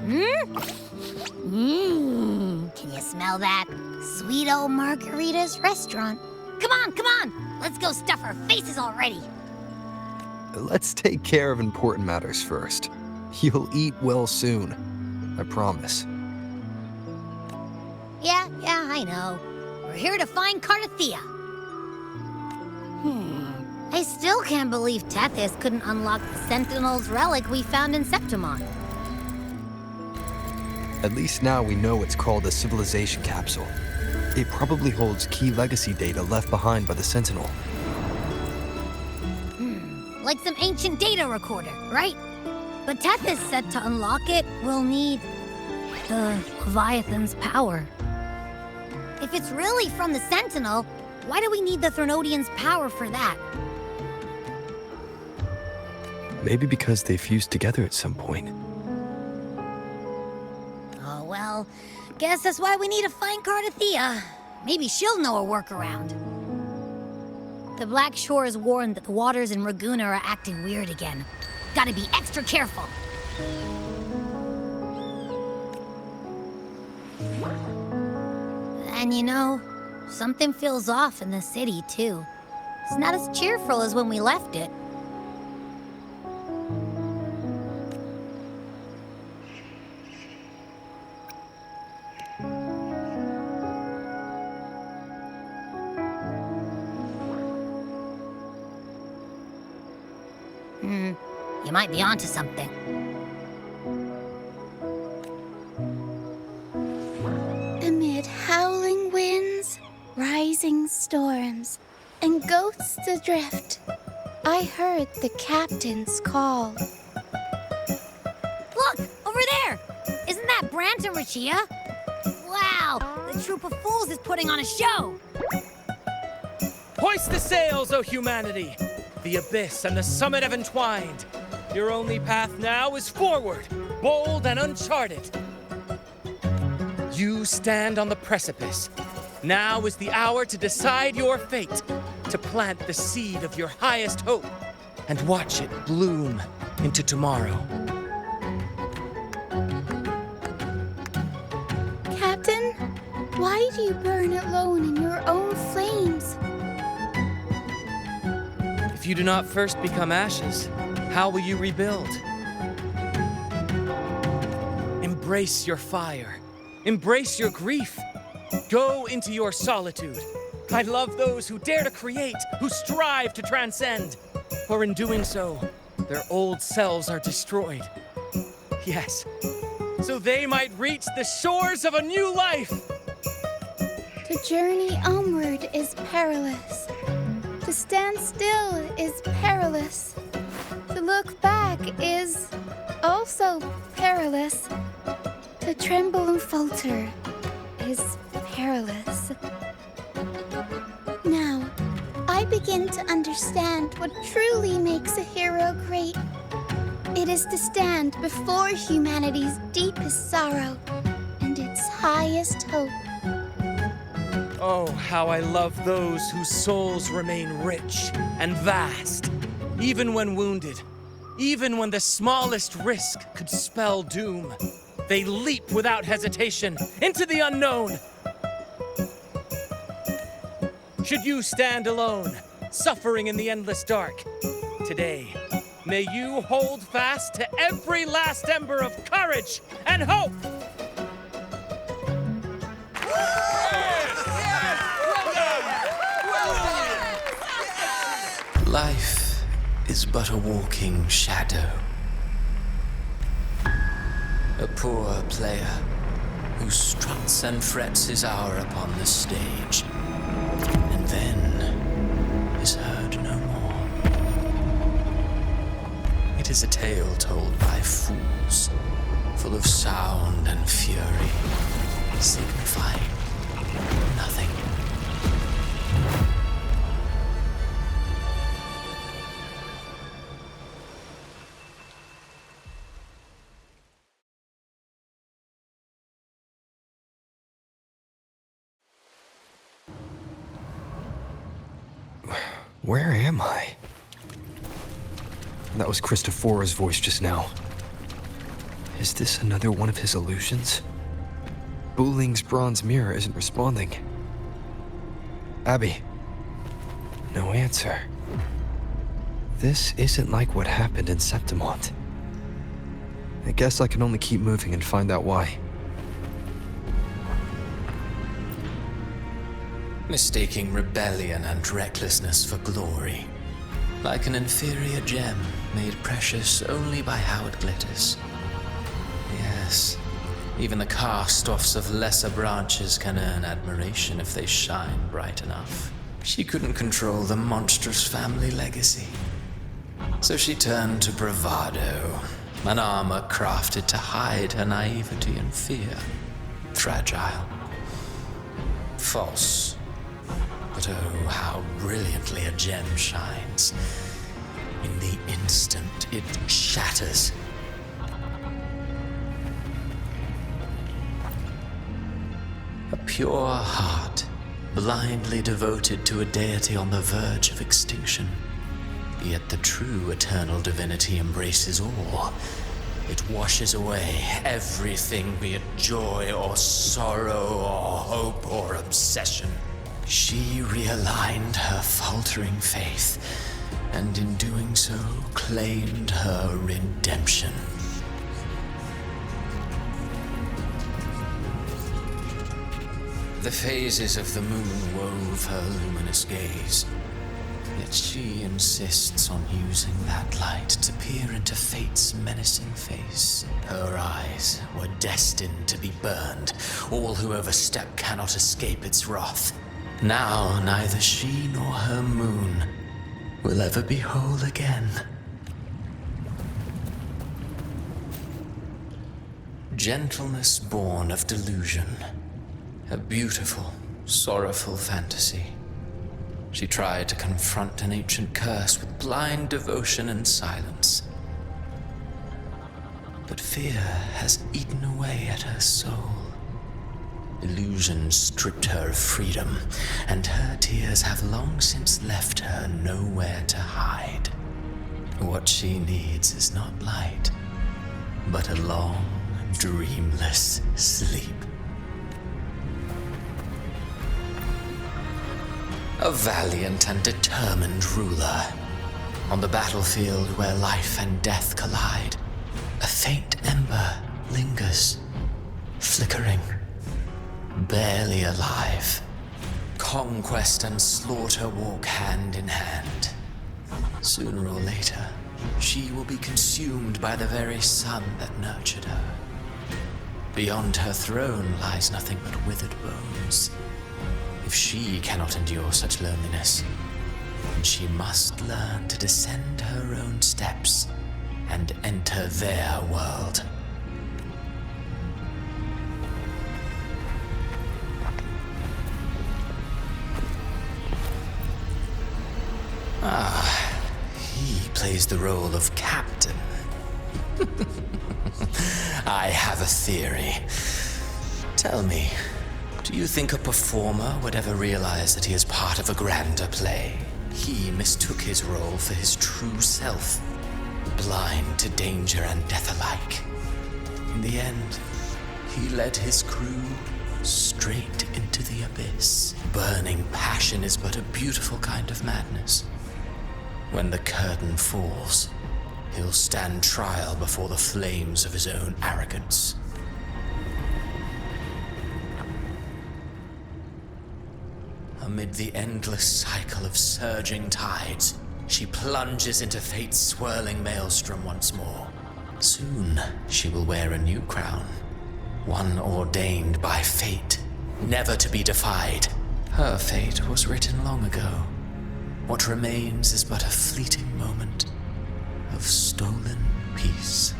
Can you smell that? Sweet old Margarita's restaurant. Come on! Let's go stuff our faces already. Let's take care of important matters first. You'll eat well soon. I promise. Yeah, I know. We're here to find Cardathia. I still can't believe Tethys couldn't unlock the Sentinel's relic we found in Septimon. At least now we know it's called a civilization capsule. It probably holds key legacy data left behind by the Sentinel. Like some ancient data recorder, right? But Tethys said to unlock it, we'll need the Leviathan's power. If it's really from the Sentinel, why do we need the Threnodian's power for that? Maybe because they fused together at some point. Oh, well, guess that's why we need to find Cardathia. Maybe she'll know a workaround. The Black Shore has warned that the waters in Raguna are acting weird again. Gotta be extra careful. And you know, something feels off in the city, too. It's not as cheerful as when we left it. You might be onto something. Amid howling winds, rising storms, and ghosts adrift, I heard the captain's call. Look! Over there! Isn't that Brant and Rachia? Wow! The troop of fools is putting on a show! Hoist the sails, O humanity! The abyss and the summit have entwined. Your only path now is forward, bold and uncharted. You stand on the precipice. Now is the hour to decide your fate, to plant the seed of your highest hope, and watch it bloom into tomorrow. Captain, why do you burn alone in your own flames? If you do not first become ashes, how will you rebuild? Embrace your fire. Embrace your grief. Go into your solitude. I love those who dare to create, who strive to transcend. For in doing so, their old selves are destroyed. Yes, so they might reach the shores of a new life. To journey onward is perilous. To stand still is perilous. To look back is also perilous. To tremble and falter is perilous. Now, I begin to understand what truly makes a hero great. It is to stand before humanity's deepest sorrow and its highest hope. Oh, how I love those whose souls remain rich and vast, even when wounded, even when the smallest risk could spell doom. They leap without hesitation into the unknown. Should you stand alone, suffering in the endless dark, today, may you hold fast to every last ember of courage and hope. Life is but a walking shadow. A poor player who struts and frets his hour upon the stage, and then is heard no more. It is a tale told by fools, full of sound and fury, signifying nothing. Where am I? That was Christophora's voice just now. Is this another one of his illusions? Buling's bronze mirror isn't responding. Abby. No answer. This isn't like what happened in Septimont. I guess I can only keep moving and find out why. Mistaking rebellion and recklessness for glory. Like an inferior gem made precious only by how it glitters. Yes, even the cast-offs of lesser branches can earn admiration if they shine bright enough. She couldn't control the monstrous family legacy. So she turned to bravado, an armor crafted to hide her naivety and fear. Fragile. False. But oh, how brilliantly a gem shines. In the instant it shatters. A pure heart, blindly devoted to a deity on the verge of extinction. Yet the true eternal divinity embraces all. It washes away everything, be it joy or sorrow or hope or obsession. She realigned her faltering faith, and in doing so, claimed her redemption. The phases of the moon wove her luminous gaze. Yet she insists on using that light to peer into fate's menacing face. Her eyes were destined to be burned. All who overstep cannot escape its wrath. Now neither she nor her moon will ever be whole again. Gentleness born of delusion. A beautiful, sorrowful fantasy. She tried to confront an ancient curse with blind devotion and silence. But fear has eaten away at her soul. Illusion stripped her of freedom, and her tears have long since left her nowhere to hide. What she needs is not light, but a long, dreamless sleep. A valiant and determined ruler. On the battlefield where life and death collide, a faint ember lingers, flickering, barely alive. Conquest and slaughter walk hand in hand. Sooner or later, she will be consumed by the very sun that nurtured her. Beyond her throne lies nothing but withered bones. If she cannot endure such loneliness, then she must learn to descend her own steps and enter their world. He plays the role of captain. I have a theory. Tell me, do you think a performer would ever realize that he is part of a grander play? He mistook his role for his true self, blind to danger and death alike. In the end, he led his crew straight into the abyss. Burning passion is but a beautiful kind of madness. When the curtain falls, he'll stand trial before the flames of his own arrogance. Amid the endless cycle of surging tides, she plunges into fate's swirling maelstrom once more. Soon, she will wear a new crown, one ordained by fate, never to be defied. Her fate was written long ago. What remains is but a fleeting moment of stolen peace.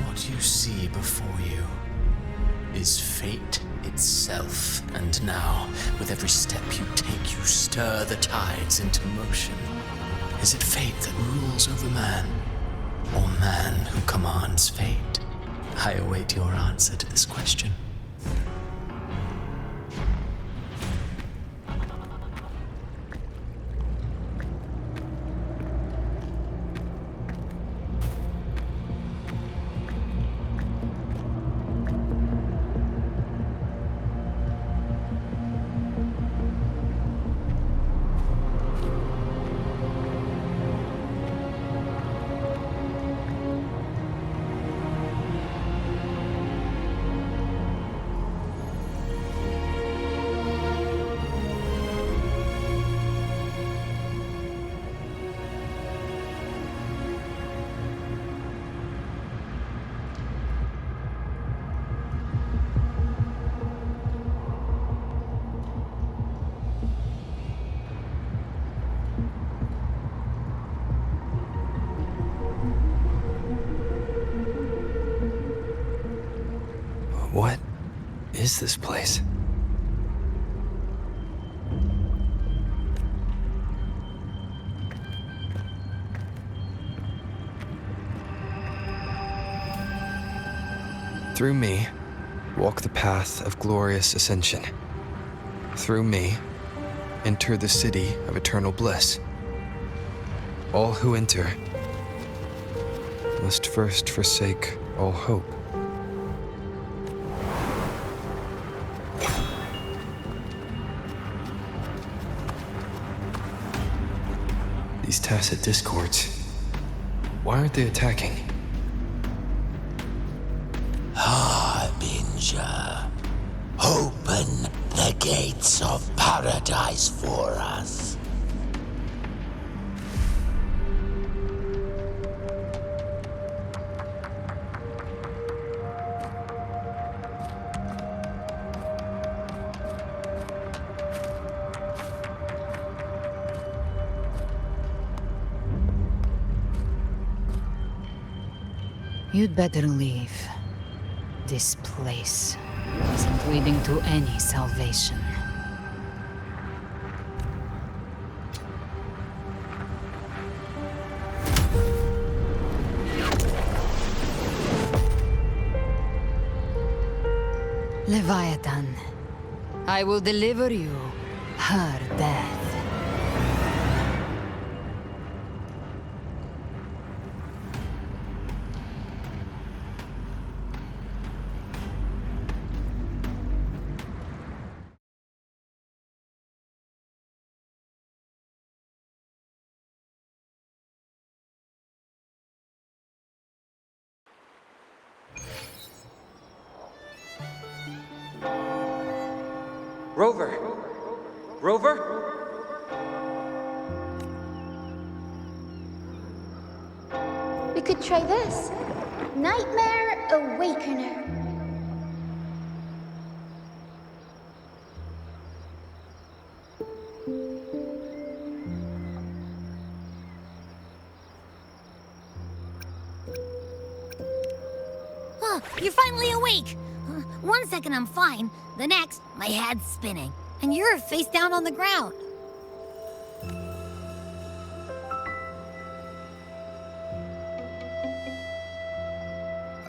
What you see before you is fate itself. And now, with every step you take, you stir the tides into motion. Is it fate that rules over man, or man who commands fate? I await your answer to this question. What is this place? Through me, walk the path of glorious ascension. Through me, enter the city of eternal bliss. All who enter must first forsake all hope. These tacit discords, why aren't they attacking? Harbinger, open the gates of paradise for us. You'd better leave. This place isn't leading to any salvation. Leviathan, I will deliver you her death. Rover! Rover? We could try this. Nightmare Awakener. Huh, you're finally awake! 1 second I'm fine, the next, my head's spinning. And you're face down on the ground.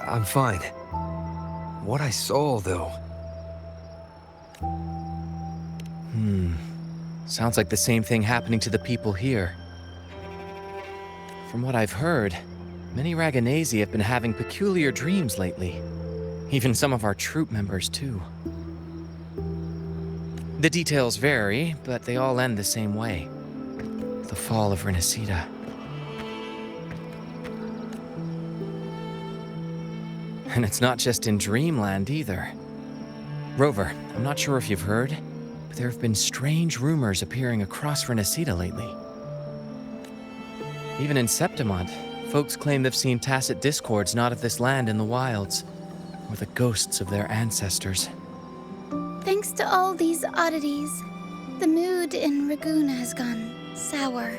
I'm fine. What I saw, though. Sounds like the same thing happening to the people here. From what I've heard, many Raganesi have been having peculiar dreams lately. Even some of our troop members, too. The details vary, but they all end the same way. The fall of Renacida. And it's not just in Dreamland, either. Rover, I'm not sure if you've heard, but there have been strange rumors appearing across Renacida lately. Even in Septimont, folks claim they've seen tacit discords not of this land in the wilds, or the ghosts of their ancestors. Thanks to all these oddities, the mood in Raguna has gone sour.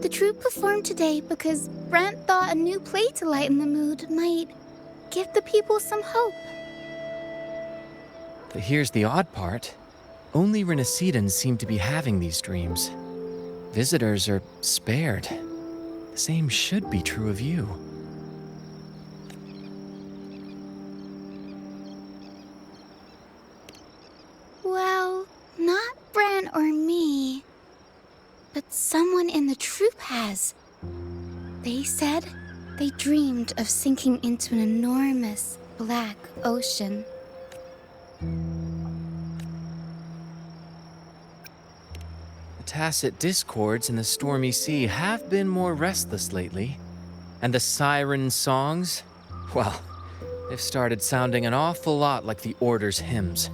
The troupe performed today because Brant thought a new play to lighten the mood might give the people some hope. But here's the odd part. Only Renacidans seem to be having these dreams. Visitors are spared. The same should be true of you. Well, not Bran or me, but someone in the troupe has. They said they dreamed of sinking into an enormous black ocean. The tacit discords in the stormy sea have been more restless lately. And the siren songs, well, they've started sounding an awful lot like the Order's hymns.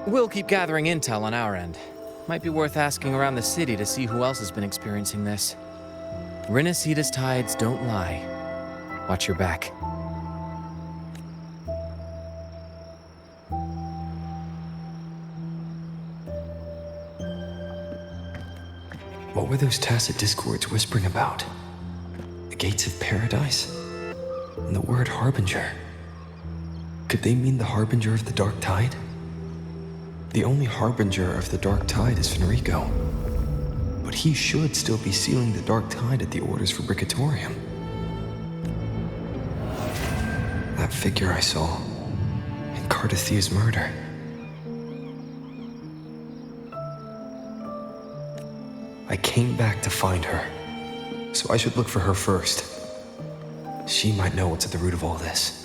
We'll keep gathering intel on our end. Might be worth asking around the city to see who else has been experiencing this. Renacida's tides don't lie. Watch your back. What were those tacit discords whispering about? gates of paradise? And the word harbinger. Could they mean the harbinger of the dark tide? The only harbinger of the dark tide is Fenrico. But he should still be sealing the dark tide at the orders for Bricatorium. That figure I saw in Cardathia's murder. I came back to find her, so I should look for her first. She might know what's at the root of all this.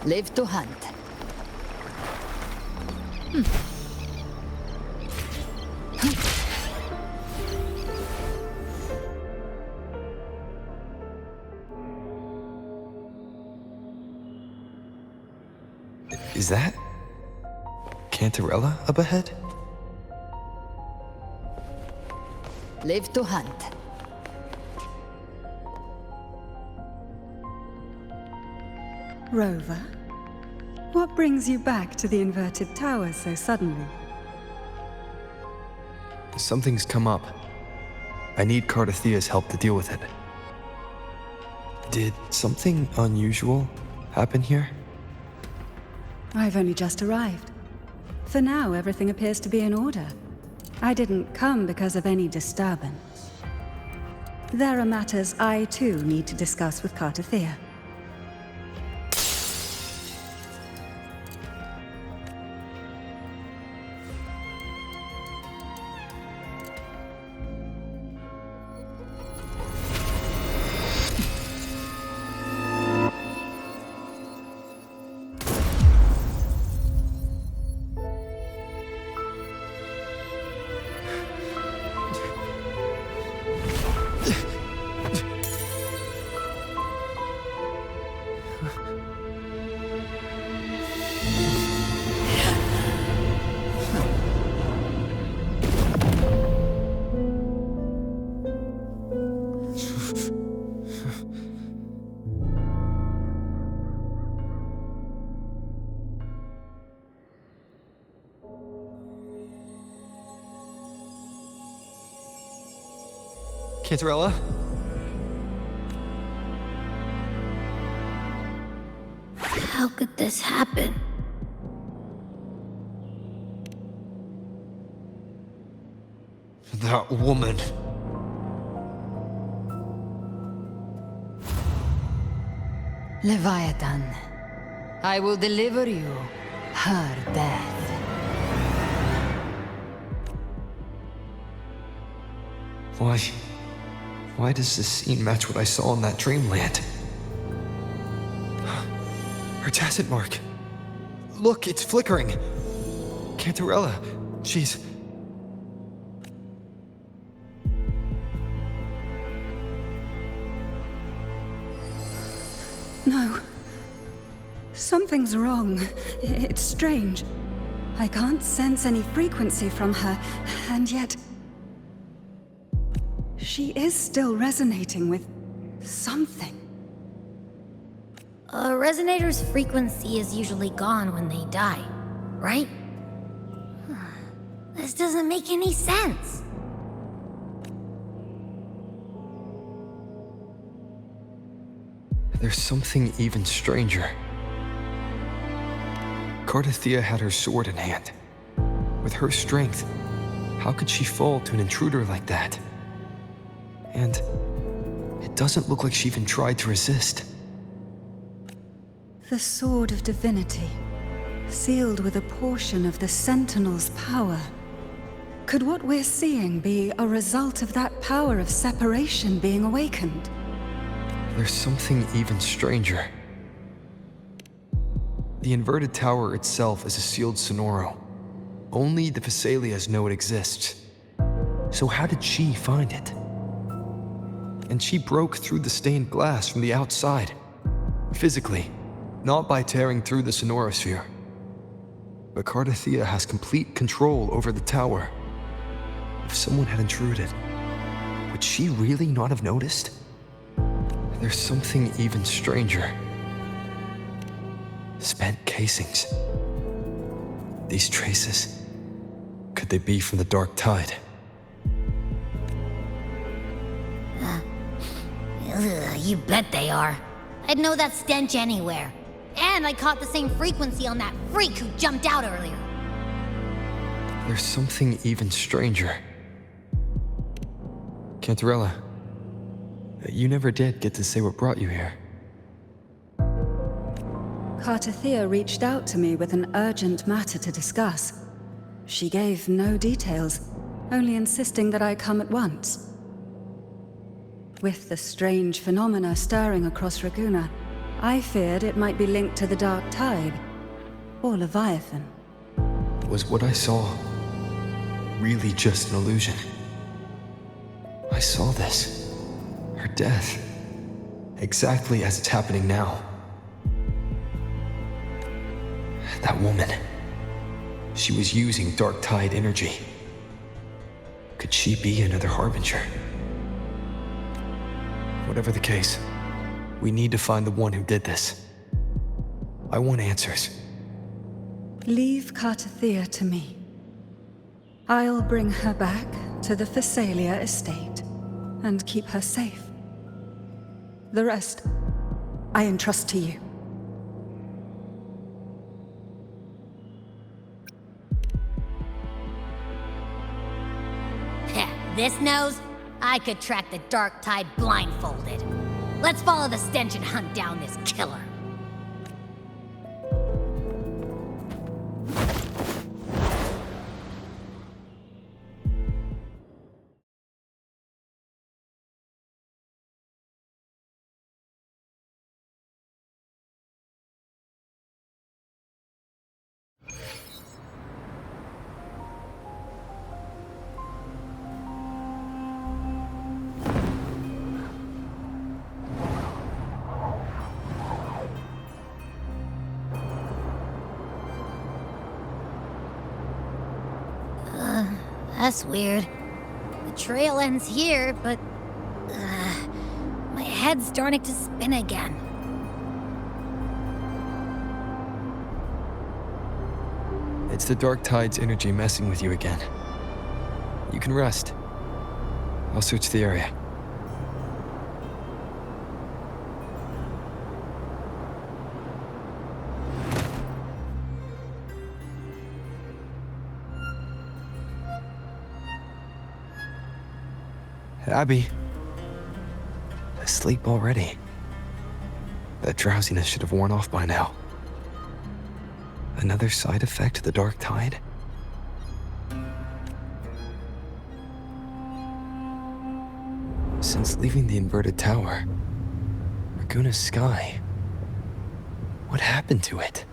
Live to hunt. Is that Cantarella up ahead? Live to hunt. Rover, what brings you back to the inverted tower so suddenly? Something's come up. I need Cardathia's help to deal with it. Did something unusual happen here? I've only just arrived. For now, everything appears to be in order. I didn't come because of any disturbance. There are matters I, too, need to discuss with Cardathia. Cantarella? How could this happen? That woman. Leviathan, I will deliver you her death. Why does this scene match what I saw in that dreamland? Her tacit mark. Look, it's flickering. Cantarella, she's... No. Something's wrong. It's strange. I can't sense any frequency from her, and yet... she is still resonating with something. A resonator's frequency is usually gone when they die, right? This doesn't make any sense. There's something even stranger. Cardathia had her sword in hand. With her strength, how could she fall to an intruder like that? And it doesn't look like she even tried to resist. The Sword of Divinity, sealed with a portion of the Sentinel's power. Could what we're seeing be a result of that power of separation being awakened? There's something even stranger. The inverted tower itself is a sealed sonoro. Only the Phasalias know it exists. So how did she find it? And she broke through the stained glass from the outside. Physically, not by tearing through the sonorosphere. But Cardathia has complete control over the tower. If someone had intruded, would she really not have noticed? There's something even stranger. Spent casings. These traces, could they be from the Dark Tide? You bet they are. I'd know that stench anywhere. And I caught the same frequency on that freak who jumped out earlier. There's something even stranger. Cantarella, you never did get to say what brought you here. Cardathia reached out to me with an urgent matter to discuss. She gave no details, only insisting that I come at once. With the strange phenomena stirring across Raguna, I feared it might be linked to the Dark Tide, or Leviathan. Was what I saw really just an illusion? I saw this. Her death. Exactly as it's happening now. That woman. She was using Dark Tide energy. Could she be another Harbinger? Whatever the case, we need to find the one who did this. I want answers. Leave Cardathia to me. I'll bring her back to the Phasalia estate and keep her safe. The rest, I entrust to you. This nose? I could track the Dark Tide blindfolded. Let's follow the stench and hunt down this killer. That's weird. The trail ends here, but... my head's starting to spin again. It's the Dark Tide's energy messing with you again. You can rest. I'll search the area. Abby. Asleep already. That drowsiness should have worn off by now. Another side effect of the dark tide? Since leaving the inverted tower, Raguna's sky. What happened to it?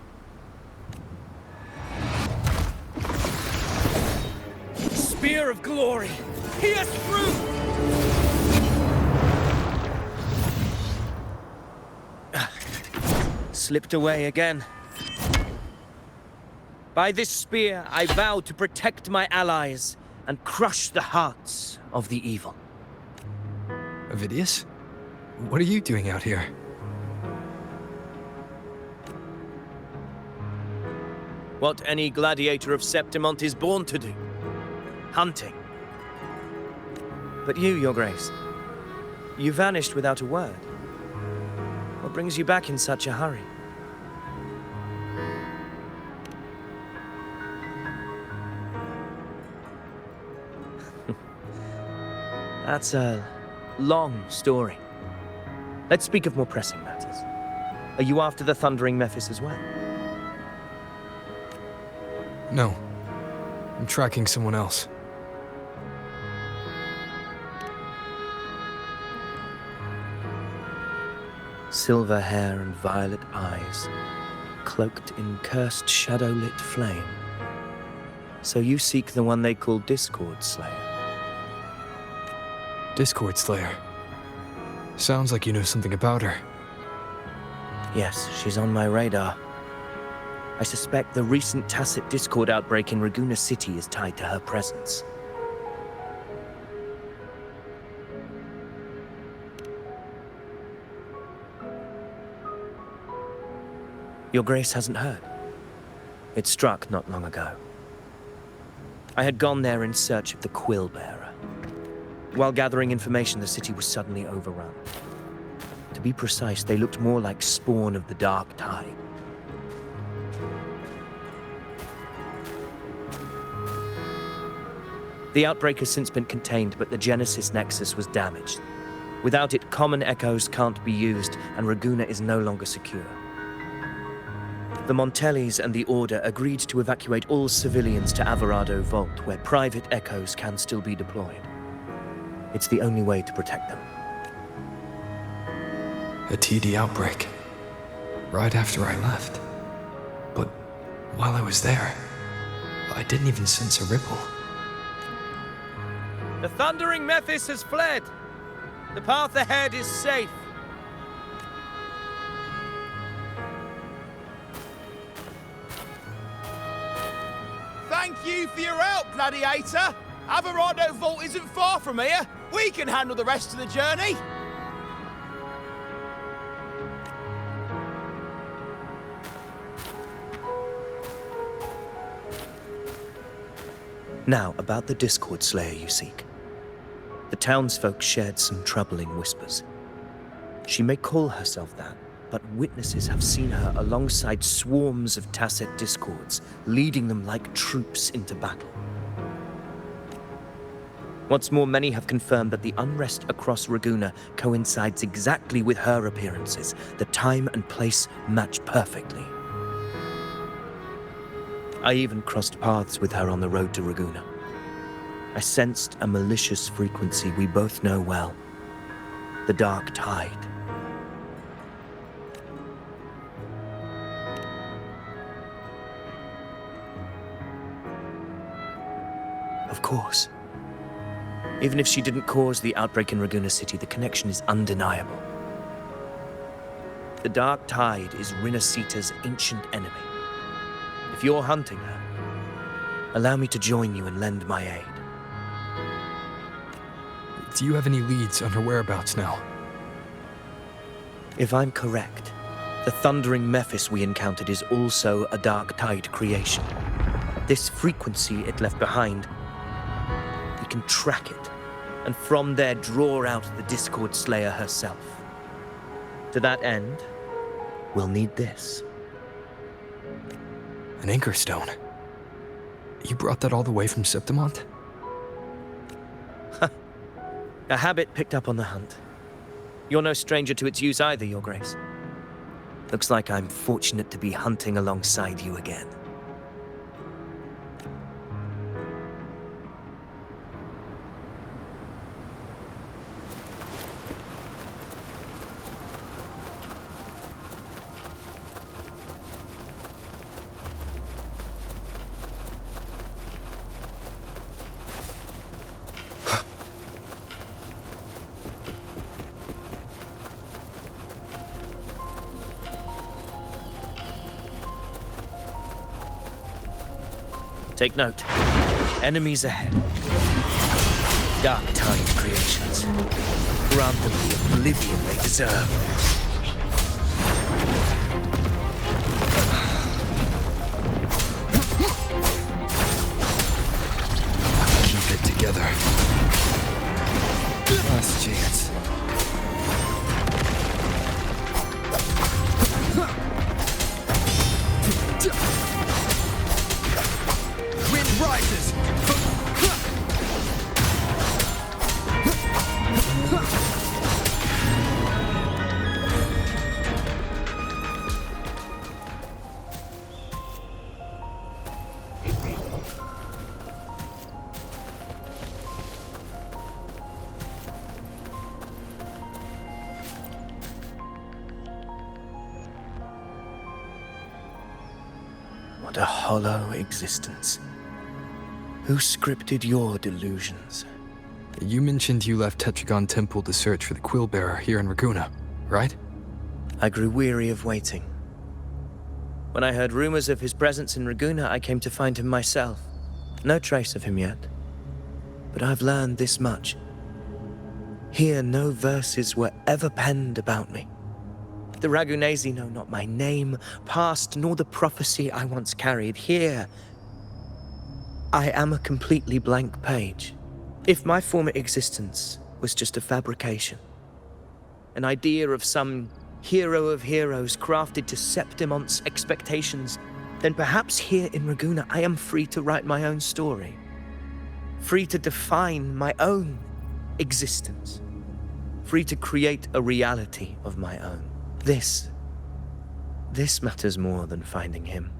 Spear of glory! Pierce through! Slipped away again. By this spear, I vow to protect my allies and crush the hearts of the evil. Avidius? What are you doing out here? What any gladiator of Septimont is born to do. Hunting. But you, Your Grace, you vanished without a word. What brings you back in such a hurry? That's a long story. Let's speak of more pressing matters. Are you after the Thundering Mephis as well? No. I'm tracking someone else. Silver hair and violet eyes, cloaked in cursed shadow-lit flame. So you seek the one they call Discord Slayer. Discord Slayer. Sounds like you know something about her. Yes, she's on my radar. I suspect the recent tacit Discord outbreak in Raguna City is tied to her presence. Your Grace hasn't heard. It struck not long ago. I had gone there in search of the Quill Bearer. While gathering information, the city was suddenly overrun. To be precise, they looked more like spawn of the Dark Tide. The outbreak has since been contained, but the Genesis Nexus was damaged. Without it, common echoes can't be used, and Raguna is no longer secure. The Montellis and the Order agreed to evacuate all civilians to Averado Vault, where private echoes can still be deployed. It's the only way to protect them. A TD outbreak. Right after I left. But while I was there, I didn't even sense a ripple. The Thundering Mephis has fled. The path ahead is safe. Thank you for your help, Gladiator. Averado Vault isn't far from here. We can handle the rest of the journey. Now, about the Discord Slayer you seek. The townsfolk shared some troubling whispers. She may call herself that, but witnesses have seen her alongside swarms of tacit discords, leading them like troops into battle. What's more, many have confirmed that the unrest across Raguna coincides exactly with her appearances. The time and place match perfectly. I even crossed paths with her on the road to Raguna. I sensed a malicious frequency we both know well. The Dark Tide. Of course. Even if she didn't cause the outbreak in Raguna City, the connection is undeniable. The Dark Tide is Rinasita's ancient enemy. If you're hunting her, allow me to join you and lend my aid. Do you have any leads on her whereabouts now? If I'm correct, the Thundering Mephis we encountered is also a Dark Tide creation. This frequency it left behind, we can track it, and from there draw out the Discord Slayer herself. To that end, we'll need this. An Anchor Stone? You brought that all the way from Septimont? A habit picked up on the hunt. You're no stranger to its use either, Your Grace. Looks like I'm fortunate to be hunting alongside you again. Take note. Enemies ahead. Dark Tide creations. Grant them the oblivion they deserve. Keep it together. Last chance. Wind rises! What a hollow existence. Who scripted your delusions? You mentioned you left Tetragon Temple to search for the Quill Bearer here in Raguna, right? I grew weary of waiting. When I heard rumors of his presence in Raguna, I came to find him myself. No trace of him yet. But I've learned this much. Here, no verses were ever penned about me. The Ragunesi know not my name, past, nor the prophecy I once carried. Here, I am a completely blank page. If my former existence was just a fabrication, an idea of some hero of heroes crafted to Septimon's expectations, then perhaps here in Raguna I am free to write my own story. Free to define my own existence. Free to create a reality of my own. This matters more than finding him.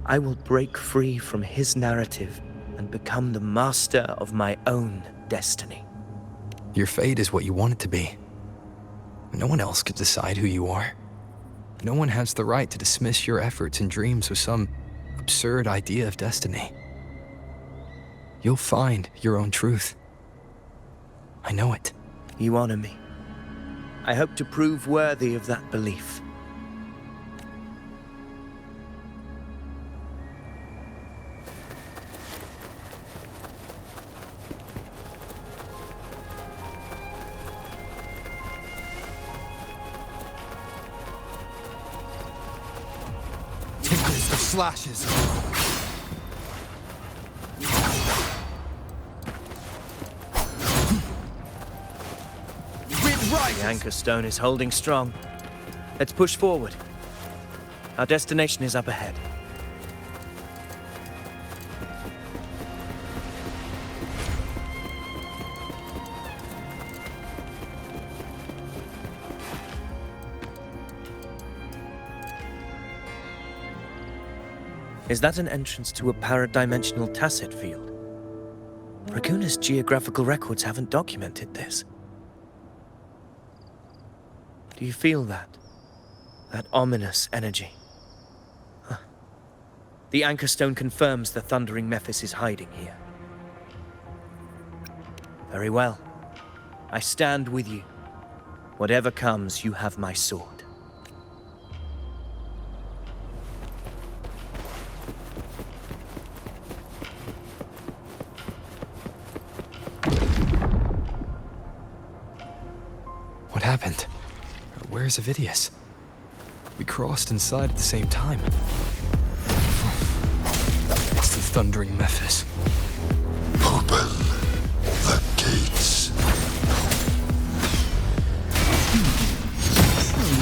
I will break free from his narrative and become the master of my own destiny. Your fate is what you want it to be. No one else could decide who you are. No one has the right to dismiss your efforts and dreams with some absurd idea of destiny. You'll find your own truth. I know it. You honor me. I hope to prove worthy of that belief. Tickles the slashes. The anchor stone is holding strong. Let's push forward. Our destination is up ahead. Is that an entrance to a paradimensional tacit field? Raguna's geographical records haven't documented this. Do you feel that? That ominous energy? Huh. The anchor stone confirms the thundering Mephis is hiding here. Very well. I stand with you. Whatever comes, you have my sword. What happened? Where's Avidius? We crossed inside at the same time. It's the thundering Mephis. Open the gates.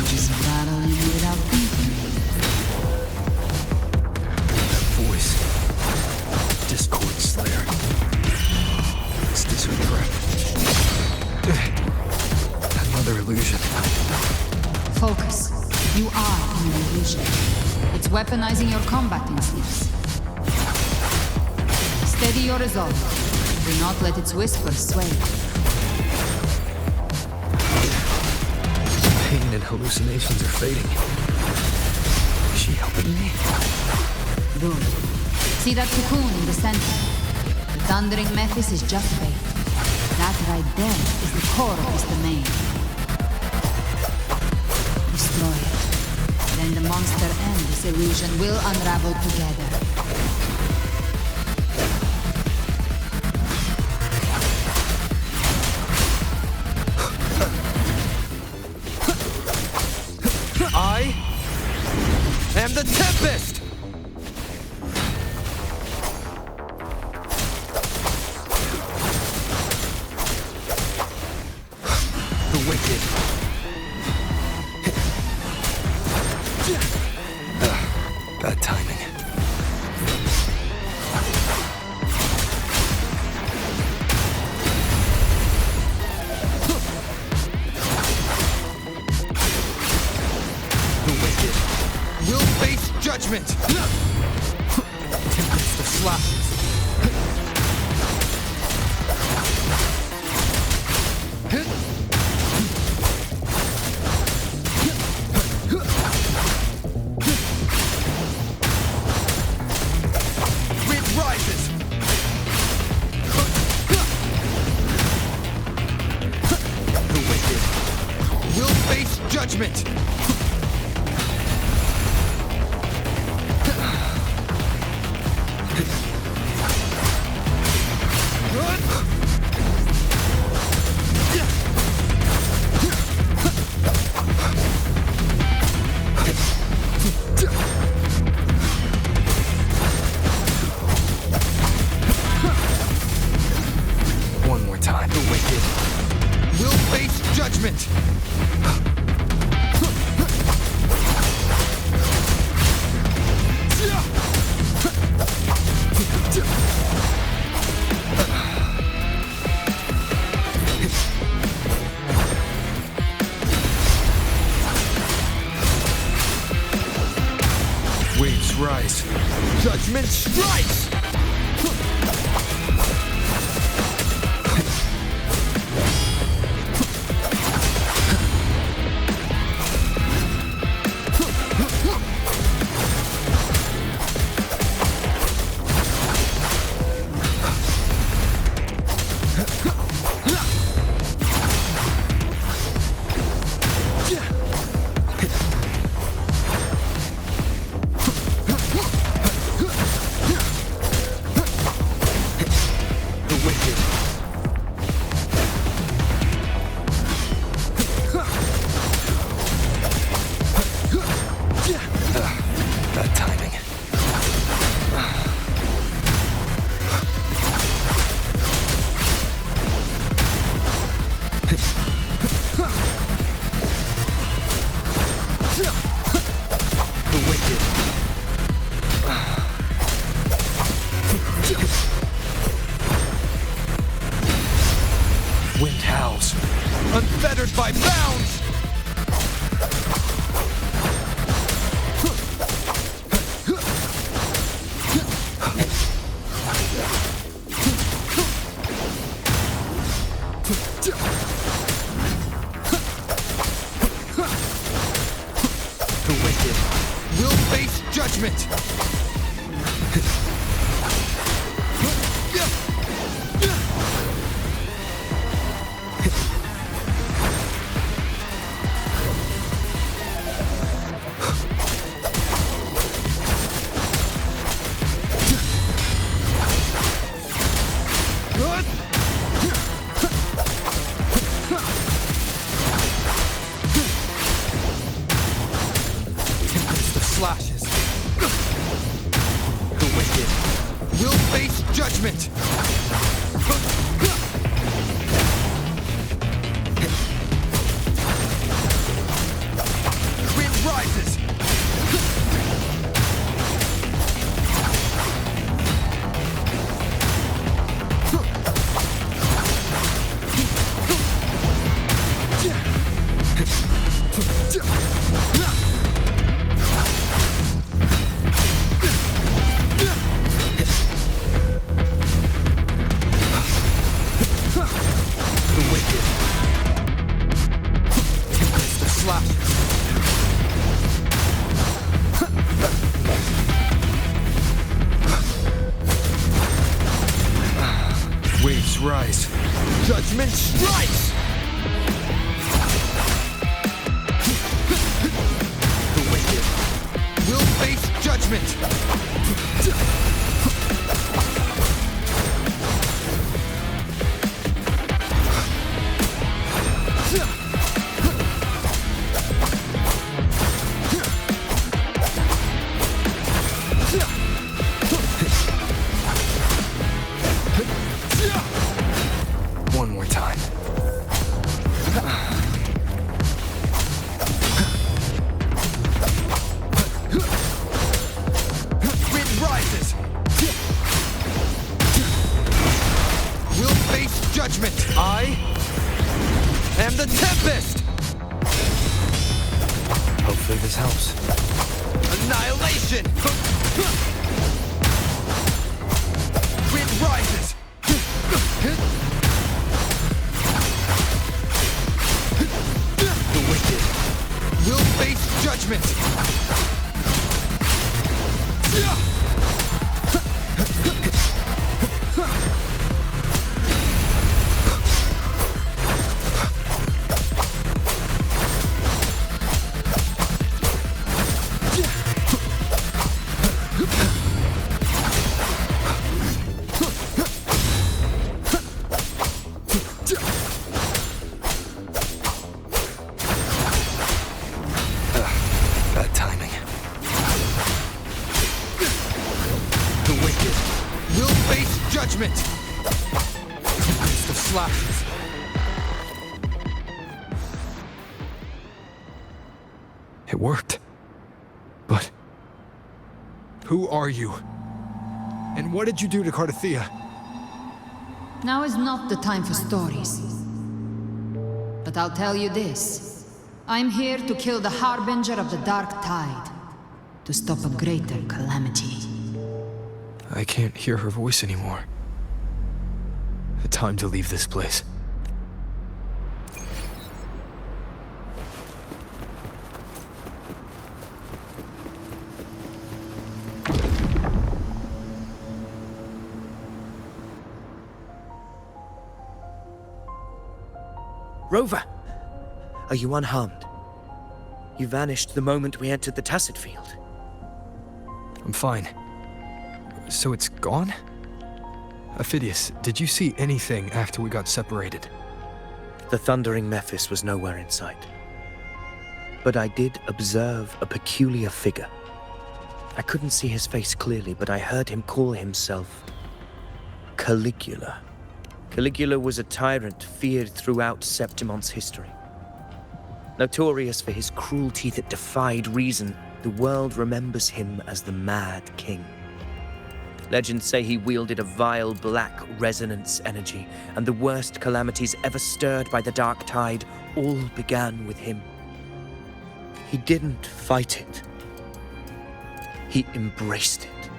Just battling without thinking. That voice. Discord Slayer. Is this her threat? another illusion. Focus. You are an illusion. It's weaponizing your combat instincts. Steady your resolve. Do not let its whispers sway. Pain and hallucinations are fading. Is she helping me? Good. See that cocoon in the center? The thundering Mephis is just bait. That right there is the core of his domain. Destroy it. Then the monster and this illusion will unravel together. I am the Tempest! The wicked. Bad timing. The wicked will face judgment! Tempest of slashes. Wind rises! The wicked will face judgment! One more time. The wicked will face judgment! Waves rise. Judgment strikes! The wicked. Bad timing. The wicked. Wind howls, unfettered by bounds! The wicked will face judgment! Tempest of slashes. Waves rise. Judgment strikes! The wicked will face judgment! One more time. Wind rises. We'll face judgment. I am the Tempest. Hopefully this helps. Annihilation. Wind rises. The wicked will face judgment! Bad timing. The wicked will face judgment! Against the slashes. It worked. But who are you? And what did you do to Cardathea? Now is not the time for stories. But I'll tell you this. I'm here to kill the Harbinger of the Dark Tide. To stop a greater calamity. I can't hear her voice anymore. Time to leave this place. Rover! Are you unharmed? You vanished the moment we entered the Tacit Field. I'm fine. So it's gone? Ophidius, did you see anything after we got separated? The thundering Mephis was nowhere in sight. But I did observe a peculiar figure. I couldn't see his face clearly, but I heard him call himself Caligula. Caligula was a tyrant feared throughout Septimon's history. Notorious for his cruelty that defied reason, the world remembers him as the Mad King. Legends say he wielded a vile black resonance energy, and the worst calamities ever stirred by the Dark Tide all began with him. He didn't fight it. He embraced it,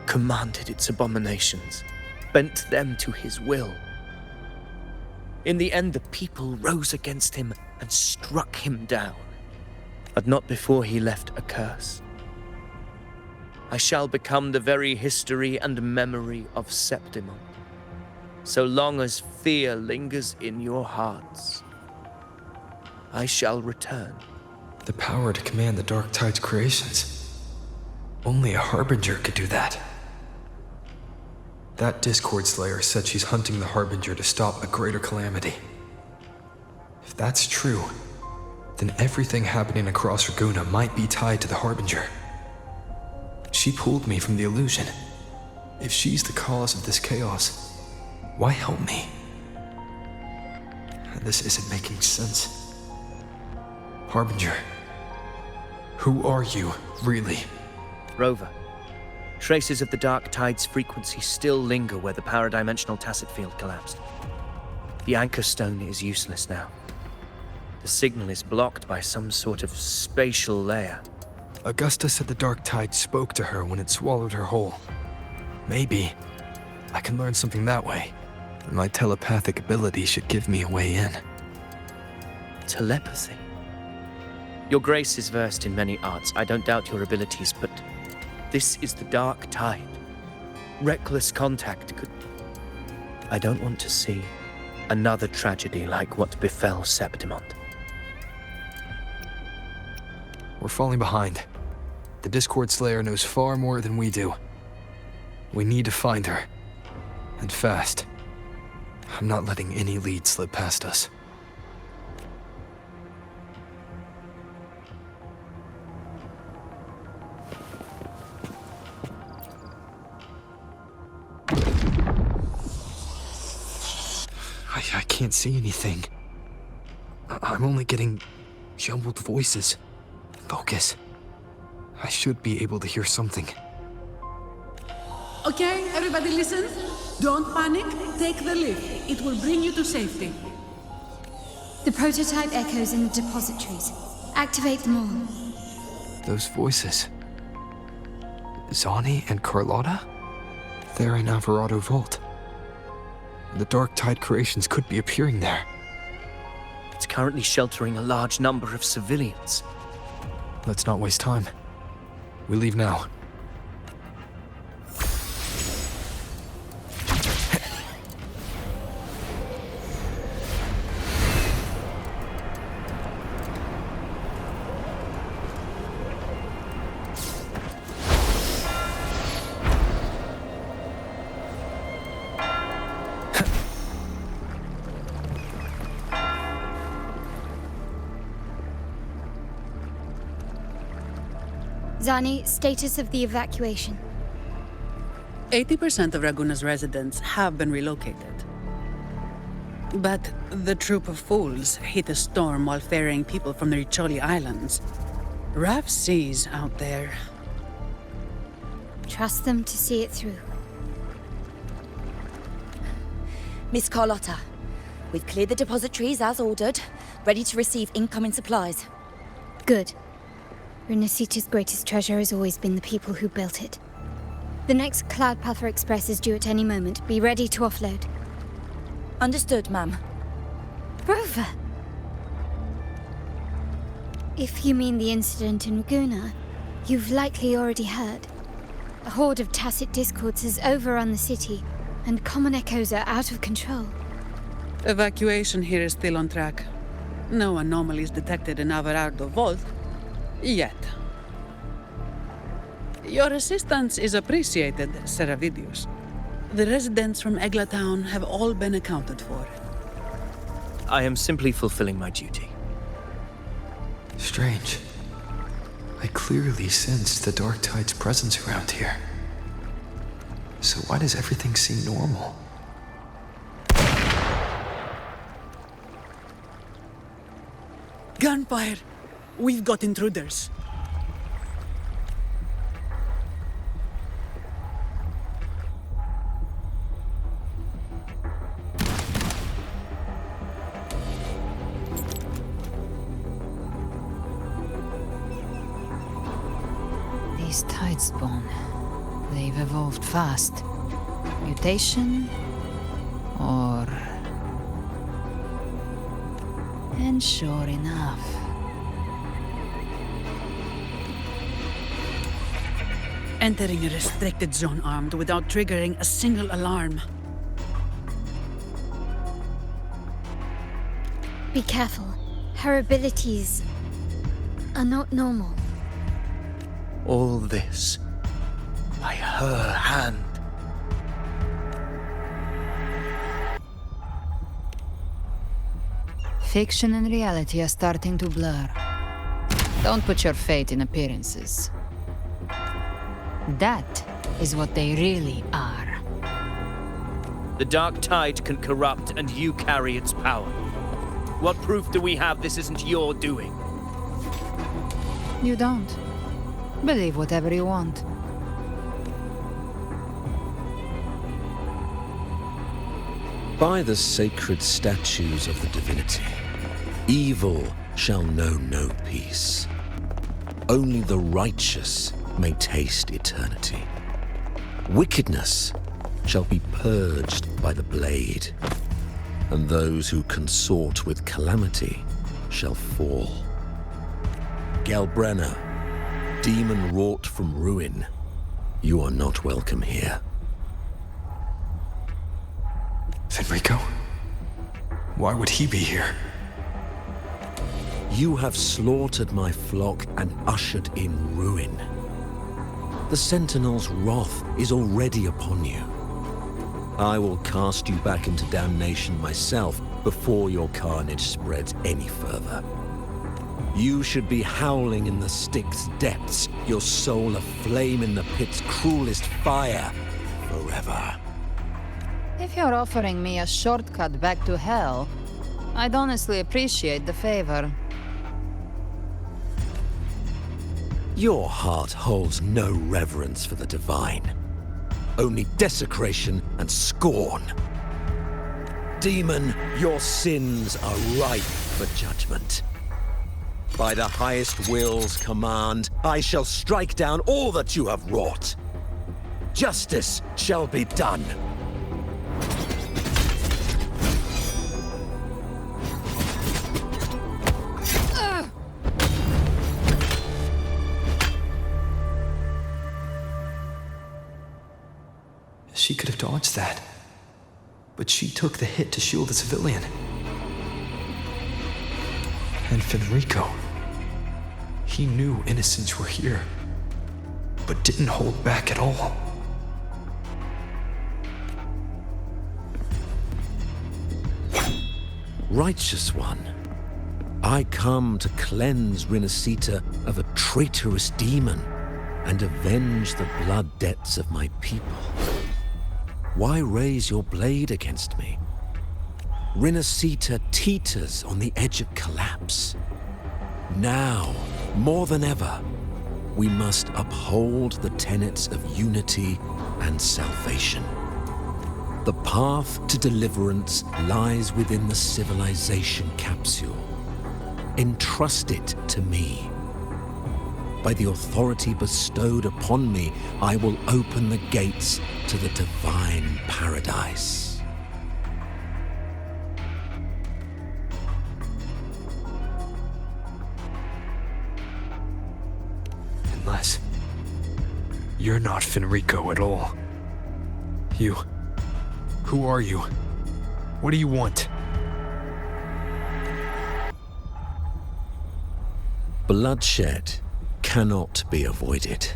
commanded its abominations, bent them to his will. In the end, the people rose against him and struck him down, but not before he left a curse. I shall become the very history and memory of Septimon, so long as fear lingers in your hearts. I shall return. The power to command the Dark Tide's creations. Only a Harbinger could do that. That Discord Slayer said she's hunting the Harbinger to stop a greater calamity. If that's true, then everything happening across Raguna might be tied to the Harbinger. She pulled me from the illusion. If she's the cause of this chaos, why help me? This isn't making sense. Harbinger, who are you, really? Rover, traces of the Dark Tide's frequency still linger where the paradimensional Tacit Field collapsed. The Anchor Stone is useless now. The signal is blocked by some sort of spatial layer. Augusta said the Dark Tide spoke to her when it swallowed her whole. Maybe I can learn something that way. My telepathic ability should give me a way in. Telepathy? Your grace is versed in many arts. I don't doubt your abilities, but this is the Dark Tide. Reckless contact could... I don't want to see another tragedy like what befell Septimond. We're falling behind. The Discord Slayer knows far more than we do. We need to find her. And fast. I'm not letting any lead slip past us. I can't see anything. I'm only getting jumbled voices. Focus. I should be able to hear something. Okay, everybody listen. Don't panic. Take the lift. It will bring you to safety. The prototype echoes in the depositories. Activate them all. Those voices. Zani and Carlotta? They're in Alvarado Vault. The Dark Tide creations could be appearing there. It's currently sheltering a large number of civilians. Let's not waste time. We leave now. Zani, status of the evacuation. 80% of Raguna's residents have been relocated. But the troop of fools hit a storm while ferrying people from the Riccioli Islands. Rough seas out there. Trust them to see it through. Miss Carlotta, we've cleared the depositories as ordered, ready to receive incoming supplies. Good. Renacita's greatest treasure has always been the people who built it. The next Cloudpather Express is due at any moment. Be ready to offload. Understood, ma'am. Rover! If you mean the incident in Raguna, you've likely already heard. A horde of tacit discords has overrun the city, and common echoes are out of control. Evacuation here is still on track. No anomalies detected in Alvarado Vault. Yet. Your assistance is appreciated, Seravidius. The residents from Eglatown have all been accounted for. I am simply fulfilling my duty. Strange. I clearly sensed the Dark Tide's presence around here. So why does everything seem normal? Gunfire! We've got intruders. These Tidespawn, they've evolved fast. Mutation? Or... And sure enough... Entering a restricted zone armed without triggering a single alarm. Be careful. Her abilities are not normal. All this by her hand. Fiction and reality are starting to blur. Don't put your fate in appearances. That is what they really are. The Dark Tide can corrupt, and you carry its power. What proof do we have this isn't your doing? You don't. Believe whatever you want. By the sacred statues of the divinity, evil shall know no peace. Only the righteous may taste eternity. Wickedness shall be purged by the blade, and those who consort with calamity shall fall. Gelbrenna, demon wrought from ruin, you are not welcome here. Fenrico? Why would he be here? You have slaughtered my flock and ushered in ruin. The Sentinel's wrath is already upon you. I will cast you back into damnation myself before your carnage spreads any further. You should be howling in the Styx's depths, your soul aflame in the pit's cruelest fire, forever. If you're offering me a shortcut back to hell, I'd honestly appreciate the favor. Your heart holds no reverence for the divine. Only desecration and scorn. Demon, your sins are ripe for judgment. By the highest will's command, I shall strike down all that you have wrought. Justice shall be done. She could have dodged that. But she took the hit to shield the civilian. And Fenrico. He knew innocents were here, but didn't hold back at all. Righteous One, I come to cleanse Rinascita of a traitorous demon and avenge the blood debts of my people. Why raise your blade against me? Rinascita teeters on the edge of collapse. Now, more than ever, we must uphold the tenets of unity and salvation. The path to deliverance lies within the civilization capsule. Entrust it to me. By the authority bestowed upon me, I will open the gates to the divine paradise. Unless you're not Fenrico at all. Who are you? What do you want? Bloodshed cannot be avoided.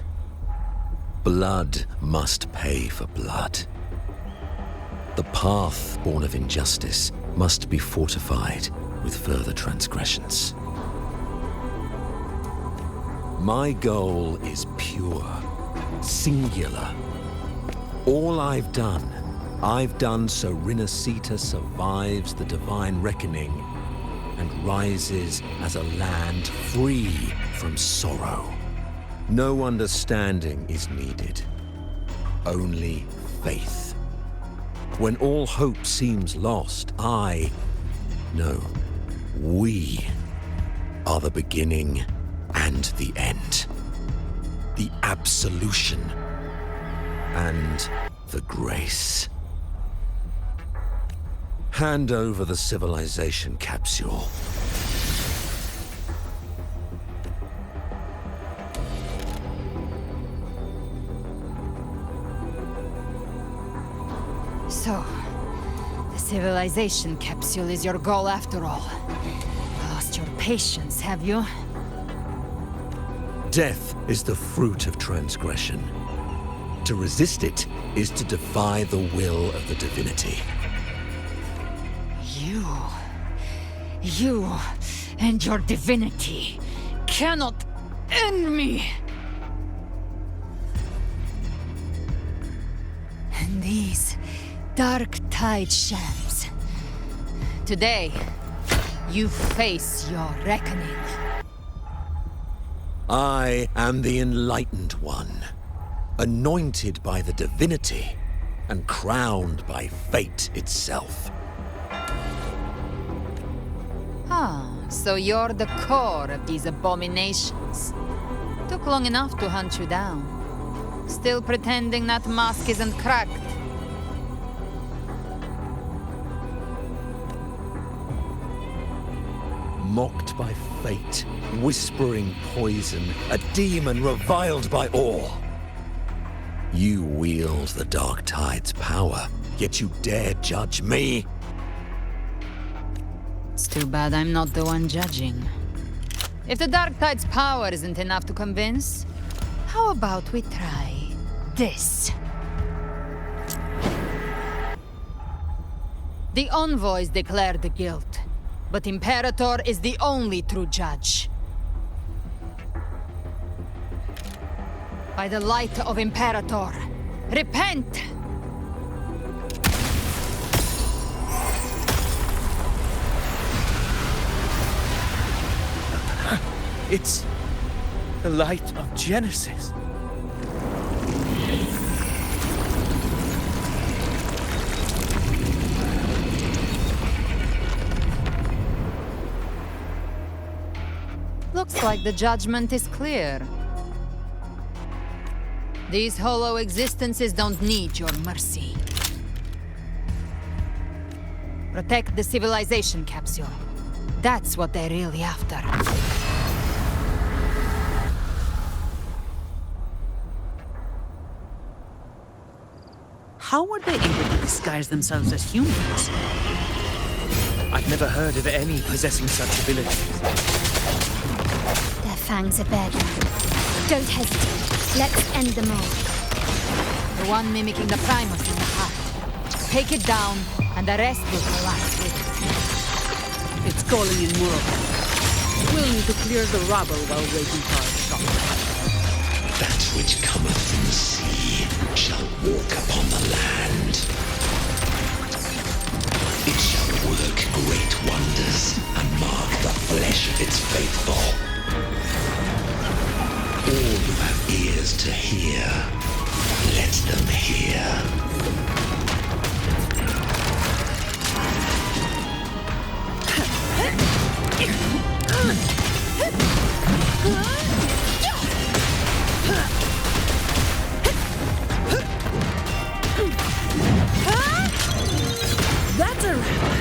Blood must pay for blood. The path born of injustice must be fortified with further transgressions. My goal is pure, singular. All I've done so Rinascita survives the divine reckoning and rises as a land free from sorrow. No understanding is needed, only faith. When all hope seems lost, we are the beginning and the end. The absolution and the grace. Hand over the civilization capsule. So, the civilization capsule is your goal after all. Lost your patience, have you? Death is the fruit of transgression. To resist it is to defy the will of the divinity. You and your divinity cannot end me! And these dark tide shams. Today, you face your reckoning. I am the Enlightened One, anointed by the divinity and crowned by fate itself. So you're the core of these abominations. Took long enough to hunt you down. Still pretending that mask isn't cracked. mocked by fate, whispering poison, a demon reviled by all. You wield the Dark Tide's power, yet you dare judge me? It's too bad I'm not the one judging. If the Dark Tide's power isn't enough to convince, how about we try this? The envoys declared the guilt, but Imperator is the only true judge. By the light of Imperator, repent! It's the light of Genesis. Looks like the judgment is clear. These hollow existences don't need your mercy. Protect the civilization capsule. That's what they're really after. How were they able to disguise themselves as humans? I've never heard of any possessing such abilities. Their fangs are bared now. Don't hesitate. Let's end them all. The one mimicking the Primus in the heart. Take it down, and the rest will collapse with it. It's calling in more of them. We'll need to clear the rubble while waiting for our shot. That which cometh from the sea shall walk upon the land. It shall work great wonders and mark the flesh of its faithful. All who have ears to hear, let them hear. That's a wrap.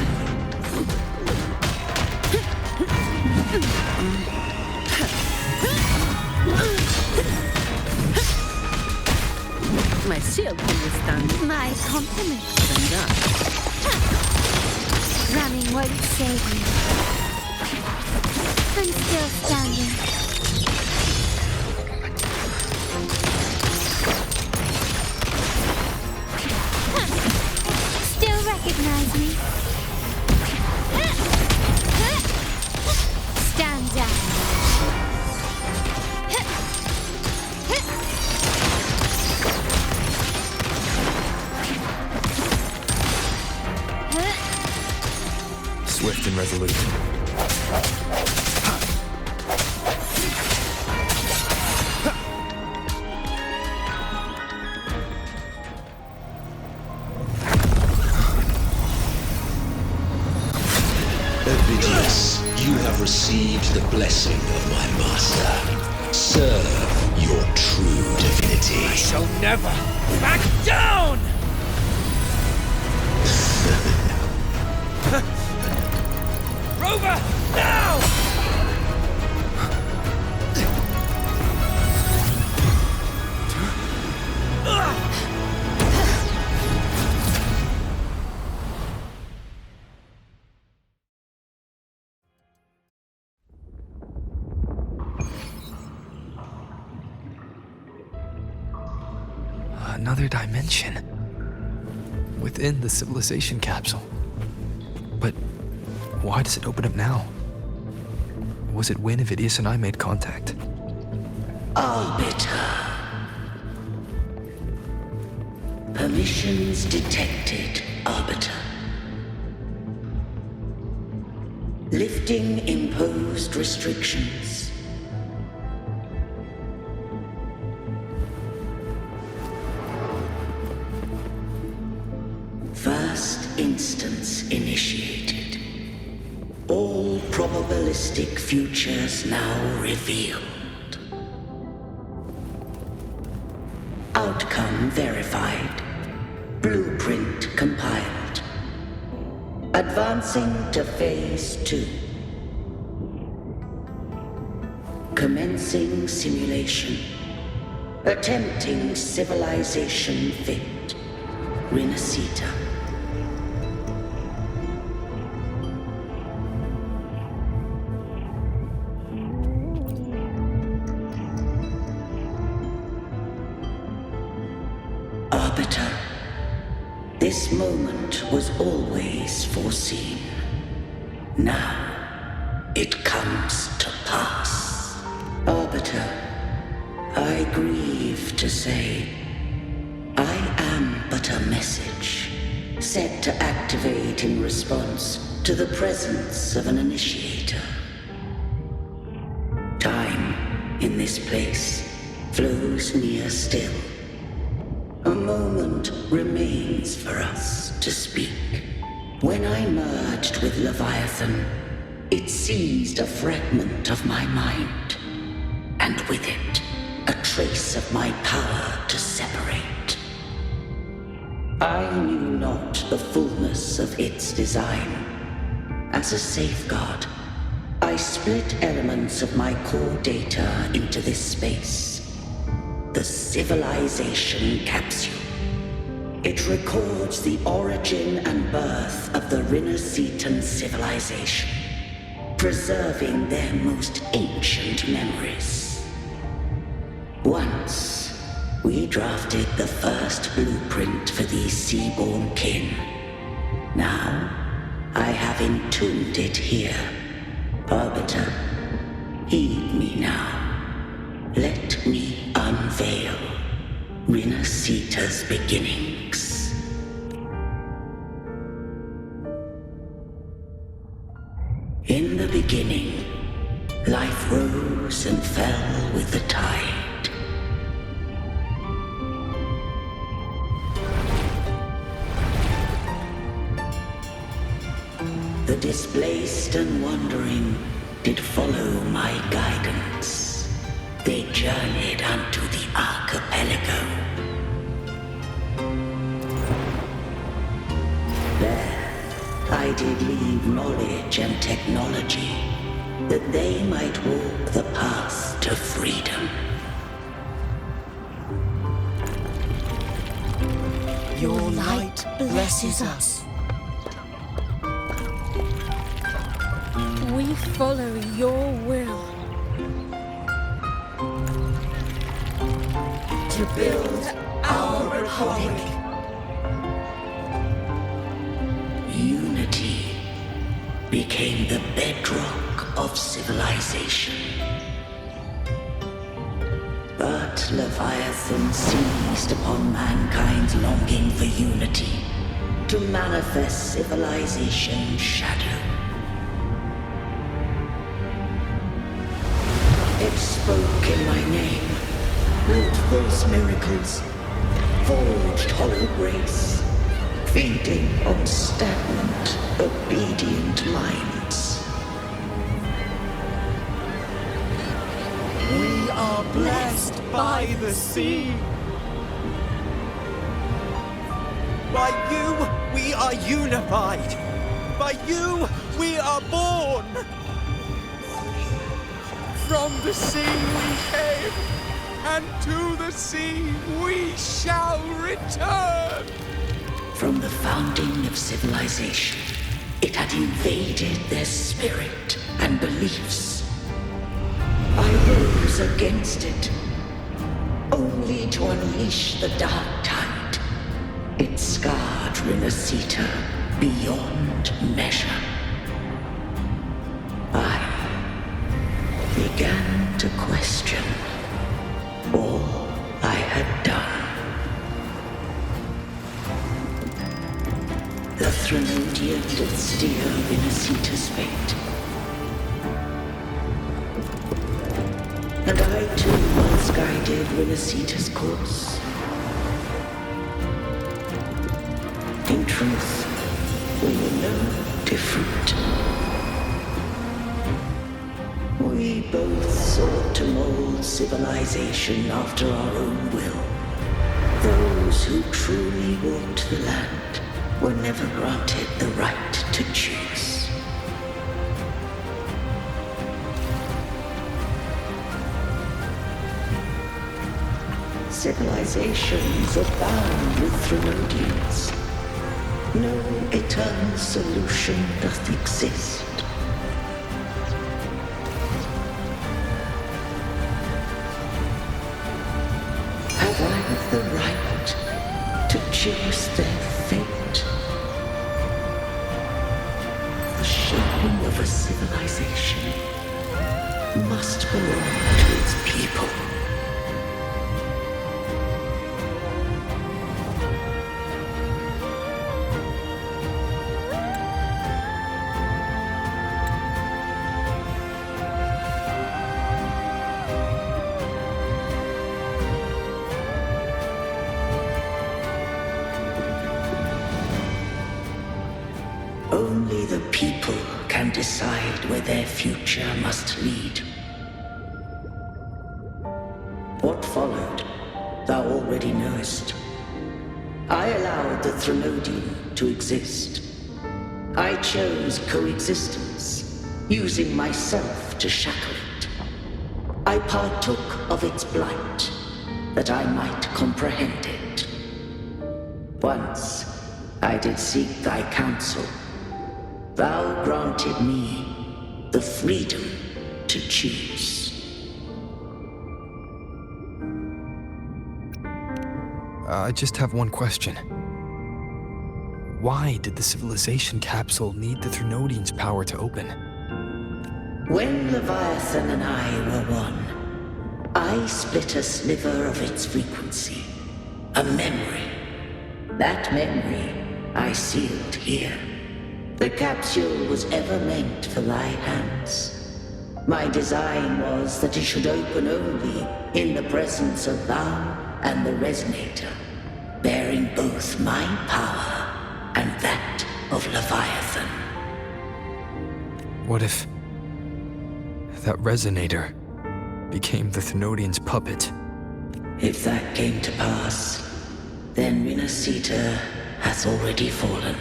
My shield can withstand. My compliment. Than that. Ramming won't save me. I'm still standing. Still recognize me? Stand down. Swift and resolute. Ovidius, you have received the blessing of my master. Serve your true divinity. I shall never back down! Rover, now! Another dimension. Within the civilization capsule. But why does it open up now? Was it when Ovidius and I made contact? Arbiter. Permissions detected, Arbiter. Lifting imposed restrictions. First instance initiated. All probabilistic futures now revealed. Outcome verified. Blueprint compiled. Advancing to Phase 2. Commencing simulation. Attempting civilization fit. Renacita. Arbiter. This moment was always foreseen. Now, it comes to pass. Arbiter, I grieve to say, I am but a message, set to activate in response to the presence of an initiator. Time, in this place, flows near still. A moment remains for us to speak. When I merged with Leviathan, it seized a fragment of my mind, and with it, a trace of my power to separate. I knew not the fullness of its design. As a safeguard, I split elements of my core data into this space. The civilization capsule. It records the origin and birth of the Renacetan civilization, preserving their most ancient memories. Once, we drafted the first blueprint for these seaborn kin. Now, I have entombed it here. Arbiter, heed me now. Let me unveil Renacita's beginnings. In the beginning, life rose and fell with the tide. The displaced and wandering did follow my guidance. They journeyed unto the archipelago. There, I did leave knowledge and technology, that they might walk the path to freedom. Your light blesses us. We follow your will. To build our republic. Unity became the bedrock of civilization. But Leviathan seized upon mankind's longing for unity to manifest civilization's shadow. It spoke in my name, wrought false miracles, forged hollow grace, feeding on stagnant, obedient minds. We are blessed by the sea. By you, we are unified. By you, we are born. From the sea we came, and to the sea we shall return. From the founding of civilization, it had invaded their spirit and beliefs. I rose against it, only to unleash the dark tide. It scarred Renacita beyond measure. I began to question all I had done. The Threnodian did steer Renacita's fate. And I too once guided Renacita's course. In truth, we were no different. We both sought to mold civilization after our own will. Those who truly walked the land were never granted the right to choose. civilizations abound with Trinodians. No eternal solution doth exist. Have I the right to choose their fate? The shaping of a civilization must belong to its people. Only the people can decide where their future must lead. What followed, thou already knowest. I allowed the Trinodian to exist. I chose coexistence, using myself to shackle it. I partook of its blight, that I might comprehend it. Once, I did seek thy counsel. Thou granted me the freedom to choose. I just have one question. Why did the civilization capsule need the Trinodian's power to open? When Leviathan and I were one, I split a sliver of its frequency. A memory. That memory I sealed here. The capsule was ever meant for thy hands. My design was that it should open only in the presence of thou and the Resonator, bearing both my power and that of Leviathan. What if that Resonator became the Thenodian's puppet? If that came to pass, then Rinasita hath already fallen,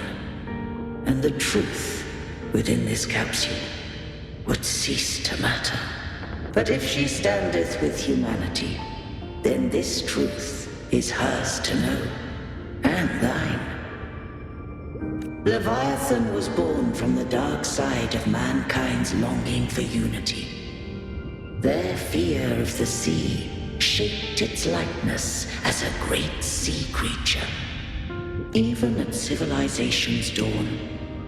and the truth within this capsule would cease to matter. But if she standeth with humanity, then this truth is hers to know, and thine. Leviathan was born from the dark side of mankind's longing for unity. Their fear of the sea shaped its likeness as a great sea creature. Even at civilization's dawn,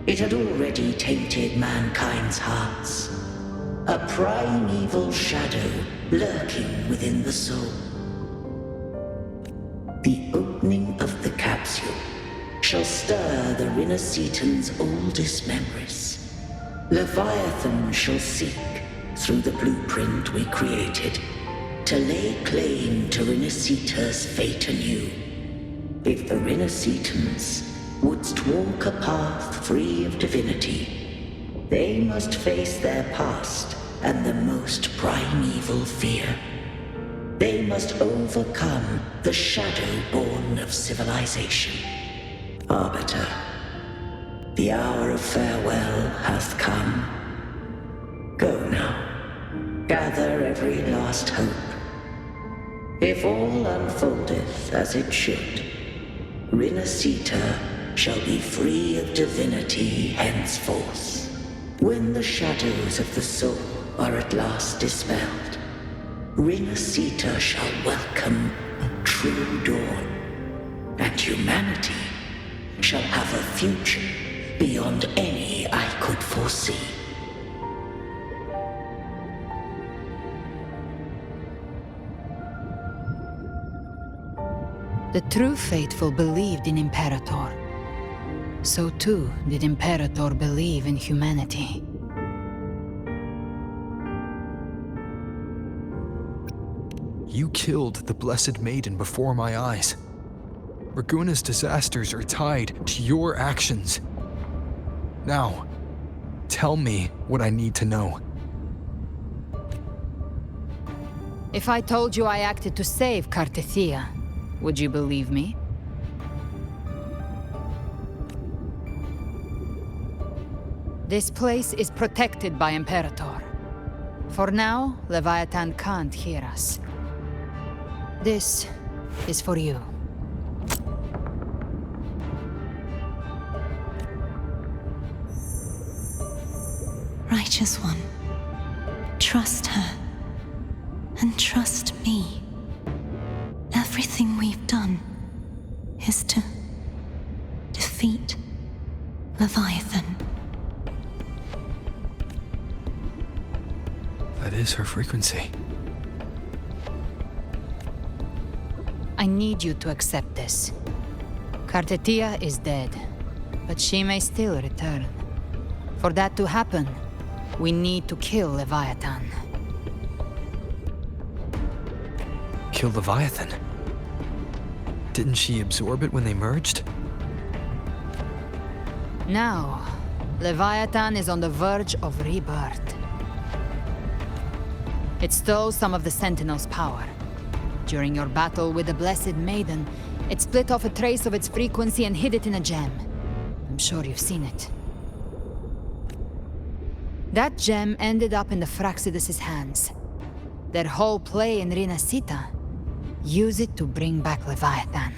it had already tainted mankind's hearts. A primeval shadow lurking within the soul. The opening of the capsule shall stir the Rinascitan's oldest memories. Leviathan shall seek, through the blueprint we created, to lay claim to Rinascita's fate anew. If the Rinascitans wouldst walk a path free of divinity, they must face their past and the most primeval fear. They must overcome the shadow born of civilization. Arbiter, the hour of farewell hath come. Go now, gather every last hope. If all unfoldeth as it should, Rinascita shall be free of divinity henceforth. When the shadows of the soul are at last dispelled, Rinascita shall welcome a true dawn, and humanity shall have a future beyond any I could foresee. The true faithful believed in Imperator. So too did Imperator believe in humanity. You killed the Blessed Maiden before my eyes. Raguna's disasters are tied to your actions. Now, tell me what I need to know. If I told you I acted to save Cartethia, would you believe me? This place is protected by Imperator. For now, Leviathan can't hear us. This is for you. Righteous One, trust her. And trust me. Everything we've done is to defeat Leviathan. That is her frequency. I need you to accept this. Kartetia is dead, but she may still return. For that to happen, we need to kill Leviathan. Kill Leviathan? Didn't she absorb it when they merged? Now, Leviathan is on the verge of rebirth. It stole some of the Sentinel's power. During your battle with the Blessed Maiden, it split off a trace of its frequency and hid it in a gem. I'm sure you've seen it. That gem ended up in the Fraxidus' hands. Their whole play in Rinasita, use it to bring back Leviathan.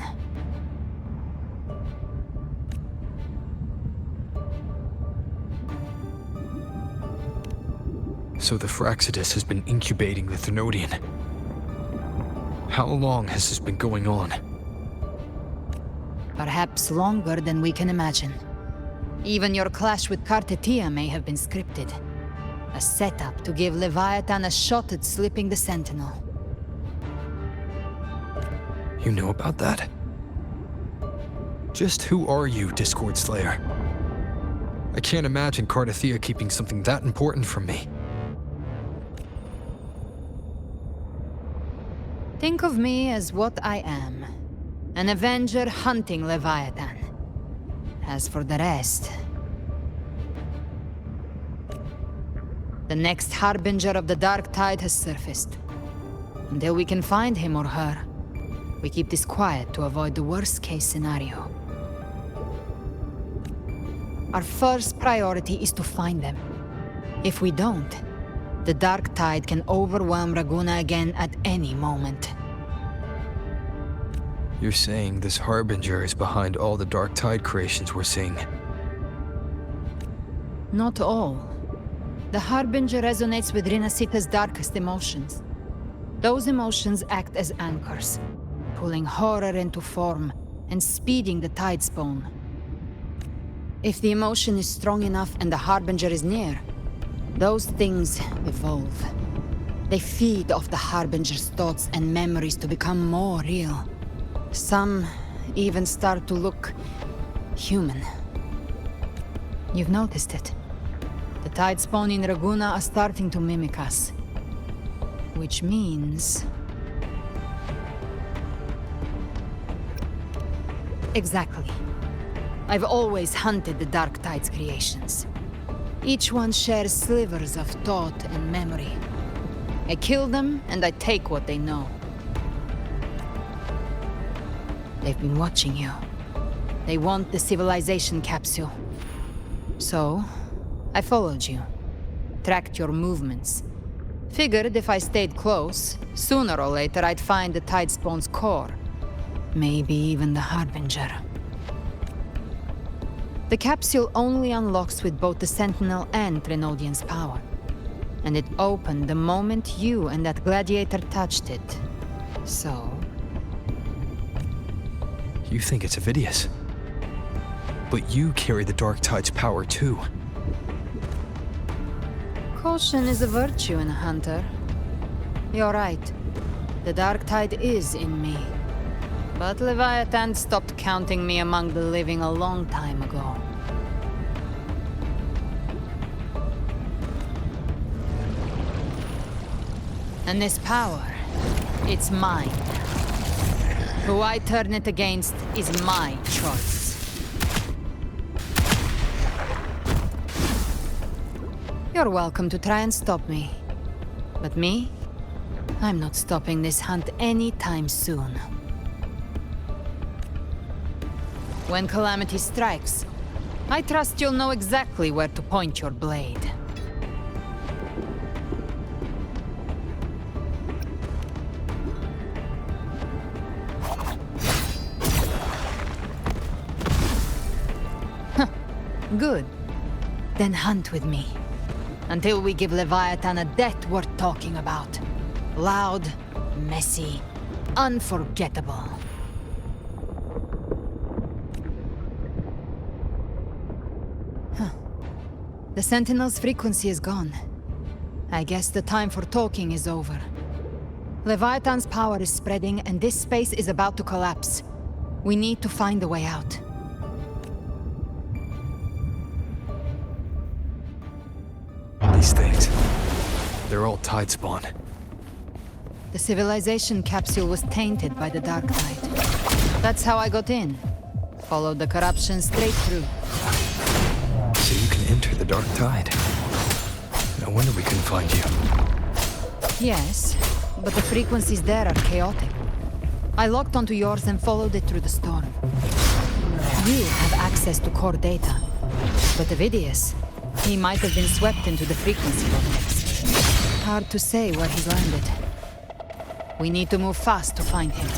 So the Fraxidus has been incubating the Thenodian. How long has this been going on? Perhaps longer than we can imagine. Even your clash with Kartetia may have been scripted. A setup to give Leviathan a shot at slipping the Sentinel. You know about that? Just who are you, Discord Slayer? I can't imagine Kartetia keeping something that important from me. Think of me as what I am. An Avenger hunting Leviathan. As for the rest... The next Harbinger of the Dark Tide has surfaced. Until we can find him or her, we keep this quiet to avoid the worst-case scenario. Our first priority is to find them. If we don't, the Dark Tide can overwhelm Raguna again at any moment. You're saying this Harbinger is behind all the Dark Tide creations we're seeing? Not all. The Harbinger resonates with Rinasita's darkest emotions. Those emotions act as anchors, pulling horror into form and speeding the tide spawn. If the emotion is strong enough and the Harbinger is near, those things evolve. They feed off the Harbinger's thoughts and memories to become more real. Some even start to look human. You've noticed it. The tide spawn in Raguna are starting to mimic us. Which means... Exactly. I've always hunted the Dark Tide's creations. Each one shares slivers of thought and memory. I kill them, and I take what they know. They've been watching you. They want the civilization capsule. So, I followed you. Tracked your movements. Figured if I stayed close, sooner or later I'd find the Tide Spawn's core. Maybe even the Harbinger. The capsule only unlocks with both the Sentinel and Thenodian's power. And it opened the moment you and that gladiator touched it. So... You think it's Avidius. But you carry the Dark Tide's power too. Caution is a virtue in a hunter. You're right. The Dark Tide is in me. But Leviathan stopped counting me among the living a long time ago. And this power, it's mine. Who I turn it against is my choice. You're welcome to try and stop me. But me? I'm not stopping this hunt anytime soon. When calamity strikes, I trust you'll know exactly where to point your blade. Good. Then hunt with me. Until we give Leviathan a death worth talking about. Loud, messy, unforgettable. The Sentinel's frequency is gone. I guess the time for talking is over. Leviathan's power is spreading, and this space is about to collapse. We need to find a way out. These things. They're all tide spawn. The civilization capsule was tainted by the dark tide. That's how I got in. Followed the corruption straight through. So you can enter the dark tide. No wonder we couldn't find you. Yes, but the frequencies there are chaotic. I locked onto yours and followed it through the storm. You have access to core data. But Avidius, he might have been swept into the frequency vortex. Hard to say where he's landed. We need to move fast to find him.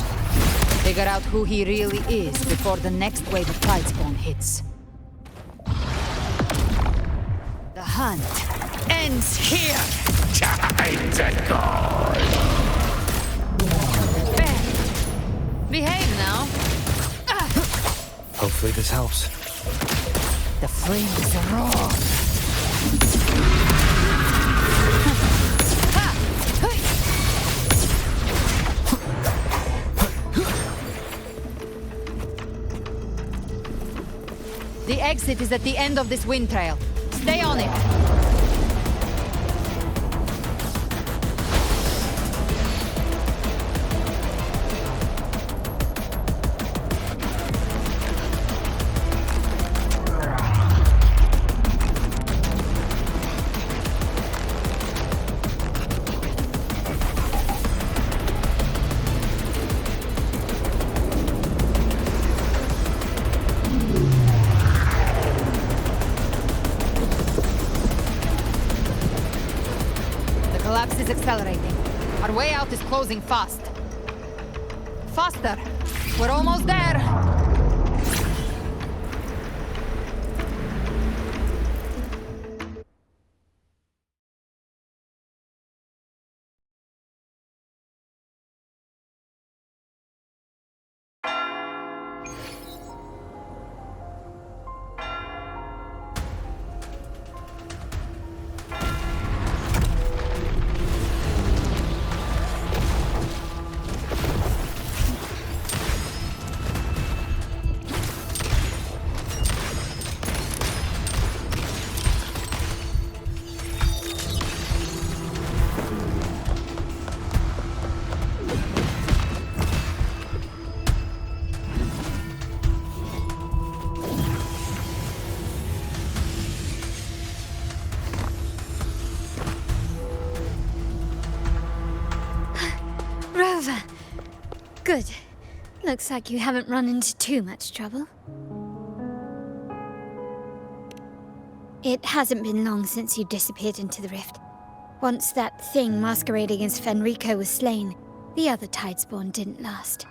Figure out who he really is before the next wave of tidespawn hits. The hunt ends here! Time to go! Behave now! Hopefully this helps. The flames roar! The exit is at the end of this wind trail. Stay on it! Accelerating. Our way out is closing fast. Faster! We're almost there! Good. Looks like you haven't run into too much trouble. It hasn't been long since you disappeared into the rift. Once that thing masquerading as Fenrico was slain, the other tidespawn didn't last.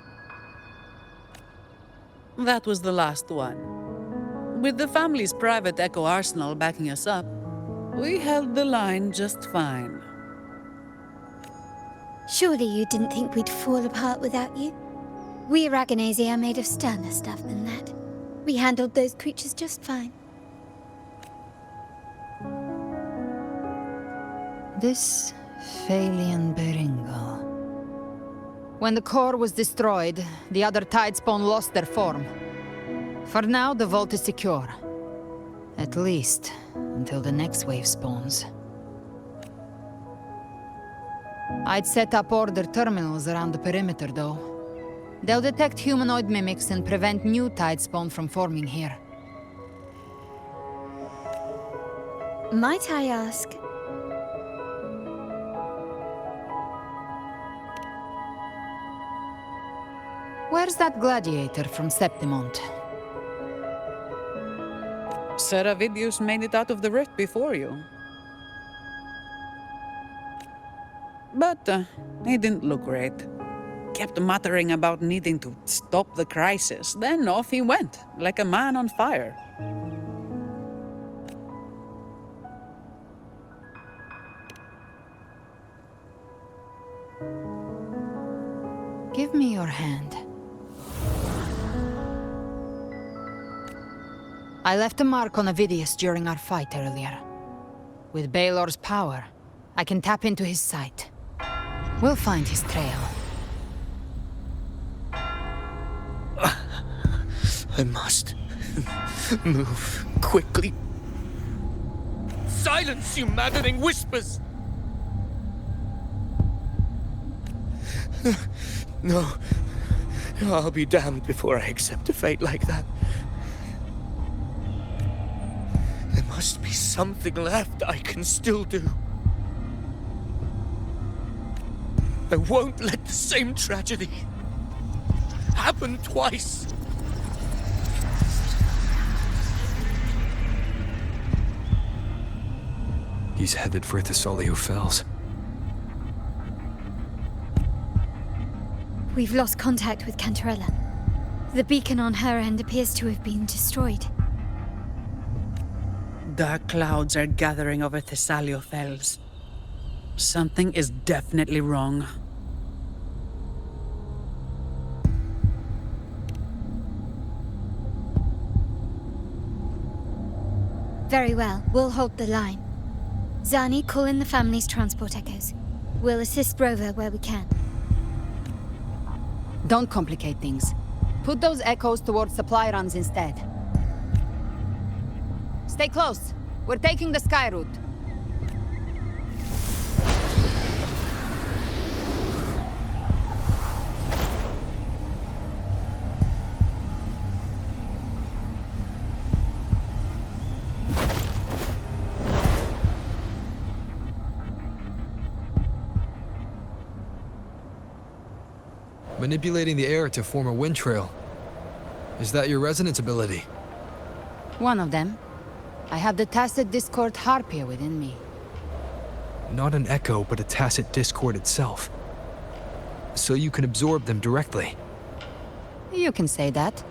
That was the last one. With the family's private echo arsenal backing us up, we held the line just fine. Surely you didn't think we'd fall apart without you? We Aragonese are made of sterner stuff than that. We handled those creatures just fine. This Phalian Beringal. When the core was destroyed, the other tidespawn lost their form. For now, the vault is secure. At least, until the next wave spawns. I'd set up order terminals around the perimeter, though. They'll detect humanoid mimics and prevent new tidespawn from forming here. Might I ask? Where's that gladiator from Septimont? Seravidius made it out of the rift before you. But he didn't look great. Kept muttering about needing to stop the crisis, then off he went, like a man on fire. Give me your hand. I left a mark on Avidius during our fight earlier. With Baelor's power, I can tap into his sight. We'll find his trail. I must move quickly. Silence, you maddening whispers! No. I'll be damned before I accept a fate like that. There must be something left I can still do. I won't let the same tragedy happen twice. He's headed for Thessalio Fells. We've lost contact with Cantarella. The beacon on her end appears to have been destroyed. Dark clouds are gathering over Thessalio Fells. Something is definitely wrong. Very well, we'll hold the line. Zani, call in the family's transport echoes. We'll assist Rover where we can. Don't complicate things. Put those echoes towards supply runs instead. Stay close. We're taking the sky route. Manipulating the air to form a wind trail. Is that your resonance ability? One of them. I have the Tacit Discord Harpier within me. Not an echo, but a tacit discord itself. So you can absorb them directly. You can say that.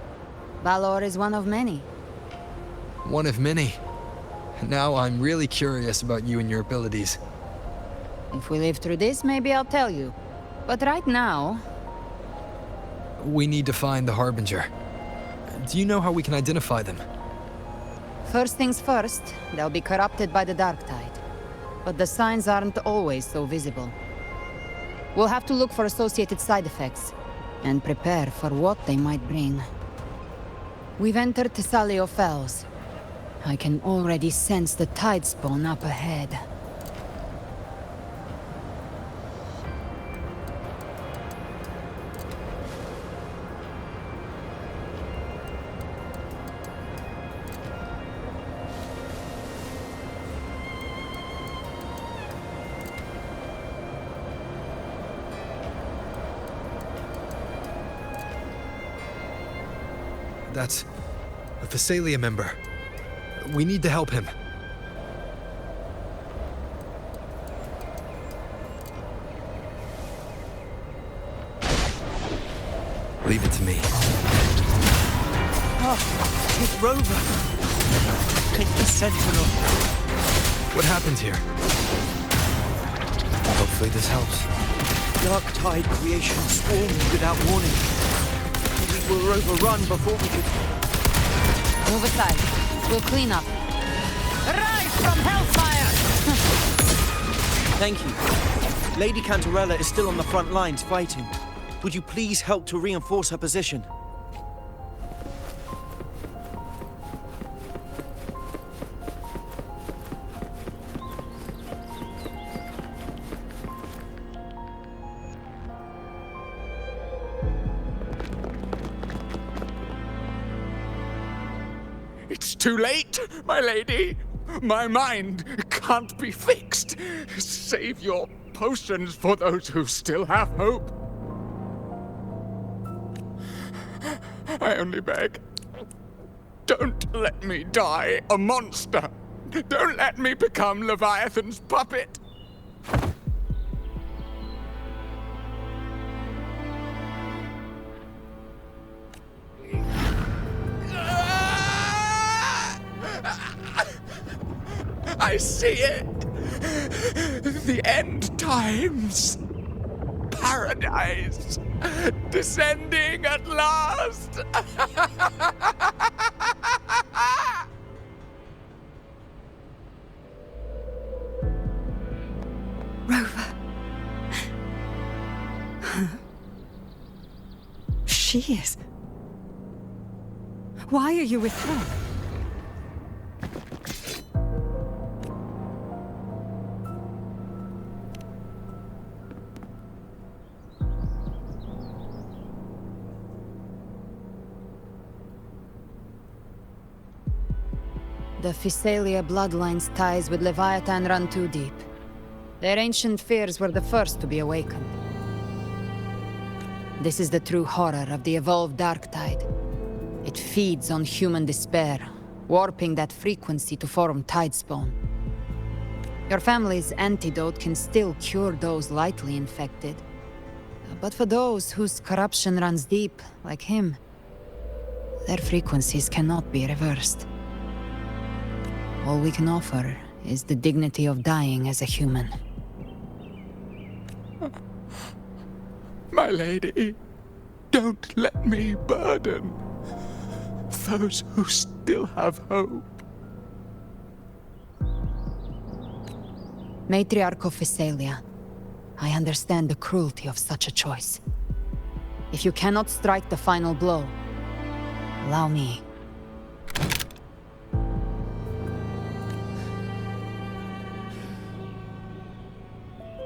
Valor is one of many. One of many. Now I'm really curious about you and your abilities. If we live through this, maybe I'll tell you. But right now... We need to find the Harbinger. Do you know how we can identify them? First things first, they'll be corrupted by the Dark Tide. But the signs aren't always so visible. We'll have to look for associated side effects, and prepare for what they might bring. We've entered Thessalio Fells. I can already sense the tide spawn up ahead. That's a Thessalia member. We need to help him. Leave it to me. Oh, it's Rover. Take the Sentinel. What happened here? Hopefully this helps. Dark Tide creation swarmed without warning. We were overrun before we could... Move aside. We'll clean up. Rise from Hellfire! Thank you. Lady Cantarella is still on the front lines fighting. Would you please help to reinforce her position? It's too late, my lady. My mind can't be fixed. Save your potions for those who still have hope. I only beg. Don't let me die a monster. Don't let me become Leviathan's puppet. I see it. The end times. paradise! Descending at last! Rover. She is. Why are you with her? The Physalia bloodline's ties with Leviathan run too deep. Their ancient fears were the first to be awakened. This is the true horror of the evolved dark tide. It feeds on human despair, warping that frequency to form tidespawn. Your family's antidote can still cure those lightly infected. But for those whose corruption runs deep, like him, their frequencies cannot be reversed. All we can offer is the dignity of dying as a human. My lady, don't let me burden those who still have hope. Matriarch of Physalia, I understand the cruelty of such a choice. If you cannot strike the final blow, allow me.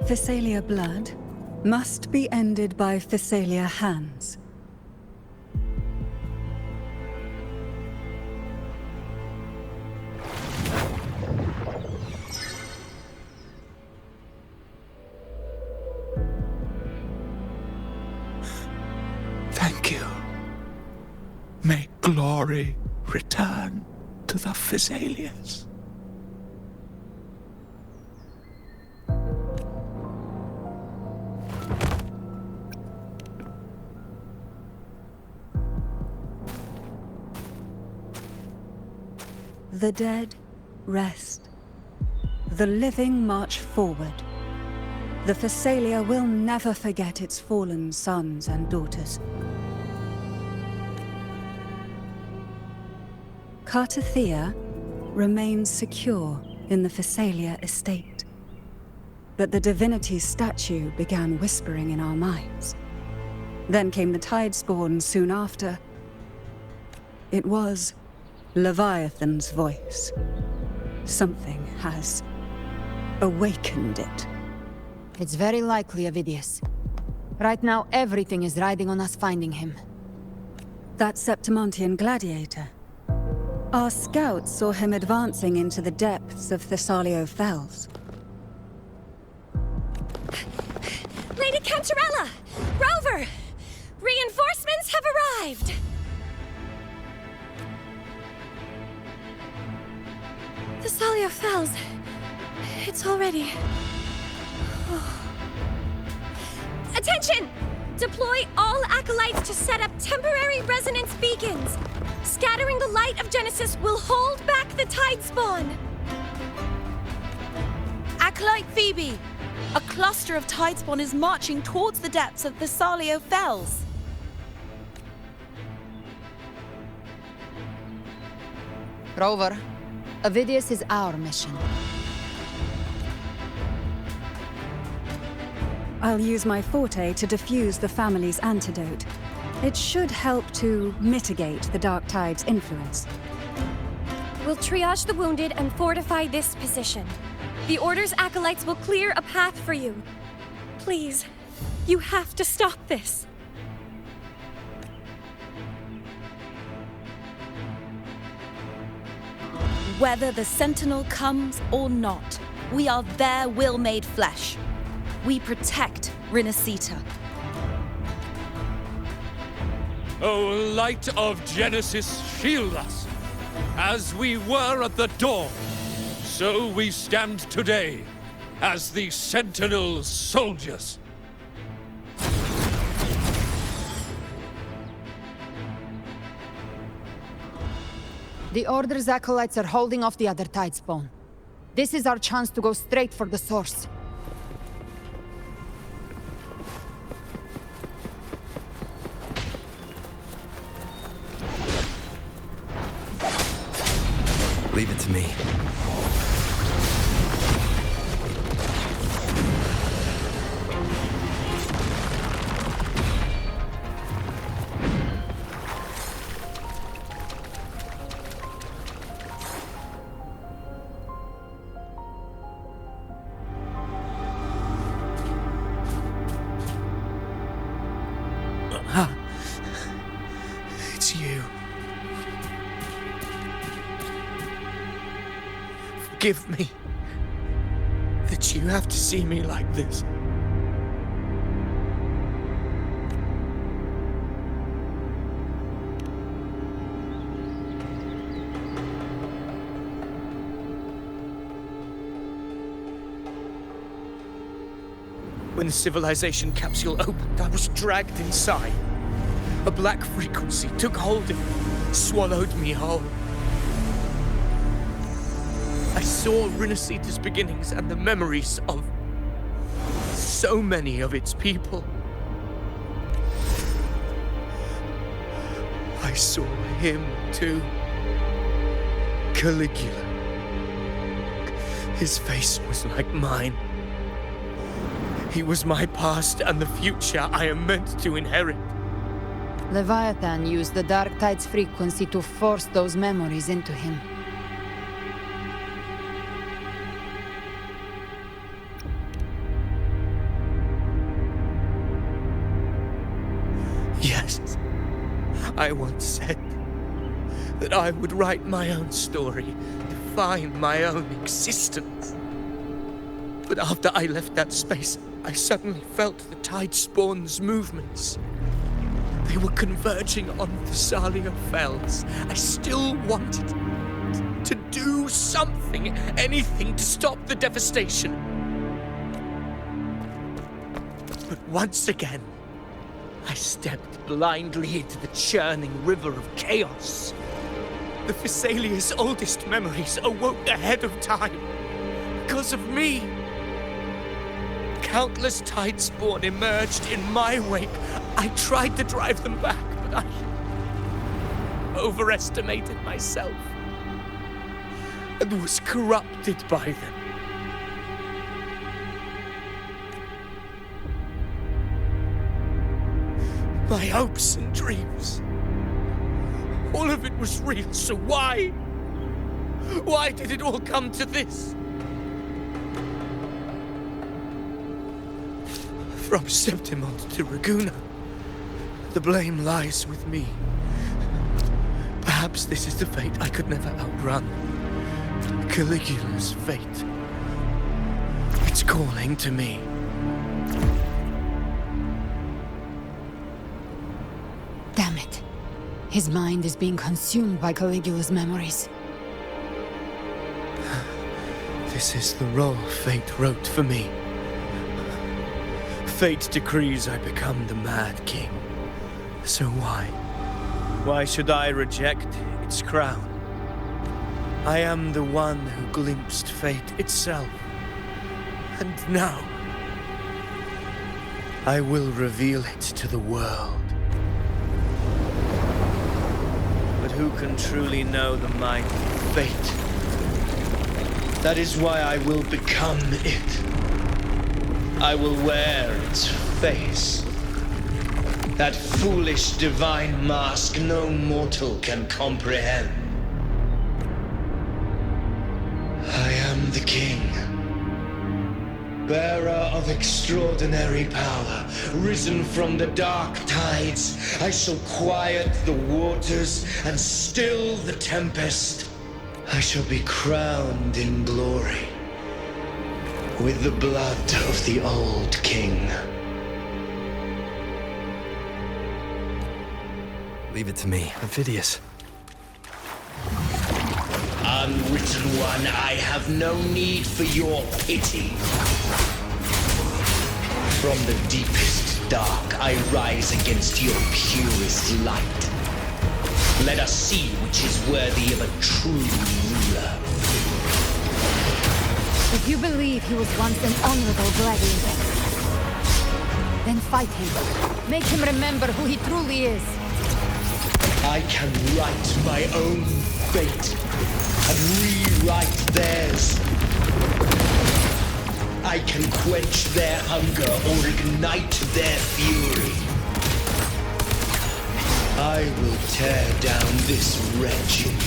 Physalia blood must be ended by Physalia hands. Thank you. May glory return to the Physalians. The dead rest. The living march forward. The Physalia will never forget its fallen sons and daughters. Cartathea remains secure in the Physalia estate. But the divinity's statue began whispering in our minds. Then came the Tidespawn soon after. It was Leviathan's voice. Something has awakened it. It's very likely, Avidius. Right now, everything is riding on us finding him. That Septimontian gladiator. Our scouts saw him advancing into the depths of Thessalio Fells. Lady Cantarella! Rover! Reinforcements have arrived! Thessalio Fells. It's already... Attention! Deploy all acolytes to set up temporary resonance beacons. Scattering the light of Genesis will hold back the Tidespawn. Acolyte Phoebe! A cluster of Tidespawn is marching towards the depths of Thessalio Fells. Rover, Avidius is our mission. I'll use my forte to defuse the family's antidote. It should help to mitigate the Dark Tide's influence. We'll triage the wounded and fortify this position. The Order's acolytes will clear a path for you. Please, you have to stop this. Whether the Sentinel comes or not, we are their will made flesh. We protect Rinasita. O light of Genesis, shield us! As we were at the dawn, so we stand today, as the Sentinel's soldiers. The Order's acolytes are holding off the other Tidespawn. This is our chance to go straight for the source. Forgive me that you have to see me like this. When the civilization capsule opened, I was dragged inside. A black frequency took hold of me, swallowed me whole. I saw Rinasita's beginnings and the memories of so many of its people. I saw him too. Caligula. His face was like mine. He was my past and the future I am meant to inherit. Leviathan used the Dark Tide's frequency to force those memories into him. Yes, I once said that I would write my own story, define my own existence. But after I left that space, I suddenly felt the Tidespawn's movements. They were converging on the Thalia Fells. I still wanted to do something, anything to stop the devastation. But once again, I stepped blindly into the churning river of chaos. The Thessalia's oldest memories awoke ahead of time. Because of me. Countless Tidespawn emerged in my wake. I tried to drive them back, but I overestimated myself and was corrupted by them. My hopes and dreams, all of it was real, so why? Why did it all come to this? From Septimont to Raguna, the blame lies with me. Perhaps this is the fate I could never outrun. Caligula's fate. It's calling to me. Damn it. His mind is being consumed by Caligula's memories. This is the role fate wrote for me. Fate decrees I become the Mad King. So why? Why should I reject its crown? I am the one who glimpsed fate itself. And now, I will reveal it to the world. But who can truly know the might of fate? That is why I will become it. I will wear its face. That foolish divine mask no mortal can comprehend. I am the king. Bearer of extraordinary power, risen from the dark tides. I shall quiet the waters and still the tempest. I shall be crowned in glory. With the blood of the old king. Leave it to me, Ophidius. Unwritten one, I have no need for your pity. From the deepest dark, I rise against your purest light. Let us see which is worthy of a true ruler. If you believe he was once an honorable gladiator, then fight him. Make him remember who he truly is. I can write my own fate and rewrite theirs. I can quench their hunger or ignite their fury. I will tear down this wretched,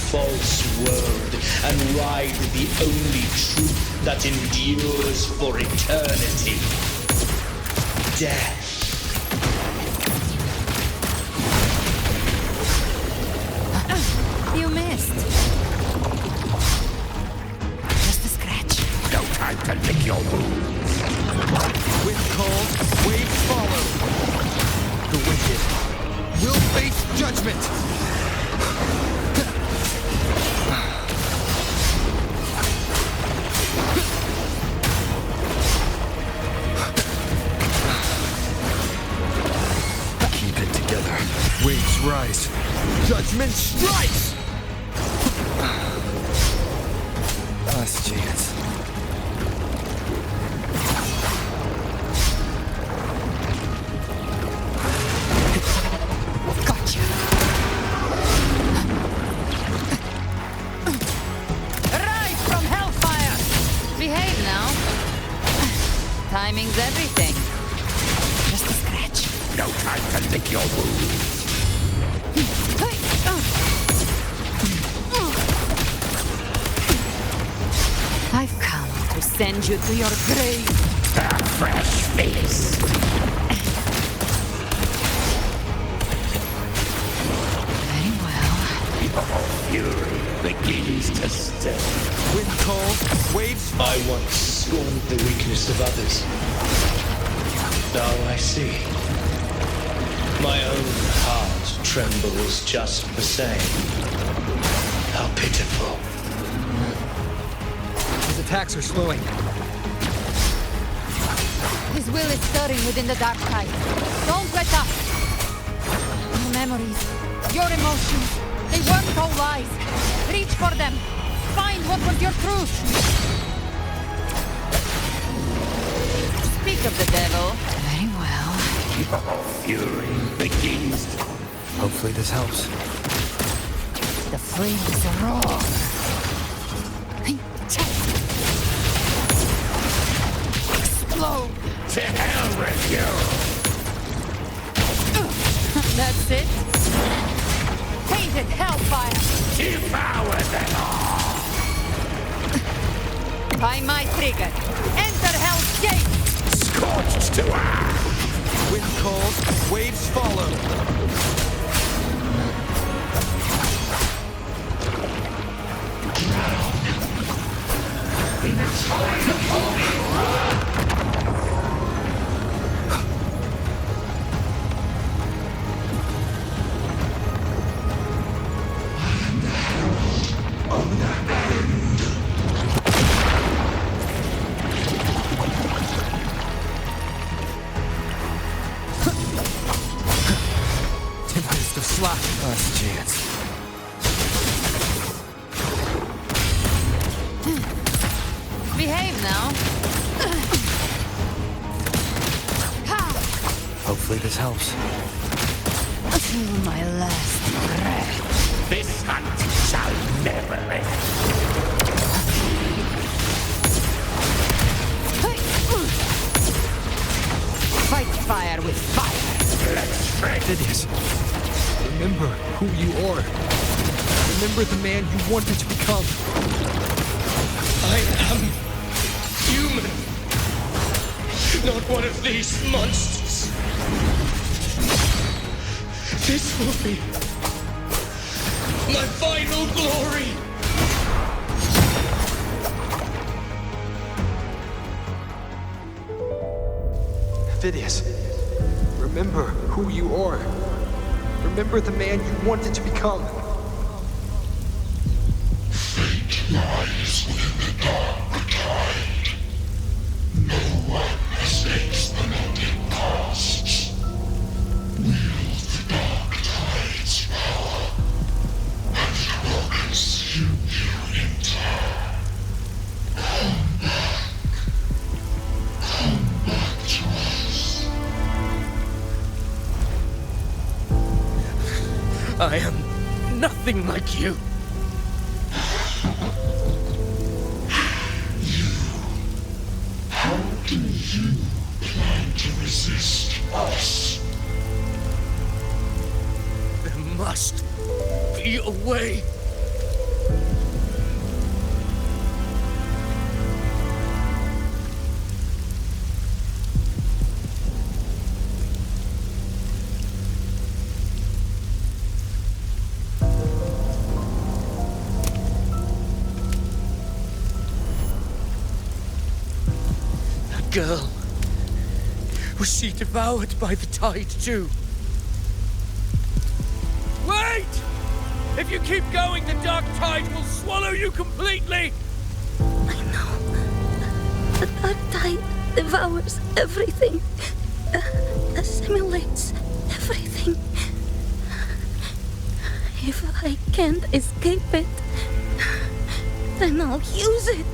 false world and ride the only truth that endures for eternity. Death. You missed. Judgment strikes! Last chance. Gotcha. Rise from hellfire! Behave now. Timing's everything. Just a scratch. No time to lick your wounds. I've come to send you to your grave. A fresh feast. Very well. Your fury begins to stir. Wind calls, waves. I once scorned the weakness of others. Now I see. My own heart trembles just the same. How pitiful. His attacks are slowing. His will is stirring within the dark tide. Don't let up. Your memories, your emotions, they weren't all lies. Reach for them. Find what was your truth. Speak of the devil. Very well. Your fury begins. Hopefully this helps. The flames roar. Explode. To hell with you! That's it. Tainted hellfire. Devour them all! By my trigger. Enter Hell's Gate. Scorched to earth! Wind calls, waves follow. Last chance. Behave now. Hopefully this helps. Till my last breath. This hunt shall never end. Fight fire with fire. Let's fight. Phidias, remember who you are. Remember the man you wanted to become. I am human. Not one of these monsters. This will be my final glory. Phidias, remember who you are. Remember the man you wanted to become. Fate lies within the dark tide. No one escapes the melting costs. Wield the dark tide's power, and it will consume you in turn. Come back. Come back to us. I am nothing like you. How do you plan to resist us? There must be a way. Girl. Was she devoured by the tide too? Wait! If you keep going, the dark tide will swallow you completely! I know. The dark tide devours everything. Assimilates everything. If I can't escape it, then I'll use it.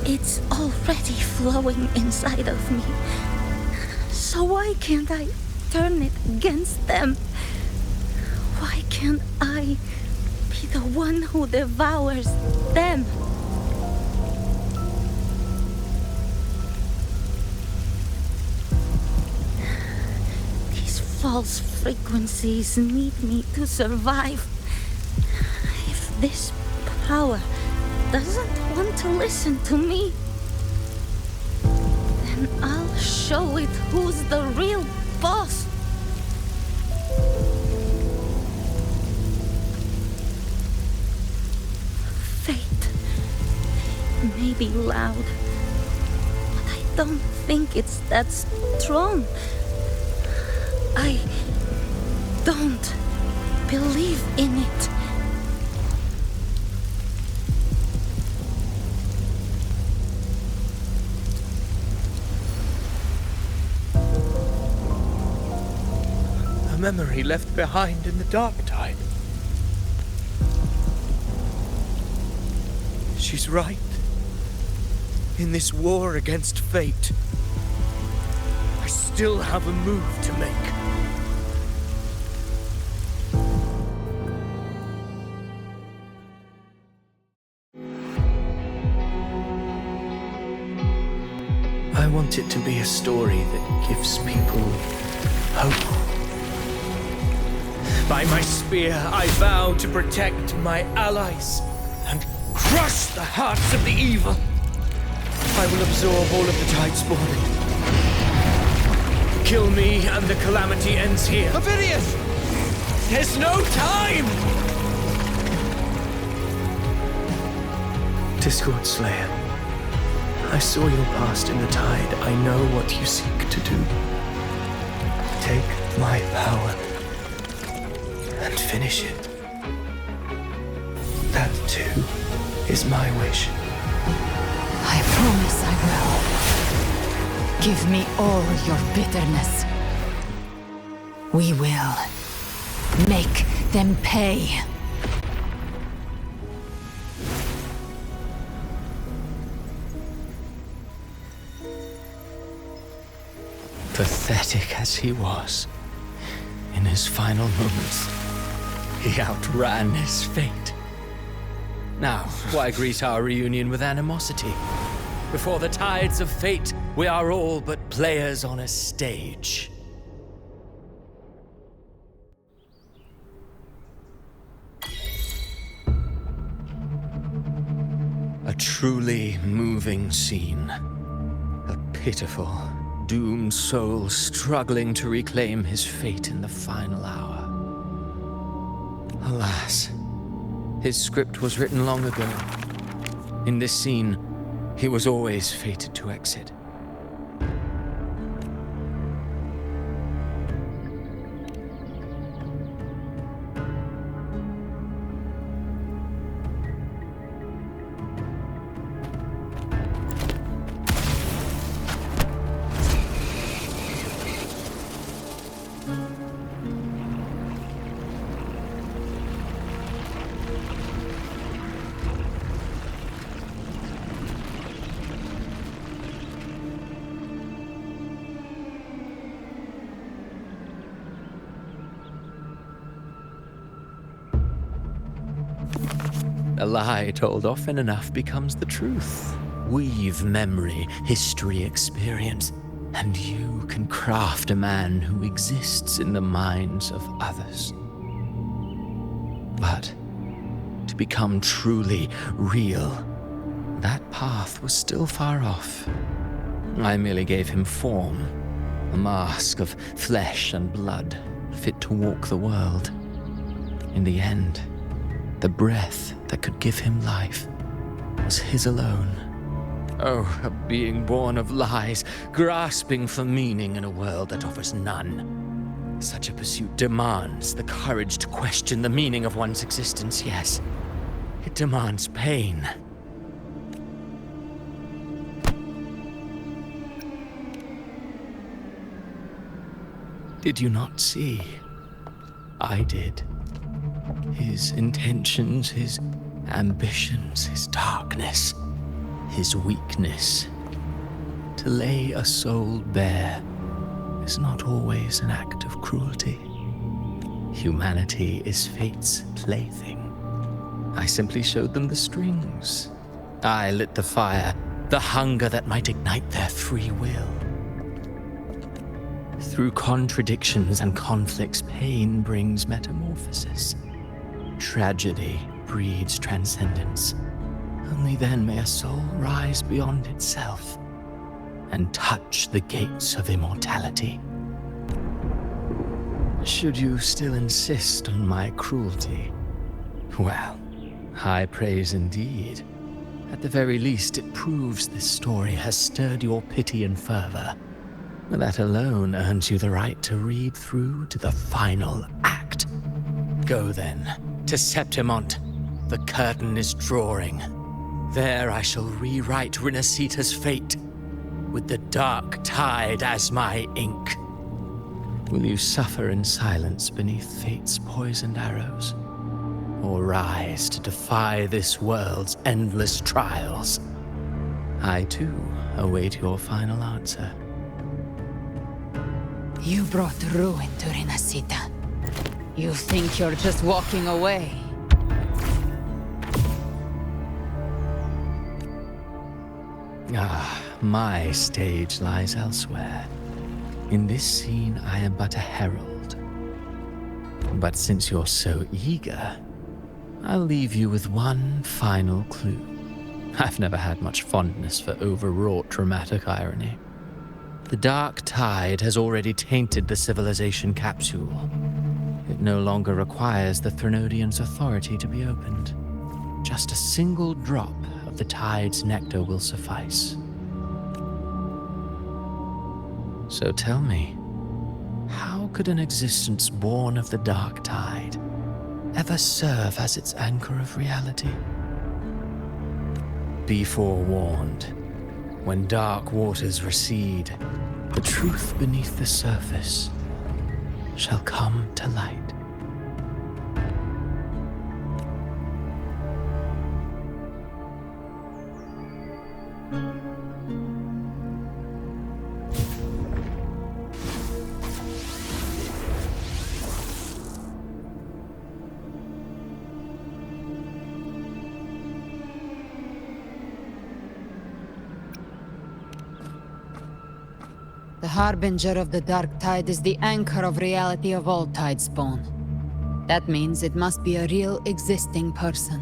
It's already flowing inside of me. So why can't I turn it against them? Why can't I be the one who devours them? These false frequencies need me to survive. If this power doesn't want to listen to me, then I'll show it who's the real boss. Fate may be loud, but I don't think it's that strong. I don't believe in it. A memory left behind in the dark tide. She's right. In this war against fate, I still have a move to make. I want it to be a story that gives people hope. By my spear, I vow to protect my allies and crush the hearts of the evil. I will absorb all of the tide spawning. Kill me and the calamity ends here. Ovidius! There's no time! Discord Slayer, I saw your past in the tide. I know what you seek to do. Take my power and finish it. That too is my wish. I promise I will. Give me all your bitterness. We will make them pay. Pathetic as he was, in his final moments, he outran his fate. Now, why greet our reunion with animosity? Before the tides of fate, we are all but players on a stage. A truly moving scene. A pitiful, doomed soul struggling to reclaim his fate in the final hour. Alas, his script was written long ago. In this scene, he was always fated to exit. A lie told often enough becomes the truth. Weave memory, history, experience, and you can craft a man who exists in the minds of others. But to become truly real, that path was still far off. I merely gave him form, a mask of flesh and blood, fit to walk the world. In the end, the breath that could give him life was his alone. Oh, a being born of lies, grasping for meaning in a world that offers none. Such a pursuit demands the courage to question the meaning of one's existence, yes. It demands pain. Did you not see? I did. His intentions, his ambitions, his darkness, his weakness. To lay a soul bare is not always an act of cruelty. Humanity is fate's plaything. I simply showed them the strings. I lit the fire, the hunger that might ignite their free will. Through contradictions and conflicts, pain brings metamorphosis. Tragedy breeds transcendence. Only then may a soul rise beyond itself and touch the gates of immortality. Should you still insist on my cruelty, well, high praise indeed. At the very least, it proves this story has stirred your pity and fervor. That alone earns you the right to read through to the final act. Go then, to Septimont. The curtain is drawing. There I shall rewrite Rinasita's fate, with the dark tide as my ink. Will you suffer in silence beneath fate's poisoned arrows? Or rise to defy this world's endless trials? I too await your final answer. You brought ruin to Rinasita. You think you're just walking away? My stage lies elsewhere. In this scene, I am but a herald. But since you're so eager, I'll leave you with one final clue. I've never had much fondness for overwrought dramatic irony. The dark tide has already tainted the civilization capsule. It no longer requires the Threnodians' authority to be opened. Just a single drop of the tide's nectar will suffice. So tell me, how could an existence born of the dark tide ever serve as its anchor of reality? Be forewarned. When dark waters recede, the truth beneath the surface shall come to light. The Harbinger of the Dark Tide is the anchor of reality of all Tidespawn. That means it must be a real existing person.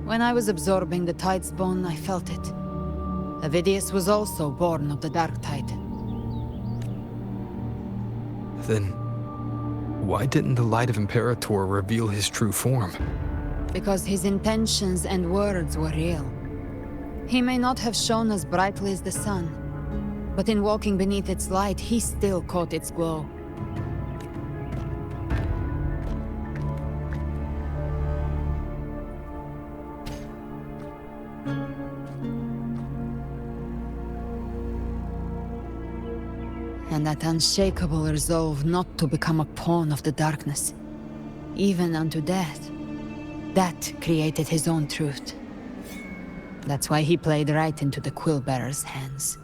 When I was absorbing the Tidespawn, I felt it. Avidius was also born of the Dark Tide. Then, why didn't the Light of Imperator reveal his true form? Because his intentions and words were real. He may not have shone as brightly as the sun, but in walking beneath its light, he still caught its glow. And that unshakable resolve not to become a pawn of the darkness, even unto death, that created his own truth. That's why he played right into the Quillbearer's hands.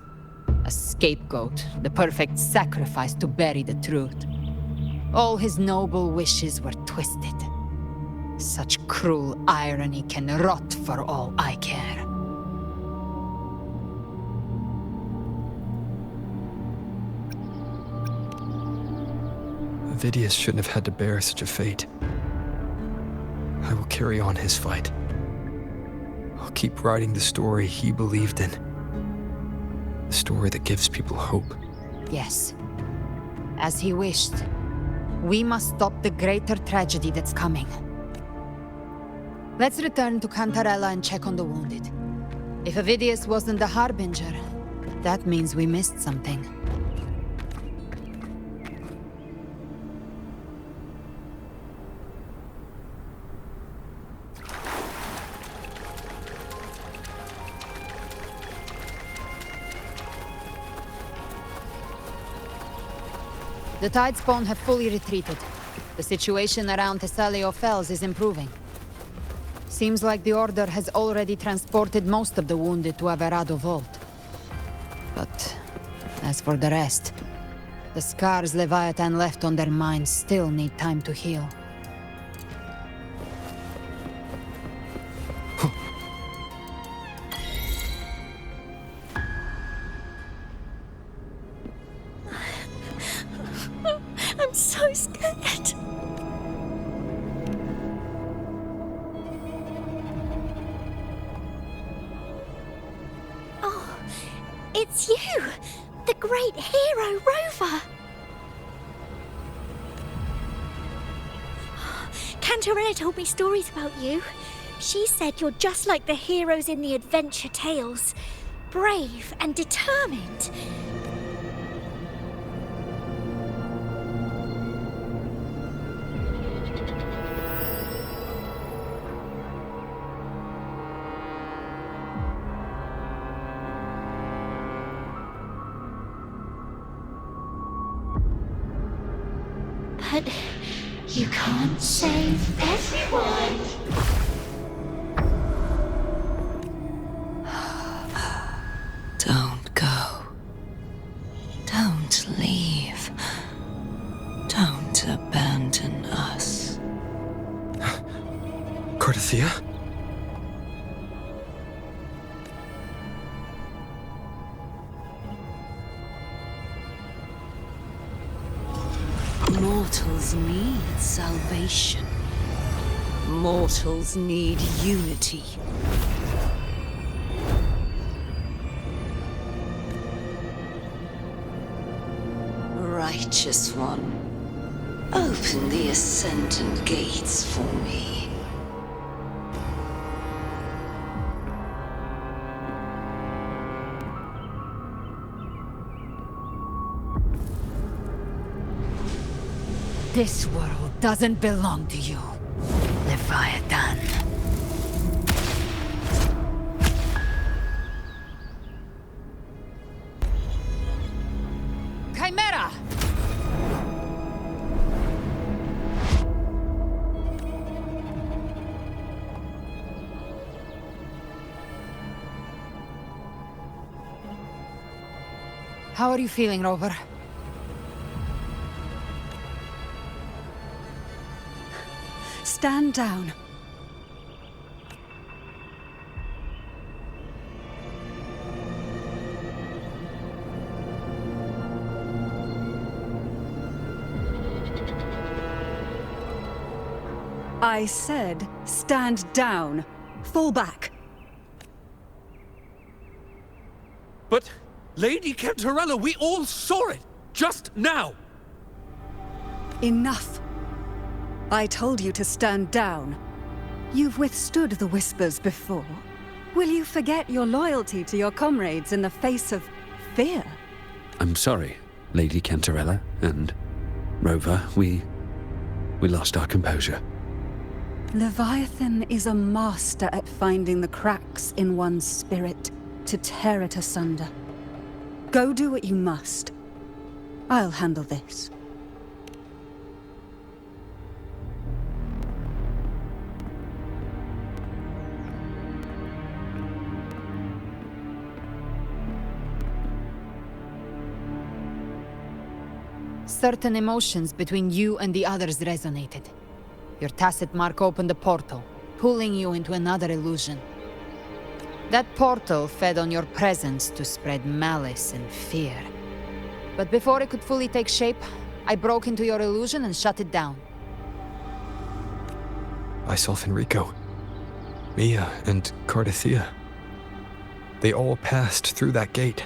A scapegoat, the perfect sacrifice to bury the truth. All his noble wishes were twisted. Such cruel irony can rot for all I care. Avidius shouldn't have had to bear such a fate. I will carry on his fight. I'll keep writing the story he believed in. The story that gives people hope. Yes. As he wished. We must stop the greater tragedy that's coming. Let's return to Cantarella and check on the wounded. If Avidius wasn't the Harbinger, that means we missed something. The Tidespawn have fully retreated. The situation around Thessalio Fells is improving. Seems like the Order has already transported most of the wounded to Averado Vault. But as for the rest, the scars Leviathan left on their minds still need time to heal. I'm so scared. Oh, it's you! The great hero, Rover! Cantarella told me stories about you. She said you're just like the heroes in the adventure tales. Brave and determined. But you can't save everyone. Don't go. Don't leave. Don't abandon us. Cardathia? Mortals need salvation. Mortals need unity. Righteous One, open the Ascendant gates for me. This world doesn't belong to you, Leviathan. Chimera! How are you feeling, Rover? Stand down. I said, stand down. Fall back. But, Lady Cantarella, we all saw it! Just now! Enough. I told you to stand down. You've withstood the whispers before. Will you forget your loyalty to your comrades in the face of fear? I'm sorry, Lady Cantarella and Rover. We lost our composure. Leviathan is a master at finding the cracks in one's spirit to tear it asunder. Go do what you must. I'll handle this. Certain emotions between you and the others resonated. Your tacit mark opened a portal, pulling you into another illusion. That portal fed on your presence to spread malice and fear. But before it could fully take shape, I broke into your illusion and shut it down. I saw Fenrico, Mia, and Cardathia. They all passed through that gate.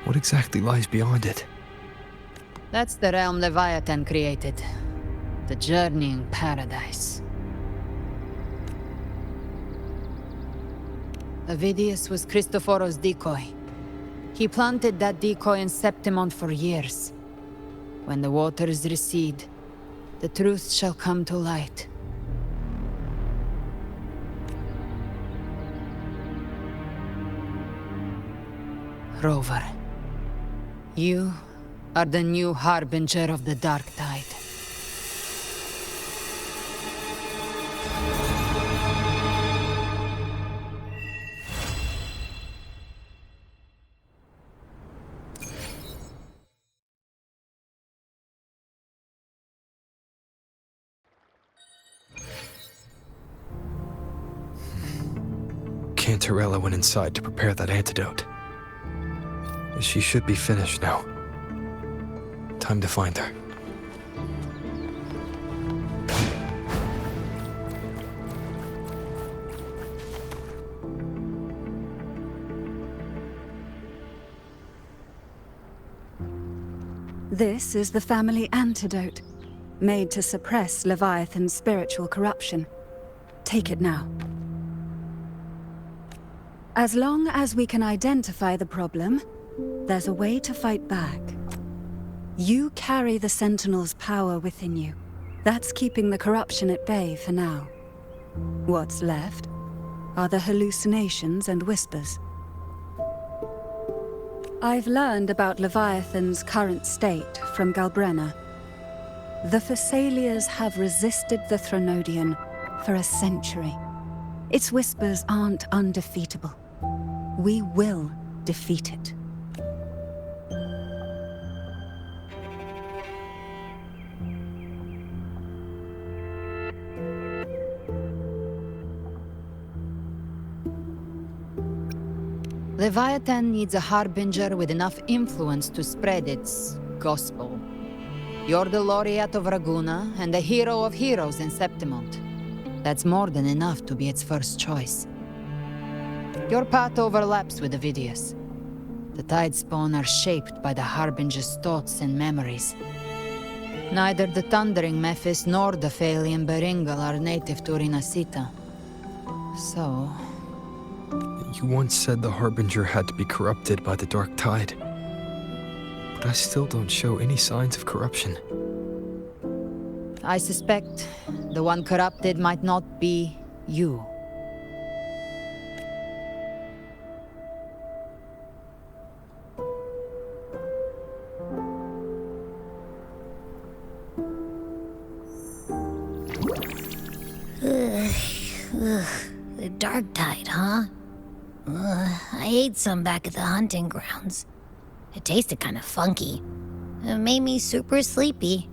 What exactly lies beyond it? That's the realm Leviathan created. The journeying paradise. Avidius was Cristoforo's decoy. He planted that decoy in Septimont for years. When the waters recede, the truth shall come to light. Rover, you are the new harbinger of the dark tide. Cantarella went inside to prepare that antidote. She should be finished now. Time to find her. This is the family antidote, made to suppress Leviathan's spiritual corruption. Take it now. As long as we can identify the problem, there's a way to fight back. You carry the Sentinel's power within you. That's keeping the corruption at bay for now. What's left are the hallucinations and whispers. I've learned about Leviathan's current state from Galbrenna. The Thessalias have resisted the Thronodian for a century. Its whispers aren't undefeatable. We will defeat it. Leviathan needs a harbinger with enough influence to spread its gospel. You're the laureate of Raguna and the hero of heroes in Septimont. That's more than enough to be its first choice. Your path overlaps with Ovidius. The Tidespawn are shaped by the harbinger's thoughts and memories. Neither the Thundering Mephis nor the Phalian Beringal are native to Rinasita. So... You once said the Harbinger had to be corrupted by the Dark Tide. But I still don't show any signs of corruption. I suspect the one corrupted might not be you. The Dark Tide, huh? I ate some back at the hunting grounds. It tasted kind of funky. It made me super sleepy.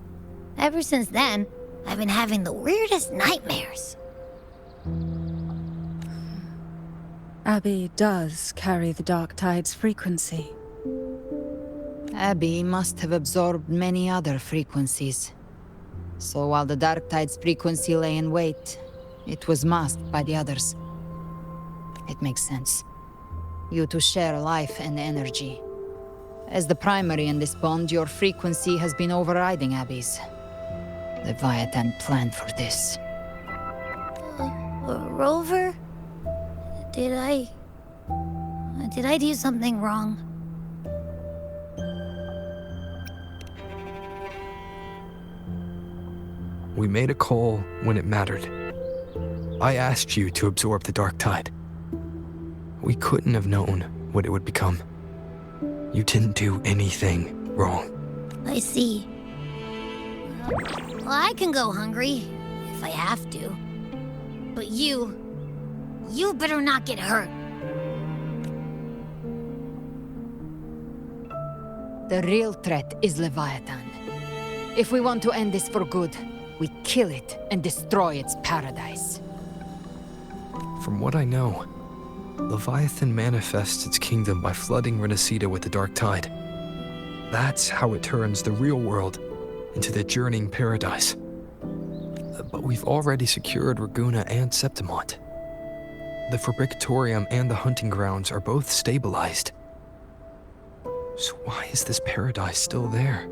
Ever since then, I've been having the weirdest nightmares. Abby does carry the Dark Tide's frequency. Abby must have absorbed many other frequencies. So while the Dark Tide's frequency lay in wait, it was masked by the others. It makes sense. You two share life and energy. As the primary in this bond, your frequency has been overriding Abby's. Leviathan planned for this. Rover? Did I do something wrong? We made a call when it mattered. I asked you to absorb the Dark Tide. We couldn't have known what it would become. You didn't do anything wrong. I see. Well, I can go hungry, if I have to. But you better not get hurt. The real threat is Leviathan. If we want to end this for good, we kill it and destroy its paradise. From what I know, Leviathan manifests its kingdom by flooding Renacida with the Dark Tide. That's how it turns the real world into the journeying paradise. But we've already secured Raguna and Septimont. The Fabricatorium and the hunting grounds are both stabilized. So why is this paradise still there?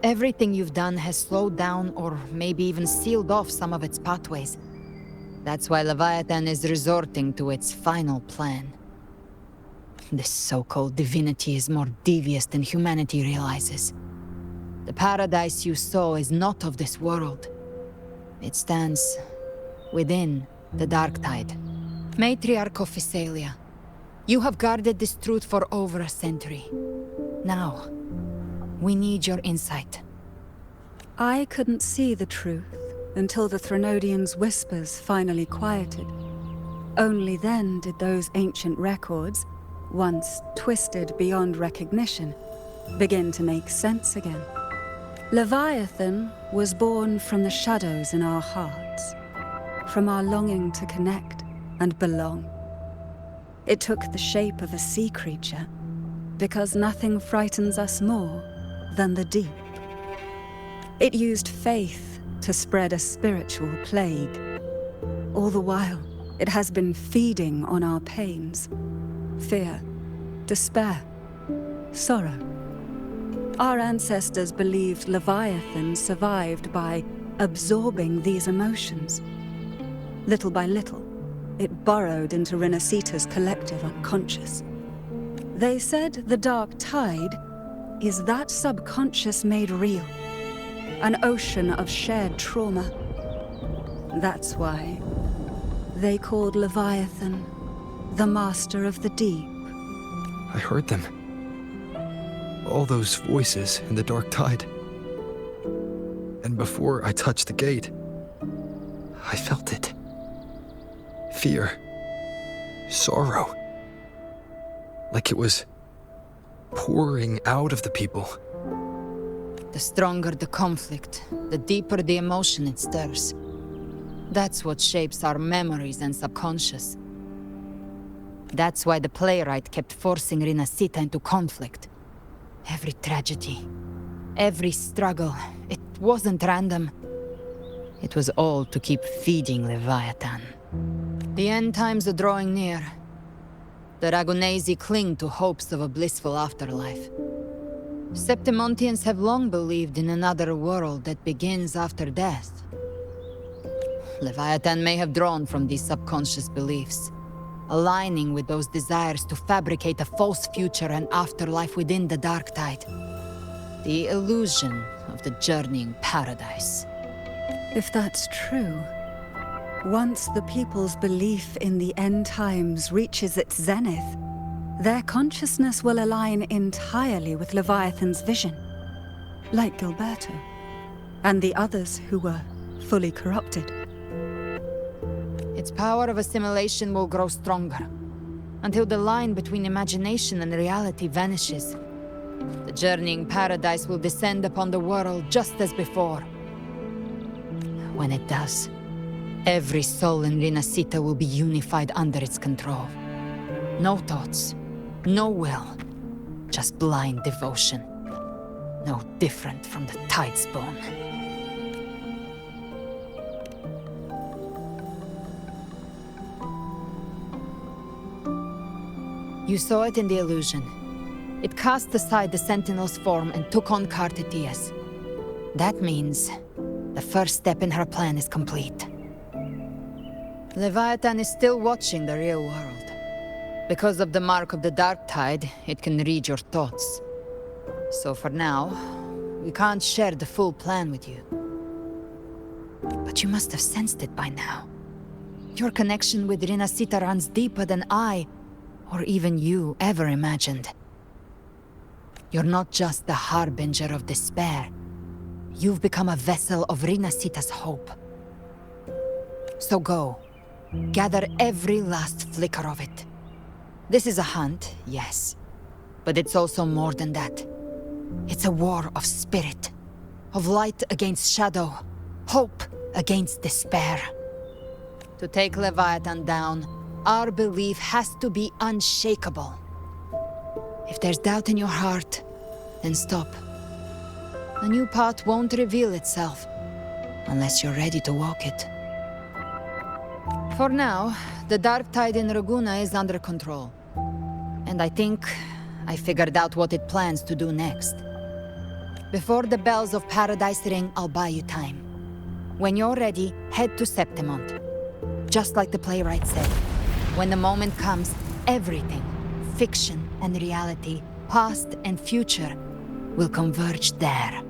Everything you've done has slowed down or maybe even sealed off some of its pathways. That's why Leviathan is resorting to its final plan. This so-called divinity is more devious than humanity realizes. The paradise you saw is not of this world. It stands within the Dark Tide. Matriarch of Thessalia, you have guarded this truth for over a century. Now, We need your insight. I couldn't see the truth until the Threnodians' whispers finally quieted. Only then did those ancient records, once twisted beyond recognition, begin to make sense again. Leviathan was born from the shadows in our hearts, from our longing to connect and belong. It took the shape of a sea creature, because nothing frightens us more than the deep. It used faith to spread a spiritual plague. All the while, it has been feeding on our pains, fear, despair, sorrow. Our ancestors believed Leviathan survived by absorbing these emotions. Little by little, it burrowed into Renacita's collective unconscious. They said the Dark Tide is that subconscious made real, an ocean of shared trauma. That's why they called Leviathan the Master of the Deep. I heard them. All those voices in the Dark Tide. And before I touched the gate, I felt it. Fear. Sorrow. Like it was pouring out of the people. The stronger the conflict, the deeper the emotion it stirs. That's what shapes our memories and subconscious. That's why the playwright kept forcing Renacita into conflict. Every tragedy, every struggle, it wasn't random. It was all to keep feeding Leviathan. The end times are drawing near. The Ragunesi cling to hopes of a blissful afterlife. Septimontians have long believed in another world that begins after death. Leviathan may have drawn from these subconscious beliefs, aligning with those desires to fabricate a false future and afterlife within the Dark Tide. The illusion of the journeying paradise. If that's true, once the people's belief in the end times reaches its zenith, their consciousness will align entirely with Leviathan's vision, like Gilberto, and the others who were fully corrupted. Its power of assimilation will grow stronger, until the line between imagination and reality vanishes. The journeying paradise will descend upon the world just as before. When it does, every soul in Renacita will be unified under its control. No thoughts, no will, just blind devotion. No different from the Tidespawn. You saw it in the illusion. It cast aside the Sentinel's form and took on Cartetias. That means the first step in her plan is complete. Leviathan is still watching the real world. Because of the mark of the Dark Tide, it can read your thoughts. So for now, we can't share the full plan with you. But you must have sensed it by now. Your connection with Renacita runs deeper than I, or even you, ever imagined. You're not just the harbinger of despair. You've become a vessel of Renacita's hope. So go. Gather every last flicker of it. This is a hunt, yes. But it's also more than that. It's a war of spirit. Of light against shadow. Hope against despair. To take Leviathan down, our belief has to be unshakable. If there's doubt in your heart, then stop. A new path won't reveal itself, unless you're ready to walk it. For now, the Dark Tide in Raguna is under control. And I think I figured out what it plans to do next. Before the bells of Paradise ring, I'll buy you time. When you're ready, head to Septimont. Just like the playwright said, when the moment comes, everything, fiction and reality, past and future, will converge there.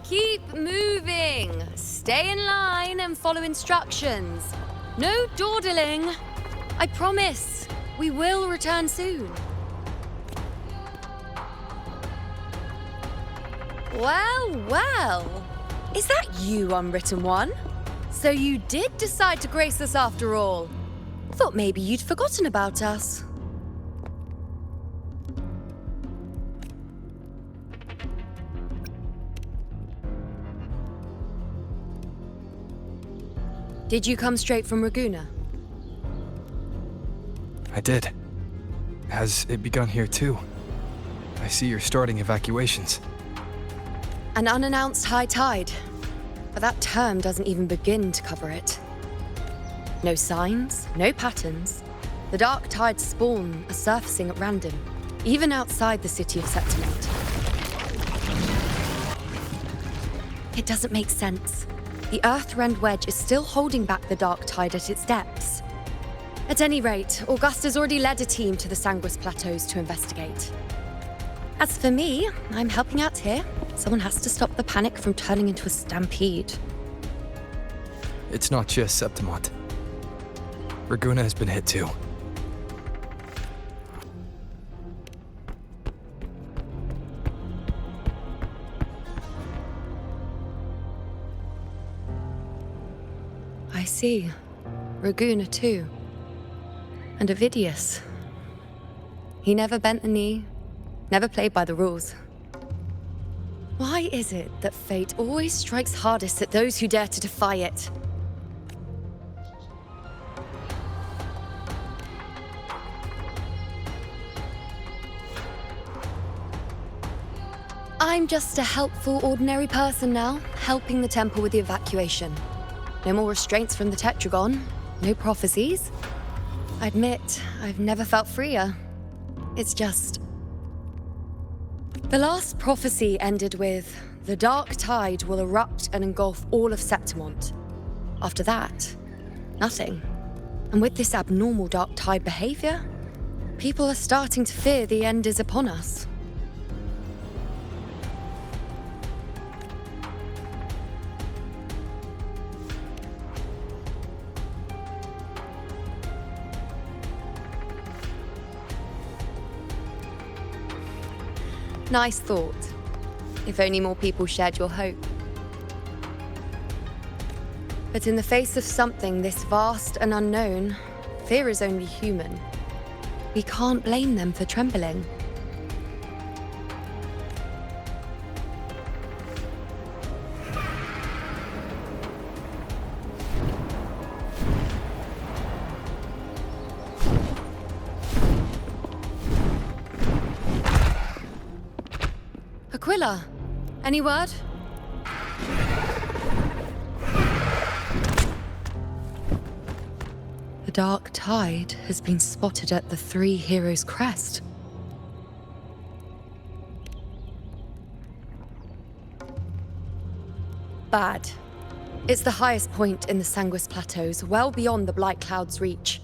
Keep moving! Stay in line and follow instructions. No dawdling. I promise, we will return soon. Well, well. Is that you, Unwritten One? So you did decide to grace us after all. Thought maybe you'd forgotten about us. Did you come straight from Raguna? I did. Has it begun here too? I see you're starting evacuations. An unannounced high tide. But that term doesn't even begin to cover it. No signs, no patterns. The dark tide's spawn are surfacing at random, even outside the city of Septimont. It doesn't make sense. The Earthrend Wedge is still holding back the dark tide at its depths. At any rate, Augusta's already led a team to the Sanguis Plateaus to investigate. As for me, I'm helping out here. Someone has to stop the panic from turning into a stampede. It's not just Septimont. Raguna has been hit too. I see. Raguna too. And Ovidius. He never bent the knee, never played by the rules. Why is it that fate always strikes hardest at those who dare to defy it? I'm just a helpful, ordinary person now, helping the temple with the evacuation. No more restraints from the Tetragon, no prophecies. I admit, I've never felt freer. It's just... The last prophecy ended with, the dark tide will erupt and engulf all of Septimont. After that, nothing. And with this abnormal dark tide behavior, people are starting to fear the end is upon us. Nice thought. If only more people shared your hope. But in the face of something this vast and unknown, fear is only human. We can't blame them for trembling. Aquila, any word? The dark tide has been spotted at the Three Heroes' Crest. Bad. It's the highest point in the Sanguis Plateaus, well beyond the Blight Cloud's reach.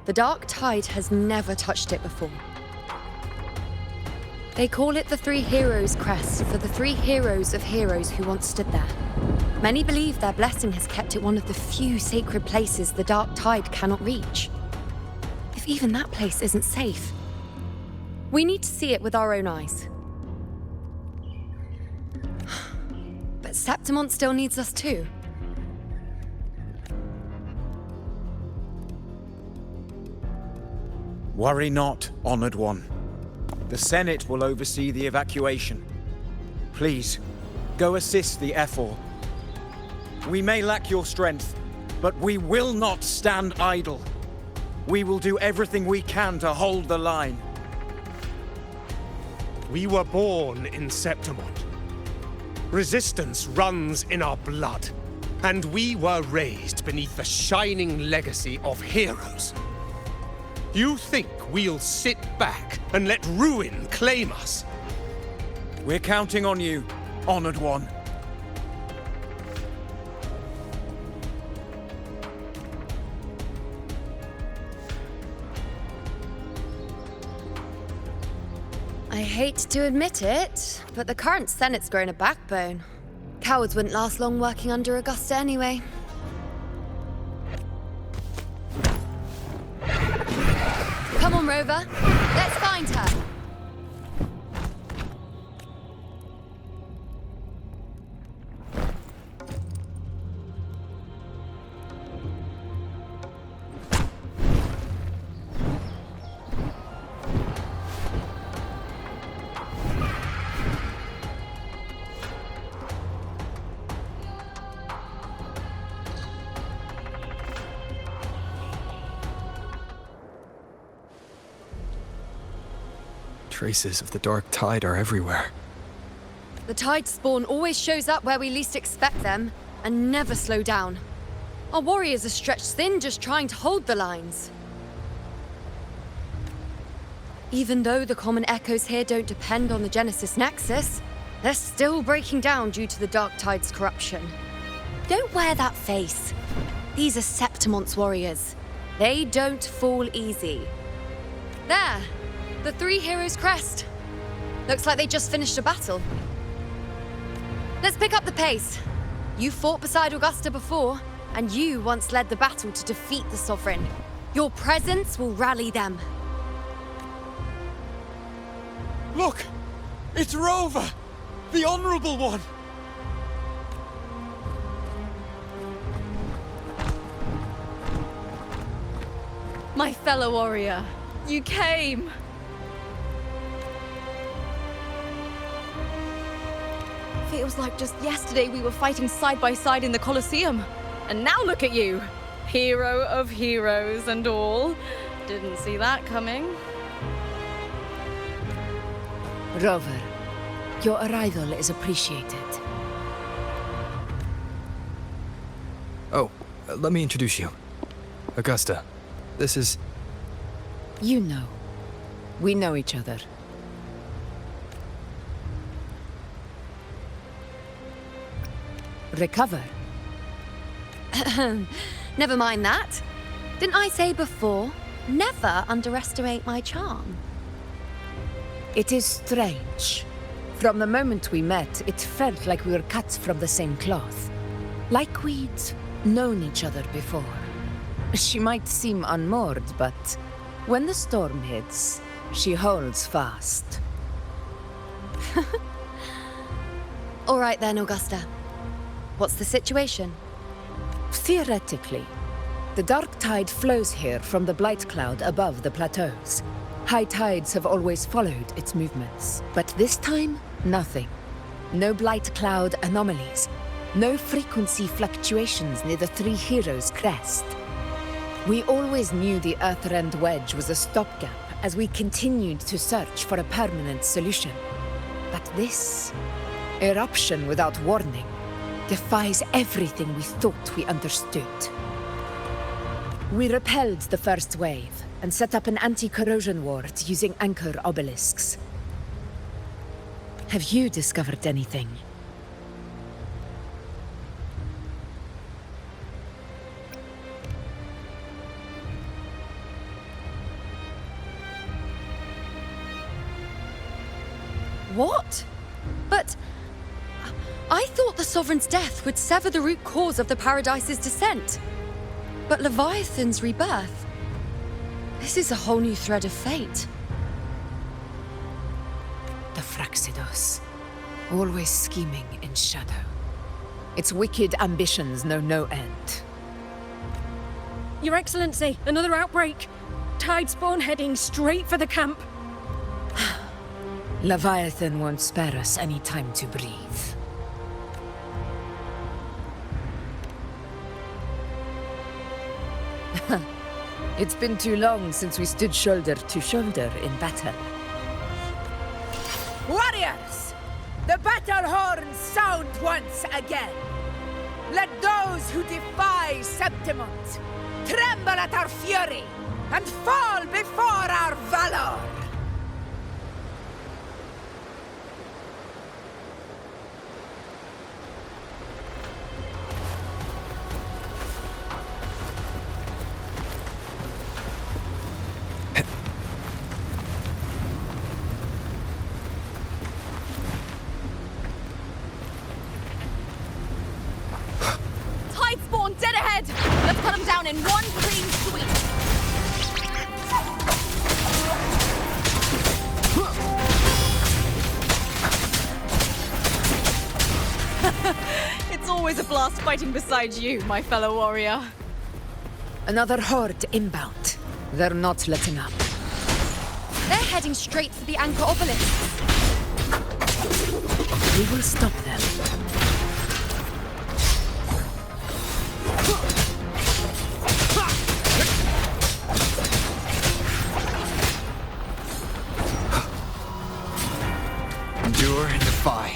The dark tide has never touched it before. They call it the Three Heroes' Crest for the three heroes of heroes who once stood there. Many believe their blessing has kept it one of the few sacred places the dark tide cannot reach. If even that place isn't safe, we need to see it with our own eyes. But Septimont still needs us too. Worry not, Honored One. The Senate will oversee the evacuation. Please, go assist the Ephor. We may lack your strength, but we will not stand idle. We will do everything we can to hold the line. We were born in Septimont. Resistance runs in our blood, and we were raised beneath the shining legacy of heroes. You think we'll sit back and let ruin claim us? We're counting on you, Honored One. I hate to admit it, but the current Senate's grown a backbone. Cowards wouldn't last long working under Augusta anyway. Come on, Rover. Let's find her. Traces of the dark tide are everywhere. The tide spawn always shows up where we least expect them, and never slow down. Our warriors are stretched thin just trying to hold the lines. Even though the common echoes here don't depend on the Genesis Nexus, they're still breaking down due to the dark tide's corruption. Don't wear that face. These are Septimont's warriors. They don't fall easy. There! The three heroes' crest. Looks like they just finished a battle. Let's pick up the pace. You fought beside Augusta before, and you once led the battle to defeat the Sovereign. Your presence will rally them. Look! It's Rover! The Honorable One! My fellow warrior, you came! Feels like just yesterday we were fighting side by side in the Colosseum. And now look at you! Hero of heroes and all. Didn't see that coming. Rover, your arrival is appreciated. Oh, let me introduce you. Augusta, this is... You know. We know each other. Recover. Never mind that. Didn't I say before, never underestimate my charm? It is strange. From the moment we met, it felt like we were cut from the same cloth. Like we'd known each other before. She might seem unmoored, but when the storm hits, she holds fast. All right then, Augusta. What's the situation? Theoretically, the dark tide flows here from the blight cloud above the plateaus. High tides have always followed its movements, but this time, nothing. No blight cloud anomalies, no frequency fluctuations near the Three Heroes' crest. We always knew the Earthrend Wedge was a stopgap as we continued to search for a permanent solution. But this eruption without warning defies everything we thought we understood. We repelled the first wave and set up an anti-corrosion ward using anchor obelisks. Have you discovered anything? What? But... I thought the Sovereign's death would sever the root cause of the Paradise's descent. But Leviathan's rebirth... This is a whole new thread of fate. The Fraxidos, always scheming in shadow. Its wicked ambitions know no end. Your Excellency, another outbreak! tide spawn heading straight for the camp. Leviathan won't spare us any time to breathe. It's been too long since we stood shoulder to shoulder in battle. Warriors! The battle horns sound once again. Let those who defy Septimont tremble at our fury and fall before our valor! Tide spawn dead ahead! Let's cut them down in one clean sweep! It's always a blast fighting beside you, my fellow warrior. Another horde inbound. They're not letting up. They're heading straight for the anchor obelisk. We will stop them. Endure and defy.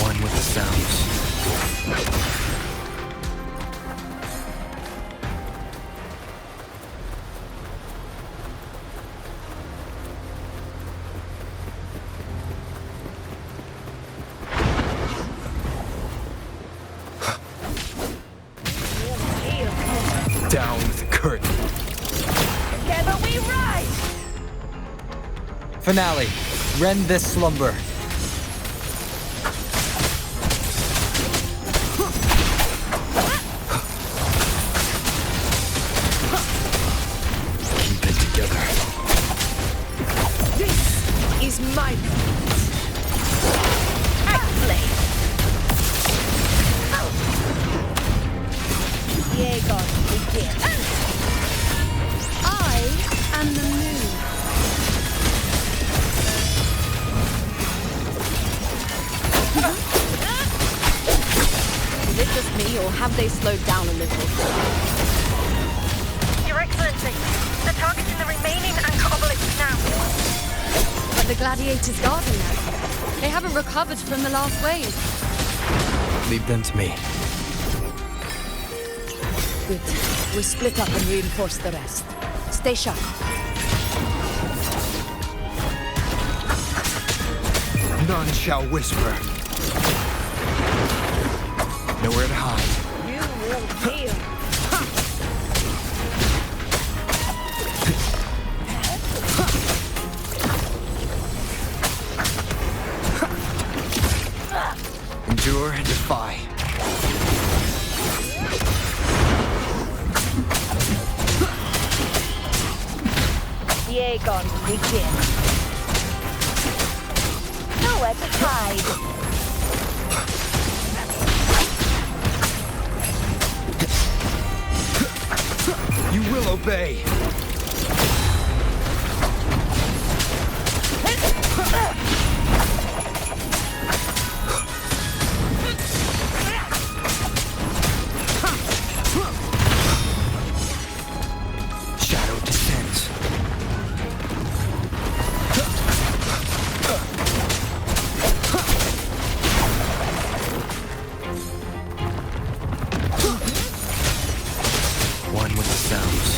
One with the sounds. Down with the curtain. Together we rise! Finale. Rend this slumber. Keep it together. This is my moment. Flame. Diego, begin. I am the moon. Is it just me, or have they slowed down a little? Your Excellency, the target's in the remaining anchor obelisk now. But the gladiators guarding them. They haven't recovered from the last wave. Leave them to me. Good. We split up and reinforce the rest. Stay sharp. None shall whisper. Nowhere to hide. You will feel. Endure and defy. Diego, begin. Nowhere to hide. You will obey. Shadow descends. One with the sounds.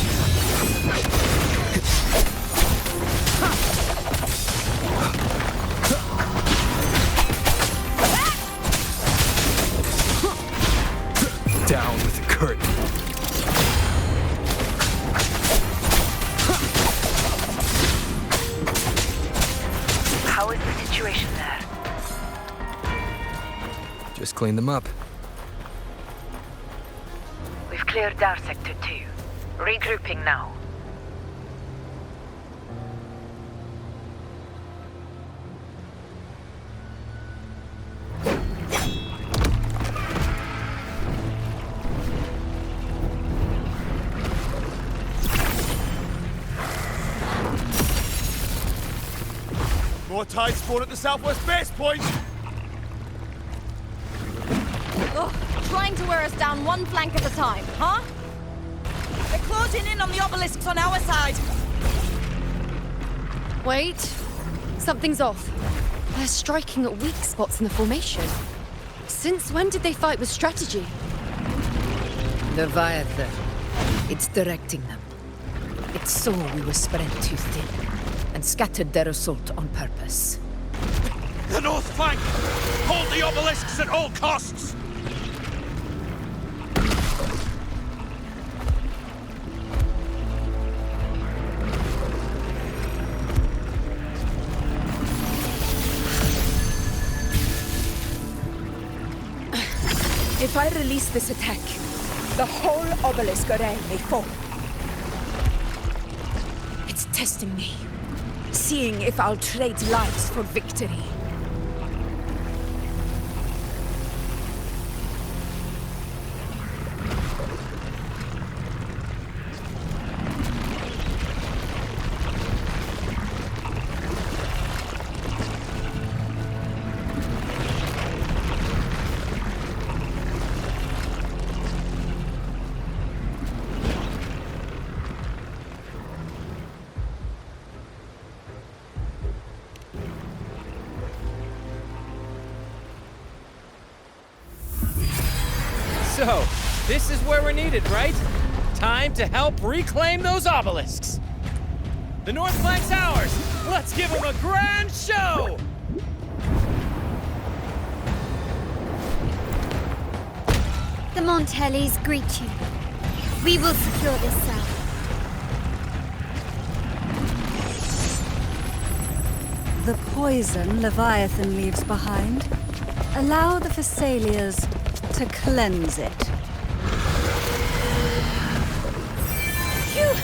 Down with the curtain. How is the situation there? Just clean them up. We've cleared our sector 2. Regrouping now. More tide spawn at the southwest base point! Ugh, trying to wear us down one flank at a time, huh? They're closing in on the obelisks on our side. Wait. Something's off. They're striking at weak spots in the formation. Since when did they fight with strategy? Leviathan. It's directing them. It saw we were spread too thin, and scattered their assault on purpose. The north flank! Hold the obelisks at all costs! If I release this attack, the whole obelisk array may fall. It's testing me, seeing if I'll trade lives for victory. So, this is where we're needed, right? Time to help reclaim those obelisks. The north flank's ours. Let's give them a grand show! The Montellis greet you. We will secure this cell. The poison Leviathan leaves behind, allow the Thessalians to cleanse it. Phew!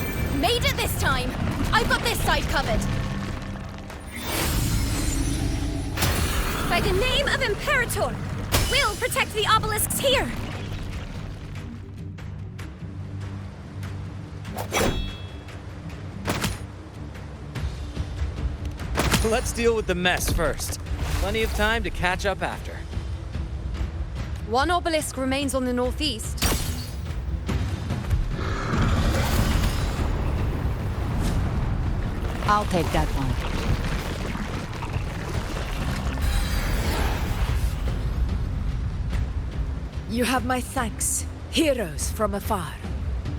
Made it this time! I've got this side covered. By the name of Imperator, we'll protect the obelisks here! Let's deal with the mess first. Plenty of time to catch up after. One obelisk remains on the northeast. I'll take that one. You have my thanks, heroes from afar.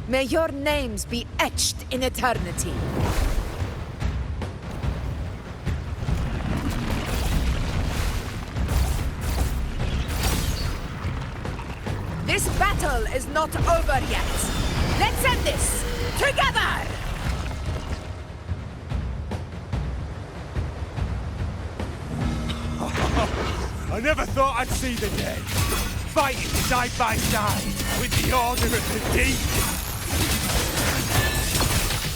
May your names be etched in eternity. This battle is not over yet. Let's end this together! I never thought I'd see the day. Fighting side by side with the Order of the Deep.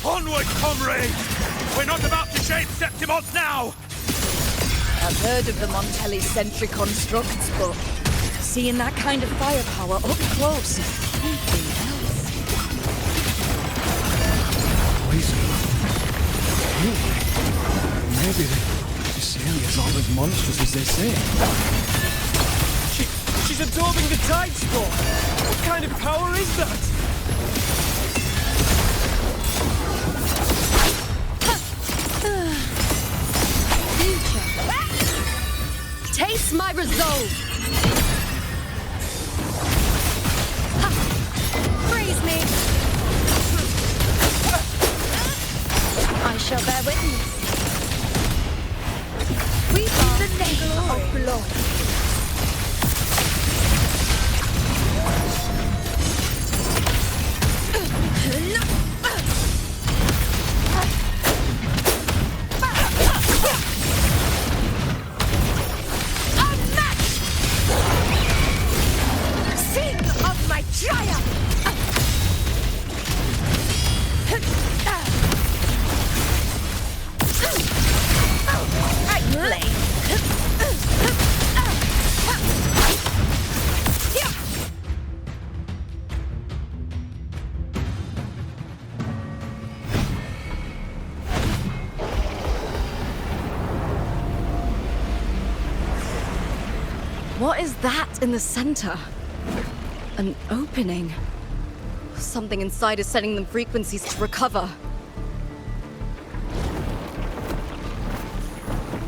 Onward, comrades! We're not about to shave Septimons now! I've heard of the Montelli sentry constructs, but seeing that kind of firepower up close is something else. Poison. Maybe the Thessalians aren't as monstrous as they say. She's absorbing the tide storm! What kind of power is that? Future. Taste my resolve! Freeze me! I shall bear witness. We are the name of glory. What is that in the center? An opening. Something inside is sending them frequencies to recover.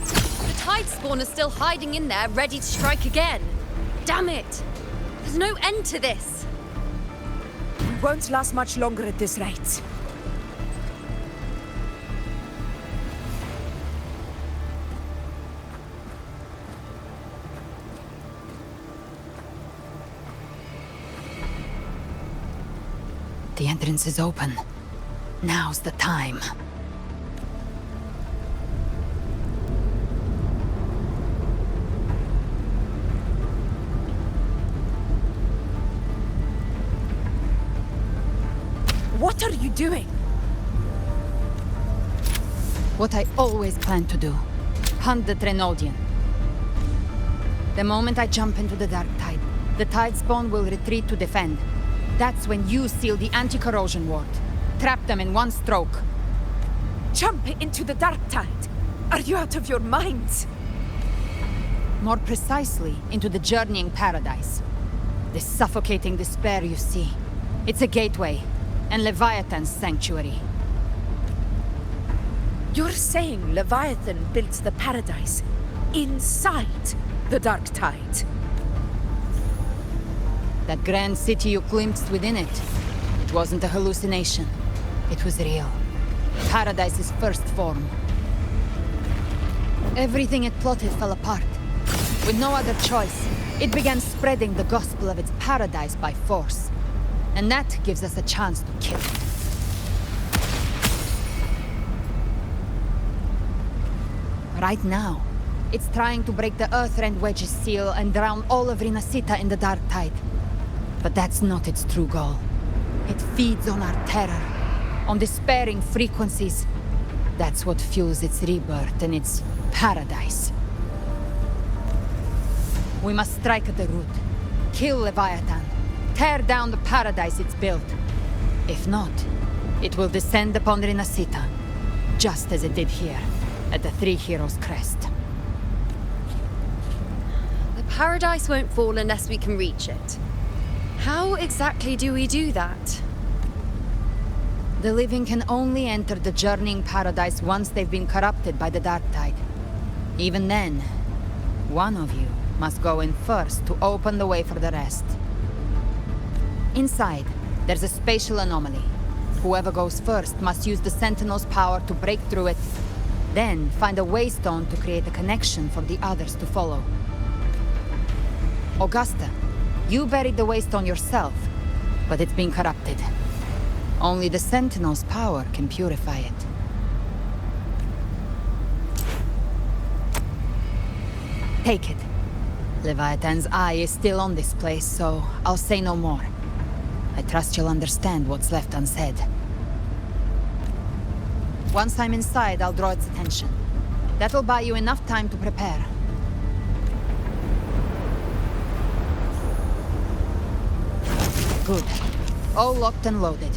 The Tide Spawn is still hiding in there, ready to strike again. Damn it! There's no end to this. We won't last much longer at this rate. The entrance is open. Now's the time. What are you doing? What I always planned to do. Hunt the Trenodian. The moment I jump into the Dark Tide, the Tide Spawn will retreat to defend. That's when you seal the anti-corrosion ward. Trap them in one stroke. Jump into the Dark Tide? Are you out of your minds? More precisely, into the journeying paradise. The suffocating despair you see. It's a gateway, and Leviathan's sanctuary. You're saying Leviathan built the paradise inside the Dark Tide? That grand city you glimpsed within it, it wasn't a hallucination. It was real. Paradise's first form. Everything it plotted fell apart. With no other choice, it began spreading the gospel of its paradise by force. And that gives us a chance to kill it. Right now, it's trying to break the Earthrend Wedge's seal and drown all of Rinasita in the Dark Tide. But that's not its true goal. It feeds on our terror, on despairing frequencies. That's what fuels its rebirth and its paradise. We must strike at the root, kill Leviathan, tear down the paradise it's built. If not, it will descend upon Rinasita, just as it did here, at the Three Heroes' Crest. The paradise won't fall unless we can reach it. How exactly do we do that? The living can only enter the journeying paradise once they've been corrupted by the Dark Tide. Even then, one of you must go in first to open the way for the rest. Inside, there's a spatial anomaly. Whoever goes first must use the Sentinel's power to break through it, then find a waystone to create a connection for the others to follow. Augusta, you buried the waystone yourself, but it's been corrupted. Only the Sentinel's power can purify it. Take it. Leviathan's eye is still on this place, so I'll say no more. I trust you'll understand what's left unsaid. Once I'm inside, I'll draw its attention. That'll buy you enough time to prepare. Good. All locked and loaded.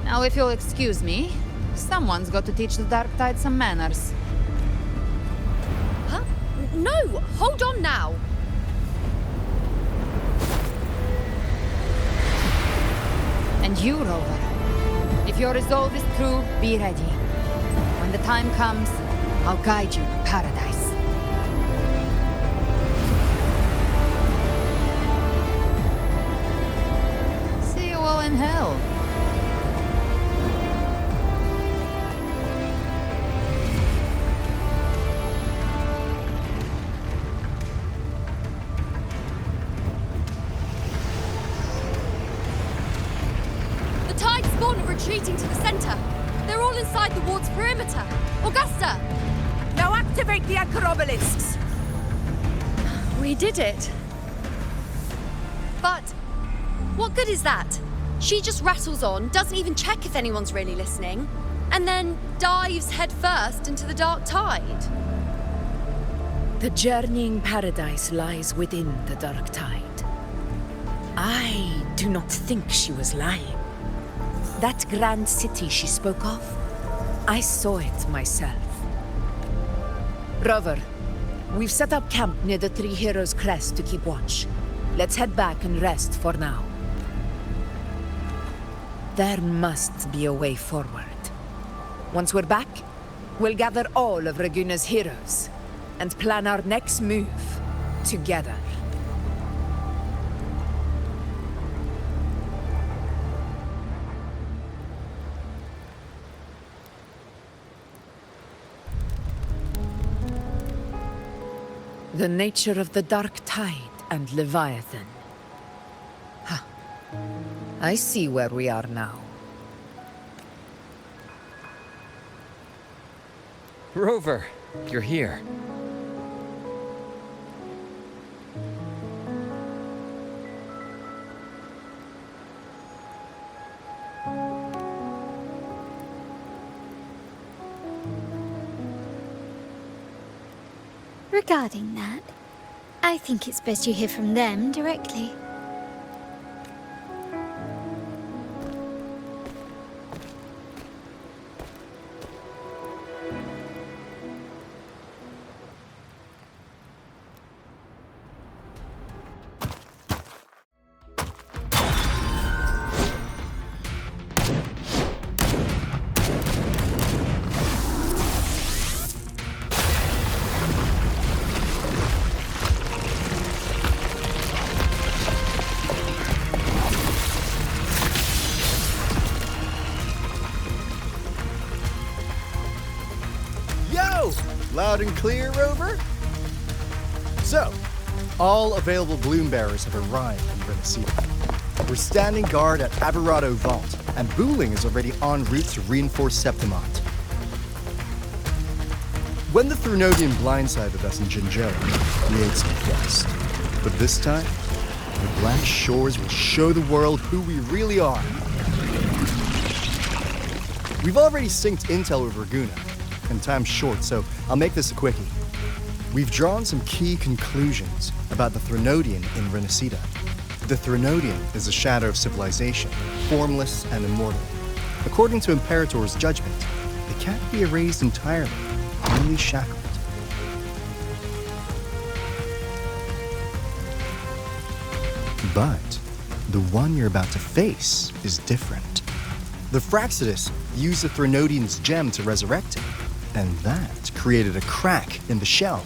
Now, if you'll excuse me, someone's got to teach the Dark Tide some manners. Huh? No! Hold on now! And you, Rover. If your resolve is true, be ready. When the time comes, I'll guide you to paradise. See you all in hell. Retreating to the center. They're all inside the ward's perimeter. Augusta! Now activate the anchor obelisks! We did it. But what good is that? She just rattles on, doesn't even check if anyone's really listening, and then dives headfirst into the Dark Tide. The journeying paradise lies within the Dark Tide. I do not think she was lying. That grand city she spoke of, I saw it myself. Rover, We've set up camp near the Three Heroes Crest to keep watch. Let's head back and rest for now. There must be a way forward. Once we're back, we'll gather all of Raguna's heroes and plan our next move together. The nature of the Dark Tide and Leviathan. Huh. I see where we are now. Rover, you're here. Regarding that, I think it's best you hear from them directly. Loud and clear, Rover? So, all available bloom bearers have arrived in Renacida. We're standing guard at Averado Vault, and Booling is already en route to reinforce Septimont. When the Threnodian blindsided us in Jinzhou, we ate some dust. But this time, the Black Shores will show the world who we really are. We've already synced intel with Raguna, and time's short, so I'll make this a quickie. We've drawn some key conclusions about the Threnodian in Renacida. The Threnodian is a shadow of civilization, formless and immortal. According to Imperator's judgment, it can't be erased entirely, only shackled. But the one you're about to face is different. The Fraxidus used the Threnodian's gem to resurrect him, and that created a crack in the shell.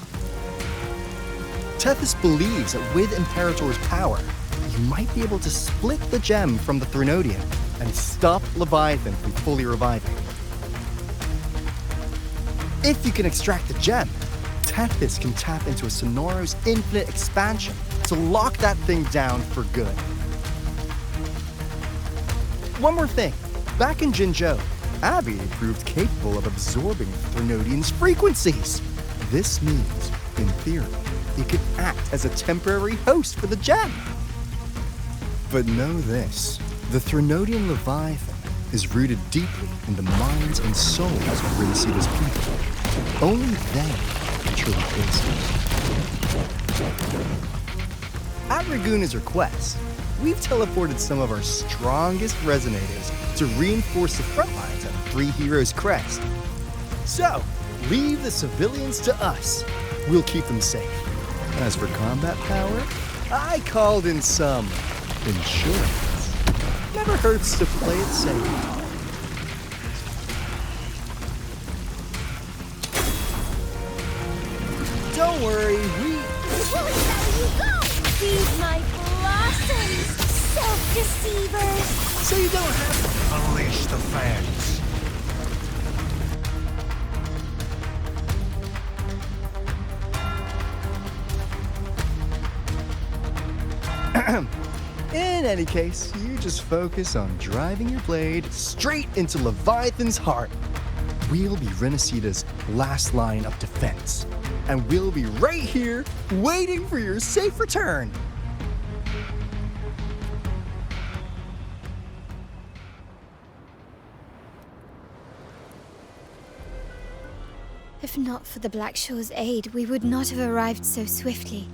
Tethys believes that with Imperator's power, you might be able to split the gem from the Threnodian and stop Leviathan from fully reviving. If you can extract the gem, Tethys can tap into a Sonoro's infinite expansion to lock that thing down for good. One more thing. Back in Jinzhou, Abby proved capable of absorbing Threnodian's frequencies. This means, in theory, it could act as a temporary host for the gem. But know this, the Threnodian Leviathan is rooted deeply in the minds and souls of Renacida's people. Only they can truly face it. At Raguna's request, we've teleported some of our strongest resonators to reinforce the front lines at Three Heroes Crest. So, leave the civilians to us. We'll keep them safe. As for combat power, I called in some insurance. Never hurts to play it safe. Don't worry, we... Where you go? Feed my blossoms, self-deceivers! So you don't have to... Unleash the fans. In any case, you just focus on driving your blade straight into Leviathan's heart. We'll be Renacida's last line of defense, and we'll be right here waiting for your safe return. If not for the Black Shore's aid, we would not have arrived so swiftly,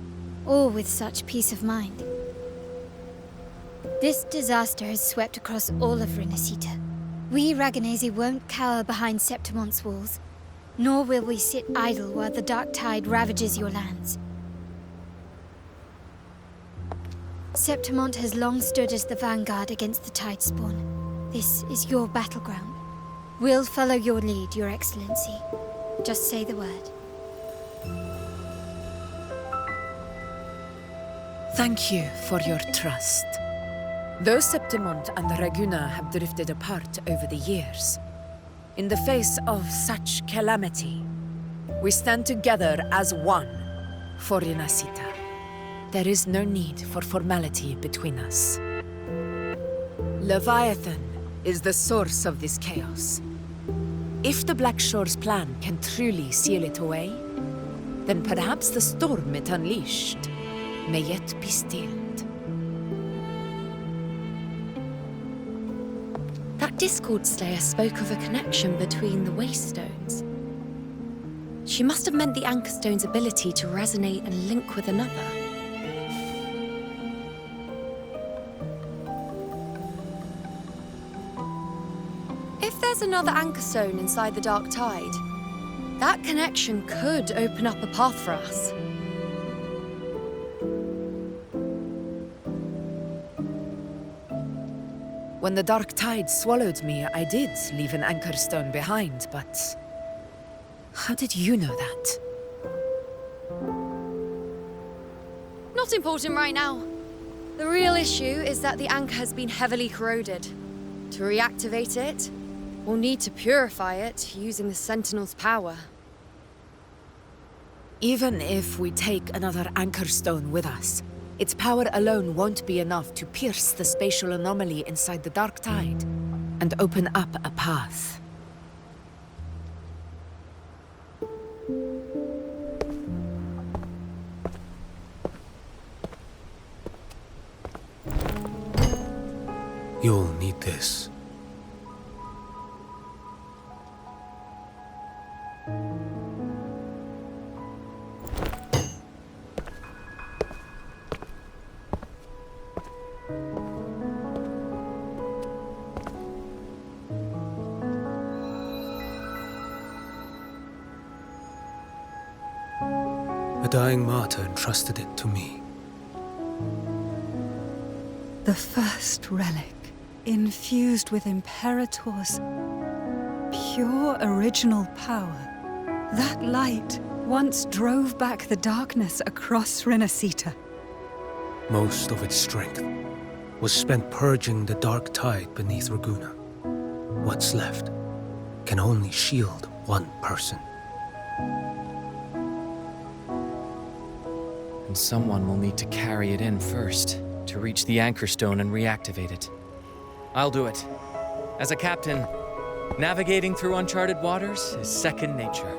or with such peace of mind. This disaster has swept across all of Renacida. We Raganese won't cower behind Septimont's walls. Nor will we sit idle while the dark tide ravages your lands. Septimont has long stood as the vanguard against the tide spawn. This is your battleground. We'll follow your lead, Your Excellency. Just say the word. Thank you for your trust. Though Septimont and Raguna have drifted apart over the years, in the face of such calamity, we stand together as one for Renacita. There is no need for formality between us. Leviathan is the source of this chaos. If the Black Shore's plan can truly seal it away, then perhaps the storm it unleashed may yet be stilled. That Discord Slayer spoke of a connection between the Waystones. She must have meant the Anchor Stone's ability to resonate and link with another. If there's another Anchor Stone inside the Dark Tide, that connection could open up a path for us. When the dark tide swallowed me, I did leave an anchor stone behind, but... how did you know that? Not important right now. The real issue is that the anchor has been heavily corroded. To reactivate it, we'll need to purify it using the Sentinel's power. Even if we take another anchor stone with us, its power alone won't be enough to pierce the spatial anomaly inside the dark tide and open up a path. You'll need this. A dying martyr entrusted it to me. The first relic, infused with Imperator's pure original power. That light once drove back the darkness across Renacita. Most of its strength was spent purging the dark tide beneath Raguna. What's left can only shield one person. And someone will need to carry it in first, to reach the Anchor Stone and reactivate it. I'll do it. As a captain, navigating through uncharted waters is second nature.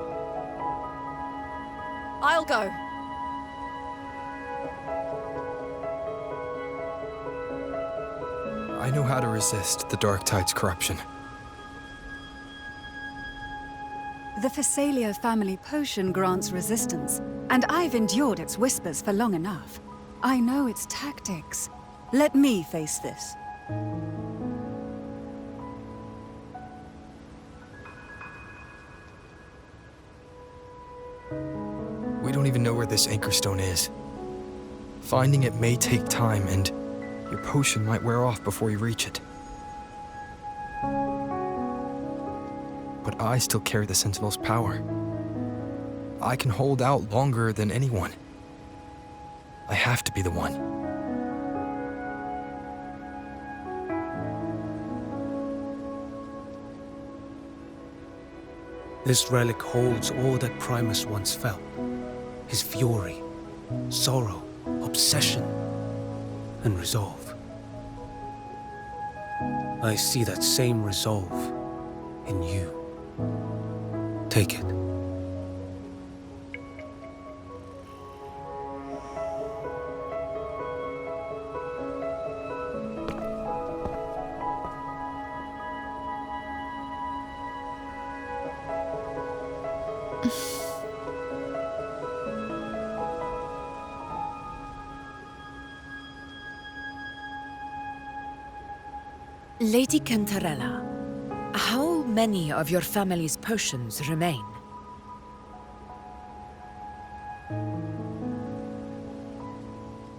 I'll go. I know how to resist the Dark Tide's corruption. The Phasalia family potion grants resistance, and I've endured its whispers for long enough. I know its tactics. Let me face this. We don't even know where this Anchor Stone is. Finding it may take time, and your potion might wear off before you reach it. But I still carry the Sentinel's power. I can hold out longer than anyone. I have to be the one. This relic holds all that Primus once felt. His fury, sorrow, obsession, and resolve. I see that same resolve in you. Take it. Lady Cantarella, how many of your family's potions remain?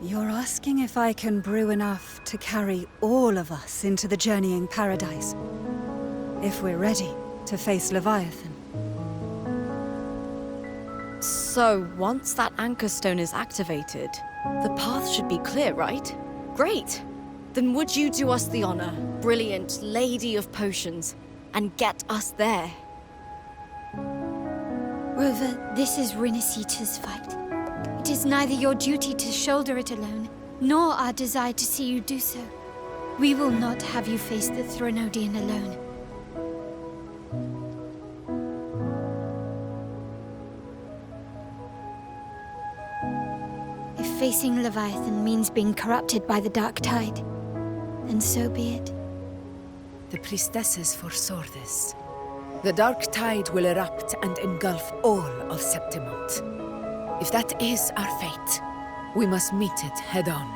You're asking if I can brew enough to carry all of us into the journeying paradise? If we're ready to face Leviathan? So, once that anchor stone is activated, the path should be clear, right? Great! Then would you do us the honor, brilliant Lady of Potions, and get us there? Rover, this is Rinasita's fight. It is neither your duty to shoulder it alone, nor our desire to see you do so. We will not have you face the Threnodian alone. If facing Leviathan means being corrupted by the Dark Tide, then so be it. The priestesses foresaw this. The Dark Tide will erupt and engulf all of Septimont. If that is our fate, we must meet it head-on.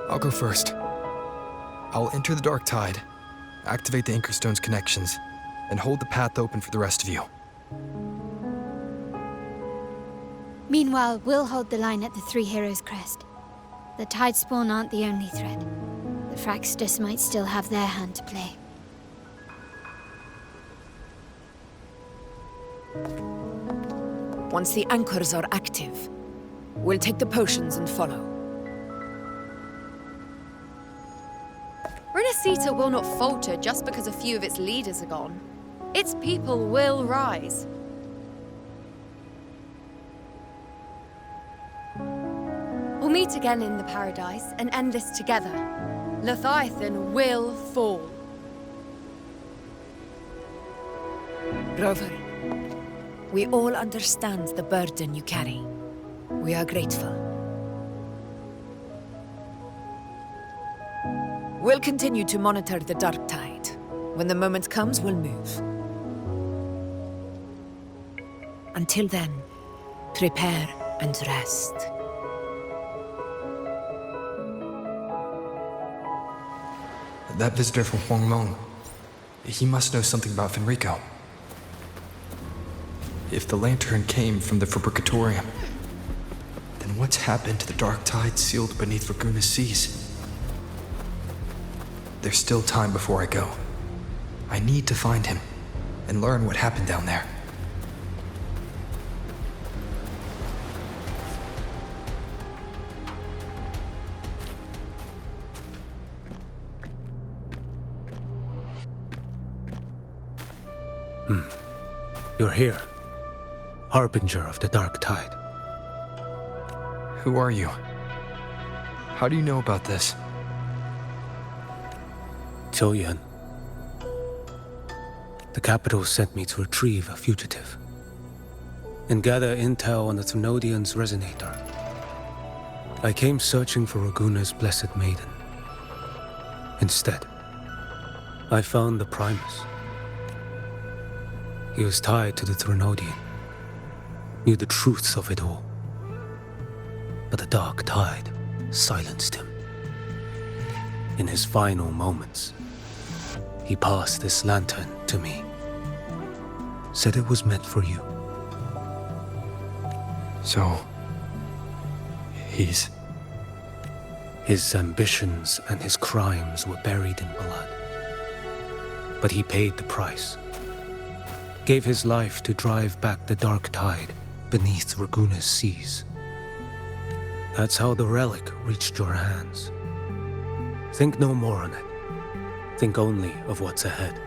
I'll go first. I'll enter the Dark Tide, activate the Anchorstone's connections, and hold the path open for the rest of you. Meanwhile, we'll hold the line at the Three Heroes Crest. The Tidespawn aren't the only threat. The Fraxtus might still have their hand to play. Once the anchors are active, we'll take the potions and follow. Renacita will not falter just because a few of its leaders are gone. Its people will rise. We'll meet again in the paradise and end this together. Leviathan will fall. Rover, we all understand the burden you carry. We are grateful. We'll continue to monitor the Dark Tide. When the moment comes, we'll move. Until then, prepare and rest. That visitor from Huanglong, he must know something about Fenrico. If the lantern came from the Fabricatorium, then what's happened to the Dark Tide sealed beneath Raguna's seas? There's still time before I go. I need to find him and learn what happened down there. You're here. Harbinger of the Dark Tide. Who are you? How do you know about this? Choyan. The capital sent me to retrieve a fugitive and gather intel on the Threnodian's resonator. I came searching for Raguna's blessed maiden. Instead, I found the Primus. He was tied to the Threnodian, knew the truths of it all. But the Dark Tide silenced him. In his final moments, he passed this lantern to me. Said it was meant for you. So, he's... His ambitions and his crimes were buried in blood. But he paid the price. Gave his life to drive back the Dark Tide beneath Raguna's seas. That's how the relic reached your hands. Think no more on it. Think only of what's ahead.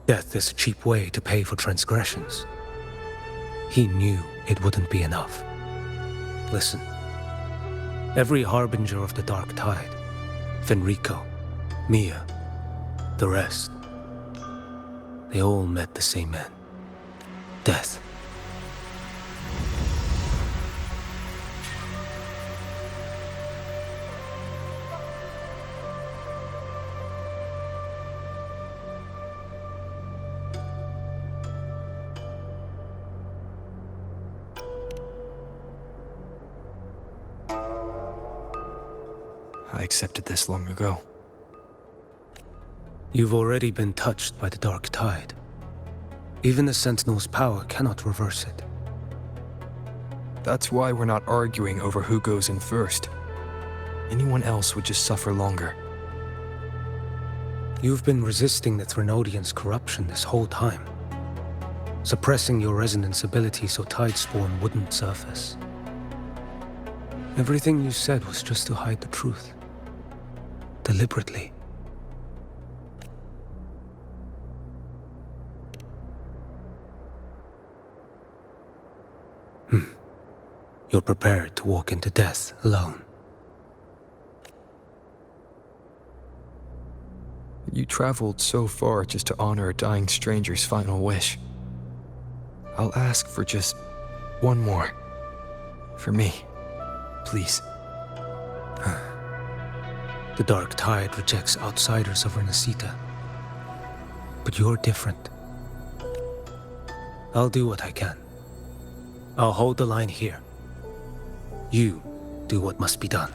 Death is a cheap way to pay for transgressions. He knew it wouldn't be enough. Listen. Every harbinger of the Dark Tide, Fenrico, Mia, the rest, they all met the same end. Death. I accepted this long ago. You've already been touched by the Dark Tide. Even the Sentinel's power cannot reverse it. That's why we're not arguing over who goes in first. Anyone else would just suffer longer. You've been resisting the Threnodians' corruption this whole time, suppressing your resonance ability so Tidespawn wouldn't surface. Everything you said was just to hide the truth. Deliberately. You're prepared to walk into death alone. You traveled so far just to honor a dying stranger's final wish. I'll ask for just one more. For me. Please. The Dark Tide rejects outsiders of Renesita. But you're different. I'll do what I can. I'll hold the line here. You do what must be done.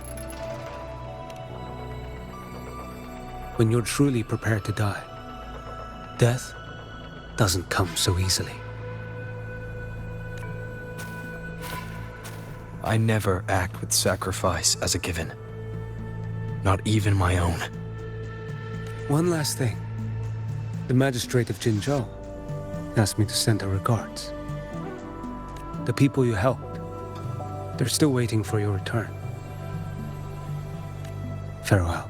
When you're truly prepared to die, death doesn't come so easily. I never act with sacrifice as a given. Not even my own. One last thing. The magistrate of Jinzhou asked me to send her regards. The people you helped, they're still waiting for your return. Farewell.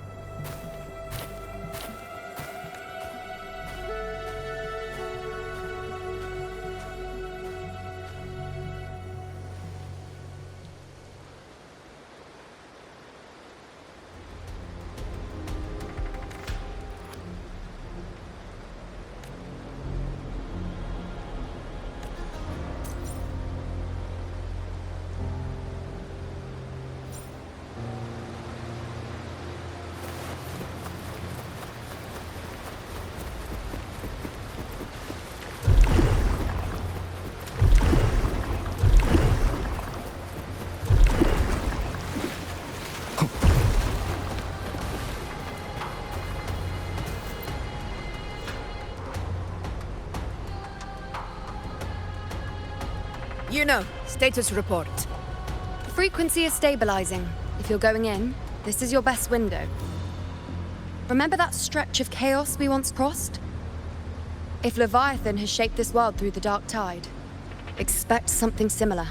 You know, status report. Frequency is stabilizing. If you're going in, this is your best window. Remember that stretch of chaos we once crossed? If Leviathan has shaped this world through the Dark Tide, expect something similar.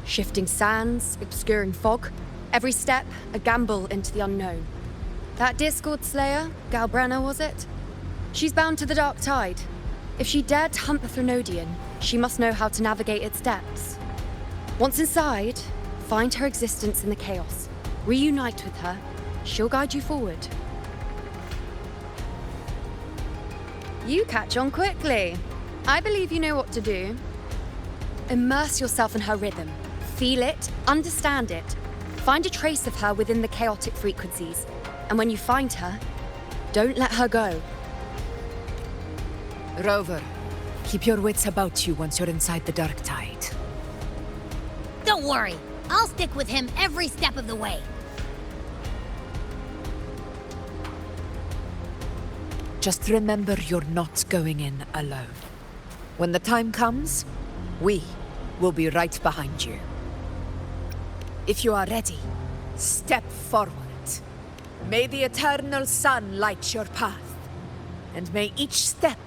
Shifting sands, obscuring fog, every step a gamble into the unknown. That Discord Slayer, Galbrenna was it? She's bound to the Dark Tide. If she dared to hunt the Threnodian, she must know how to navigate its depths. Once inside, find her existence in the chaos. Reunite with her. She'll guide you forward. You catch on quickly. I believe you know what to do. Immerse yourself in her rhythm. Feel it, understand it. Find a trace of her within the chaotic frequencies. And when you find her, don't let her go. Rover, keep your wits about you once you're inside the Dark Tide. Don't worry. I'll stick with him every step of the way. Just remember you're not going in alone. When the time comes, we will be right behind you. If you are ready, step forward. May the eternal sun light your path, and may each step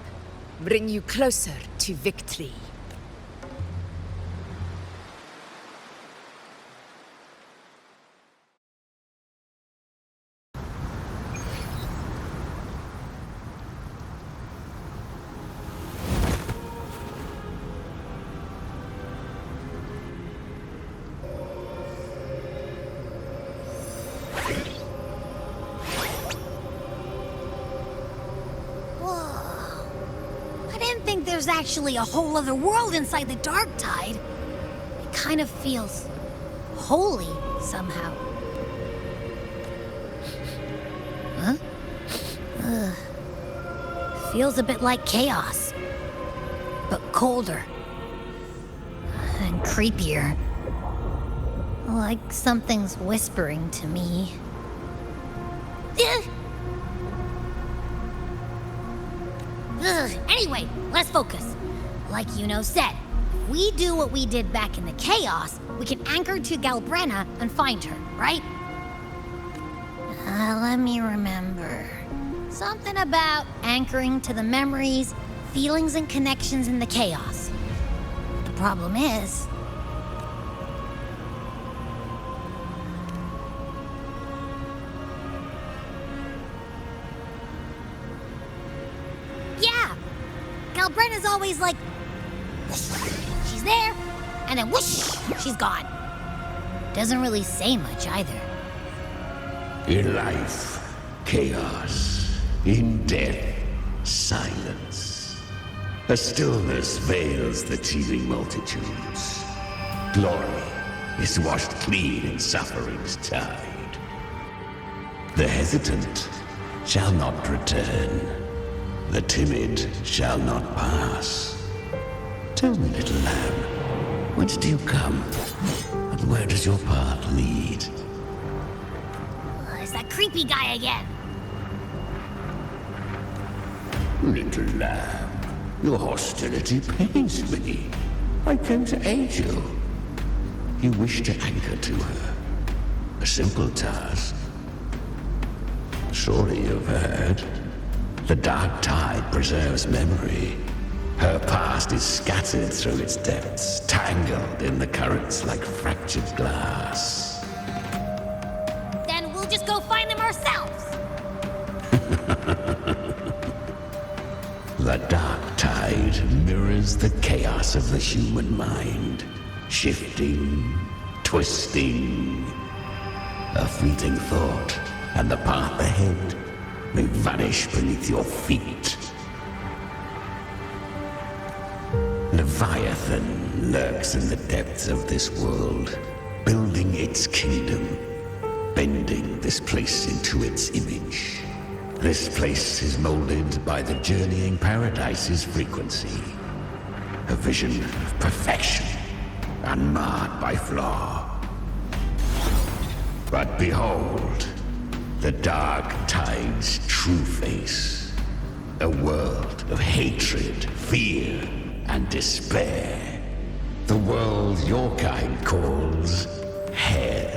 bring you closer to victory. There's actually a whole other world inside the Dark Tide. It kind of feels holy somehow. Huh? Feels a bit like chaos, but colder and creepier. Like something's whispering to me. Anyway, let's focus. Like Yuno said, if we do what we did back in the Chaos, we can anchor to Galbrenna and find her, right? Let me remember. Something about anchoring to the memories, feelings, and connections in the Chaos. The problem is... yeah! Galbrenna's always like... whoosh, she's there, and then whoosh, she's gone. Doesn't really say much either. In life, chaos. In death, silence. A stillness veils the teeming multitudes. Glory is washed clean in suffering's tide. The hesitant shall not return. The timid shall not pass. Tell me, little lamb, whence do you come? And where does your path lead? It's that creepy guy again. Little lamb, your hostility pains me. I came to aid you. You wish to anchor to her. A simple task. Surely you've heard. The dark tide preserves memory. Her past is scattered through its depths, tangled in the currents like fractured glass. Then we'll just go find them ourselves. The dark tide mirrors the chaos of the human mind, shifting, twisting. A fleeting thought, and the path ahead may vanish beneath your feet. Leviathan lurks in the depths of this world, building its kingdom, bending this place into its image. This place is molded by the journeying paradise's frequency. A vision of perfection, unmarred by flaw. But behold, the dark tide's true face. A world of hatred, fear, and despair. The world your kind calls hell.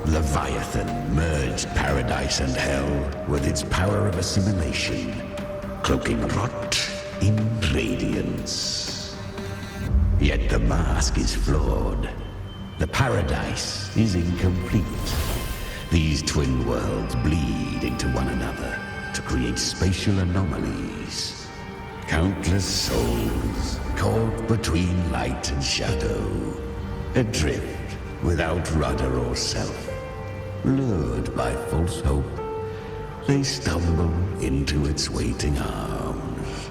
Leviathan merged paradise and hell with its power of assimilation, cloaking rot in radiance. Yet the mask is flawed. The paradise is incomplete. These twin worlds bleed into one another to create spatial anomalies. Countless souls caught between light and shadow, adrift without rudder or self. Lured by false hope, they stumble into its waiting arms.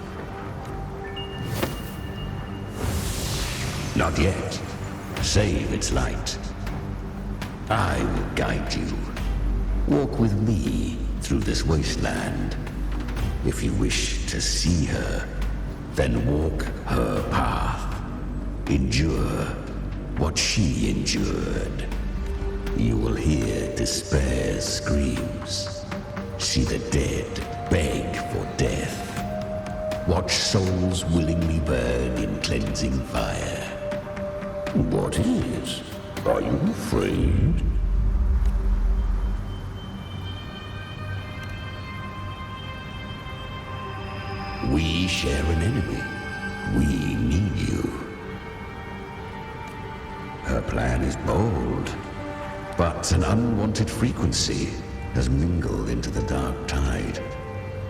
Not yet. Save its light. I will guide you. Walk with me through this wasteland. If you wish to see her, then walk her path. Endure what she endured. You will hear despair's screams. See the dead beg for death. Watch souls willingly burn in cleansing fire. What is? Are you afraid? We share an enemy. We need you. Her plan is bold, but an unwanted frequency has mingled into the dark tide.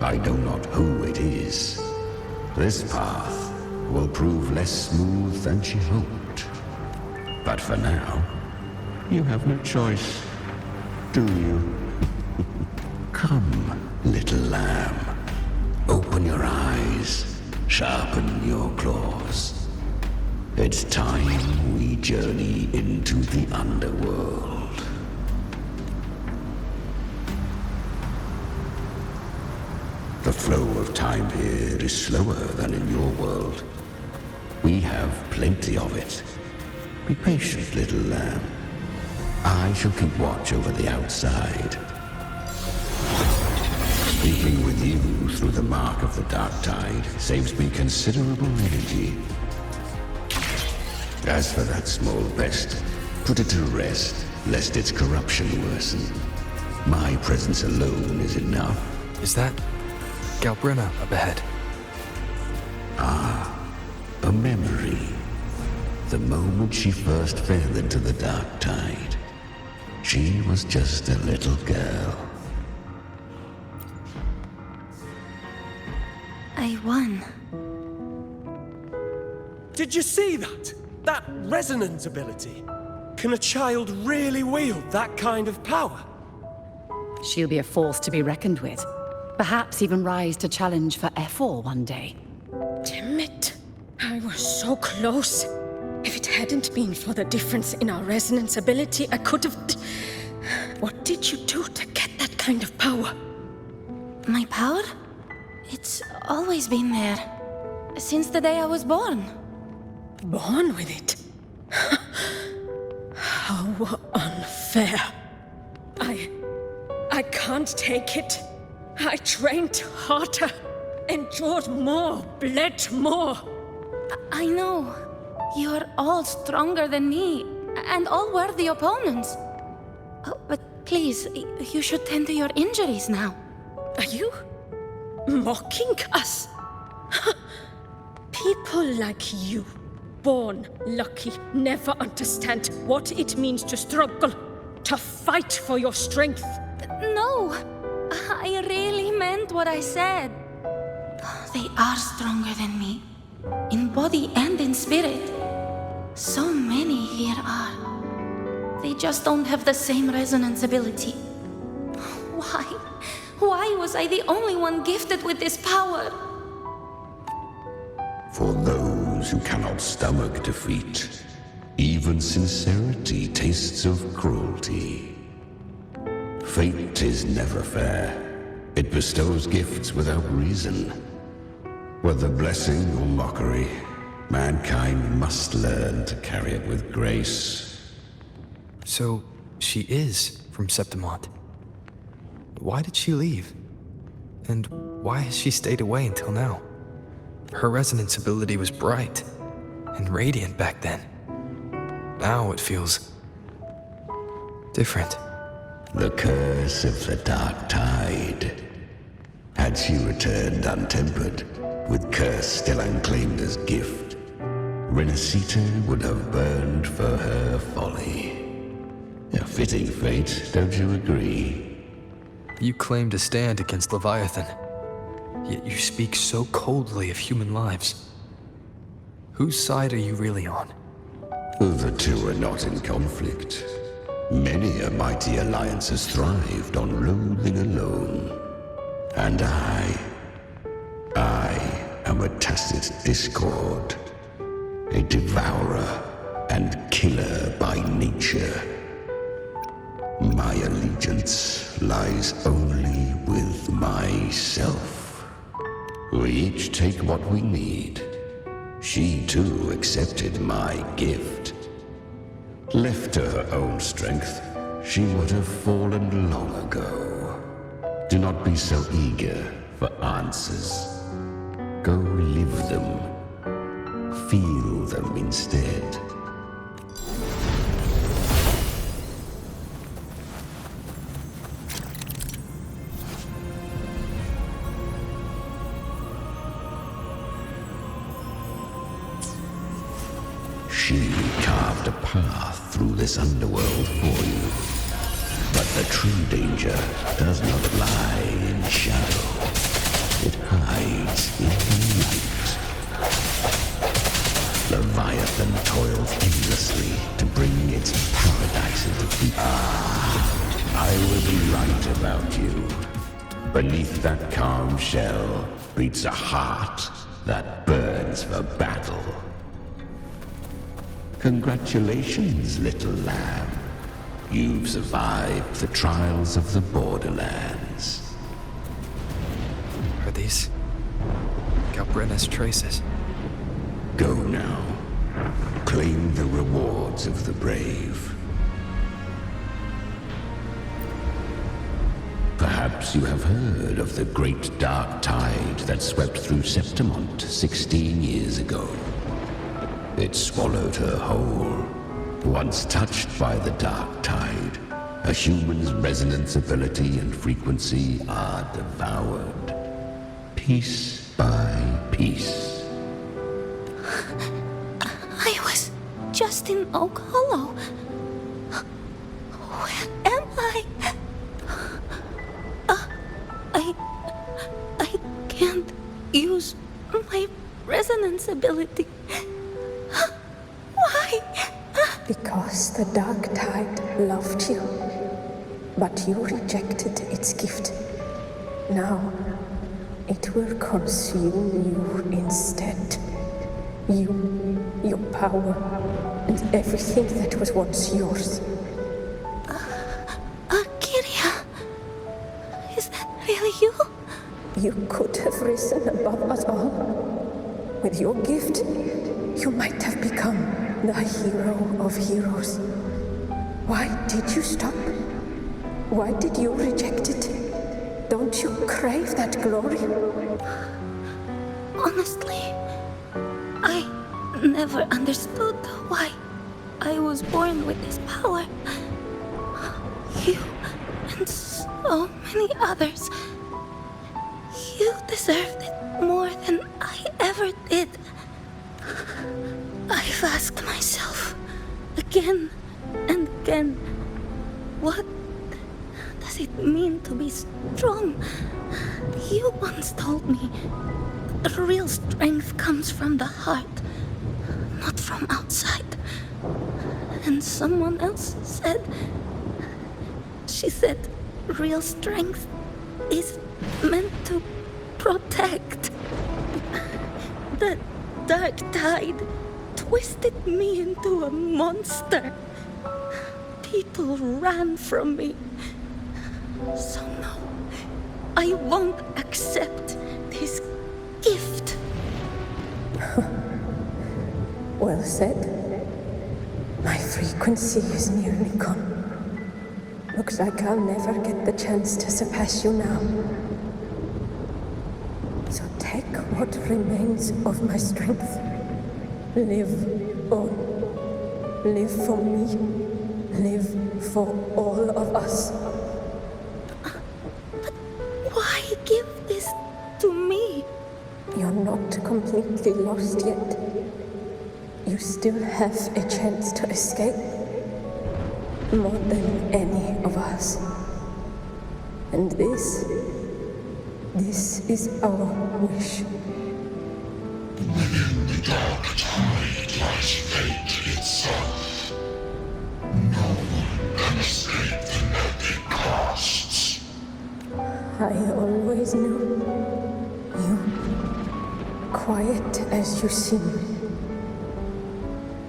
I know not who it is. This path will prove less smooth than she hoped. But for now, you have no choice, do you? Come, little lamb. Open your eyes, sharpen your claws. It's time we journey into the underworld. The flow of time here is slower than in your world. We have plenty of it. Be patient, little lamb. I shall keep watch over the outside. Speaking with you through the mark of the Dark Tide saves me considerable energy. As for that small pest, put it to rest, lest its corruption worsen. My presence alone is enough. Is that Galbrenna up ahead? Ah, a memory. The moment she first fell into the Dark Tide, she was just a little girl. I won. Did you see that? That resonance ability? Can a child really wield that kind of power? She'll be a force to be reckoned with. Perhaps even rise to challenge for F4 one day. Damn it. I was so close. If it hadn't been for the difference in our resonance ability, I could have... What did you do to get that kind of power? My power? It's always been there. Since the day I was born. Born with it? How unfair. I can't take it. I trained harder, endured more, bled more. I know. You're all stronger than me, and all worthy opponents. Oh, but please, you should tend to your injuries now. Are you mocking us? People like you, born lucky, never understand what it means to struggle, to fight for your strength. No, I really meant what I said. They are stronger than me, in body and in spirit. So many here are. They just don't have the same resonance ability. Why? Why was I the only one gifted with this power? For those who cannot stomach defeat, even sincerity tastes of cruelty. Fate is never fair. It bestows gifts without reason. Whether blessing or mockery, mankind must learn to carry it with grace. So, she is from Septimont. Why did she leave? And why has she stayed away until now? Her resonance ability was bright and radiant back then. Now it feels different. The curse of the Dark Tide. Had she returned untempered, with curse still unclaimed as gift, Renacita would have burned for her folly. A fitting fate, don't you agree? You claim to stand against Leviathan, yet you speak so coldly of human lives. Whose side are you really on? The two are not in conflict. Many a mighty alliance has thrived on loathing alone. And I am a tacit discord, a devourer and killer by nature. My allegiance lies only with myself. We each take what we need. She too accepted my gift. Left to her own strength, she would have fallen long ago. Do not be so eager for answers. Go live them. Feel them instead. She carved a path through this underworld for you. But the true danger does not lie in shadow. It hides in the light. Leviathan toils endlessly to bring its paradise into people. I will be right about you. Beneath that calm shell beats a heart that burns for battle. Congratulations, little lamb. You've survived the trials of the Borderlands. Are these Galbrenna's traces? Go now. Claim the rewards of the brave. Perhaps you have heard of the great dark tide that swept through Septimont 16 years ago. It swallowed her whole. Once touched by the dark tide, a human's resonance ability and frequency are devoured, piece by piece. I was just in Oak Hollow. Where am I? I can't use my resonance ability. Why? Because the dark tide loved you, but you rejected its gift. Now, it will consume you instead. You, your power, and everything that was once yours. Kiria, is that really you? You could have risen above us all. With your gift, you might have become the hero of heroes. Why did you stop? Why did you reject it? Don't you crave that glory? Honestly, I never understood why I was born with this power. You and so many others. You deserved it more than I ever did. I've asked myself again and again, what does it mean to be strong? You once told me the real strength comes from the heart, not from outside. And someone else said, she said, real strength is meant to protect. The dark tide twisted me into a monster. People ran from me. So no, I won't accept this gift. Well said. My frequency is nearly gone. Looks like I'll never get the chance to surpass you now. So take what remains of my strength. Live on. Live for me. Live for all of us. But why give this to me? You're not completely lost yet. You still have a chance to escape. More than any of us. And this is our wish. Within the dark tide lies fate itself. No one can escape the net it casts. I always knew you, quiet as you seem.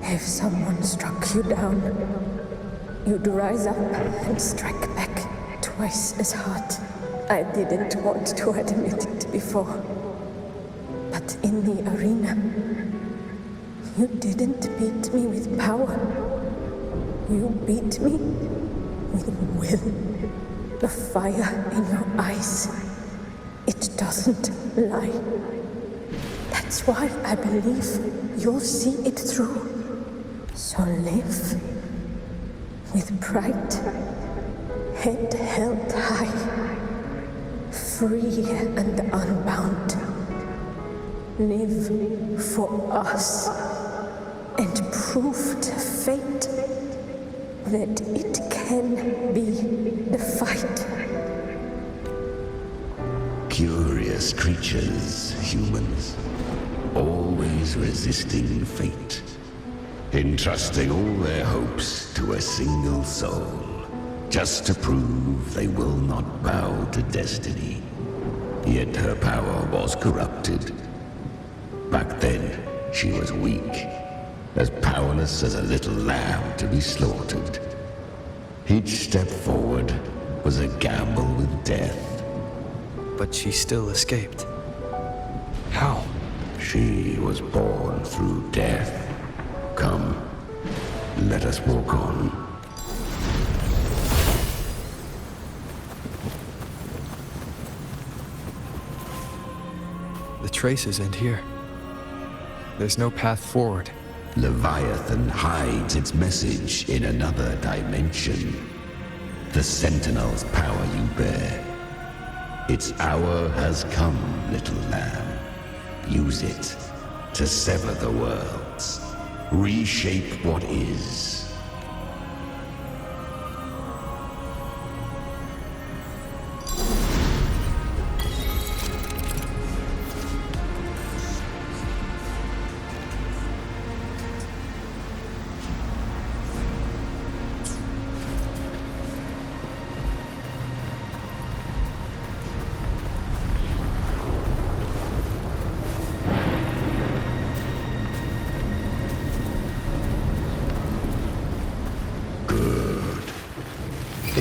If someone struck you down, you'd rise up and strike back twice as hard. I didn't want to admit it before. But in the arena, you didn't beat me with power. You beat me with will. The fire in your eyes. It doesn't lie. That's why I believe you'll see it through. So live with pride, head held high, free and unbound. Live for us and prove to fate that it can be the fight. Curious creatures, humans, always resisting fate, entrusting all their hopes to a single soul, just to prove they will not bow to destiny. Yet her power was corrupted. Back then, she was weak, as powerless as a little lamb to be slaughtered. Each step forward was a gamble with death. But she still escaped. How? She was born through death. Come, let us walk on. traces end here. There's no path forward. Leviathan hides its message in another dimension. The Sentinel's power you bear. Its hour has come, little lamb. Use it to sever the worlds. Reshape what is.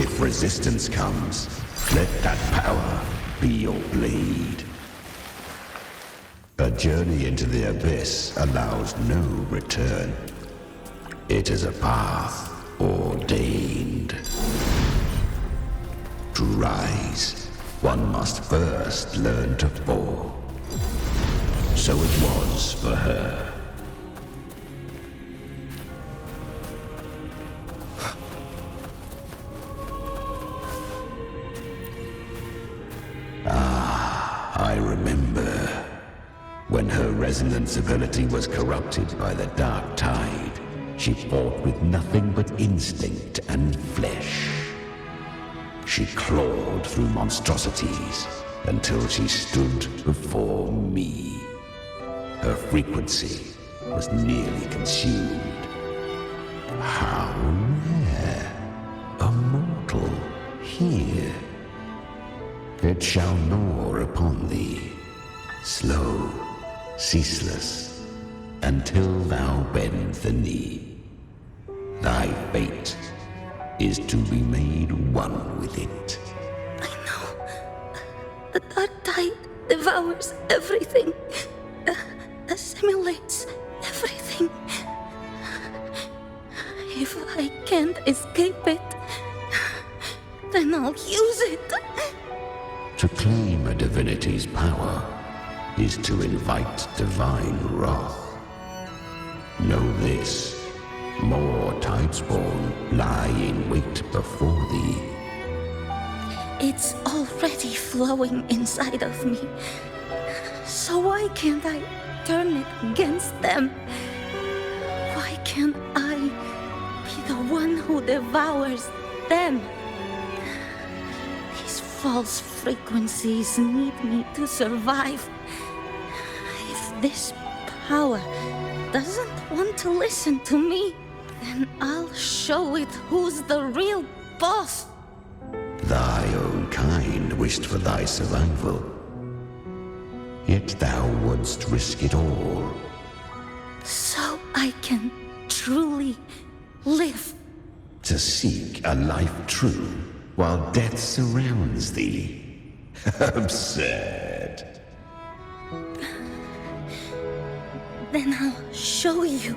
If resistance comes, let that power be your blade. A journey into the abyss allows no return. It is a path ordained. To rise, one must first learn to fall. So it was for her. I remember when her resonance ability was corrupted by the dark tide. She fought with nothing but instinct and flesh. She clawed through monstrosities until she stood before me. Her frequency was nearly consumed. How rare! A mortal here. It shall gnaw upon thee, slow, ceaseless, until thou bend the knee. Thy fate is to be made one with it. I know. The dark tide devours everything, assimilates everything. If I can't escape it, then I'll use it. To claim a divinity's power is to invite divine wrath. Know this, more Tidespawn lie in wait before thee. It's already flowing inside of me. So why can't I turn it against them? Why can't I be the one who devours them? These false frequencies need me to survive. If this power doesn't want to listen to me, then I'll show it who's the real boss. Thy own kind wished for thy survival. Yet thou wouldst risk it all. So I can truly live. To seek a life true while death surrounds thee. Absurd. Then I'll show you.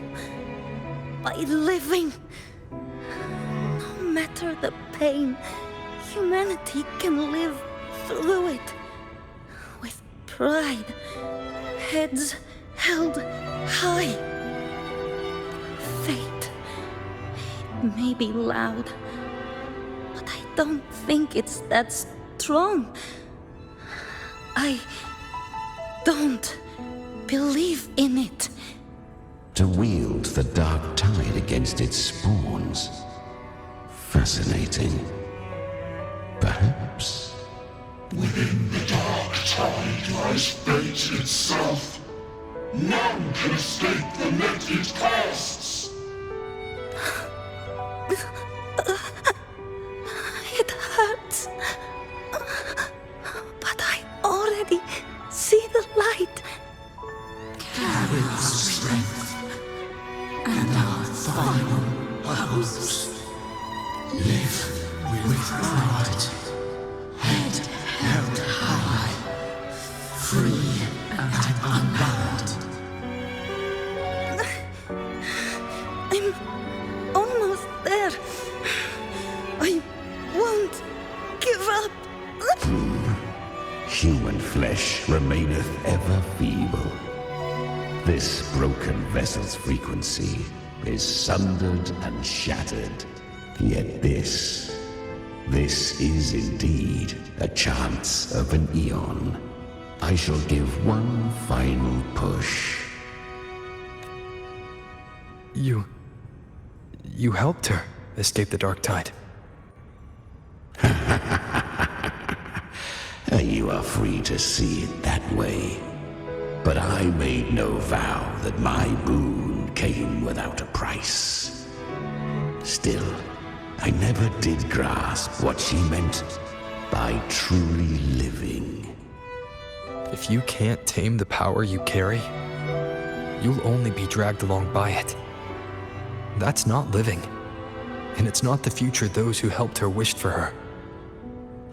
By living. No matter the pain, humanity can live through it. With pride. Heads held high. Fate. It may be loud, but I don't think it's that strong. I don't believe in it. To wield the dark tide against its spawns. Fascinating. Perhaps. Within the dark tide lies fate itself. None can escape the net it casts. It hurts. But I already see the light. Carry our strength and our final hopes. Live with pride, head held high, free and unbound. I'm almost there. I won't give up. Human flesh flesh remaineth ever feeble. This broken vessel's frequency is sundered and shattered. Yet this is indeed a chance of an eon. I shall give one final push. You helped her escape the dark tide. You are free to see it that way. But I made no vow that my boon came without a price. Still, I never did grasp what she meant by truly living. If you can't tame the power you carry, you'll only be dragged along by it. That's not living, and it's not the future those who helped her wished for her.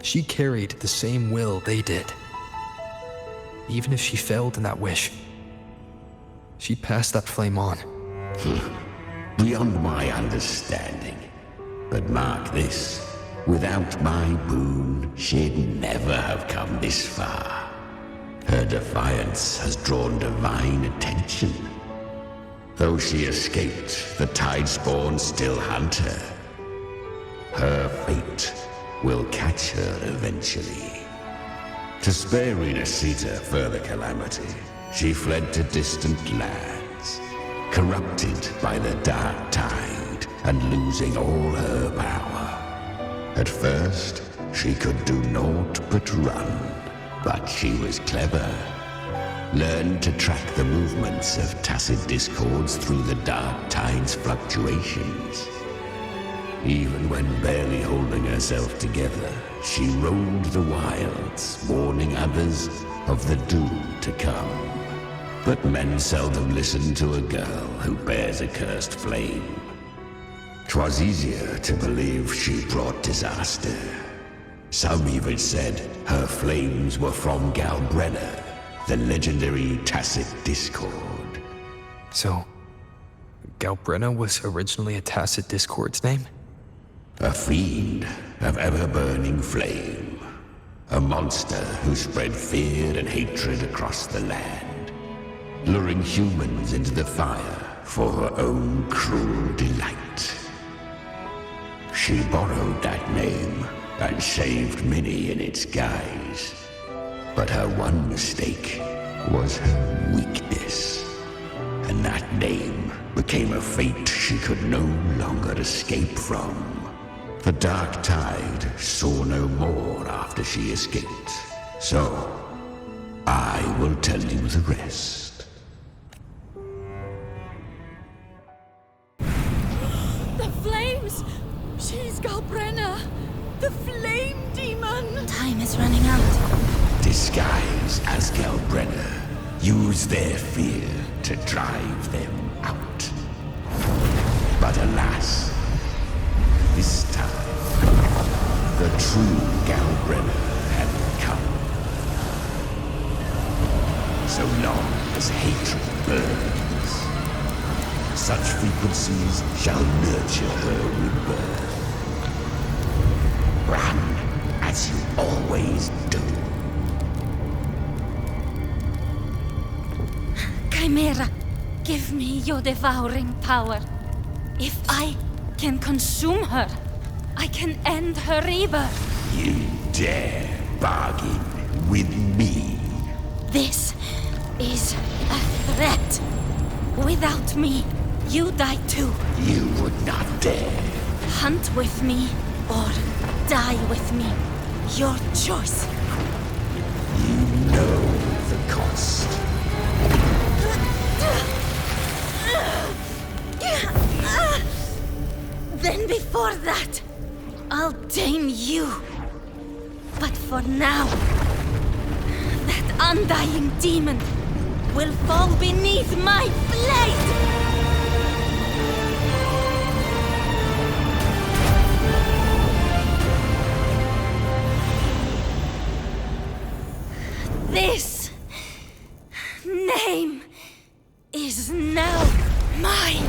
She carried the same will they did. Even if she failed in that wish, she passed that flame on. Beyond my understanding. But mark this, without my boon, she'd never have come this far. Her defiance has drawn divine attention. Though she escaped, the Tidespawn still hunt her. Her fate will catch her eventually. To spare Renacita further calamity, she fled to distant lands, corrupted by the dark tide and losing all her power. At first, she could do naught but run, but she was clever. Learned to track the movements of tacit discords through the dark tide's fluctuations. Even when barely holding herself together, she roamed the wilds, warning others of the doom to come. But men seldom listen to a girl who bears a cursed flame. 'Twas easier to believe she brought disaster. Some even said her flames were from Galbrenna, the legendary tacit discord. So, Galbrenna was originally a tacit discord's name? A fiend of ever-burning flame. A monster who spread fear and hatred across the land, luring humans into the fire for her own cruel delight. She borrowed that name and saved many in its guise. But her one mistake was her weakness. And that name became a fate she could no longer escape from. The dark tide saw no more after she escaped. So, I will tell you the rest. The flames! She's Galbrenna! The flame demon! Time is running out. Disguise as Galbrenna. Use their fear to drive them out. But alas, this time, the true Galbrenna had come. So long as hatred burns, such frequencies shall nurture her rebirth. Run as you always do. Chimera, give me your devouring power. If I can consume her, I can end her rebirth. You dare bargain with me? This is a threat. Without me, you die too. You would not dare. Hunt with me or die with me. Your choice. You know the cost. Then before that, I'll tame you. But for now, that undying demon will fall beneath my blade! This name is now mine.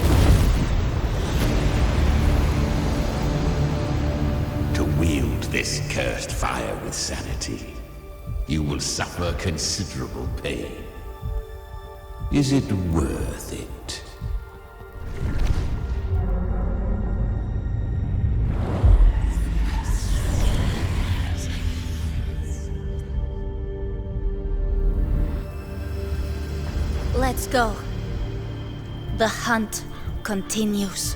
To wield this cursed fire with sanity, you will suffer considerable pain. Is it worth it? Let's go. The hunt continues.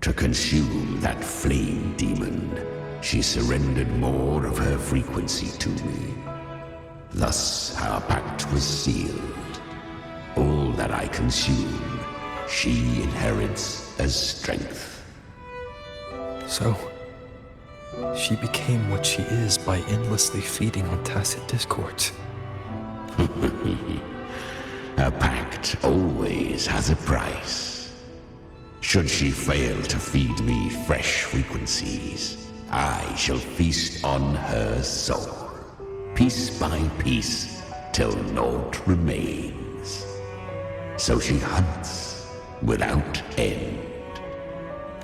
To consume that flame demon, she surrendered more of her frequency to me. Thus our pact was sealed. All that I consume, she inherits as strength. So, she became what she is by endlessly feeding on tacit discords. A pact always has a price. Should she fail to feed me fresh frequencies, I shall feast on her soul, piece by piece, till naught remains. So she hunts without end.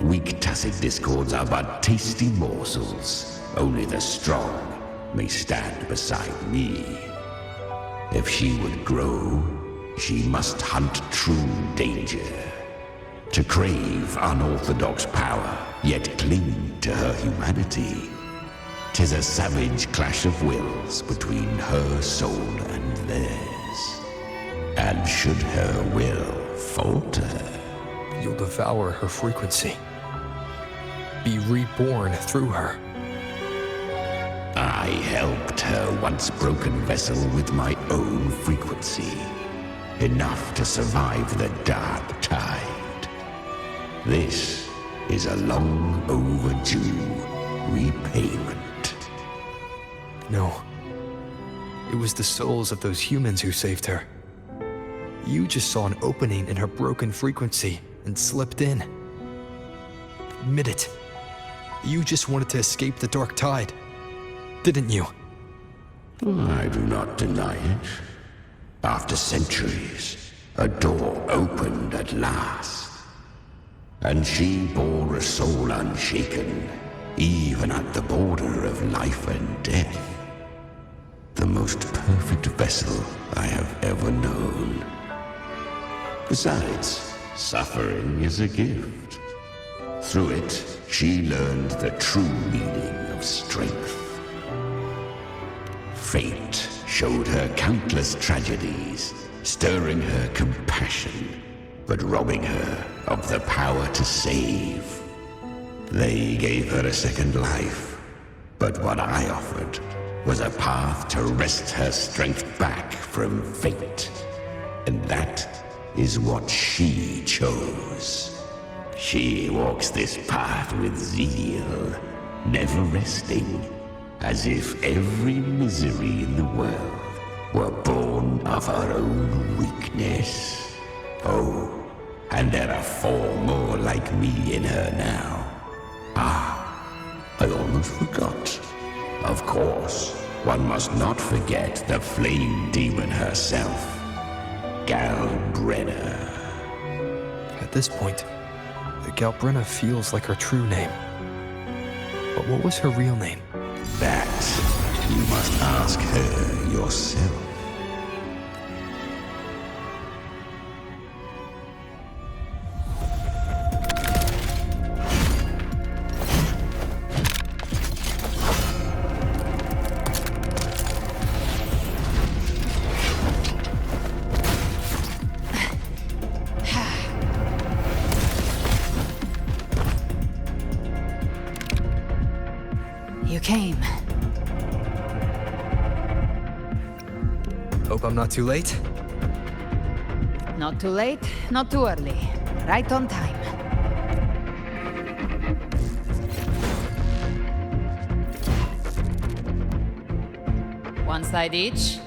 Weak tacit discords are but tasty morsels. Only the strong may stand beside me. If she would grow, she must hunt true danger. To crave unorthodox power, yet cling to her humanity. 'Tis a savage clash of wills between her soul and theirs. And should her will falter, you'll devour her frequency. Be reborn through her. I helped her once broken vessel with my own frequency. Enough to survive the dark tide. This is a long overdue repayment. No. It was the souls of those humans who saved her. You just saw an opening in her broken frequency and slipped in. Admit it. You just wanted to escape the dark tide, didn't you? I do not deny it. After centuries, a door opened at last. And she bore a soul unshaken, even at the border of life and death. The most perfect vessel I have ever known. Besides, suffering is a gift. Through it, she learned the true meaning of strength. Fate showed her countless tragedies, stirring her compassion, but robbing her of the power to save. They gave her a second life, but what I offered was a path to wrest her strength back from fate. And that is what she chose. She walks this path with zeal, never resting, as if every misery in the world were born of her own weakness. Oh, and there are 4 more like me in her now. I almost forgot. Of course, one must not forget the flame demon herself, Galbrenna. At this point, Galbrenna feels like her true name. But what was her real name? That you must ask her yourself. You came. Hope I'm not too late. Not too late, not too early. Right on time. One side each.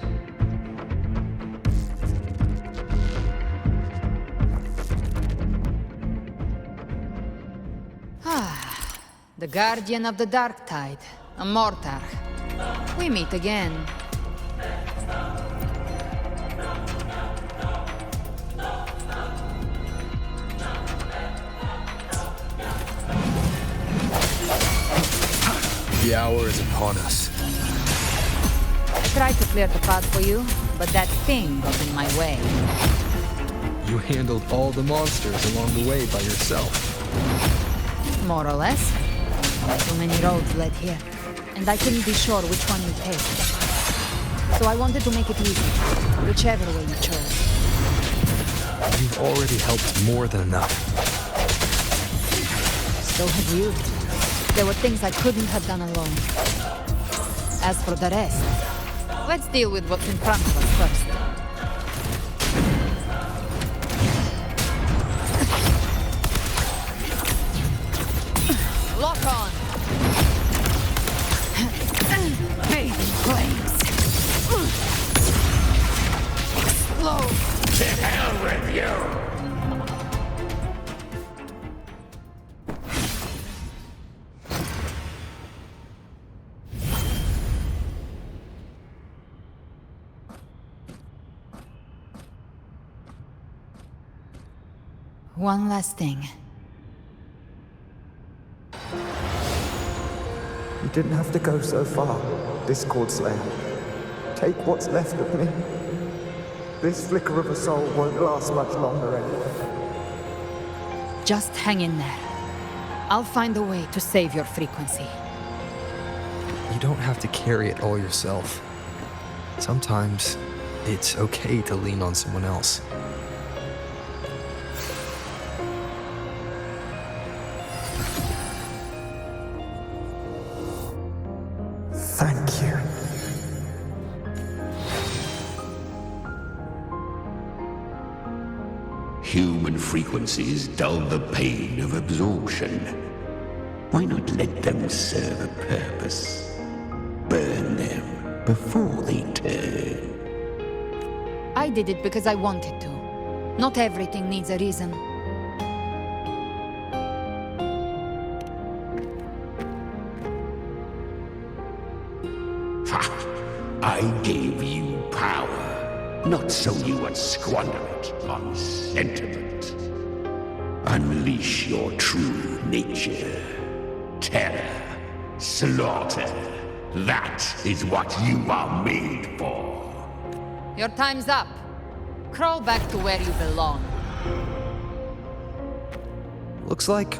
The Guardian of the Dark Tide, a mortar. We meet again. The hour is upon us. I tried to clear the path for you, but that thing got in my way. You handled all the monsters along the way by yourself. More or less. Too many roads led here, and I couldn't be sure which one you'd take. So I wanted to make it easy, whichever way you chose. You've already helped more than enough. So have you. There were things I couldn't have done alone. As for the rest, let's deal with what's in front of us first. Lock on! Fading flames! Explode! To hell with you! One last thing. You didn't have to go so far, Discord Slayer. Take what's left of me. This flicker of a soul won't last much longer anyway. Just hang in there. I'll find a way to save your frequency. You don't have to carry it all yourself. Sometimes it's okay to lean on someone else. Thank you. Human frequencies dull the pain of absorption. Why not let them serve a purpose? Burn them before they turn. I did it because I wanted to. Not everything needs a reason. I gave you power, not so you would squander it on sentiment. Unleash your true nature. Terror, slaughter. That is what you are made for. Your time's up. Crawl back to where you belong. Looks like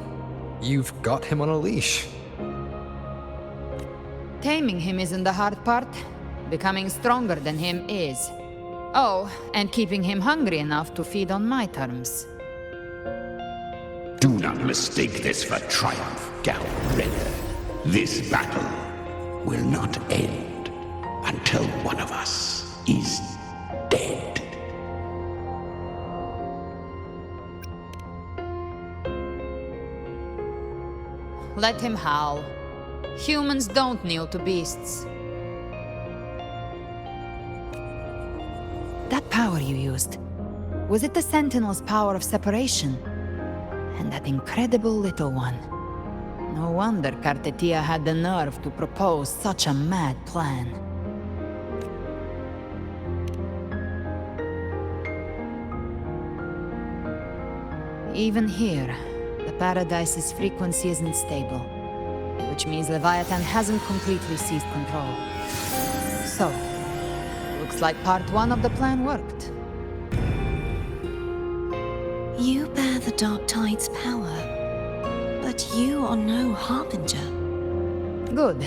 you've got him on a leash. Taming him isn't the hard part. Becoming stronger than him is. Oh, and keeping him hungry enough to feed on my terms. Do not mistake this for triumph, Galred. This battle will not end until one of us is dead. Let him howl. Humans don't kneel to beasts. That power you used, was it the Sentinel's power of separation? And that incredible little one. No wonder Kartetia had the nerve to propose such a mad plan. Even here, the Paradise's frequency isn't stable, which means Leviathan hasn't completely seized control. So, looks like part one of the plan worked. You bear the Dark Tide's power, but you are no Harbinger. Good.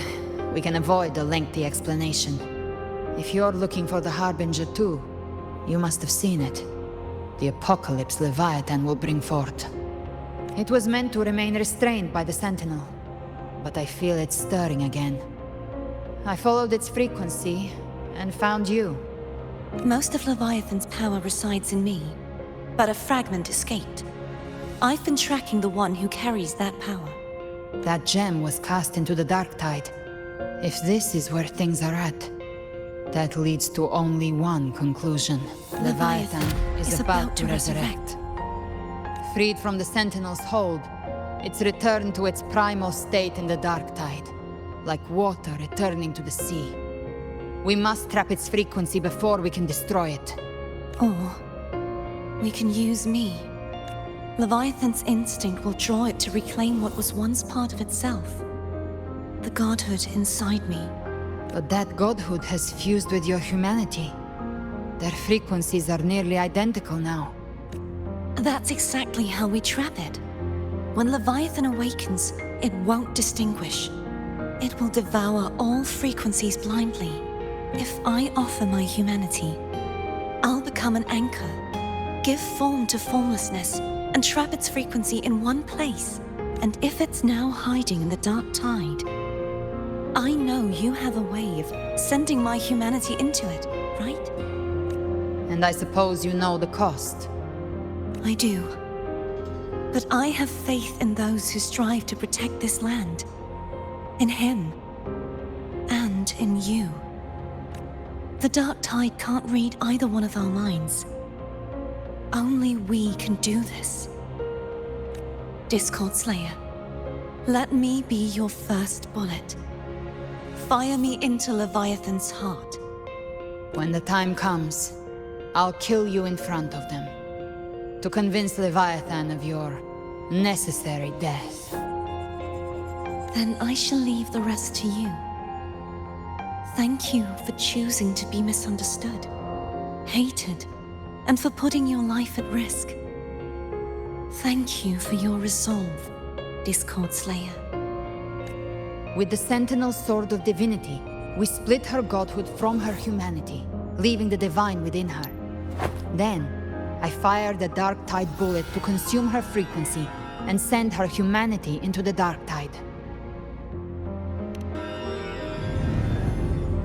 We can avoid a lengthy explanation. If you're looking for the Harbinger too, you must have seen it. The apocalypse Leviathan will bring forth. It was meant to remain restrained by the Sentinel, but I feel it stirring again. I followed its frequency and found you. Most of Leviathan's power resides in me, but a fragment escaped. I've been tracking the one who carries that power. That gem was cast into the Dark Tide. If this is where things are at, that leads to only one conclusion. Leviathan is about to resurrect. Freed from the Sentinel's hold, it's returned to its primal state in the Dark Tide, like water returning to the sea. We must trap its frequency before we can destroy it. Or we can use me. Leviathan's instinct will draw it to reclaim what was once part of itself. The the godhood inside me. But that godhood has fused with your humanity. Their frequencies are nearly identical now. That's exactly how we trap it. When Leviathan awakens, it won't distinguish. It will devour all frequencies blindly. If I offer my humanity, I'll become an anchor, give form to formlessness, and trap its frequency in one place. And if it's now hiding in the dark tide, I know you have a way of sending my humanity into it, right? And I suppose you know the cost. I do. But I have faith in those who strive to protect this land. In him. And in you. The dark tide can't read either one of our minds. Only we can do this. Discord Slayer, let me be your first bullet. Fire me into Leviathan's heart. When the time comes, I'll kill you in front of them. To convince Leviathan of your necessary death. Then I shall leave the rest to you. Thank you for choosing to be misunderstood, hated, and for putting your life at risk. Thank you for your resolve, Discord Slayer. With the Sentinel Sword of Divinity, we split her godhood from her humanity, leaving the divine within her. Then, I fired the Dark Tide bullet to consume her frequency and send her humanity into the Dark Tide.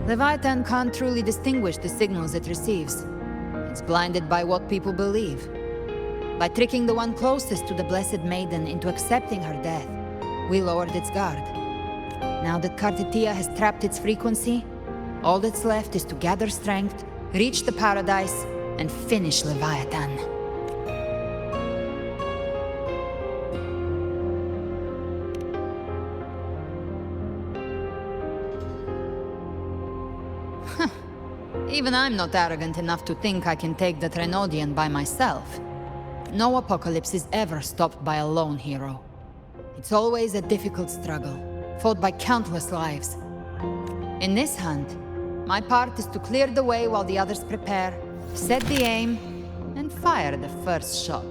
Leviathan can't truly distinguish the signals it receives. It's blinded by what people believe. By tricking the one closest to the Blessed Maiden into accepting her death, we lowered its guard. Now that Kartetia has trapped its frequency, all that's left is to gather strength, reach the paradise, and finish Leviathan. Even I'm not arrogant enough to think I can take the Trenodian by myself. No apocalypse is ever stopped by a lone hero. It's always a difficult struggle, fought by countless lives. In this hunt, my part is to clear the way while the others prepare, set the aim, and fire the first shot.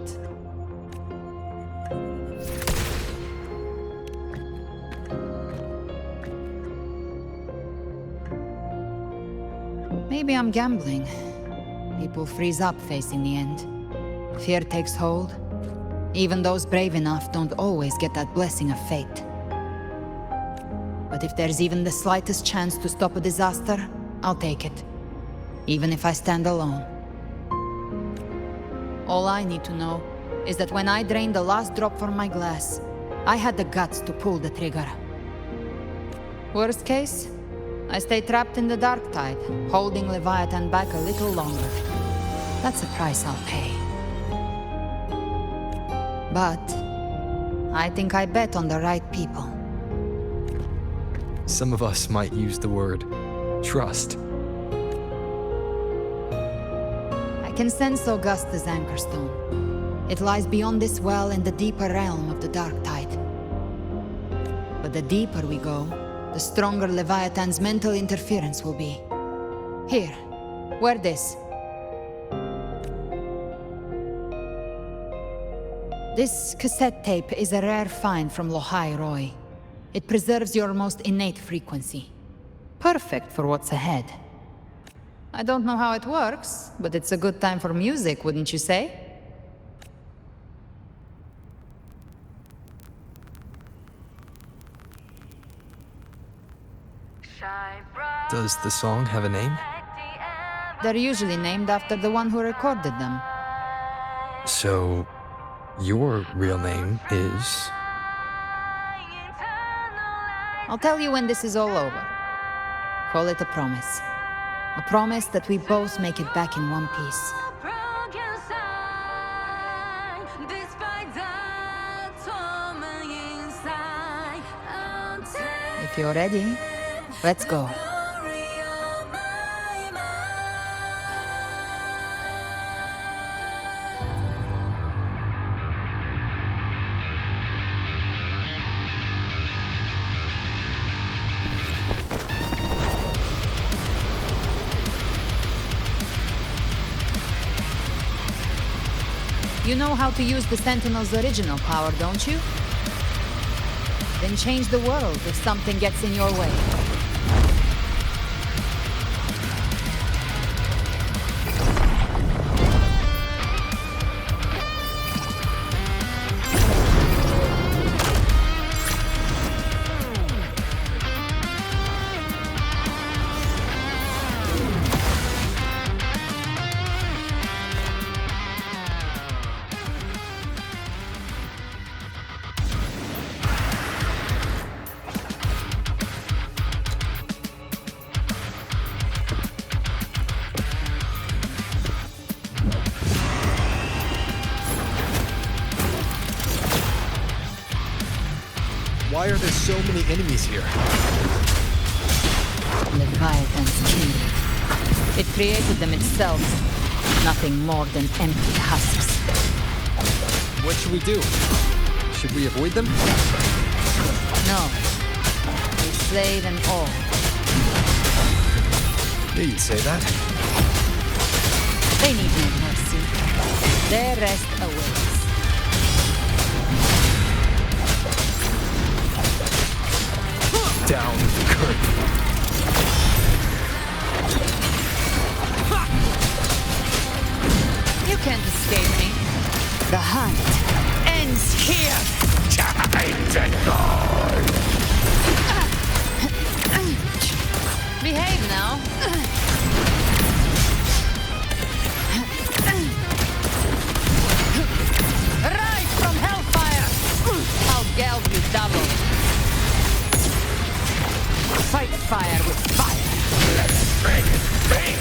Maybe I'm gambling. People freeze up facing the end. Fear takes hold. Even those brave enough don't always get that blessing of fate. But if there's even the slightest chance to stop a disaster, I'll take it. Even if I stand alone. All I need to know is that when I drained the last drop from my glass, I had the guts to pull the trigger. Worst case, I stay trapped in the Dark Tide, holding Leviathan back a little longer. That's a price I'll pay. But I think I bet on the right people. Some of us might use the word trust. I can sense Augusta's anchorstone. It lies beyond this well in the deeper realm of the Dark Tide. But the deeper we go, the stronger Leviathan's mental interference will be. Here, wear this. This cassette tape is a rare find from Lohai Roy. It preserves your most innate frequency. Perfect for what's ahead. I don't know how it works, but it's a good time for music, wouldn't you say? Does the song have a name? They're usually named after the one who recorded them. So, your real name is... I'll tell you when this is all over. Call it a promise. A promise that we both make it back in one piece. If you're ready, let's go. You know how to use the Sentinel's original power, don't you? Then change the world if something gets in your way. Why are there so many enemies here? Leviathan's kindred. It created them itself. Nothing more than empty husks. What should we do? Should we avoid them? No. We slay them all. Yeah, you'd say that. They need no mercy. Their rest awaits. Down with the curtain. You can't escape me. The hunt ends here. Time to go. Behave now. Rise from hellfire. I'll geld you double. Fight fire with fire. Let's bring it, bring.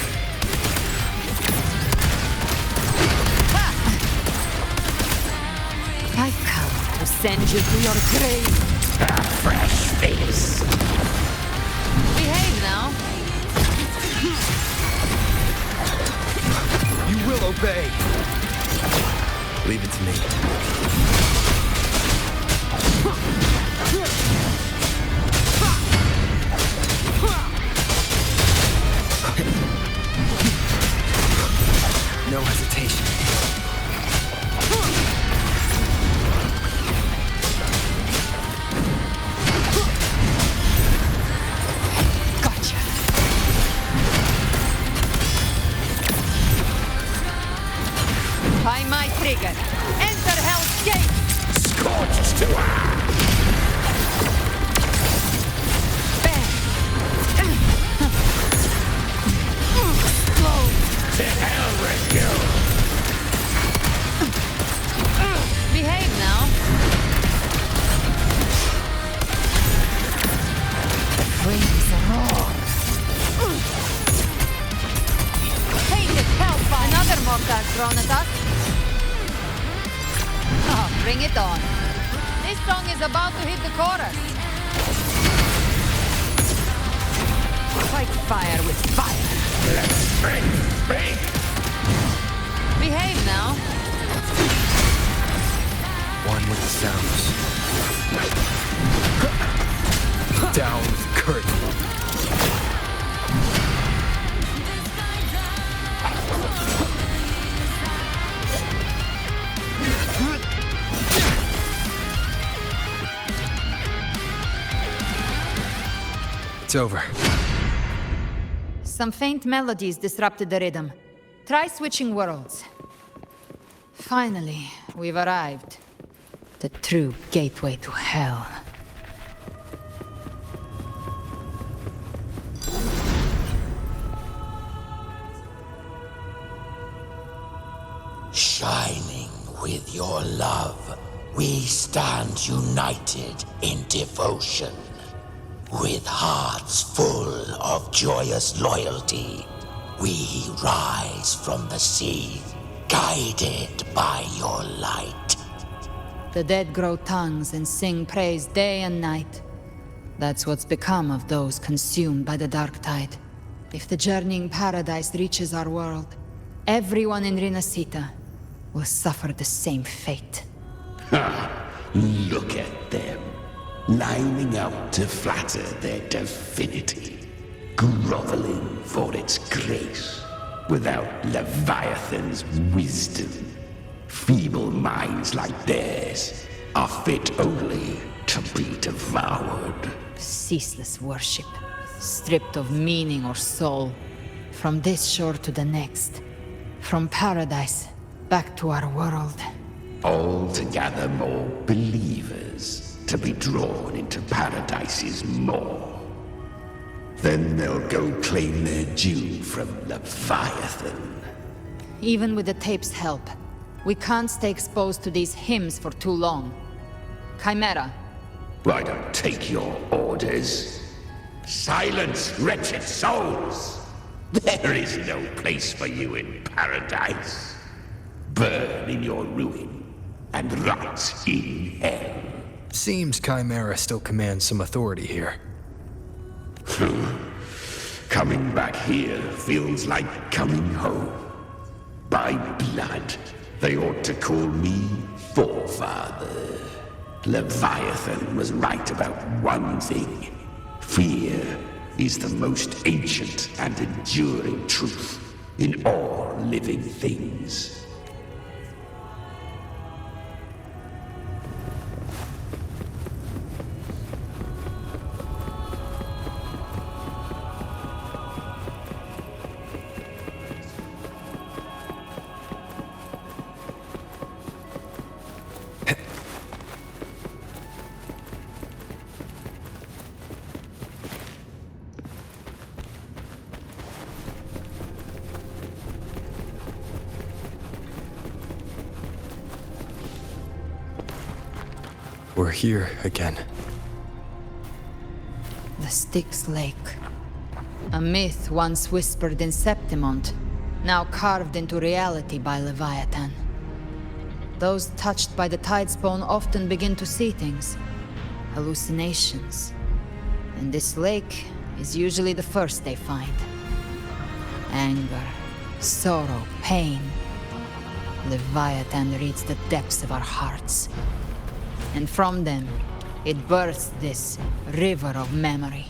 I've come to send you to your grave. A fresh face. Behave now. You will obey. Leave it to me. No hesitation. Gotcha. By my trigger, enter Hell's Gate! Scorched to To hell with you! Behave now. The flames roar. Tainted hellfire! Another mortar thrown at us. Oh, bring it on. This song is about to hit the chorus. Fight fire with fire. Let's bring. Behave now. One with the sounds. Down with the curtain. It's over. Some faint melodies disrupted the rhythm. Try switching worlds. Finally, we've arrived. The true gateway to hell. Shining with your love, we stand united in devotion. With hearts full of joyous loyalty, we rise from the sea, guided by your light. The dead grow tongues and sing praise day and night. That's what's become of those consumed by the dark tide. If the journeying paradise reaches our world, everyone in Rinasita will suffer the same fate. Ha! Look at them, lining up to flatter their divinity, groveling for its grace, without Leviathan's wisdom. Feeble minds like theirs are fit only to be devoured. Ceaseless worship, stripped of meaning or soul. From this shore to the next. From paradise back to our world. All to gather more believers to be drawn into Paradise's maw. Then they'll go claim their due from Leviathan. Even with the tape's help, we can't stay exposed to these hymns for too long. Chimera. I don't take your orders. Silence, wretched souls! There is no place for you in Paradise. Burn in your ruin, and rot in hell. Seems Chimera still commands some authority here. Coming back here feels like coming home. By blood, they ought to call me Forefather. Leviathan was right about one thing. Fear is the most ancient and enduring truth in all living things. We're here again. The Styx Lake. A myth once whispered in Septimont, now carved into reality by Leviathan. Those touched by the Tidespawn often begin to see things. Hallucinations. And this lake is usually the first they find. Anger, sorrow, pain. Leviathan reads the depths of our hearts. And from them, it births this river of memory.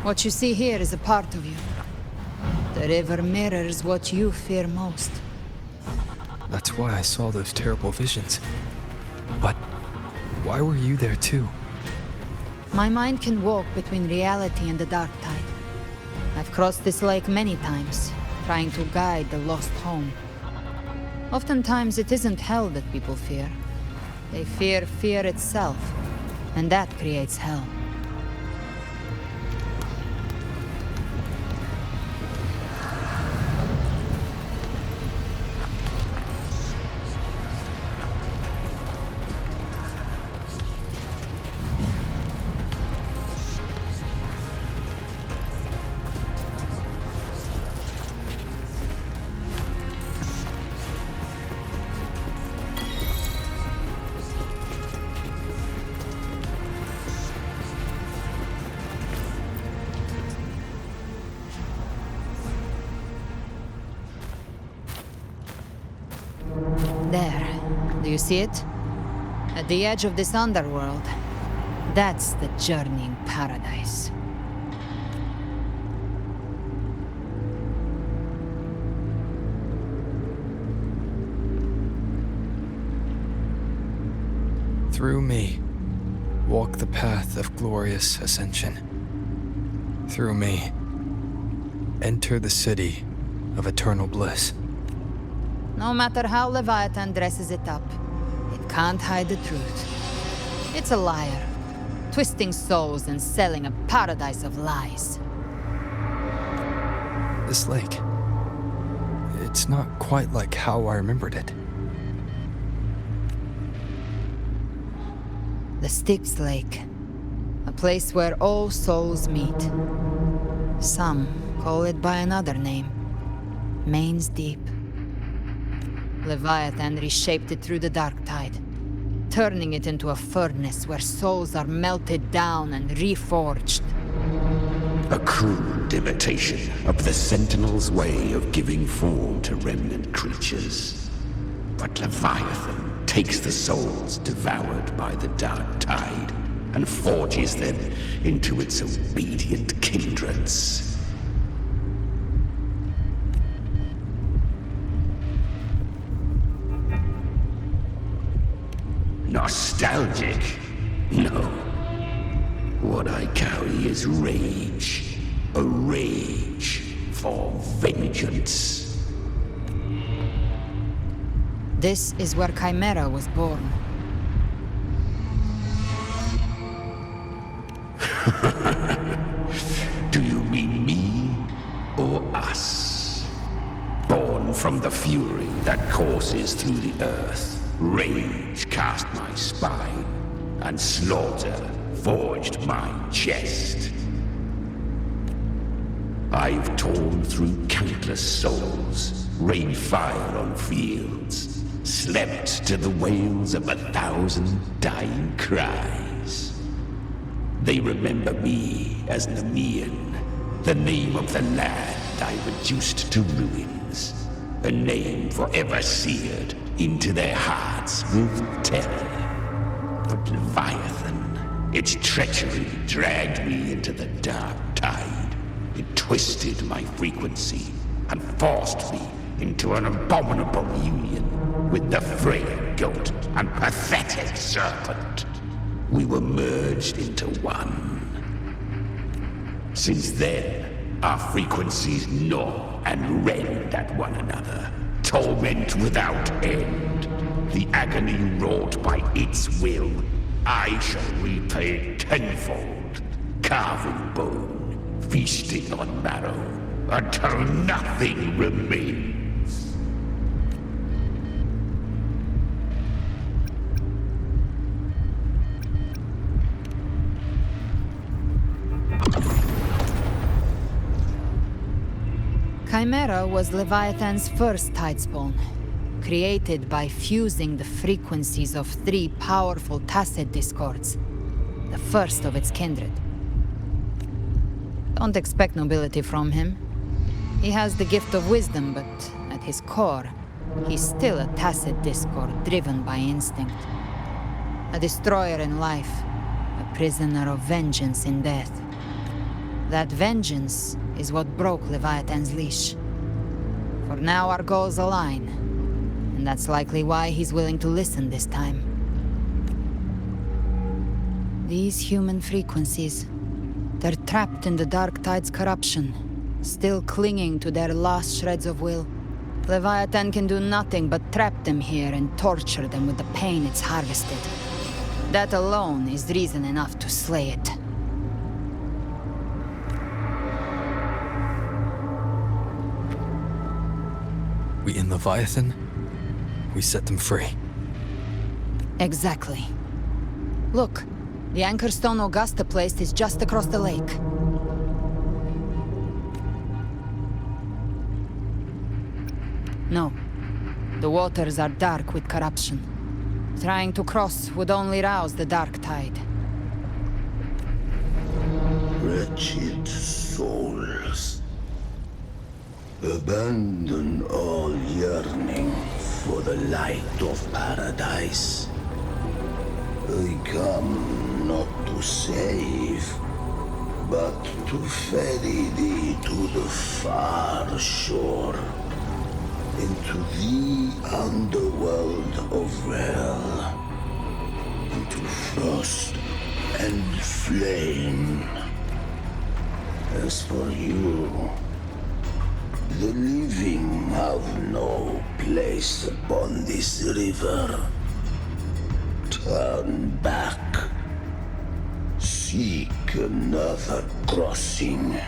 What you see here is a part of you. The river mirrors what you fear most. That's why I saw those terrible visions. But why were you there too? My mind can walk between reality and the dark tide. I've crossed this lake many times, trying to guide the lost home. Oftentimes it isn't hell that people fear. They fear fear itself, and that creates hell. There. Do you see it? At the edge of this underworld. That's the journeying paradise. Through me, walk the path of glorious ascension. Through me, enter the city of eternal bliss. No matter how Leviathan dresses it up, it can't hide the truth. It's a liar, twisting souls and selling a paradise of lies. This lake, it's not quite like how I remembered it. The Styx Lake, a place where all souls meet. Some call it by another name, Main's Deep. Leviathan reshaped it through the dark tide, turning it into a furnace where souls are melted down and reforged. A crude imitation of the Sentinel's way of giving form to remnant creatures. But Leviathan takes the souls devoured by the dark tide and forges them into its obedient kindreds. Nostalgic? No. What I carry is rage. A rage for vengeance. This is where Chimera was born. Do you mean me or us? Born from the fury that courses through the earth, rage cast my spine, and slaughter forged my chest. I've torn through countless souls, rained fire on fields, slept to the wails of 1,000 dying cries. They remember me as Nemean, the name of the land I reduced to ruins, a name forever seared into their hearts with terror. But Leviathan, its treachery dragged me into the dark tide. It twisted my frequency and forced me into an abominable union with the frail goat and pathetic serpent. We were merged into one. Since then, our frequencies gnaw and rend at one another, torment without end. The agony wrought by its will, I shall repay tenfold, carving bone, feasting on marrow, until nothing remains. Chimera was Leviathan's first tidespawn, created by fusing the frequencies of 3 powerful tacit discords, the first of its kindred. Don't expect nobility from him. He has the gift of wisdom, but at his core, he's still a tacit discord driven by instinct. A destroyer in life, a prisoner of vengeance in death. That vengeance is what broke Leviathan's leash. For now our goals align, and that's likely why he's willing to listen this time. These human frequencies, they're trapped in the Dark Tide's corruption, still clinging to their last shreds of will. Leviathan can do nothing but trap them here and torture them with the pain it's harvested. That alone is reason enough to slay it. We in Leviathan? We set them free. Exactly. Look, the anchor stone Augusta placed is just across the lake. No. The waters are dark with corruption. Trying to cross would only rouse the Dark Tide. Wretched souls. Abandon all yearning for the light of paradise. I come not to save, but to ferry thee to the far shore, into the underworld of hell, into frost and flame. As for you, the living have no place upon this river. Turn back. Seek another crossing.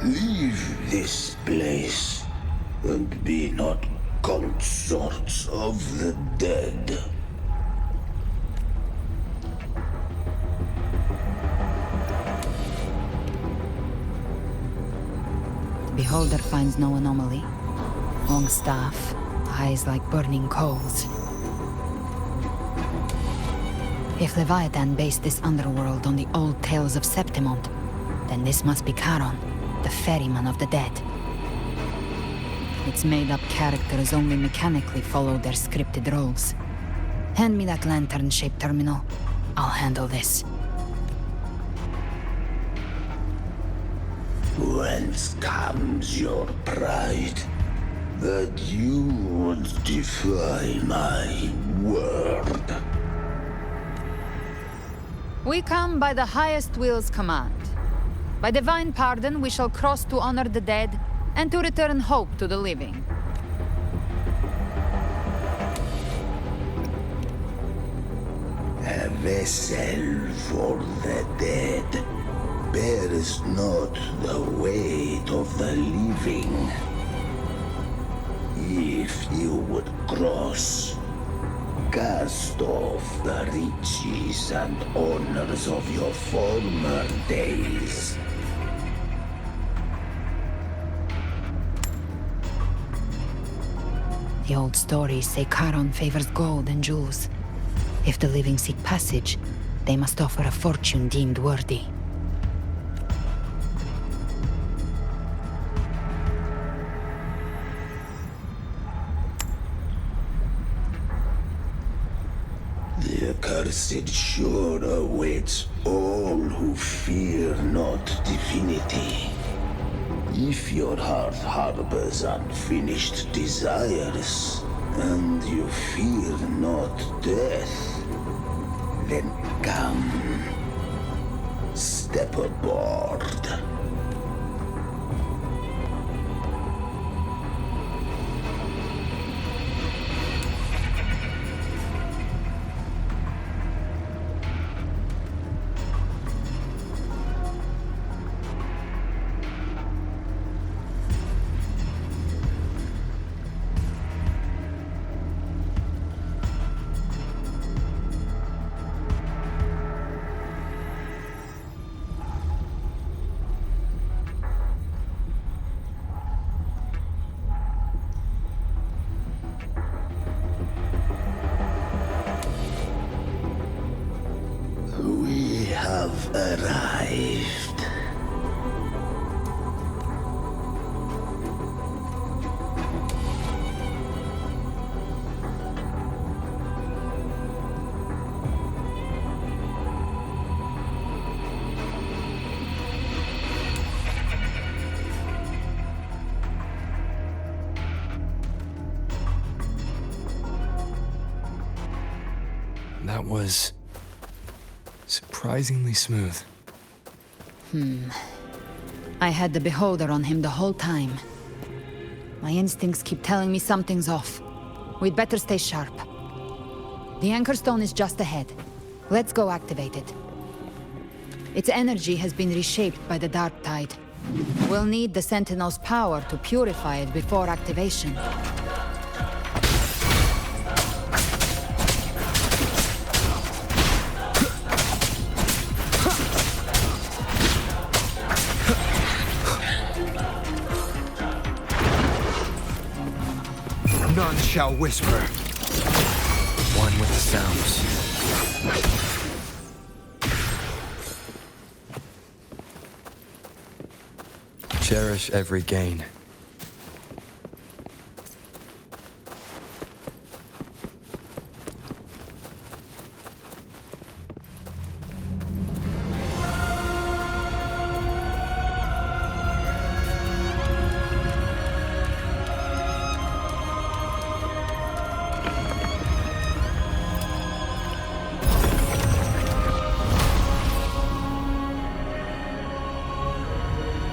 Leave this place and be not consorts of the dead. Beholder finds no anomaly. Long staff, eyes like burning coals. If Leviathan based this underworld on the old tales of Septimont, then this must be Charon, the ferryman of the dead. Its made-up characters only mechanically follow their scripted roles. Hand me that lantern-shaped terminal. I'll handle this. Whence comes your pride that you would defy my word? We come by the highest will's command. By divine pardon, we shall cross to honor the dead and to return hope to the living. A vessel for the dead bears not the weight of the living. If you would cross, cast off the riches and honors of your former days. The old stories say Charon favors gold and jewels. If the living seek passage, they must offer a fortune deemed worthy. The accursed shore awaits all who fear not divinity. If your heart harbors unfinished desires, and you fear not death, then come. Step aboard. We have arrived. That was surprisingly smooth. I had the beholder on him the whole time. My instincts keep telling me something's off. We'd better stay sharp. The anchor stone is just ahead. Let's go activate it. Its energy has been reshaped by the dark tide. We'll need the Sentinel's power to purify it before activation. None shall whisper. One with the sounds. Cherish every gain.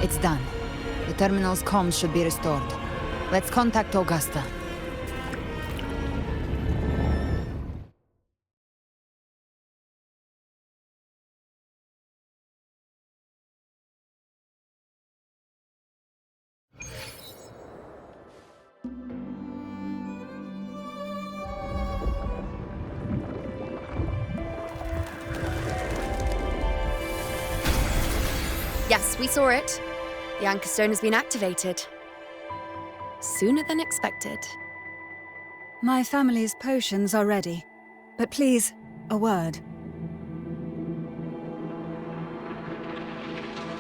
It's done. The terminal's comms should be restored. Let's contact Augusta. Yes, we saw it. The anchor stone has been activated. Sooner than expected. My family's potions are ready. But please, a word.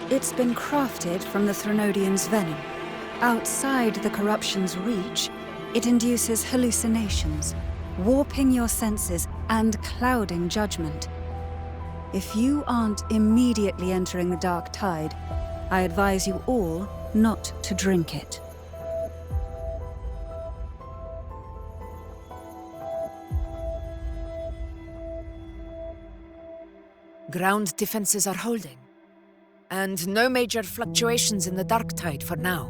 It's been crafted from the Threnodian's venom. Outside the corruption's reach, it induces hallucinations, warping your senses and clouding judgment. If you aren't immediately entering the dark tide, I advise you all not to drink it. Ground defenses are holding. And no major fluctuations in the dark tide for now.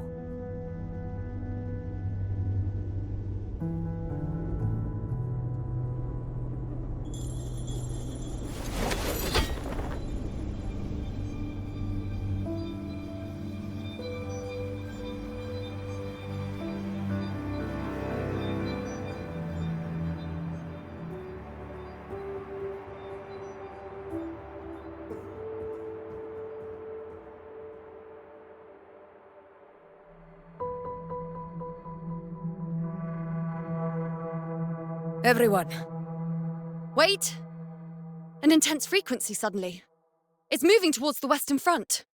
Everyone. Wait! An intense frequency suddenly. It's moving towards the Western Front.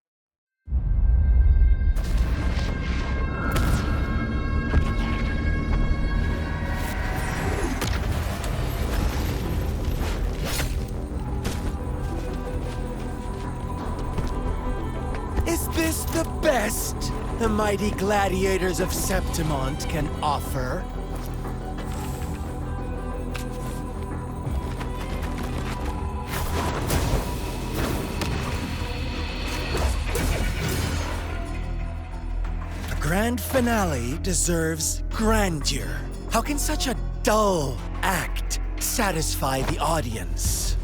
Is this the best the mighty gladiators of Septimont can offer? Grand finale deserves grandeur. How can such a dull act satisfy the audience?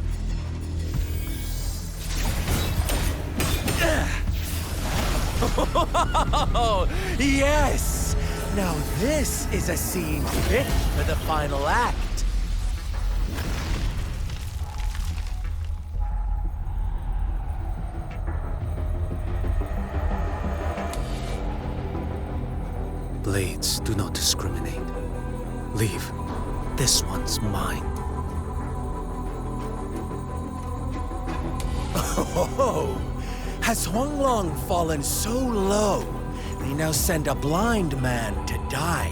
Oh, yes! Now this is a scene fit for the final act. Blades do not discriminate. Leave. This one's mine. Oh, has Huanglong fallen so low, they now send a blind man to die?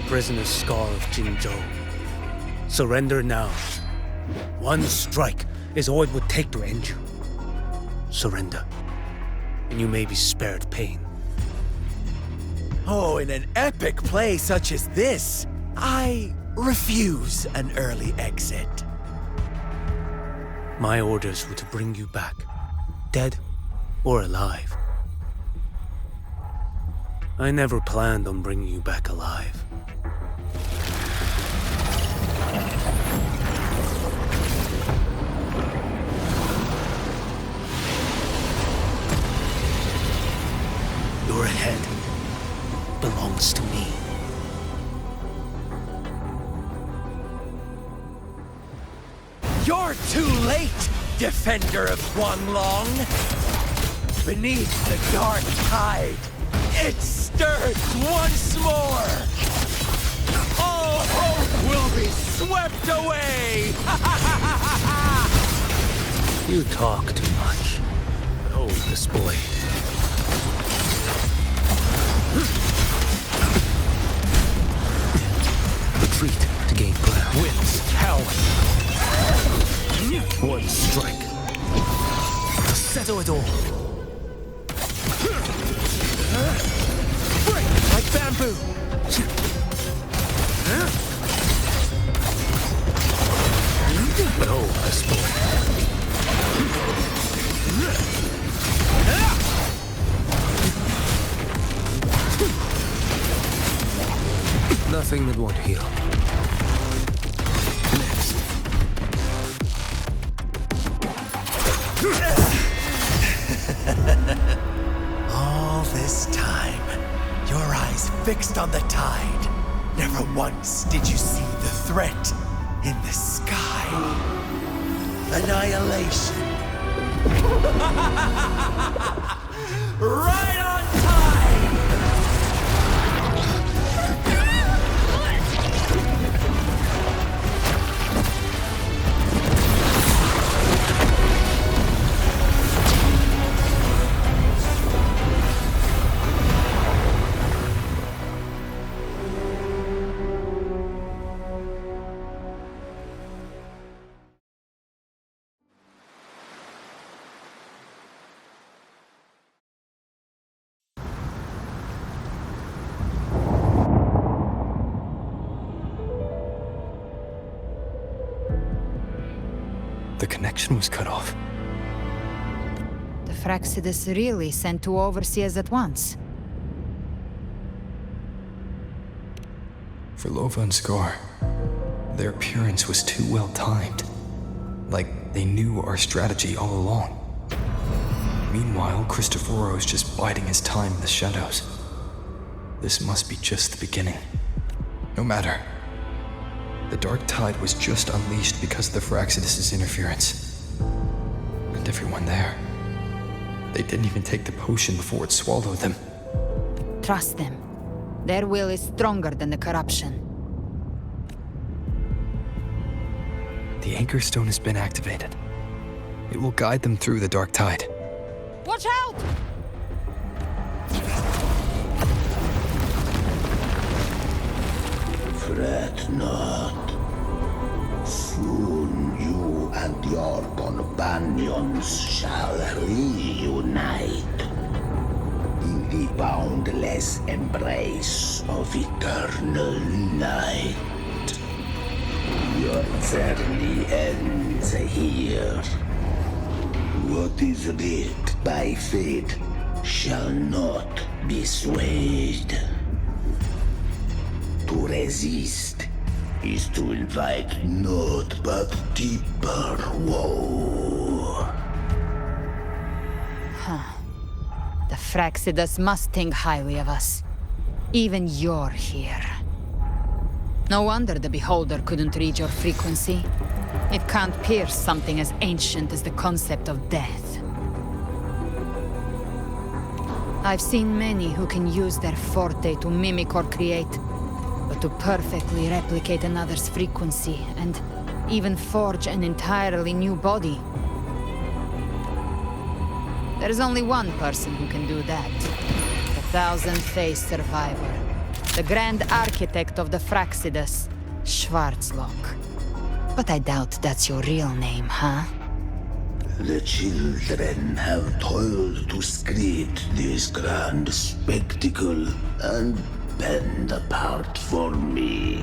Prisoner's Scar of Jinzhou. Surrender now. One strike is all it would take to end you. Surrender, and you may be spared pain. Oh, in an epic play such as this, I refuse an early exit. My orders were to bring you back, dead or alive. I never planned on bringing you back alive. Your head belongs to me. You're too late, defender of Huanglong! Beneath the dark tide, it stirs once more! All hope will be swept away! You talk too much. Hold this blade. Retreat to gain ground. Winds howling. One strike. Settle it all. Break like bamboo. Hold this blade. Nothing that won't heal. Next. All this time, your eyes fixed on the tide. Never once did you see the threat in the sky. Annihilation. Right on time! connection was cut off. The Fraxidus really sent two overseers at once. For Lova and Scar, their appearance was too well timed. Like they knew our strategy all along. Meanwhile, Cristoforo's just biding his time in the shadows. This must be just the beginning. No matter. The Dark Tide was just unleashed because of the Fraxidus' interference. And everyone there. They didn't even take the potion before it swallowed them. Trust them. Their will is stronger than the corruption. The Anchor Stone has been activated. It will guide them through the Dark Tide. Watch out! Fret not. Soon you and your companions shall reunite in the boundless embrace of eternal night. Your journey ends here. What is writ by fate shall not be swayed. To resist is to invite naught but deeper woe. Huh. The Fraxidus must think highly of us. Even you're here. No wonder the Beholder couldn't read your frequency. It can't pierce something as ancient as the concept of death. I've seen many who can use their forte to mimic or create, but to perfectly replicate another's frequency and even forge an entirely new body. There's only one person who can do that. The thousand-faced survivor. The grand architect of the Fraxidus, Schwarzlock. But I doubt that's your real name, huh? The children have toiled to script this grand spectacle and bend apart for me.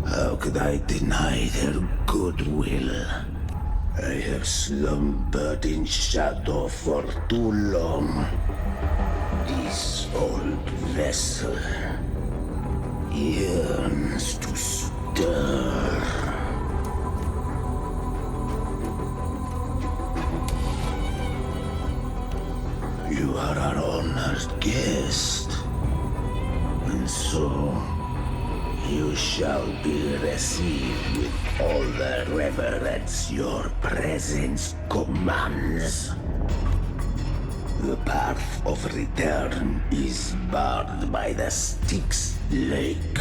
How could I deny their goodwill? I have slumbered in shadow for too long. This old vessel yearns to stir. You are our honored guest, and so you shall be received with all the reverence your presence commands. The path of return is barred by the Styx Lake.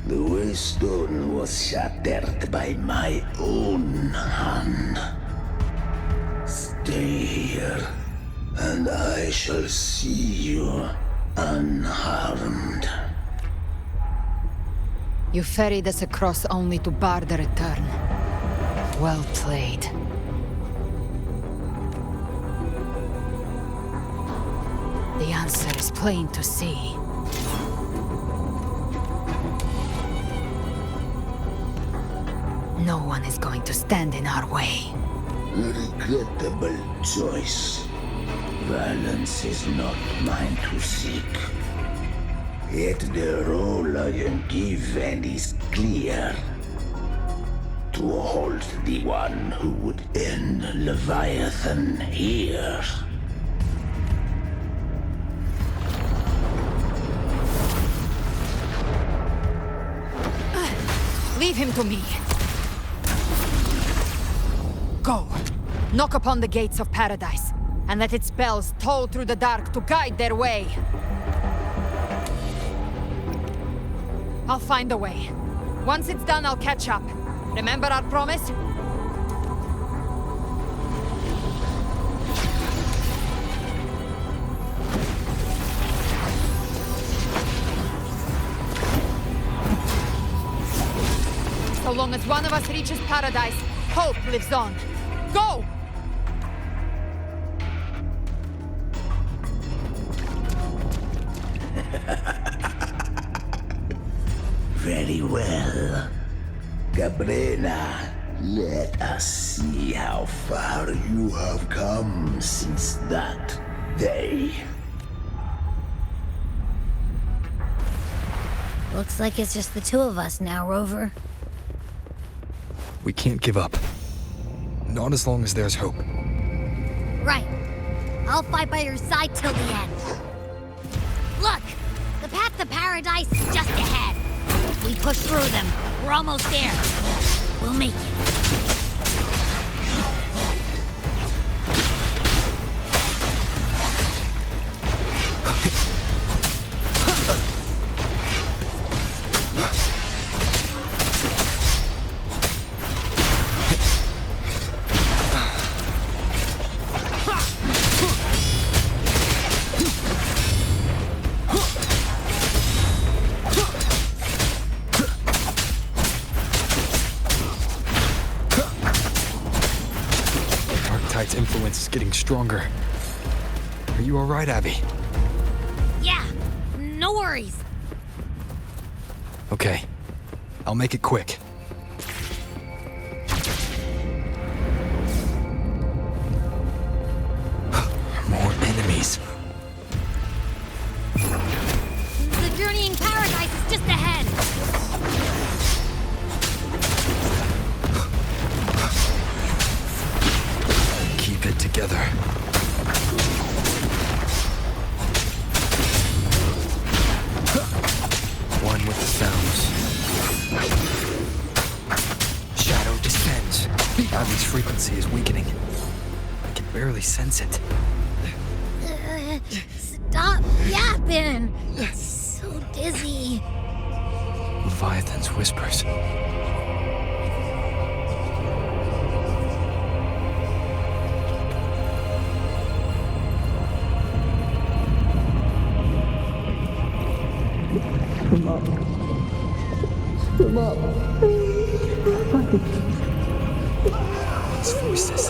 The waystone was shattered by my own hand. Stay here, and I shall see you unharmed. You ferried us across only to bar the return. Well played. The answer is plain to see. No one is going to stand in our way. Regrettable choice. Violence is not mine to seek. Yet the role I am given is clear. To hold the one who would end Leviathan here. Leave him to me. Go. Knock upon the gates of paradise, and let its bells toll through the dark to guide their way. I'll find a way. Once it's done, I'll catch up. Remember our promise? So long as one of us reaches paradise, hope lives on. Go! Very well. Cabrera, Let us see how far you have come since that day. Looks like it's just the two of us now, Rover. We can't give up. Not as long as there's hope. Right. I'll fight by your side till the end. Look! The path to paradise is just ahead. If we push through them, we're almost there. We'll make it. Tide's influence is getting stronger. Are you alright, Abby? Yeah, no worries. Okay, I'll make it quick. More enemies. The journeying paradise is just ahead. Keep it together. One with the sounds. Shadow descends. Abby's frequency is weakening. I can barely sense it. Stop yapping. It's so dizzy. Leviathan's whispers. Come up. Come up. These voices.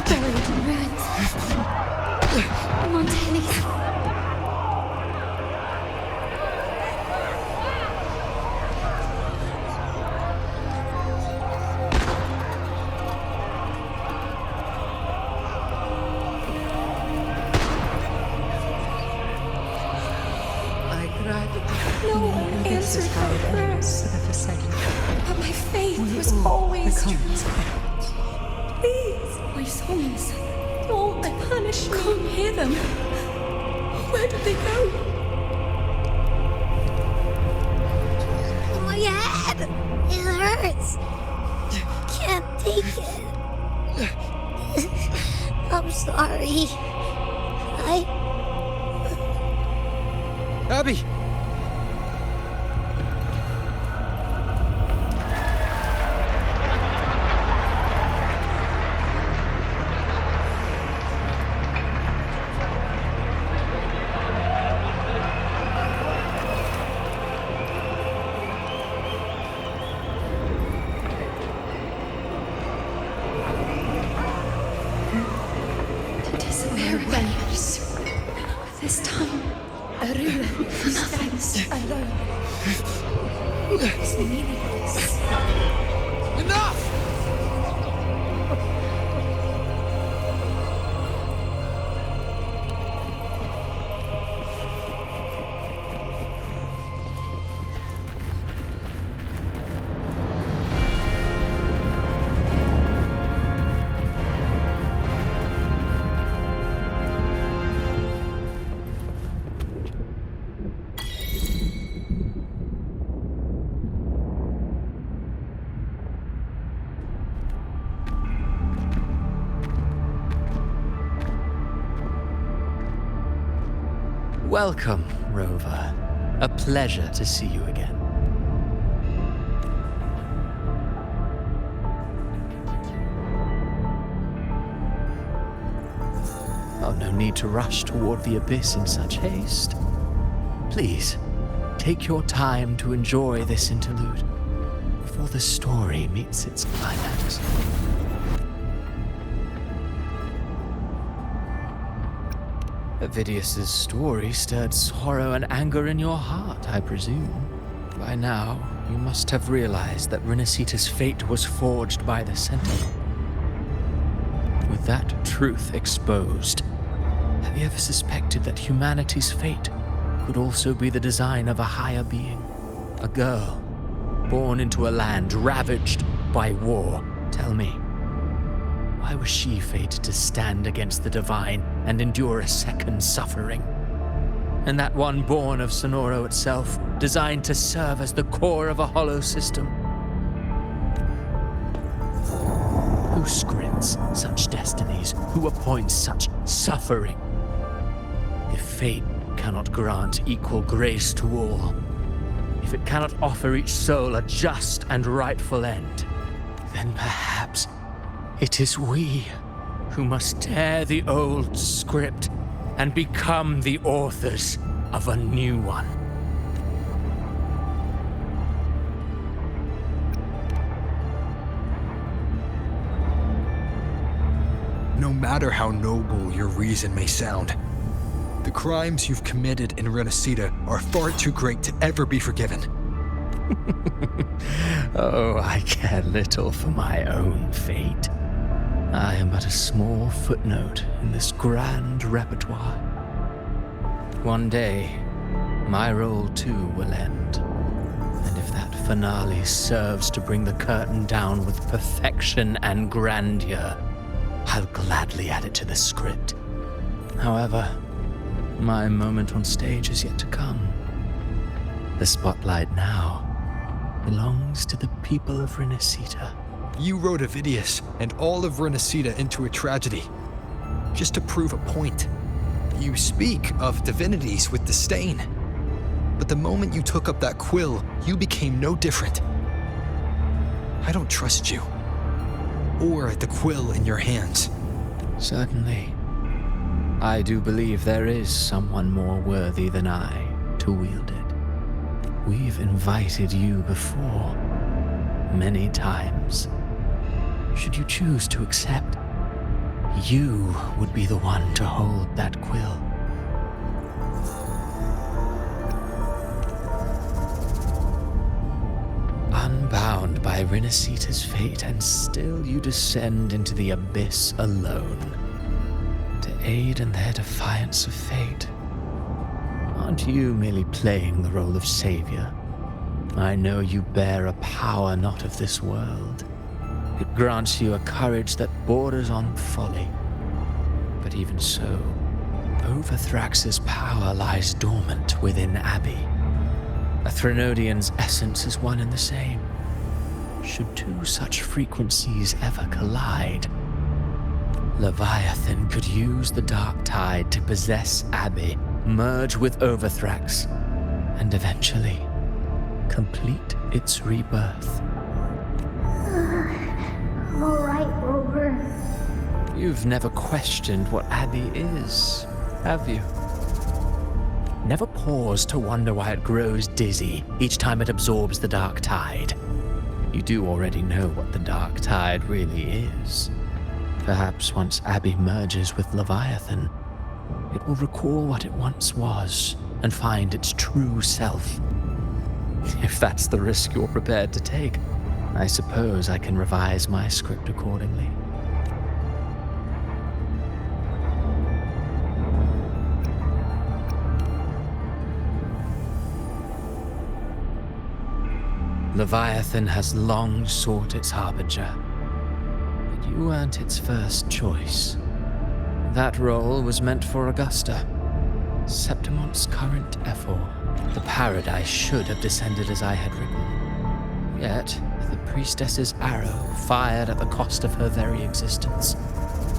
Buried in ruins. Montelli's. No one answered my prayers, but my faith was always true. Please, my souls, don't punish me. Can't hear them. Where did they go? My head! It hurts. Can't take it. I'm sorry. Abby! To disappear again. This time, Aruna stands alone. It's meaningless. Enough! Welcome, Rover. A pleasure to see you again. Oh, no need to rush toward the abyss in such haste. Please, take your time to enjoy this interlude before the story meets its climax. Avidius's story stirred sorrow and anger in your heart, I presume. By now, you must have realized that Renacita's fate was forged by the Sentinel. With that truth exposed, have you ever suspected that humanity's fate could also be the design of a higher being? A girl, born into a land ravaged by war. Tell me, why was she fated to stand against the divine and endure a second suffering? And that one born of Sonoro itself, designed to serve as the core of a hollow system? Who scripts such destinies? Who appoints such suffering? If fate cannot grant equal grace to all, if it cannot offer each soul a just and rightful end, then perhaps it is we who must tear the old script and become the authors of a new one. No matter how noble your reason may sound, the crimes you've committed in Renacita are far too great to ever be forgiven. Oh, I care little for my own fate. I am but a small footnote in this grand repertoire. One day, my role too will end. And if that finale serves to bring the curtain down with perfection and grandeur, I'll gladly add it to the script. However, my moment on stage is yet to come. The spotlight now belongs to the people of Renacita. You wrote Avidius and all of Renacita into a tragedy, just to prove a point. You speak of divinities with disdain, but the moment you took up that quill, you became no different. I don't trust you, or the quill in your hands. Certainly. I do believe there is someone more worthy than I to wield it. We've invited you before, many times. Should you choose to accept, you would be the one to hold that quill. Unbound by Renacita's fate, and still you descend into the abyss alone, to aid in their defiance of fate. Aren't you merely playing the role of savior? I know you bear a power not of this world. It grants you a courage that borders on folly. But even so, Overthrax's power lies dormant within Abbey. A Threnodian's essence is one and the same. Should two such frequencies ever collide, Leviathan could use the dark tide to possess Abbey, merge with Overthrax, and eventually complete its rebirth. All right, Rover. You've never questioned what Abbey is, have you? Never paused to wonder why it grows dizzy each time it absorbs the dark tide. You do already know what the dark tide really is. Perhaps once Abbey merges with Leviathan, it will recall what it once was and find its true self. If that's the risk you're prepared to take, I suppose I can revise my script accordingly. Leviathan has long sought its harbinger, but you weren't its first choice. That role was meant for Augusta, Septimon's current Ephor. The paradise should have descended as I had written. Yet, the priestess's arrow, fired at the cost of her very existence,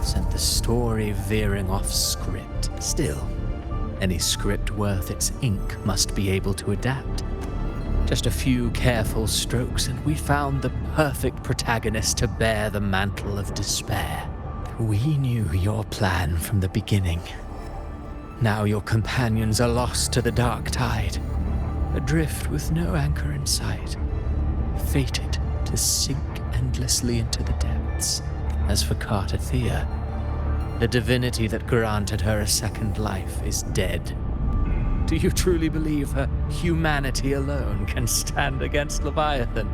sent the story veering off script. Still, any script worth its ink must be able to adapt. Just a few careful strokes, and we found the perfect protagonist to bear the mantle of despair. We knew your plan from the beginning. Now your companions are lost to the dark tide, adrift with no anchor in sight, fated to sink endlessly into the depths. As for Cartathea, The divinity that granted her a second life is dead. Do you truly believe her humanity alone can stand against Leviathan?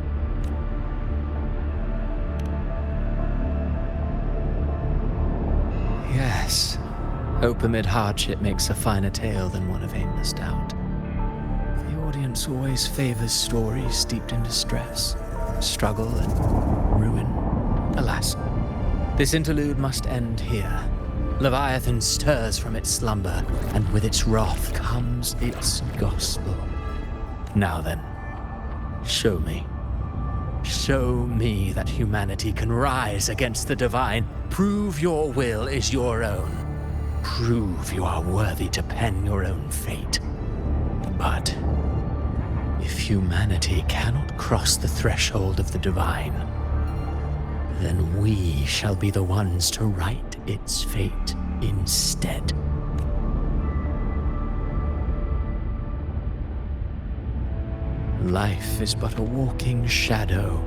Yes. Hope amid hardship makes a finer tale than one of aimless doubt. The audience always favors stories steeped in distress, struggle, and ruin. Alas, this interlude must end here. Leviathan stirs from its slumber, and with its wrath comes its gospel. Now then, show me. Show me that humanity can rise against the divine. Prove your will is your own. Prove you are worthy to pen your own fate. But if humanity cannot cross the threshold of the divine, then we shall be the ones to write its fate instead. Life is but a walking shadow,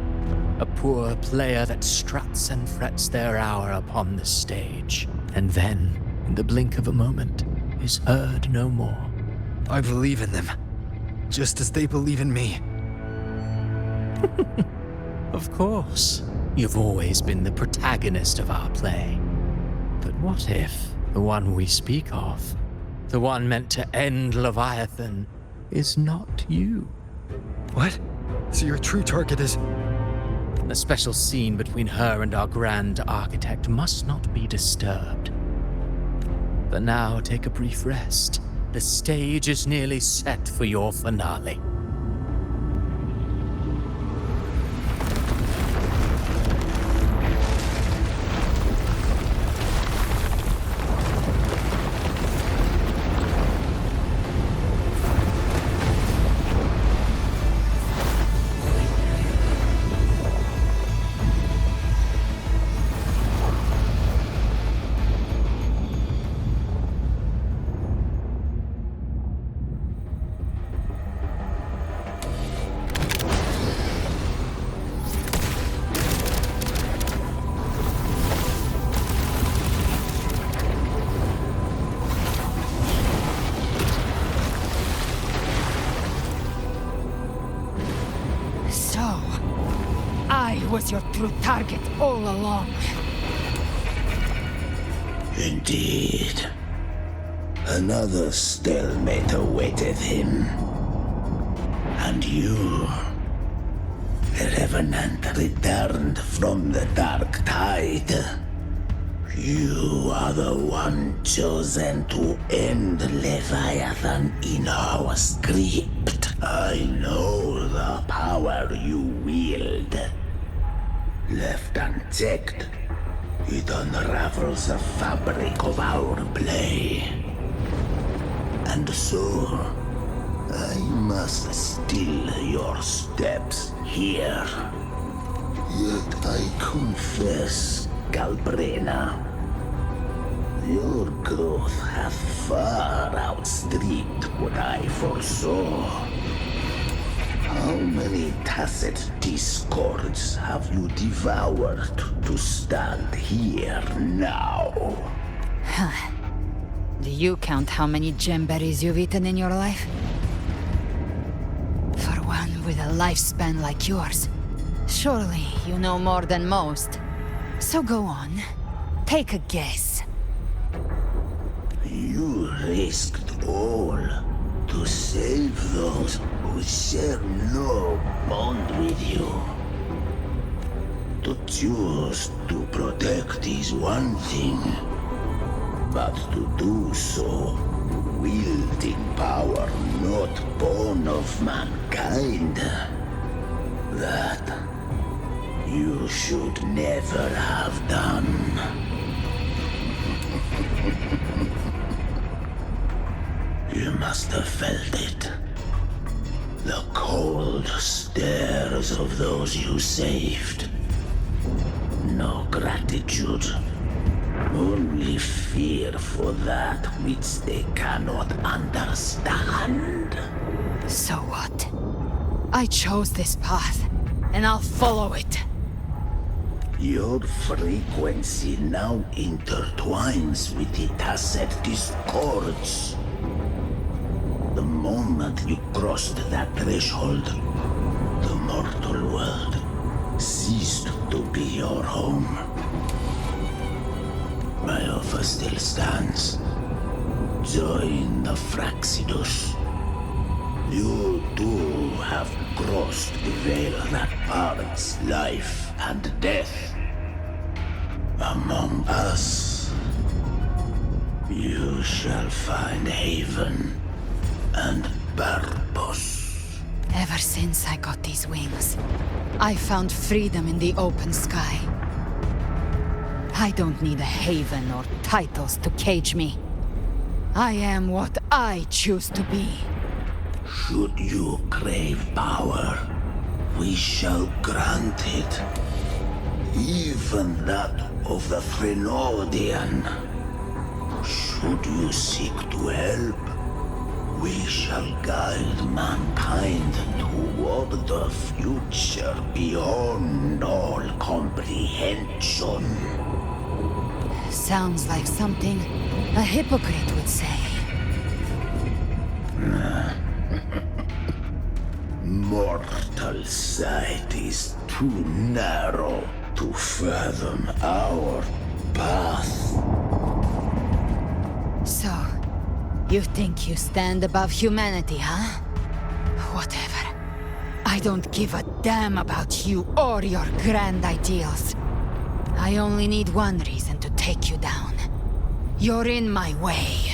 a poor player that struts and frets their hour upon the stage, and then, in the blink of a moment, is heard no more. I believe in them, just as they believe in me. Of course, you've always been the protagonist of our play. But what if the one we speak of, the one meant to end Leviathan, is not you? What? So your true target is... The special scene between her and our grand architect must not be disturbed. But now take a brief rest. The stage is nearly set for your finale. Was your true target all along. Indeed. Another stalemate awaited him. And you, the Revenant returned from the Dark Tide. You are the one chosen to end Leviathan in our script. I know the power you wield. Left unchecked, it unravels the fabric of our play. And so, I must still your steps here. Yet I confess, Galbrena, your growth hath far outstripped what I foresaw. How many tacit discords have you devoured to stand here now? Do you count how many gemberries you've eaten in your life? For one with a lifespan like yours, surely you know more than most. So go on, take a guess. You risked all to save those who share no bond with you. To choose to protect is one thing, but to do so wielding power not born of mankind, that you should never have done. You must have felt it. The cold stares of those you saved. No gratitude. Only fear for that which they cannot understand. So what? I chose this path, and I'll follow it. Your frequency now intertwines with the Tacet discords. The moment you crossed that threshold, the mortal world ceased to be your home. My offer still stands. Join the Fraxidus. You too have crossed the veil that parts life and death. Among us, you shall find haven and purpose. Ever since I got these wings, I found freedom in the open sky. I don't need a haven or titles to cage me. I am what I choose to be. Should you crave power, we shall grant it. Even that of the Threnodian. Should you seek to help, we shall guide mankind toward the future beyond all comprehension. Sounds like something a hypocrite would say. Mortal sight is too narrow to fathom our path. So, you think you stand above humanity, huh? Whatever. I don't give a damn about you or your grand ideals. I only need one reason to take you down. You're in my way.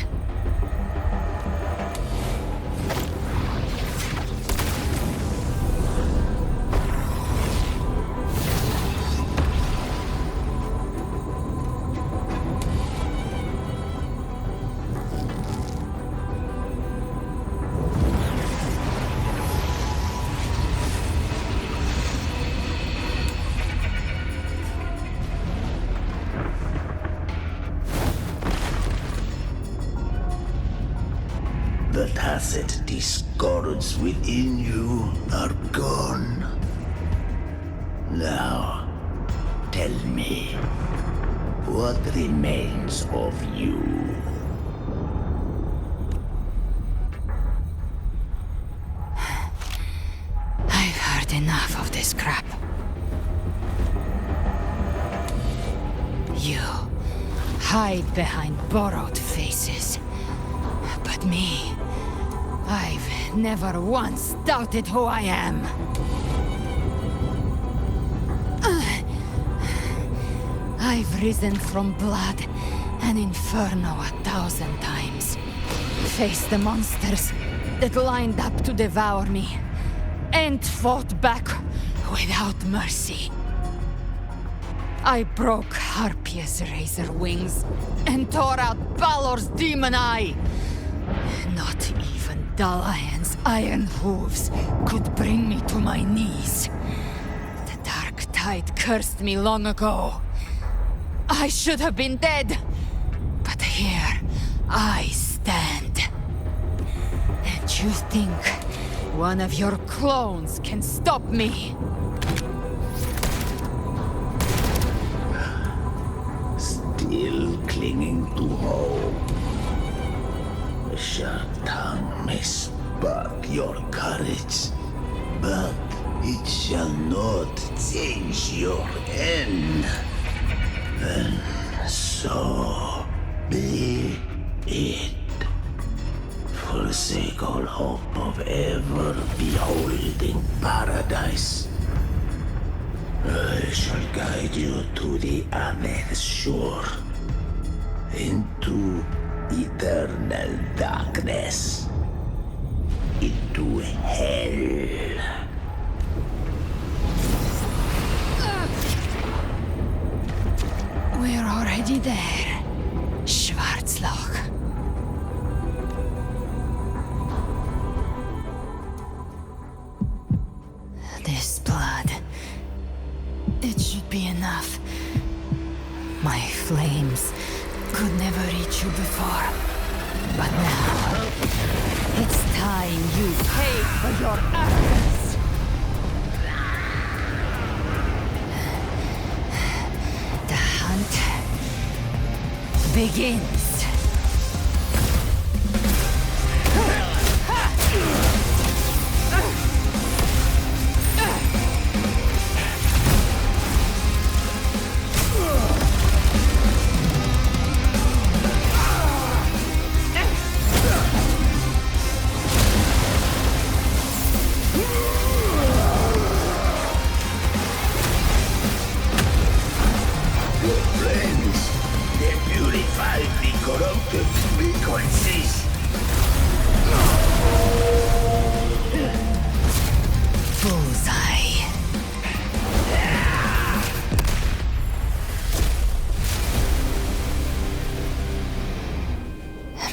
The tacit discords within you are gone. Now, tell me, what remains of you? I've heard enough of this crap. You hide behind borrowed faces. But me, I've never once doubted who I am. I've risen from blood and inferno 1,000 times. Faced the monsters that lined up to devour me, and fought back without mercy. I broke Harpia's razor wings and tore out Balor's demon eye. Not even Dalahan's iron hooves could bring me to my knees. The dark tide cursed me long ago. I should have been dead, but here I stand. And you think one of your clones can stop me? Still clinging to hope. A sharp tongue may spark your courage, but it shall not change your end. And so be it. Forsake all hope of ever beholding paradise. I shall guide you to the other shore, into eternal darkness, into hell. We're already there, Schwarzloch. This blood, it should be enough. My flames could never reach you before, but now, it's time you pay for your actions. begins.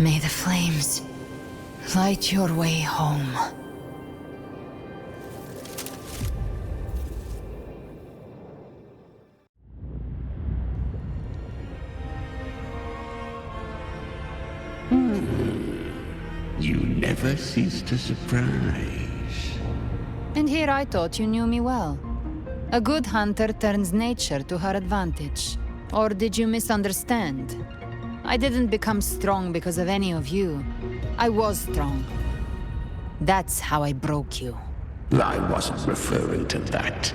May the flames light your way home. You never cease to surprise. And here I thought you knew me well. A good hunter turns nature to her advantage. Or did you misunderstand? I didn't become strong because of any of you. I was strong. That's how I broke you. I wasn't referring to that.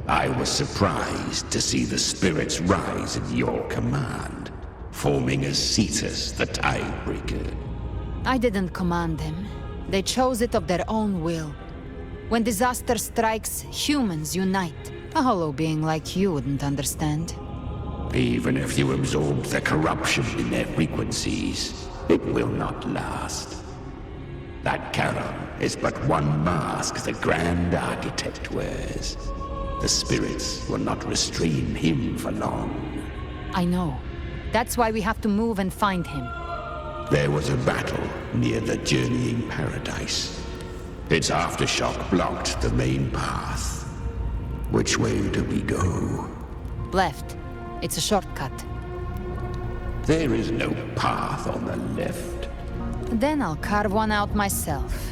I was surprised to see the spirits rise at your command, forming as Cetus the Tidebreaker. I didn't command them. They chose it of their own will. When disaster strikes, humans unite. A hollow being like you wouldn't understand. Even if you absorb the corruption in their frequencies, it will not last. That Charon is but one mask the Grand Architect wears. The spirits will not restrain him for long. I know. That's why we have to move and find him. There was a battle near the Journeying Paradise. Its aftershock blocked the main path. Which way do we go? Left. It's a shortcut. There is no path on the left. Then I'll carve one out myself.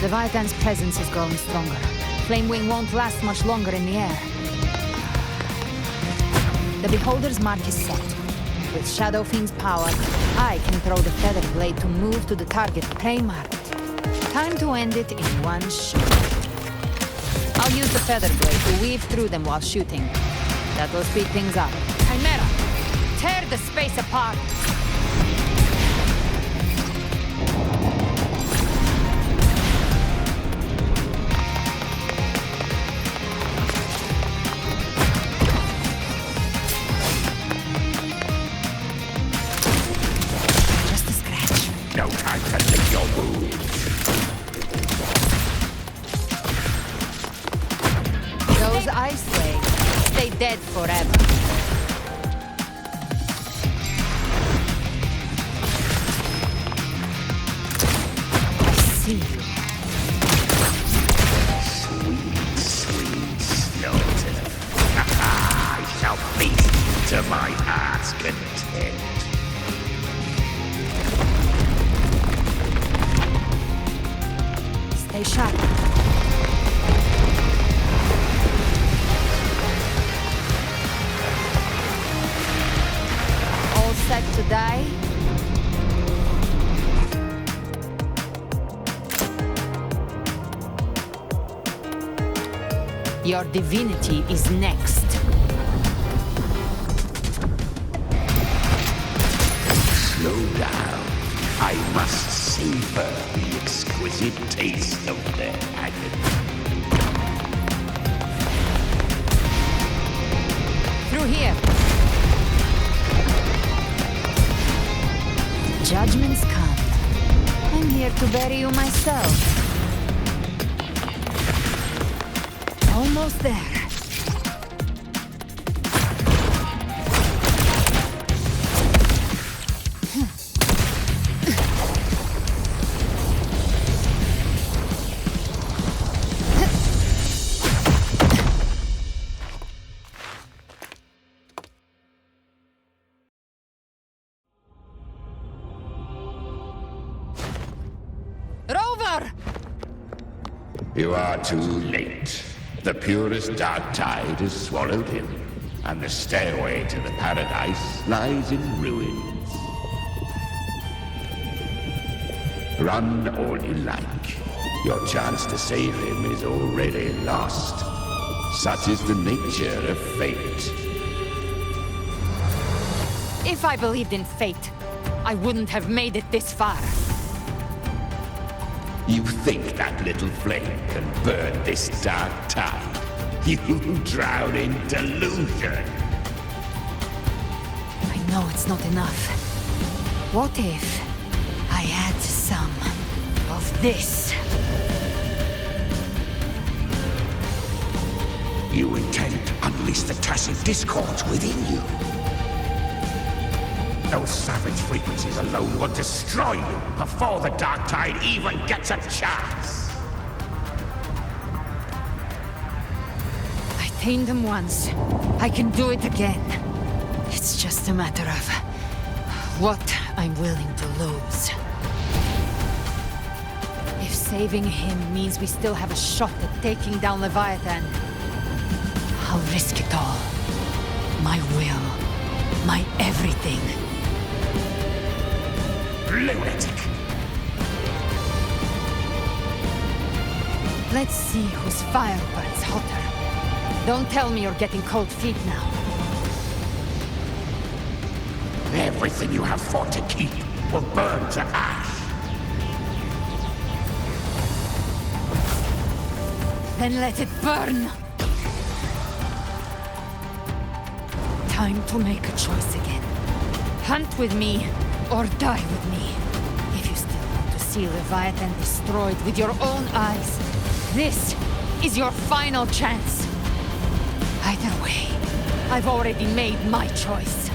Leviathan's presence is growing stronger. Flamewing won't last much longer in the air. The Beholder's mark is set. With Shadow Fiend's power, I can throw the Feather Blade to move to the target pre-marked. Time to end it in one shot. I'll use the Feather Blade to weave through them while shooting. That'll speed things up. Chimera! Tear the space apart! Dead forever. I see you. Sweet, sweet slaughter. I shall feast to my heart's content. Stay sharp. Set to die? Your divinity is next. Slow down. I must savor the exquisite taste of their agony. Through Judgment's come. I'm here to bury you myself. Almost there. You are too late. The purest dark tide has swallowed him, and the stairway to the paradise lies in ruins. Run all you like. Your chance to save him is already lost. Such is the nature of fate. If I believed in fate, I wouldn't have made it this far. You think that little flame can burn this dark tide? You drown in delusion. I know it's not enough. What if I add some of this? You intend to unleash the tacit discords within you. Those savage frequencies alone will destroy you before the dark tide even gets a chance. I tamed them once. I can do it again. It's just a matter of what I'm willing to lose. If saving him means we still have a shot at taking down Leviathan, I'll risk it all. My will. My everything. Lunatic! Let's see whose fire burns hotter. Don't tell me you're getting cold feet now. Everything you have fought to keep will burn to ash. Then let it burn! Time to make a choice again. Hunt with me, or die with me. If you still want to see Leviathan destroyed with your own eyes, this is your final chance. Either way, I've already made my choice.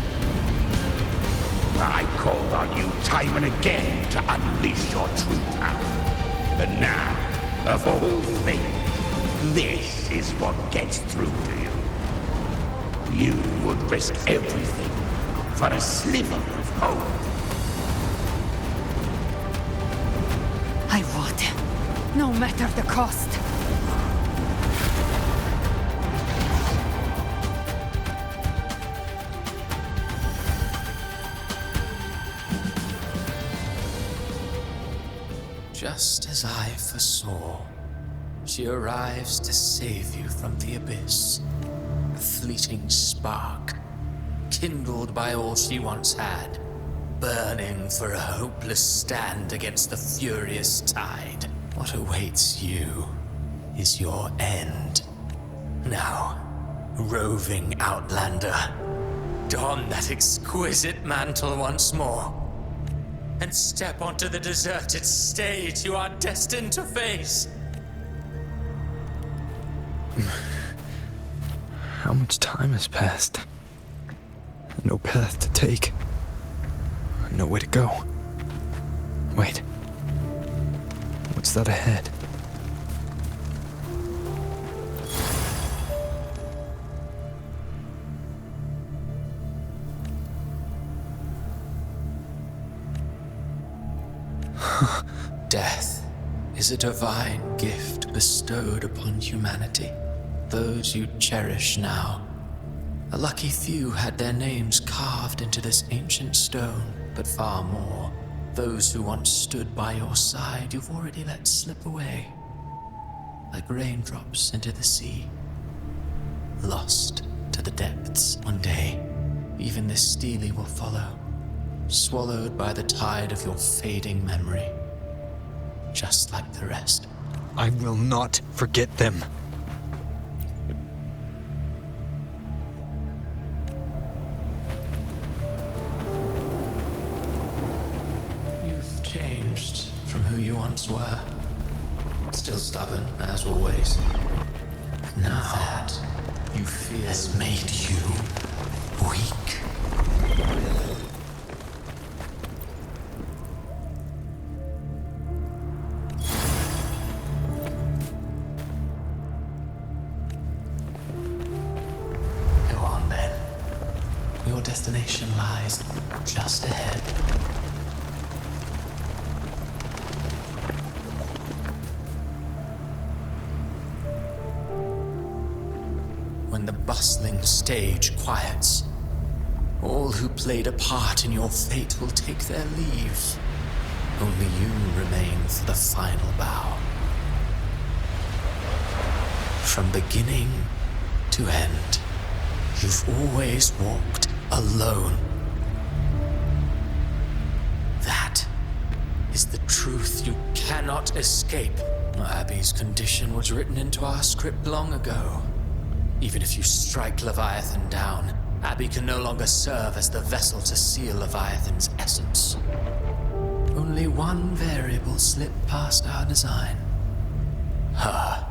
I called on you time and again to unleash your true power. But now, of all things, this is what gets through to you. You would risk everything for a sliver of hope. I would, no matter the cost. Just as I foresaw, she arrives to save you from the abyss. A fleeting spark, kindled by all she once had, burning for a hopeless stand against the furious tide. What awaits you is your end. Now, roving outlander, don that exquisite mantle once more, and step onto the deserted stage you are destined to face. How much time has passed? No path to take. No way to go. Wait. What's that ahead? Death is a divine gift bestowed upon humanity. Those you cherish now. A lucky few had their names carved into this ancient stone, but far more, those who once stood by your side you've already let slip away. Like raindrops into the sea. Lost to the depths. One day, even this stele will follow, swallowed by the tide of your fading memory. Just like the rest. I will not forget them. once were. Still stubborn, as always. Now that you fear has made you weak. Go on then. Your destination lies just ahead. When the bustling stage quiets, all who played a part in your fate will take their leave. Only you remain for the final bow. From beginning to end, you've always walked alone. That is the truth you cannot escape. Abby's condition was written into our script long ago. Even if you strike Leviathan down, Abby can no longer serve as the vessel to seal Leviathan's essence. Only one variable slipped past our design. Her.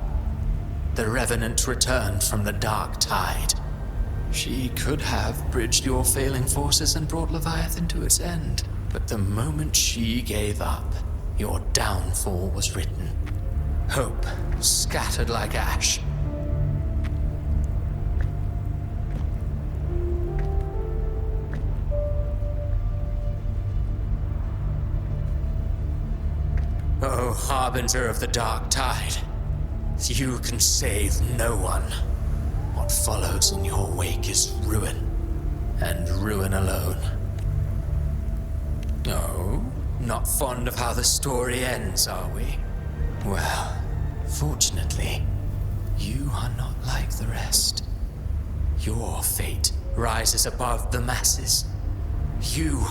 The Revenant returned from the Dark Tide. She could have bridged your failing forces and brought Leviathan to its end. But the moment she gave up, your downfall was written. Hope scattered like ash. Oh, Harbinger of the Dark Tide. You can save no one. What follows in your wake is ruin. And ruin alone. No, not fond of how the story ends, are we? Well, fortunately, you are not like the rest. Your fate rises above the masses. You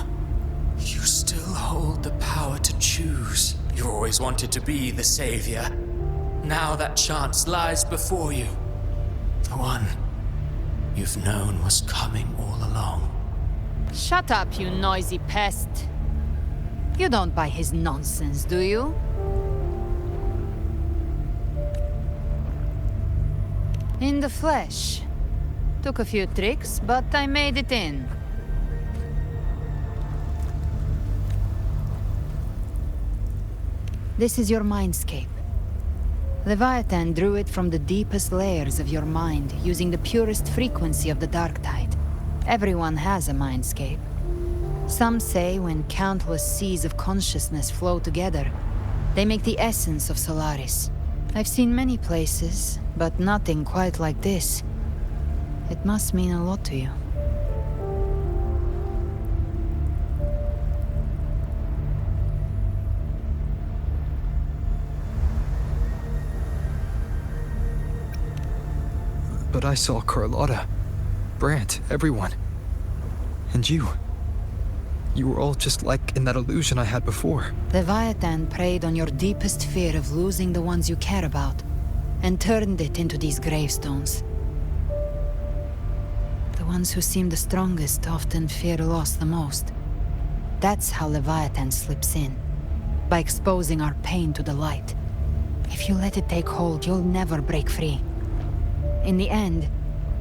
still hold the power to choose. You always wanted to be the savior. Now that chance lies before you. The one you've known was coming all along. Shut up, you noisy pest. You don't buy his nonsense, do you? In the flesh. Took a few tricks, but I made it in. This is your mindscape. Leviathan drew it from the deepest layers of your mind, using the purest frequency of the Dark Tide. Everyone has a mindscape. Some say when countless seas of consciousness flow together, they make the essence of Solaris. I've seen many places, but nothing quite like this. It must mean a lot to you. But I saw Carlotta, Brant, everyone. And you. You were all just like in that illusion I had before. Leviathan preyed on your deepest fear of losing the ones you care about, and turned it into these gravestones. The ones who seem the strongest often fear loss the most. That's how Leviathan slips in, by exposing our pain to the light. If you let it take hold, you'll never break free. In the end,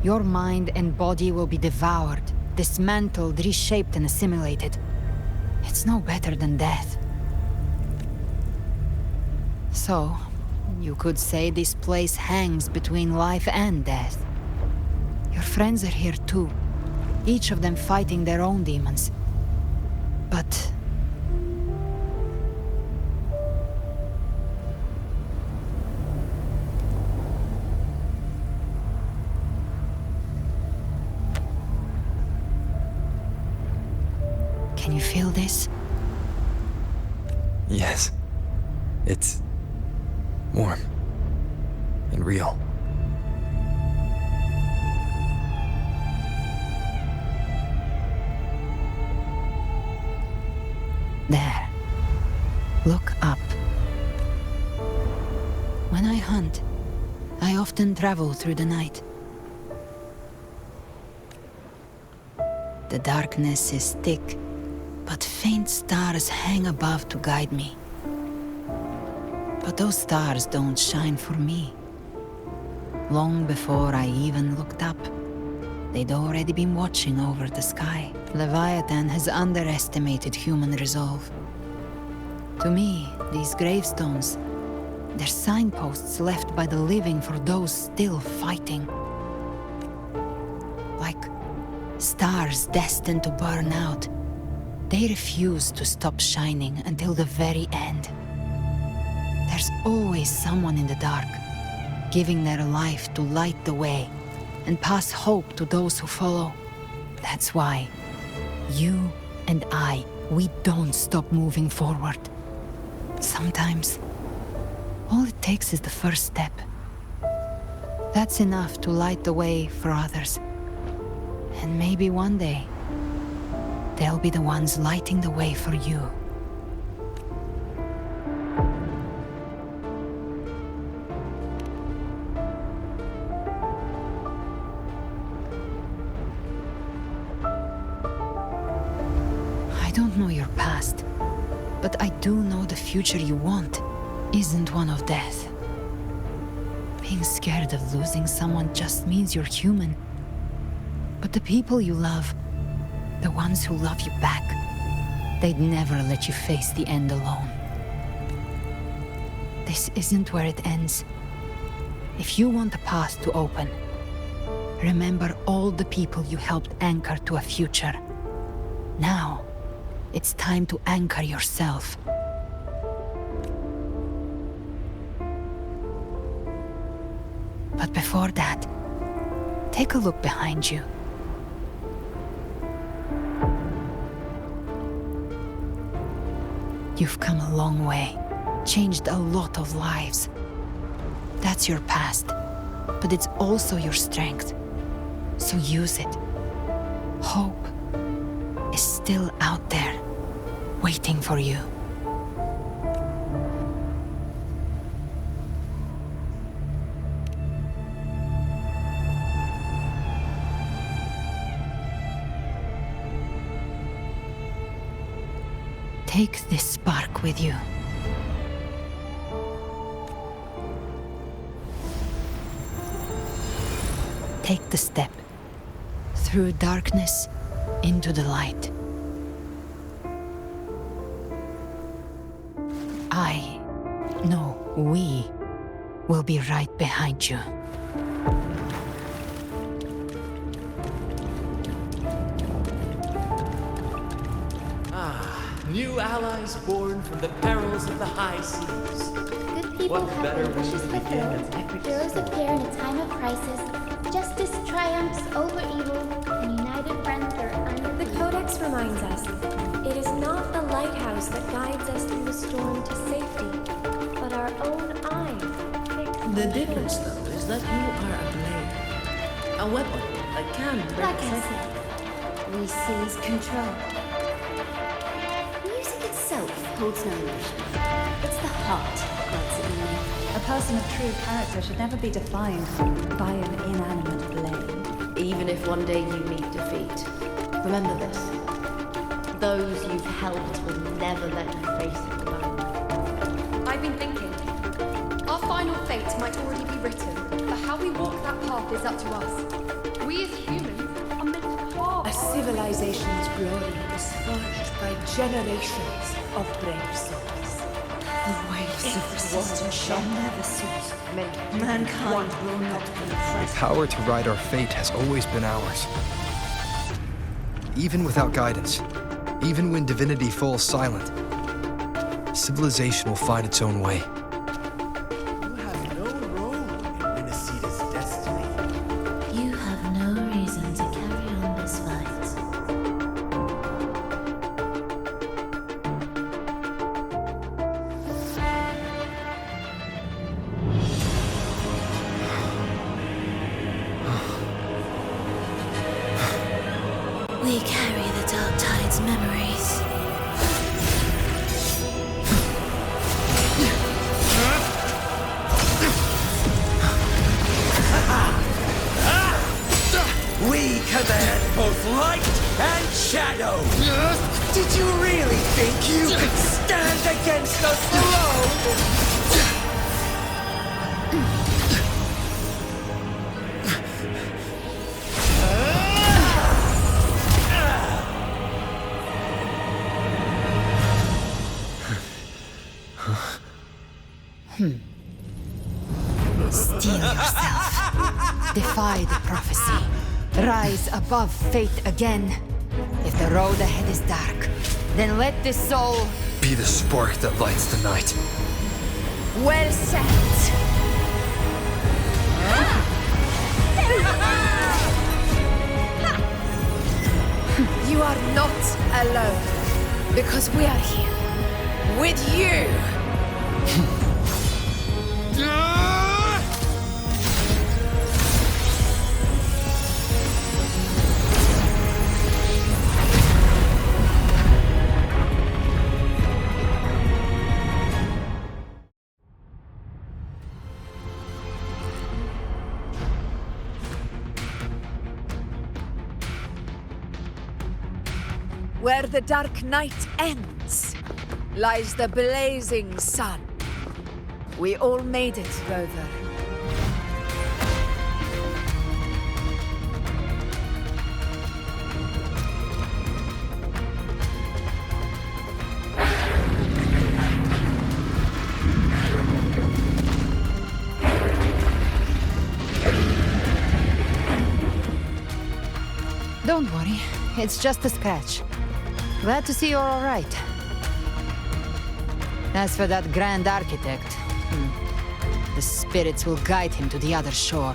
your mind and body will be devoured, dismantled, reshaped, and assimilated. It's no better than death. So, you could say this place hangs between life and death. Your friends are here too, each of them fighting their own demons. But... can you feel this? Yes. It's warm and real. There. Look up. When I hunt, I often travel through the night. The darkness is thick, but faint stars hang above to guide me. But those stars don't shine for me. Long before I even looked up, they'd already been watching over the sky. Leviathan has underestimated human resolve. To me, these gravestones, they're signposts left by the living for those still fighting. Like stars destined to burn out, they refuse to stop shining until the very end. There's always someone in the dark, giving their life to light the way and pass hope to those who follow. That's why you and I, we don't stop moving forward. Sometimes, all it takes is the first step. That's enough to light the way for others. And maybe one day, they'll be the ones lighting the way for you. I don't know your past, but I do know the future you want isn't one of death. Being scared of losing someone just means you're human. But the people you love, the ones who love you back, they'd never let you face the end alone. This isn't where it ends. If you want the path to open, remember all the people you helped anchor to a future. Now, it's time to anchor yourself. But before that, take a look behind you. You've come a long way, changed a lot of lives. That's your past, but it's also your strength. So use it. Hope is still out there, waiting for you. Take this spark with you. Take the step through darkness into the light. We will be right behind you. New allies born from the perils of the high seas. Good people What have better their way wishes to begin an fulfilled. epic Heroes story? appear in a time of crisis. Justice triumphs over evil, and united friends are under The Codex reminds us, it is not the lighthouse that guides us through the storm to safety, but our own eyes. The difference, though, is that you are a blade. A weapon that can break Like I said, we seize control. Music itself holds no emotion. It's the heart that grants it meaning. A person of true character should never be defined by an inanimate blade. Even if one day you meet defeat, remember this. Those you've helped will never let you face it alone. I've been thinking. Our final fate might already be written, but how we walk that path is up to us. We as humans are meant to carve. A civilization's glory is forged by generations of brave souls. The waves of resistance shall never cease. Mankind will not be The oppressed. power to write our fate has always been ours. Even without guidance, even when divinity falls silent, civilization will find its own way. You have no reason to carry on this fight. We carry the Dark Tide's memories. We command both light and shadow! Did you really think you could stand against us alone? Steel yourself. Defy the prophecy. Rise above fate again. If the road ahead is dark, then let this soul Be the spark that lights the night. well set. You are not alone, because we are here with you. Where the dark night ends, lies the blazing sun. We all made it, Rover. Don't worry, it's just a scratch. Glad to see you're all right. As for that Grand Architect, the spirits will guide him to the other shore.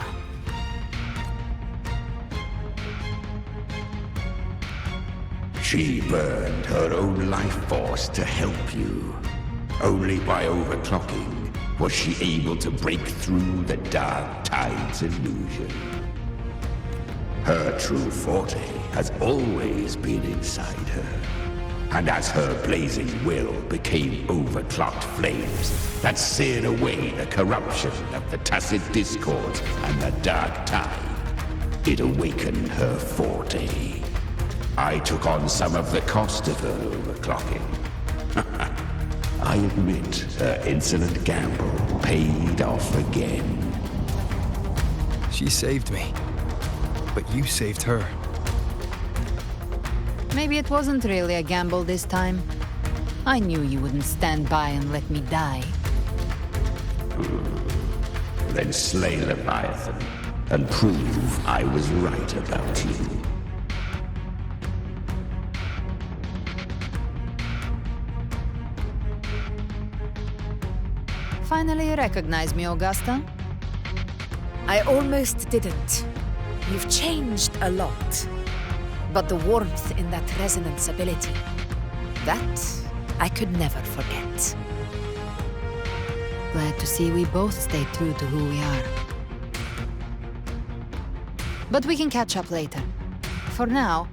She burned her own life force to help you. Only by overclocking was she able to break through the Dark Tide's illusion. Her true forte has always been inside her. And as her blazing will became overclocked flames that seared away the corruption of the Tacit Discords and the Dark Tide, it awakened her forte. I took on some of the cost of her overclocking. I admit her insolent gamble paid off again. She saved me. But you saved her. Maybe it wasn't really a gamble this time. I knew you wouldn't stand by and let me die. Then slay Leviathan and prove I was right about you. Finally you recognize me, Augusta? I almost didn't. You've changed a lot. But the warmth in that resonance ability, that I could never forget. Glad to see we both stayed true to who we are. But we can catch up later. For now,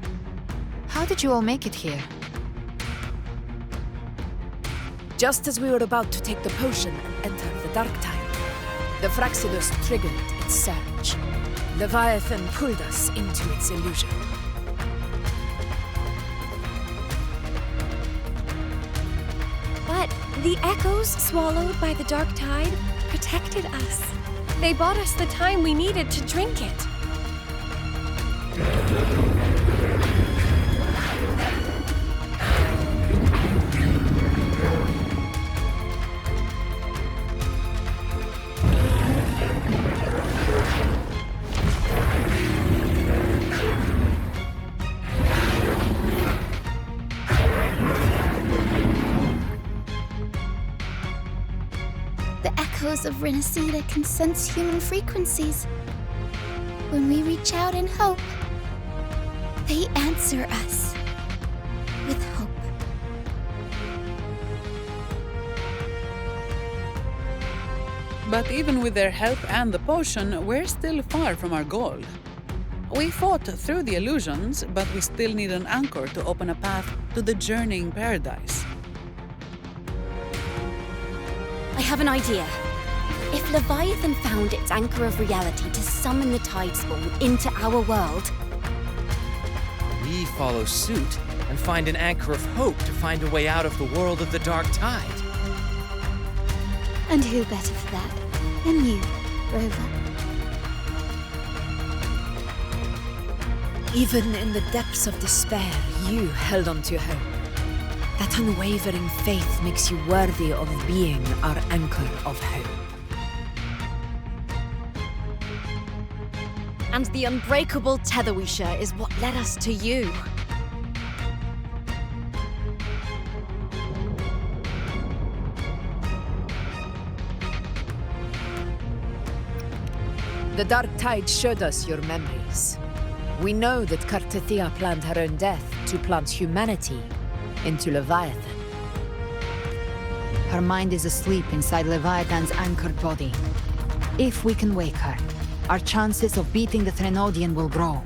how did you all make it here? Just as we were about to take the potion and enter the Dark Tide, the Fraxidus triggered its surge. Leviathan pulled us into its illusion. But the echoes swallowed by the Dark Tide protected us. They bought us the time we needed to drink it. Of Renacida can sense human frequencies. When we reach out in hope, they answer us with hope. But even with their help and the potion, we're still far from our goal. We fought through the illusions, but we still need an anchor to open a path to the journeying paradise. I have an idea. If Leviathan found its anchor of reality to summon the Tidespawn into our world, we follow suit and find an anchor of hope to find a way out of the world of the Dark Tide. And who better for that than you, Rover? Even in the depths of despair, you held on to hope. That unwavering faith makes you worthy of being our anchor of hope. And the unbreakable tether we share is what led us to you. The Dark Tide showed us your memories. We know that Kartithia planned her own death to plant humanity into Leviathan. Her mind is asleep inside Leviathan's anchored body. If we can wake her, our chances of beating the Threnodian will grow.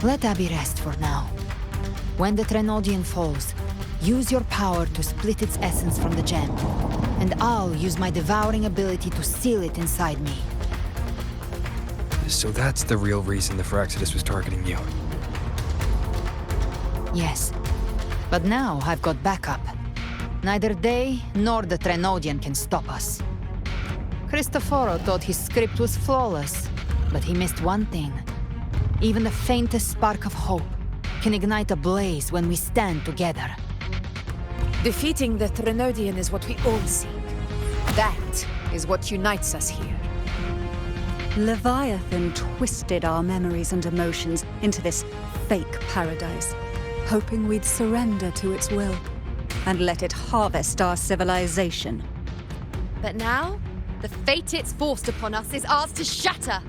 Let Abby rest for now. When the Threnodian falls, use your power to split its essence from the gem, and I'll use my devouring ability to seal it inside me. So that's the real reason the Phyrexidus was targeting you. Yes. But now I've got backup. Neither they nor the Threnodian can stop us. Cristoforo thought his script was flawless, but he missed one thing. Even the faintest spark of hope can ignite a blaze when we stand together. Defeating the Threnodian is what we all seek. That is what unites us here. Leviathan twisted our memories and emotions into this fake paradise, hoping we'd surrender to its will and let it harvest our civilization. But now, the fate it's forced upon us is ours to shatter.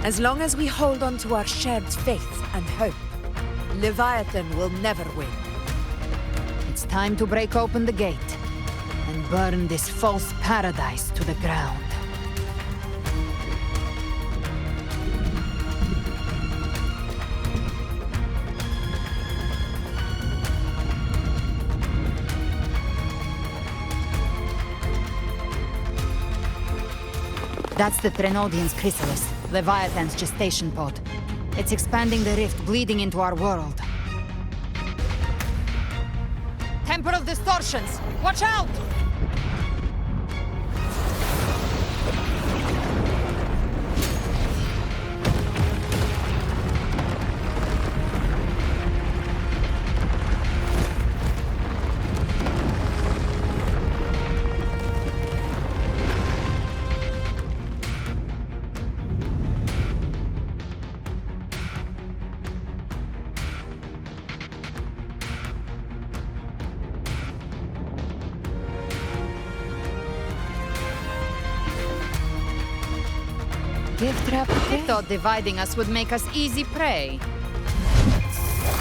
As long as we hold on to our shared faith and hope, Leviathan will never win. It's time to break open the gate and burn this false paradise to the ground. That's the Threnodian's chrysalis, Leviathan's gestation pod. It's expanding the rift, bleeding into our world. Temporal distortions! Watch out! Gift trap. I thought dividing us would make us easy prey.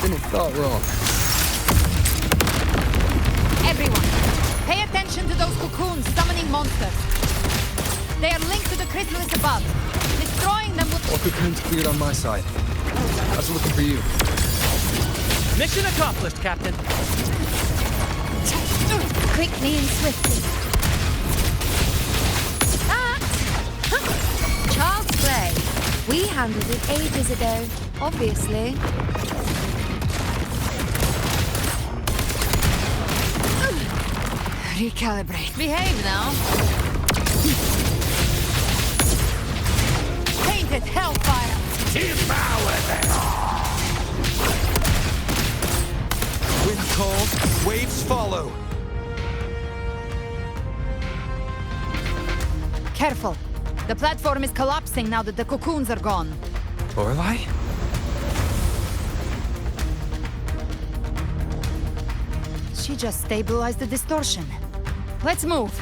Then it thought wrong. Everyone, pay attention to those cocoons summoning monsters. They are linked to the chrysalis above. Destroying them would... All cocoons cleared on my side. How's it looking for you? Mission accomplished, Captain. Quickly and swiftly. Child's play. We handled it ages ago, obviously. Recalibrate. Behave now. Painted hellfire. Devour them! Wind calls, waves follow. Careful. The platform is collapsing now that the cocoons are gone. Lorelei? She just stabilized the distortion. Let's move.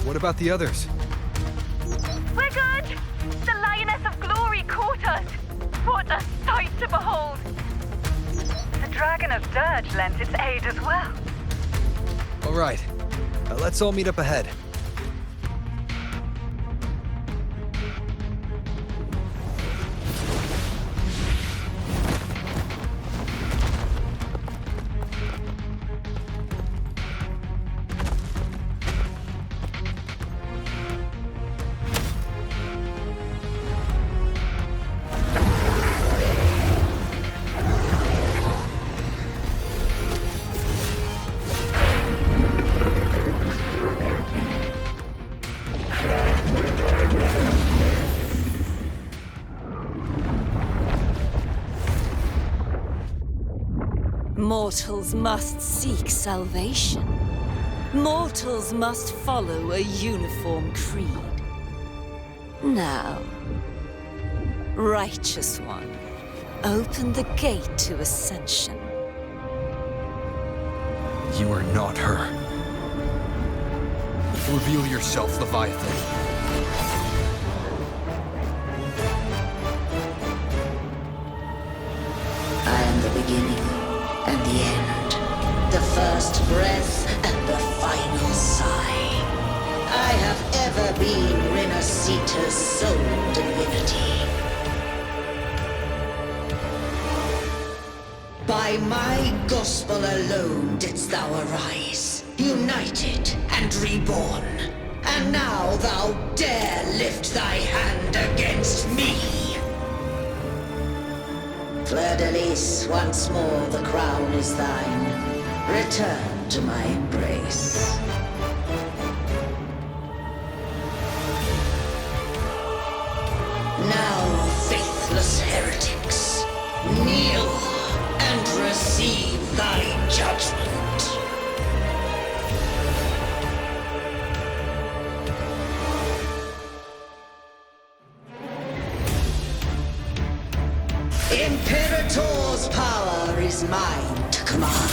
What about the others? We're good! The Lioness of Glory caught us! What a sight to behold! The Dragon of Dirge lent its aid as well. All right. Let's all meet up ahead. Mortals must seek salvation. Mortals must follow a uniform creed. Now, Righteous One, open the gate to ascension. You are not her. Reveal yourself, Leviathan. I am the beginning and the end, the first breath and the final sigh. I have ever been Renacita's sole divinity. By my gospel alone didst thou arise, united and reborn. And now thou dare lift thy hand against me. Fleur-de-Lis, once more the crown is thine. Return to my embrace. Now, faithless heretics, kneel and receive thy judgment. Imperator's power is mine to command.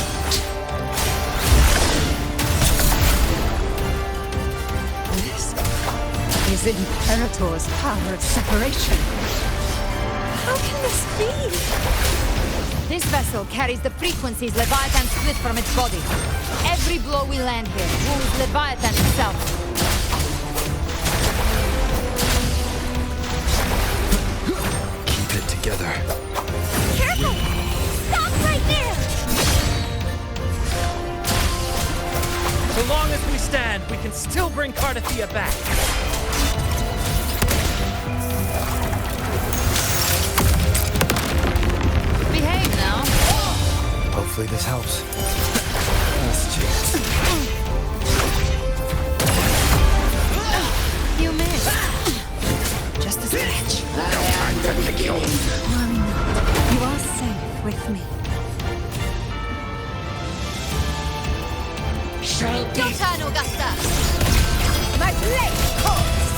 This is Imperator's power of separation. How can this be? This vessel carries the frequencies Leviathan split from its body. Every blow we land here wounds Leviathan itself. Keep it together. Careful! Stop right there! So long as we stand, we can still bring Cardathia back. Behave now. Hopefully this helps. Last chance. You missed. Just a scratch. I am the beginning. Worry not. You are safe with me. Shall be. Your turn, Augusta. My blade calls.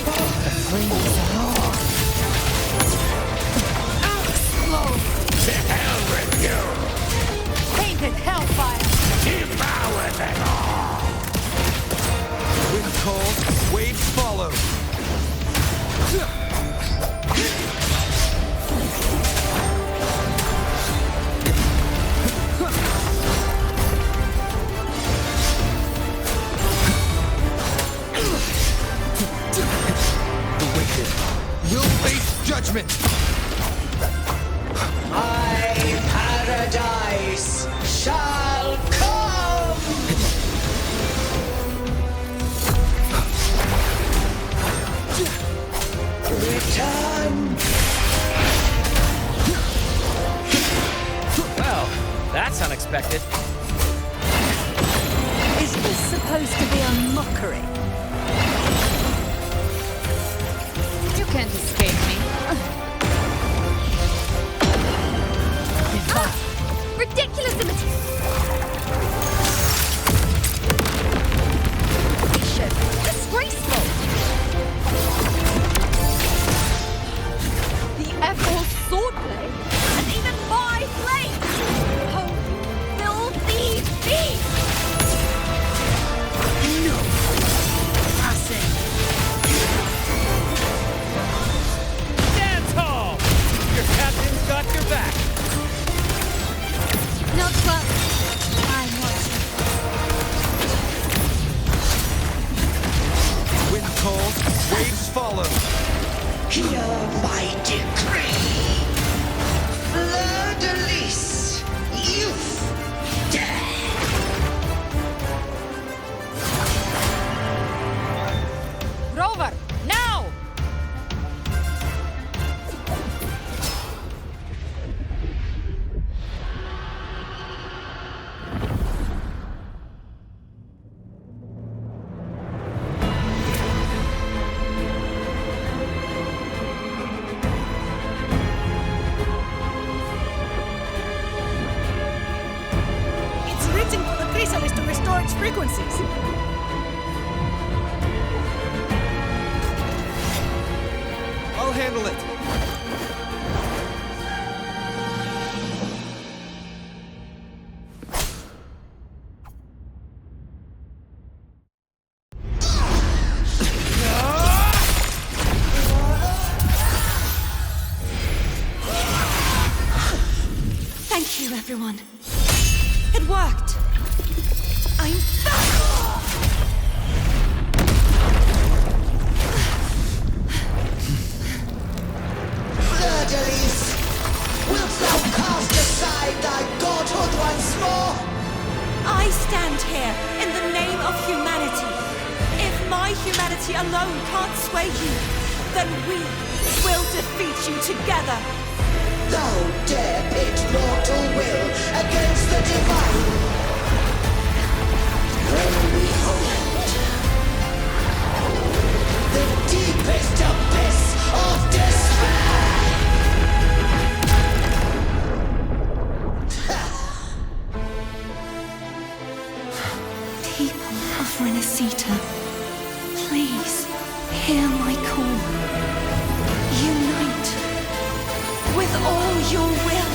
The flames are on. Explode. To hell with you! Painted hellfire. Devour them all! Wind calls, waves follow. The wicked will face judgment. My paradise shall come! Return! Well, that's unexpected. Is this supposed to be a mockery? You can't escape me. Ridiculous imitation! Disgraceful! The Ephor swordblade? And even my blade! Oh, will thee be? No! Passing! Dance hall! Your captain's got your back. Not close. I'm watching. Wind calls, waves follow. Hear my decree! Fleur-de-Lis, youth, death! Rover, now! I'll handle it. Thank you, everyone. It worked. I'm Vir2.7, wilt thou cast aside thy godhood once more? I stand here in the name of humanity. If my humanity alone can't sway you, then we will defeat you together. Thou dare pit mortal will against the divine. When we hold the deepest abyss of despair. People of Renacita, please hear my call. Unite with all your will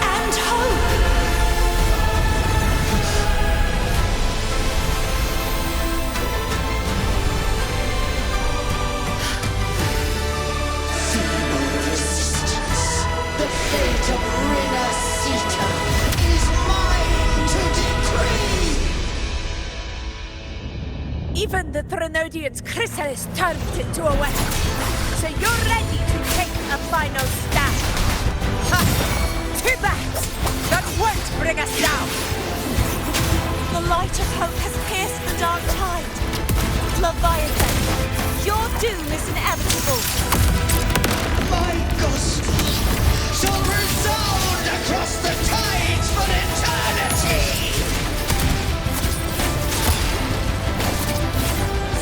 and hope. Feeble resistance. The fate of Renacita is mine to decree. Even the Threnodian's chrysalis turned into a weapon. So you're ready to take a final stand. Ha! Too bad! That won't bring us down! The light of hope has pierced the dark tide. Leviathan, your doom is inevitable. My gospel shall resound across the tides for eternity!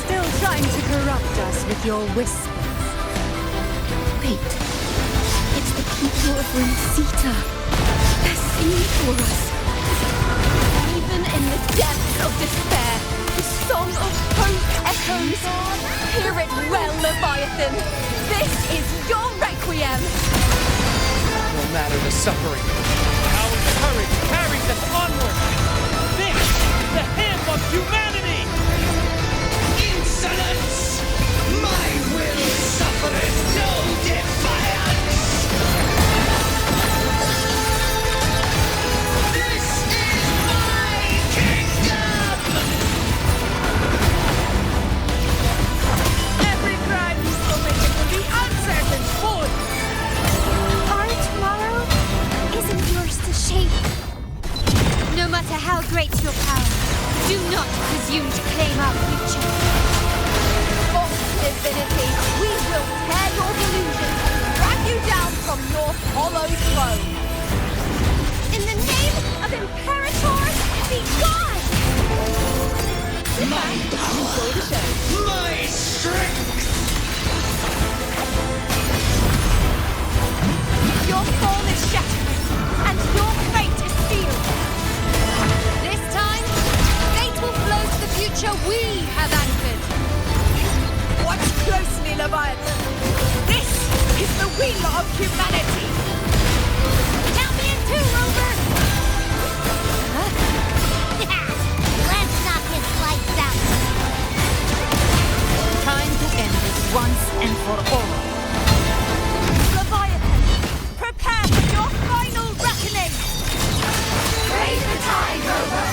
Still trying to corrupt us with your whispers. Wait. It's the people of Renacita. They're singing for us. Even in the depths of despair, the song of hope echoes. Hear it well, Leviathan. This is your requiem. No matter the suffering, our courage carries us onward. This is the hymn of humanity! Insolence! My will suffereth no defiance! This is my kingdom! Every crime you committed will be uncertain for. Our tomorrow isn't yours to shape. No matter how great your power, do not presume to claim our future. Divinity, we will tear your delusions and drag you down from your hollow throne. In the name of Imperator, be gone! My power! My strength! Your form is shattered, and your fate is sealed. This time, fate will flow to the future we have anchored. Watch closely, Leviathan. This is the wheel of humanity. Count me in two, Rover! Let's knock his lights out. Time to end this once and for all. Leviathan, prepare for your final reckoning! Raise the tide, Rover!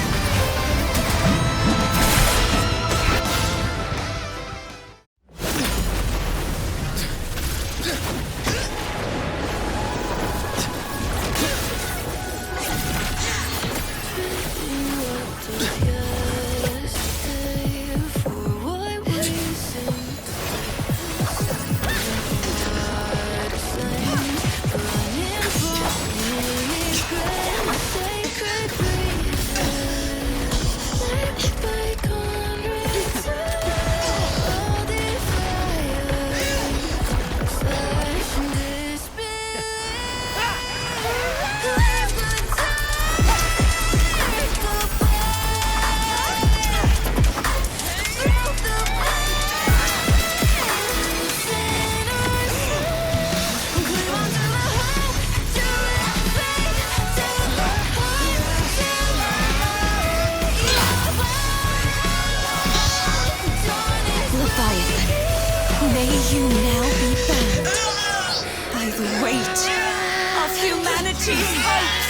humanity's hopes!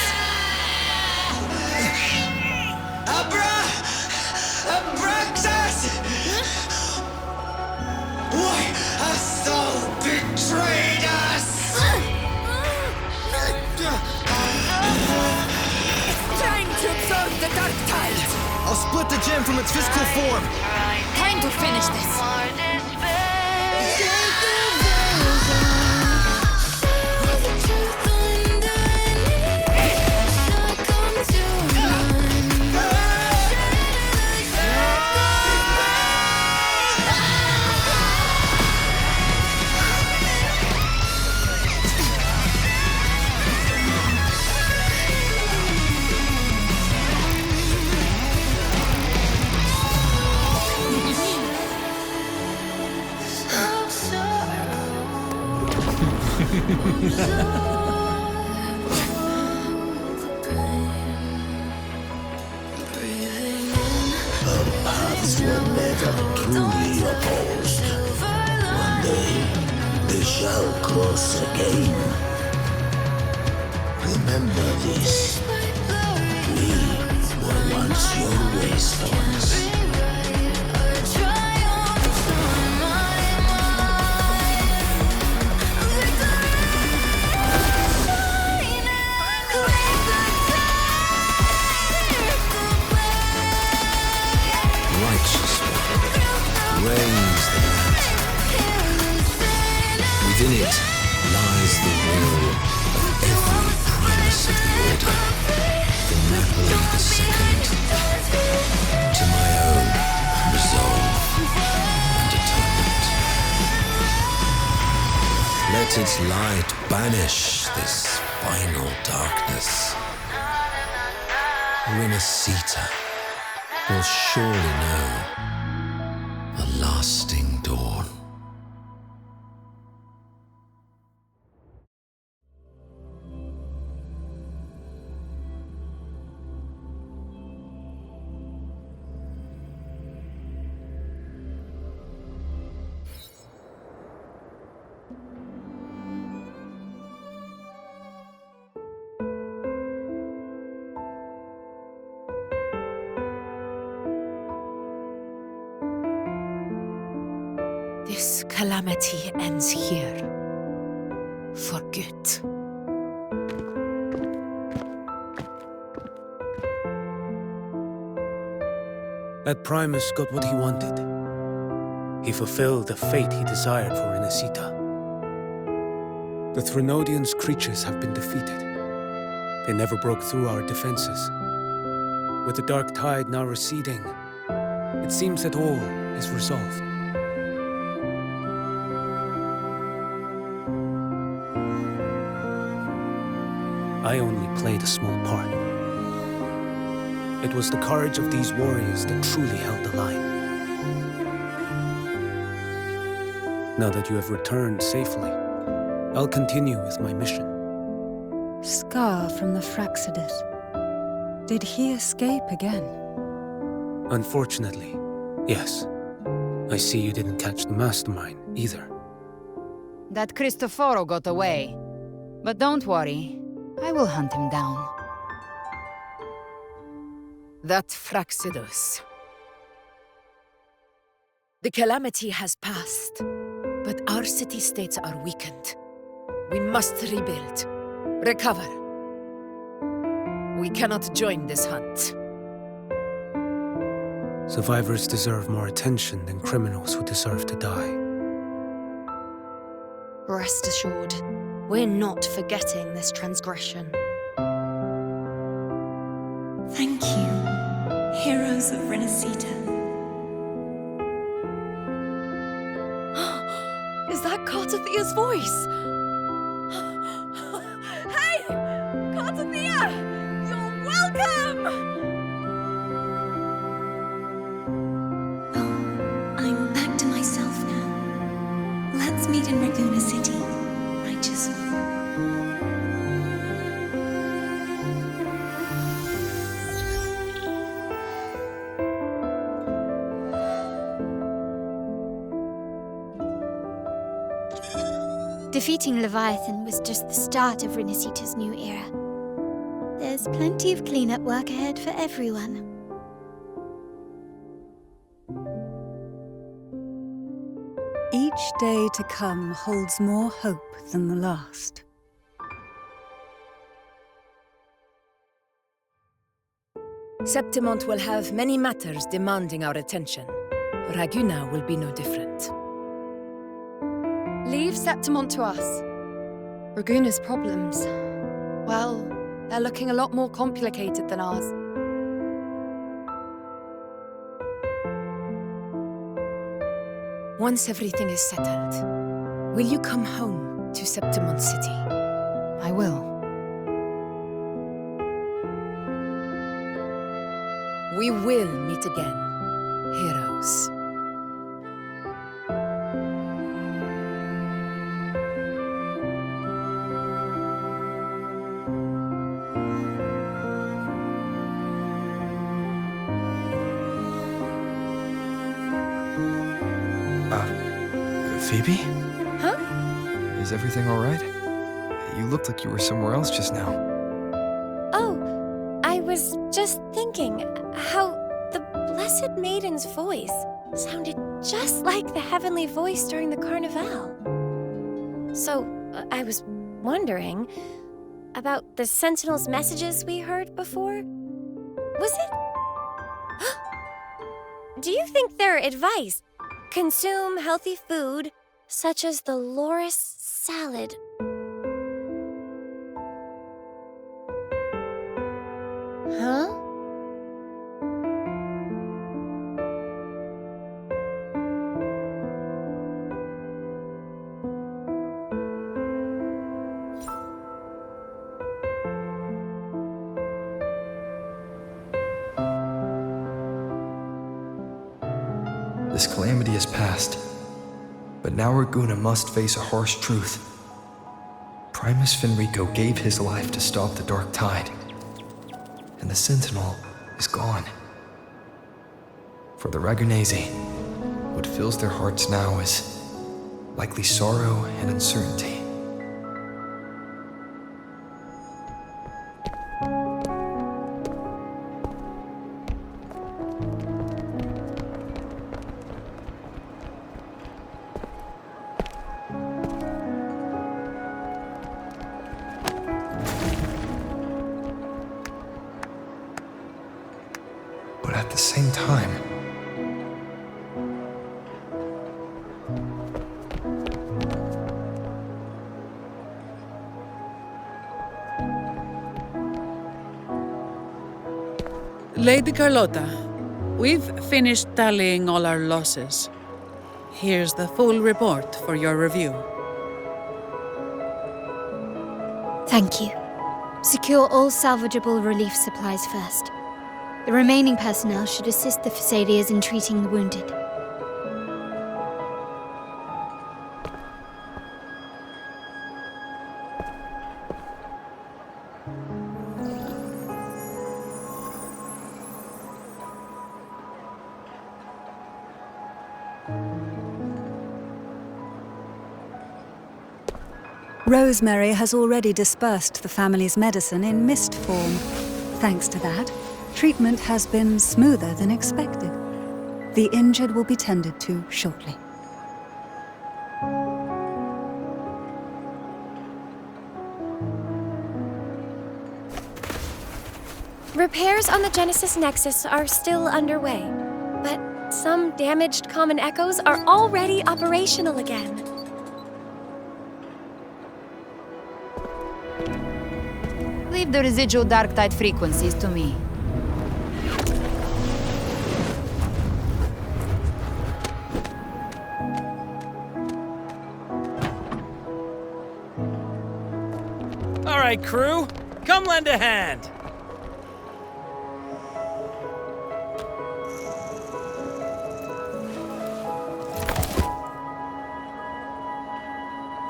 Abraxas! Why hast thou betrayed us? It's trying to absorb the dark tide! I'll split the gem from its physical form. Time to finish this! Our paths were never truly opposed. One day, they shall cross again. Remember this. We were once your wastelands. Reigns the land. Within it lies the will of every primus of the Order, from Napoli II to my own resolve and atonement. Let its light banish this final darkness. Renacita will surely know a lasting dawn. This calamity ends here. For good. That Primus got what he wanted. He fulfilled the fate he desired for Renacita. The Threnodians' creatures have been defeated. They never broke through our defenses. With the dark tide now receding, it seems that all is resolved. I only played a small part. It was the courage of these warriors that truly held the line. Now that you have returned safely, I'll continue with my mission. Scar from the Fraxidus. Did he escape again? Unfortunately, yes. I see you didn't catch the mastermind either. That Cristoforo got away. But don't worry, I will hunt him down. That Fraxidus. The calamity has passed, but our city-states are weakened. We must rebuild, recover. We cannot join this hunt. Survivors deserve more attention than criminals who deserve to die. Rest assured, we're not forgetting this transgression. Thank you, heroes of Renacita. Is that Cartathia's voice? Hey! Cartathia! You're welcome! I'm back to myself now. Let's meet in Raguna City, righteous one. Defeating Leviathan was just the start of Renacita's new era. There's plenty of cleanup work ahead for everyone. Each day to come holds more hope than the last. Septimont will have many matters demanding our attention. Raguna will be no different. Leave Septimont to us. Raguna's problems, well, they're looking a lot more complicated than ours. Once everything is settled, will you come home to Septimont City? I will. We will meet again, heroes. Phoebe? Huh? Is everything all right? You looked like you were somewhere else just now. Oh, I was just thinking how the Blessed Maiden's voice sounded just like the heavenly voice during the Carnival. So, I was wondering about the Sentinel's messages we heard before. Was it? Do you think their advice, consume healthy food, such as the loris salad? Huh? This calamity is past, but now Raguna must face a harsh truth. Primus Fenrico gave his life to stop the Dark Tide, and the Sentinel is gone. For the Ragunesi, what fills their hearts now is likely sorrow and uncertainty. But at the same time, Lady Carlotta, we've finished tallying all our losses. Here's the full report for your review. Thank you. Secure all salvageable relief supplies first. The remaining personnel should assist the Phasadeas in treating the wounded. Rosemary has already dispersed the family's medicine in mist form. Thanks to that, treatment has been smoother than expected. The injured will be tended to shortly. Repairs on the Genesis Nexus are still underway, but some damaged common echoes are already operational again. Leave the residual dark tide frequencies to me. All right, crew, come lend a hand.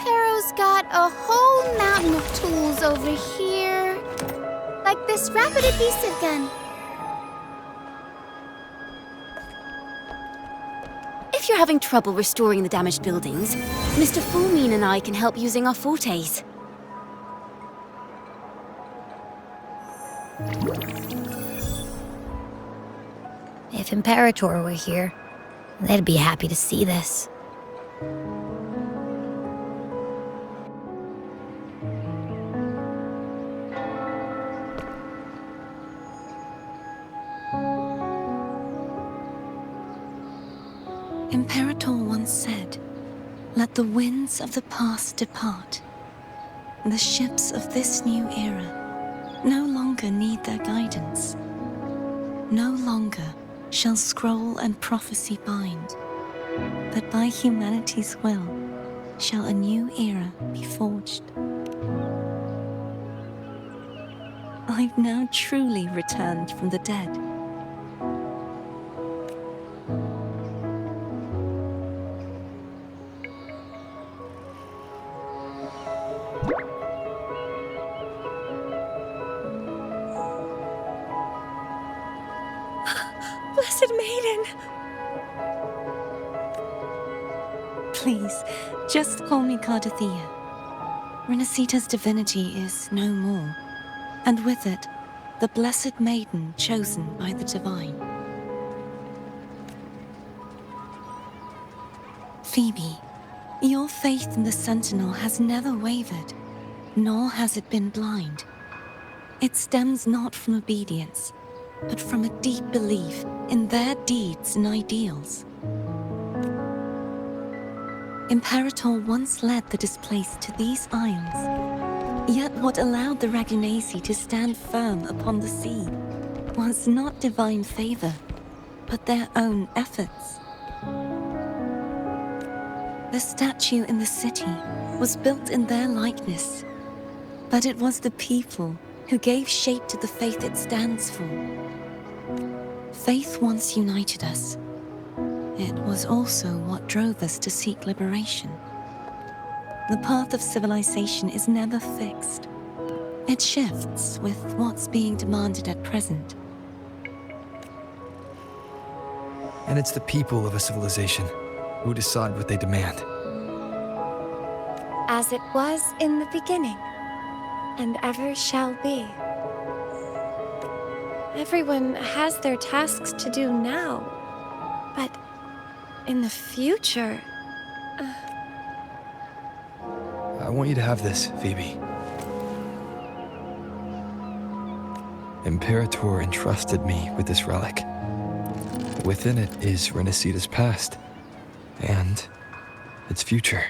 Pero's got a whole mountain of tools over here. Like this rapid adhesive gun. If you're having trouble restoring the damaged buildings, Mr. Fullmean and I can help using our fortes. If Imperator were here, they'd be happy to see this. Imperator once said, "Let the winds of the past depart. The ships of this new era no longer need their guidance. No longer shall scroll and prophecy bind, but by humanity's will shall a new era be forged." I've now truly returned from the dead. Blessed Maiden! Please, just call me Cardathea. Renacita's divinity is no more, and with it, the Blessed Maiden chosen by the Divine. Phoebe, your faith in the Sentinel has never wavered, nor has it been blind. It stems not from obedience, but from a deep belief in their deeds and ideals. Imperator once led the displaced to these isles, yet what allowed the Ragunasi to stand firm upon the sea was not divine favor, but their own efforts. The statue in the city was built in their likeness, but it was the people who gave shape to the faith it stands for. Faith once united us. It was also what drove us to seek liberation. The path of civilization is never fixed. It shifts with what's being demanded at present. And it's the people of a civilization who decide what they demand. As it was in the beginning, and ever shall be. Everyone has their tasks to do now, but in the future... I want you to have this, Phoebe. Imperator entrusted me with this relic. Within it is Renacita's past, and its future.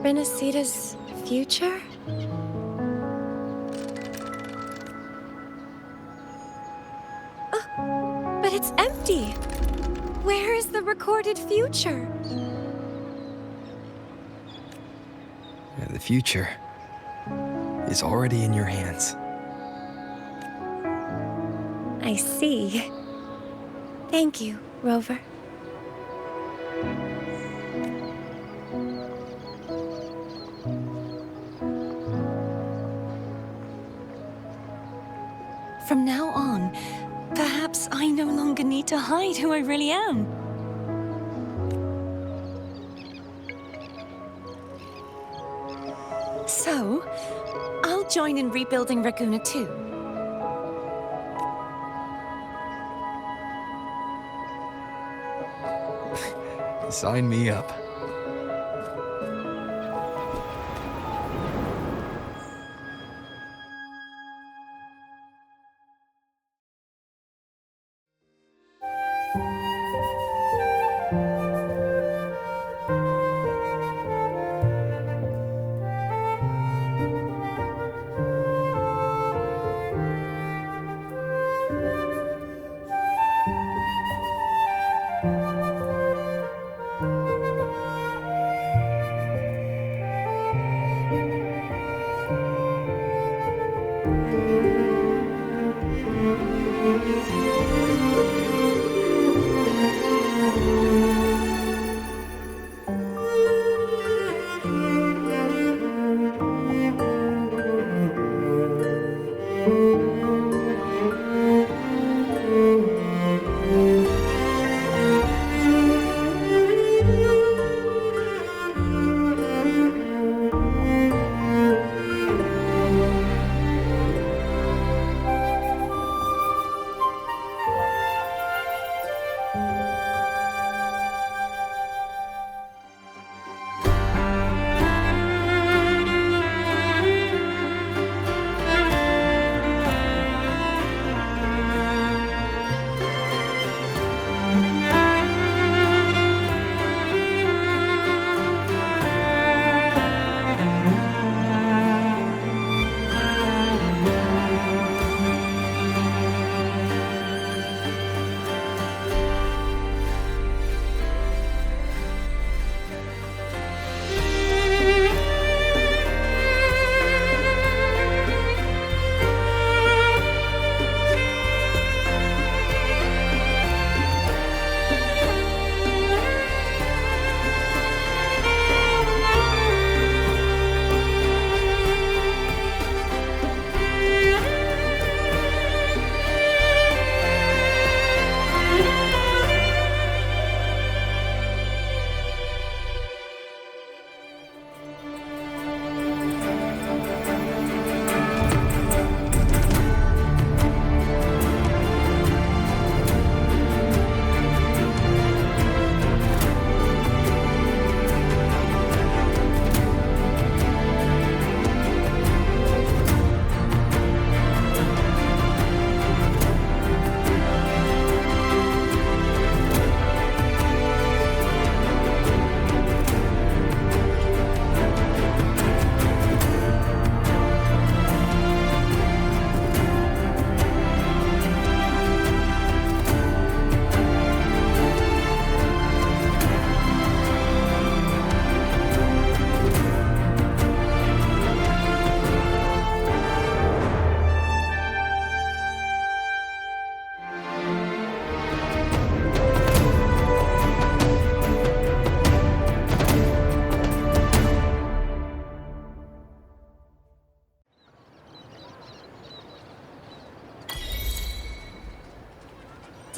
Renacita's future? Oh, but it's empty! Where is the recorded future? The future is already in your hands. I see. Thank you, Rover. From now on, perhaps I no longer need to hide who I really am. So, I'll join in rebuilding Raguna too. Sign me up.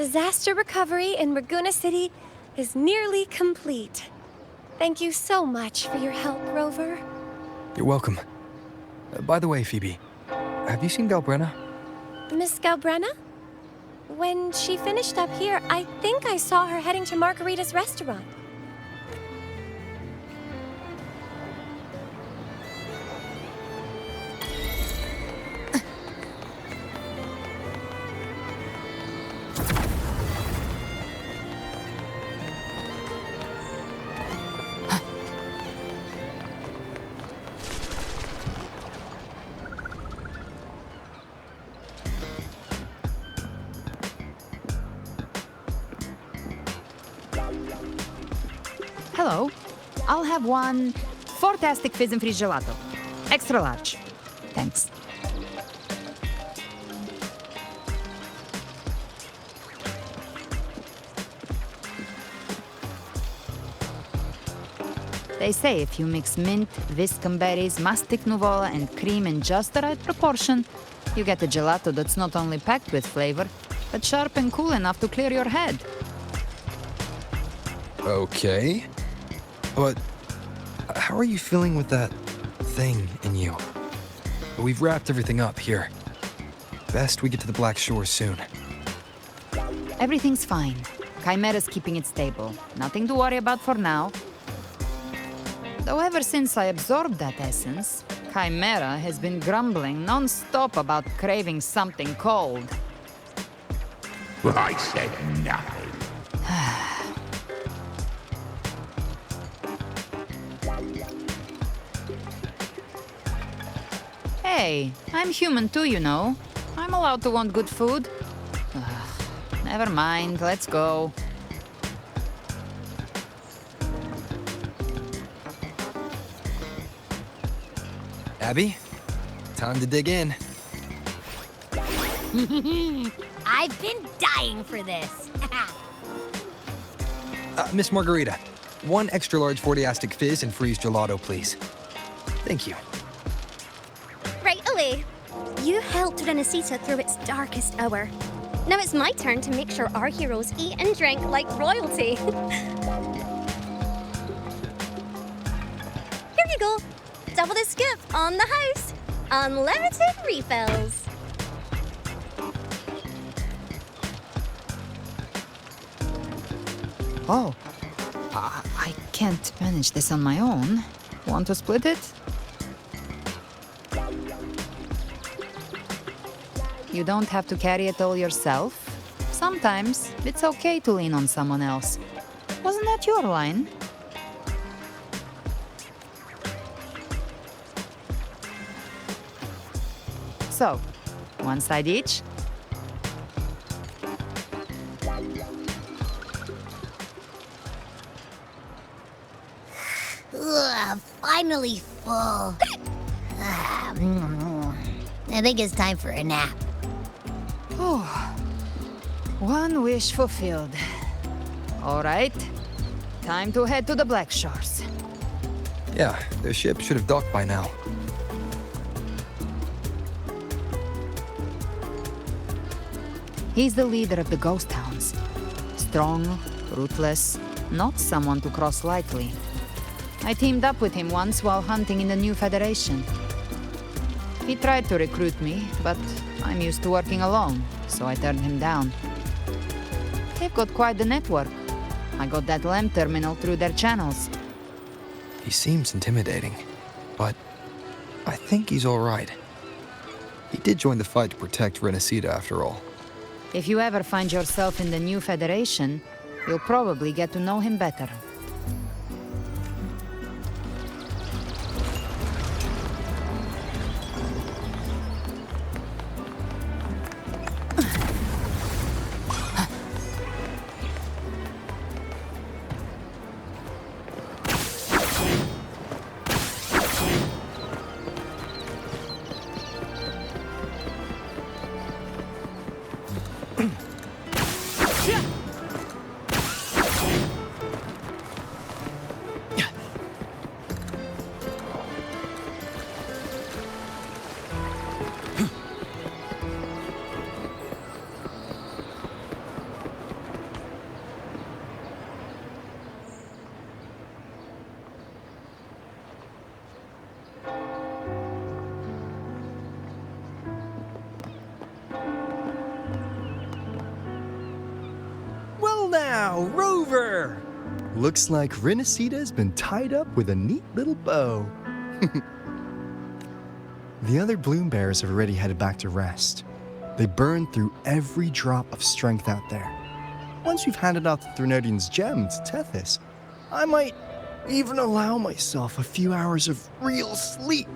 Disaster recovery in Raguna City is nearly complete. Thank you so much for your help, Rover. You're welcome. By the way, Phoebe, have you seen Galbrenna? Miss Galbrenna? When she finished up here, I think I saw her heading to Margarita's restaurant. Hello. I'll have one fantastic fizz and freeze gelato. Extra large. Thanks. They say if you mix mint, viscum berries, mastic nuvola, and cream in just the right proportion, you get a gelato that's not only packed with flavor, but sharp and cool enough to clear your head. Okay. But how are you feeling with that thing in you? We've wrapped everything up here. Best we get to the Black Shore soon. Everything's fine. Chimera's keeping it stable. Nothing to worry about for now. Though ever since I absorbed that essence, Chimera has been grumbling non-stop about craving something cold. I said nothing. Hey, I'm human too, you know. I'm allowed to want good food. Never mind, let's go. Abby, time to dig in. I've been dying for this. Miss Margarita, one extra large 40-astic fizz and freeze gelato, please. Thank you. Right away. You helped Renesita through its darkest hour. Now it's my turn to make sure our heroes eat and drink like royalty. Here you go. Double the scoop on the house. Unlimited refills. Oh, I can't manage this on my own. Want to split it? You don't have to carry it all yourself. Sometimes it's okay to lean on someone else. Wasn't that your line? So, one side each? Ugh, finally full. I think it's time for a nap. Oh, one wish fulfilled. All right, time to head to the Black Shores. Yeah, the ship should have docked by now. He's the leader of the ghost towns. Strong, ruthless, not someone to cross lightly. I teamed up with him once while hunting in the new Federation. He tried to recruit me, but I'm used to working alone, so I turned him down. They've got quite the network. I got that LEM terminal through their channels. He seems intimidating, but I think he's all right. He did join the fight to protect Renesita after all. If you ever find yourself in the new Federation, you'll probably get to know him better. now, Rover! Looks like Renacita's been tied up with a neat little bow. The other bloom bearers have already headed back to rest. They burned through every drop of strength out there. Once we've handed out the Threnodian's gem to Tethys, I might even allow myself a few hours of real sleep.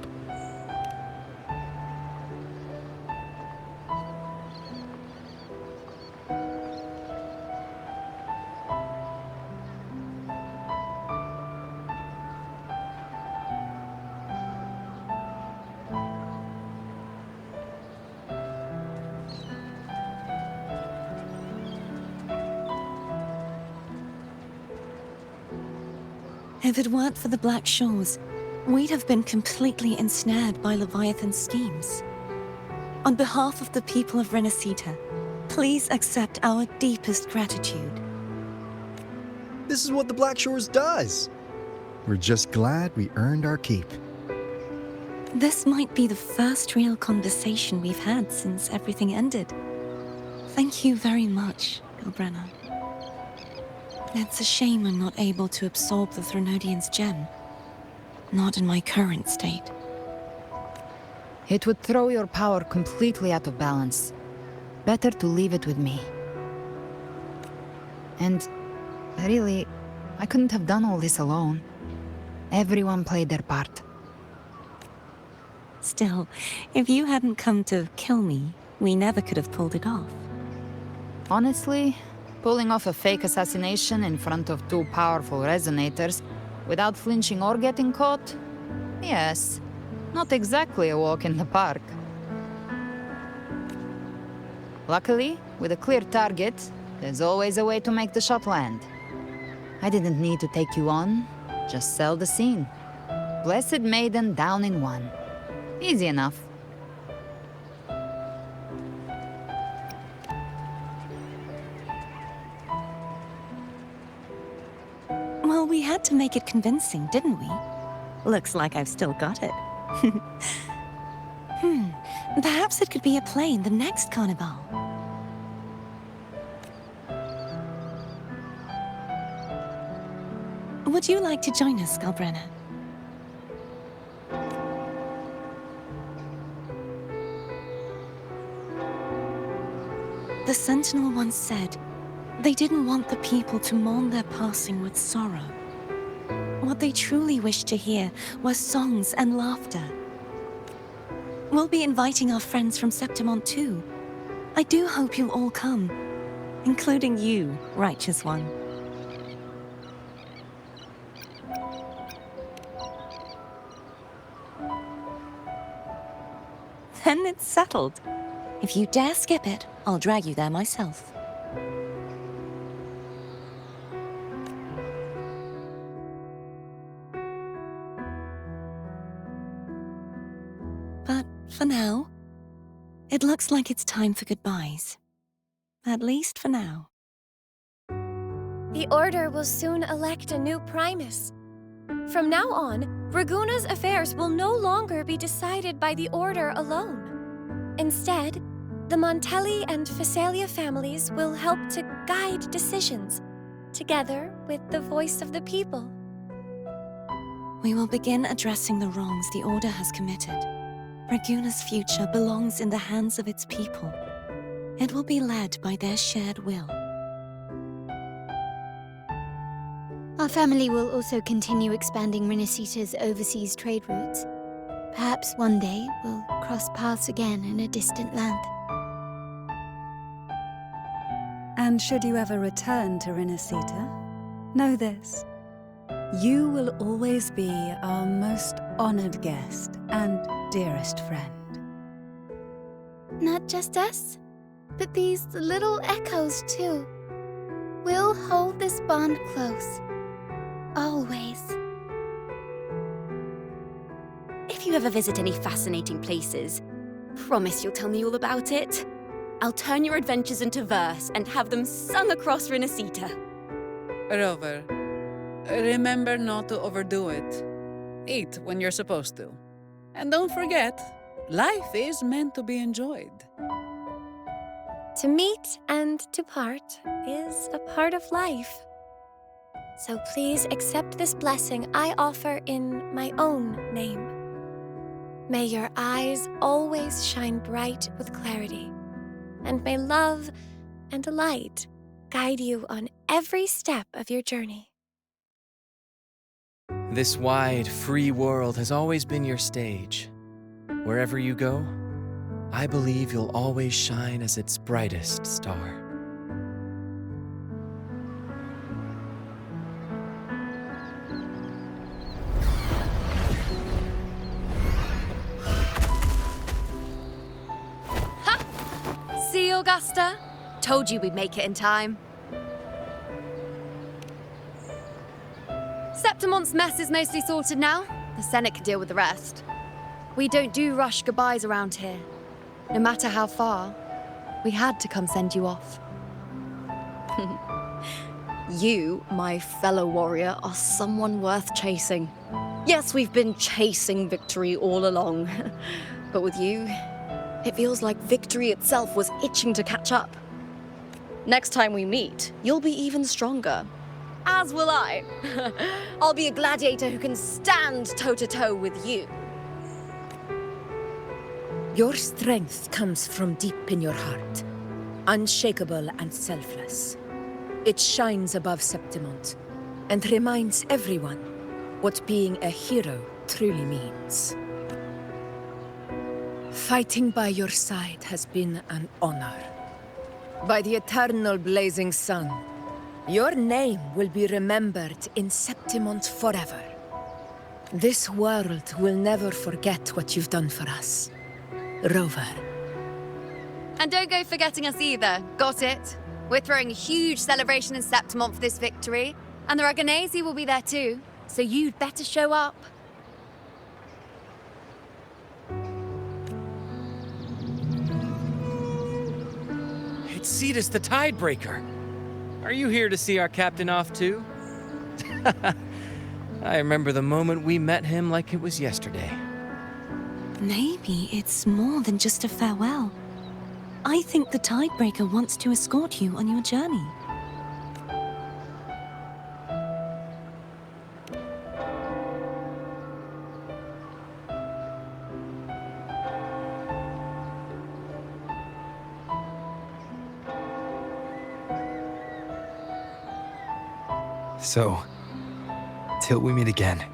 If it weren't for the Black Shores, we'd have been completely ensnared by Leviathan's schemes. On behalf of the people of Renacita, please accept our deepest gratitude. This is what the Black Shores does. We're just glad we earned our keep. This might be the first real conversation we've had since everything ended. Thank you very much, Galbrenna. It's a shame I'm not able to absorb the Threnodian's gem. Not in my current state. It would throw your power completely out of balance. Better to leave it with me. And really, I couldn't have done all this alone. Everyone played their part. Still, if you hadn't come to kill me, we never could have pulled it off. Honestly, pulling off a fake assassination in front of two powerful resonators without flinching or getting caught? Yes, not exactly a walk in the park. Luckily, with a clear target, there's always a way to make the shot land. I didn't need to take you on, just sell the scene. Blessed Maiden down in one. Easy enough. Well, we had to make it convincing, didn't we? Looks like I've still got it. Perhaps it could be a play in the next carnival. Would you like to join us, Galbrenna? The Sentinel once said, they didn't want the people to mourn their passing with sorrow. What they truly wished to hear were songs and laughter. We'll be inviting our friends from Septimont too. I do hope you'll all come, including you, Righteous One. Then it's settled. If you dare skip it, I'll drag you there myself. But for now, it looks like it's time for goodbyes. At least for now. The Order will soon elect a new Primus. From now on, Raguna's affairs will no longer be decided by the Order alone. Instead, the Montelli and Phasalia families will help to guide decisions, together with the voice of the people. We will begin addressing the wrongs the Order has committed. Raguna's future belongs in the hands of its people. It will be led by their shared will. Our family will also continue expanding Renacita's overseas trade routes. Perhaps one day we'll cross paths again in a distant land. And should you ever return to Renacita, know this. You will always be our most honored guest and dearest friend. Not just us, but these little echoes too. We'll hold this bond close. Always. If you ever visit any fascinating places, promise you'll tell me all about it. I'll turn your adventures into verse and have them sung across Renacita. Rover, remember not to overdo it. Eat when you're supposed to. And don't forget, life is meant to be enjoyed. To meet and to part is a part of life. So please accept this blessing I offer in my own name. May your eyes always shine bright with clarity, and may love and light guide you on every step of your journey. This wide, free world has always been your stage. Wherever you go, I believe you'll always shine as its brightest star. See, Augusta? Told you we'd make it in time. Septimon's mess is mostly sorted now. The Senate can deal with the rest. We don't do rush goodbyes around here. No matter how far, we had to come send you off. You, my fellow warrior, are someone worth chasing. Yes, we've been chasing victory all along. But with you, it feels like victory itself was itching to catch up. Next time we meet, you'll be even stronger. As will I. I'll be a gladiator who can stand toe-to-toe with you. Your strength comes from deep in your heart, unshakable and selfless. It shines above Septimont and reminds everyone what being a hero truly means. Fighting by your side has been an honor. By the eternal blazing sun, your name will be remembered in Septimont forever. This world will never forget what you've done for us, Rover. And don't go forgetting us either, got it? We're throwing a huge celebration in Septimont for this victory, and the Raganesi will be there too, so you'd better show up. It's Cetus the Tidebreaker. Are you here to see our captain off too? I remember the moment we met him like it was yesterday. Maybe it's more than just a farewell. I think the Tidebreaker wants to escort you on your journey. So, till we meet again.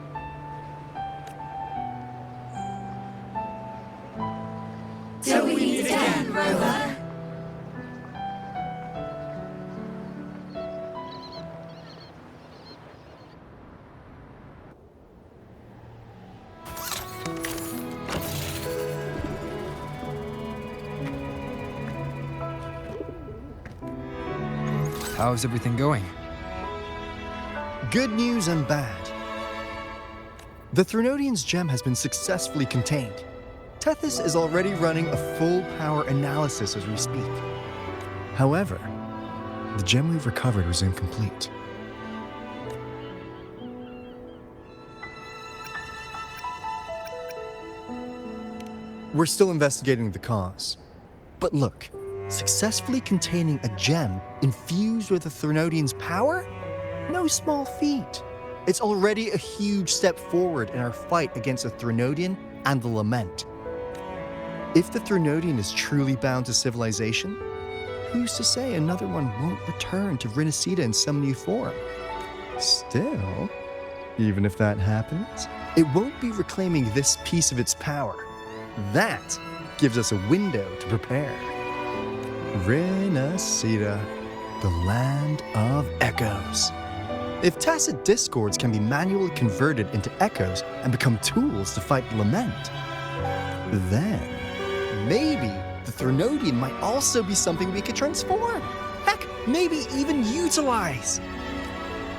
Till we meet again, Rover. How's everything going? Good news and bad. The Threnodian's gem has been successfully contained. Tethys is already running a full power analysis as we speak. However, the gem we've recovered was incomplete. We're still investigating the cause. But look, successfully containing a gem infused with the Threnodian's power? No small feat. It's already a huge step forward in our fight against the Threnodian and the Lament. If the Threnodian is truly bound to civilization, who's to say another one won't return to Renacida in some new form? Still, even if that happens, it won't be reclaiming this piece of its power. That gives us a window to prepare. Renacida, the land of echoes. If tacit discords can be manually converted into echoes and become tools to fight Lament, then maybe the Threnodian might also be something we could transform. Heck, maybe even utilize.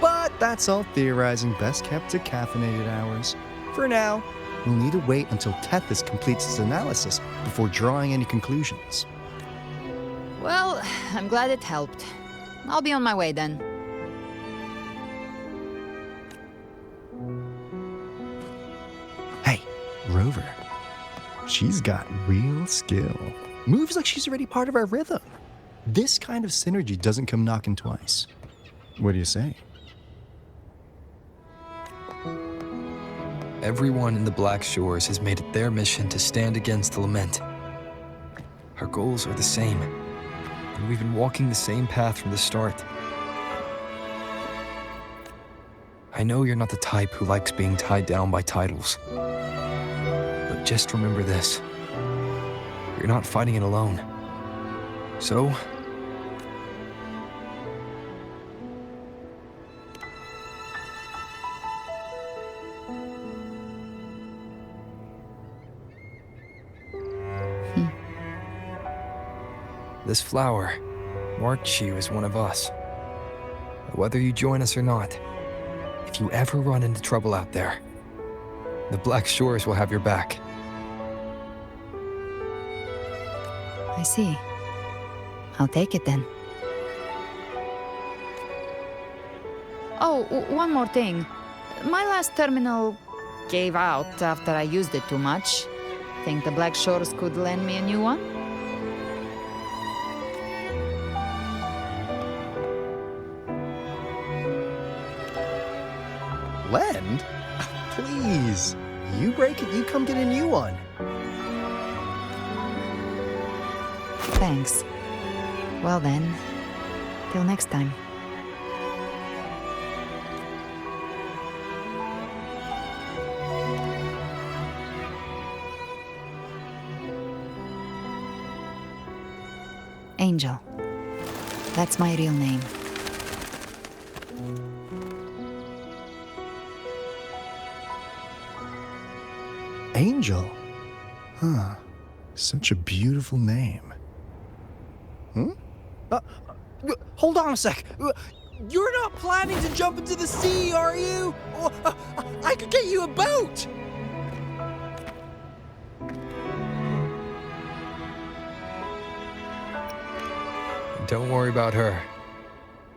But that's all theorizing best kept to caffeinated hours. For now, we'll need to wait until Tethys completes its analysis before drawing any conclusions. Well, I'm glad it helped. I'll be on my way then. Hey, Rover. She's got real skill. Moves like she's already part of our rhythm. This kind of synergy doesn't come knocking twice. What do you say? Everyone in the Black Shores has made it their mission to stand against the Lament. Our goals are the same, and we've been walking the same path from the start. I know you're not the type who likes being tied down by titles, but just remember this. You're not fighting it alone. So, this flower marks you as one of us. Whether you join us or not, if you ever run into trouble out there, the Black Shores will have your back. I see. I'll take it then. Oh, one more thing. My last terminal gave out after I used it too much. Think the Black Shores could lend me a new one? Lend? Please. You break it, you come get a new one. Thanks. Well then, till next time. Angel. That's my real name. Angel? Huh. Such a beautiful name. Hold on a sec. You're not planning to jump into the sea, are you? I could get you a boat! Don't worry about her.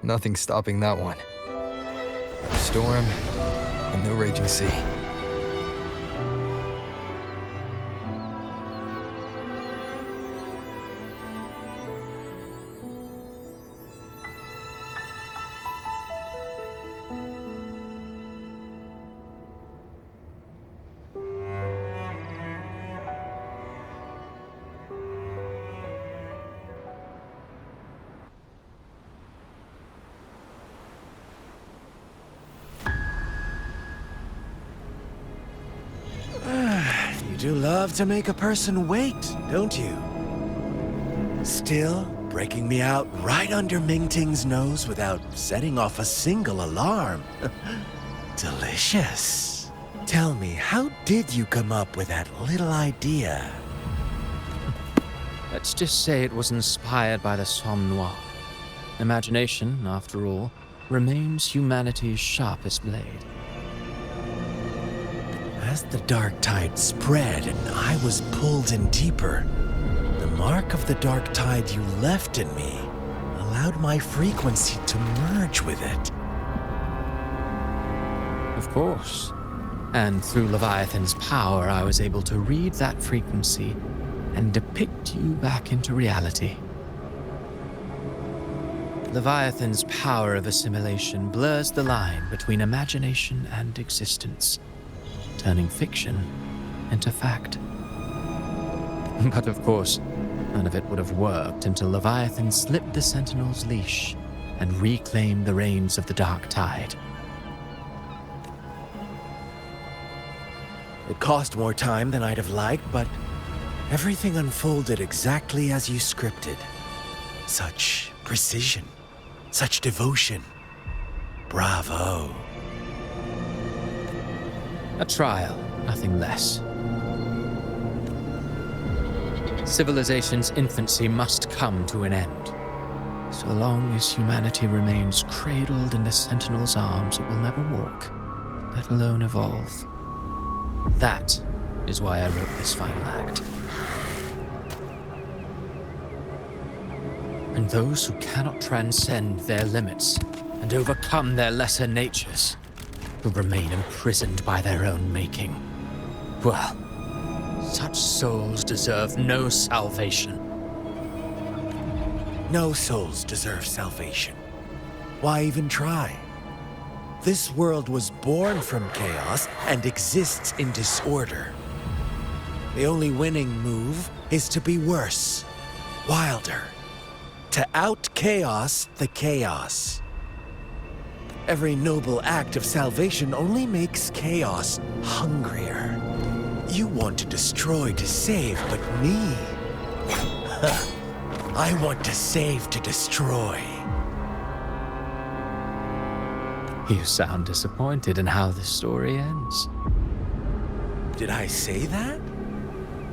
Nothing's stopping that one. No storm and no raging sea. You do love to make a person wait, don't you? Still, breaking me out right under Mingting's nose without setting off a single alarm. Delicious. Tell me, how did you come up with that little idea? Let's just say it was inspired by the Somme Noire. Imagination, after all, remains humanity's sharpest blade. As the dark tide spread and I was pulled in deeper, the mark of the dark tide you left in me allowed my frequency to merge with it. Of course. And through Leviathan's power, I was able to read that frequency and depict you back into reality. Leviathan's power of assimilation blurs the line between imagination and existence, turning fiction into fact. But of course, none of it would have worked until Leviathan slipped the Sentinel's leash and reclaimed the reins of the dark tide. It cost more time than I'd have liked, but everything unfolded exactly as you scripted. Such precision, such devotion. Bravo. A trial, nothing less. Civilization's infancy must come to an end. So long as humanity remains cradled in the Sentinel's arms, it will never walk, let alone evolve. That is why I wrote this final act. And those who cannot transcend their limits and overcome their lesser natures will remain imprisoned by their own making. Well, such souls deserve no salvation. No souls deserve salvation. Why even try? This world was born from chaos and exists in disorder. The only winning move is to be worse, wilder, to out-chaos the chaos. Every noble act of salvation only makes chaos hungrier. You want to destroy to save, but me? I want to save to destroy. You sound disappointed in how this story ends. Did I say that?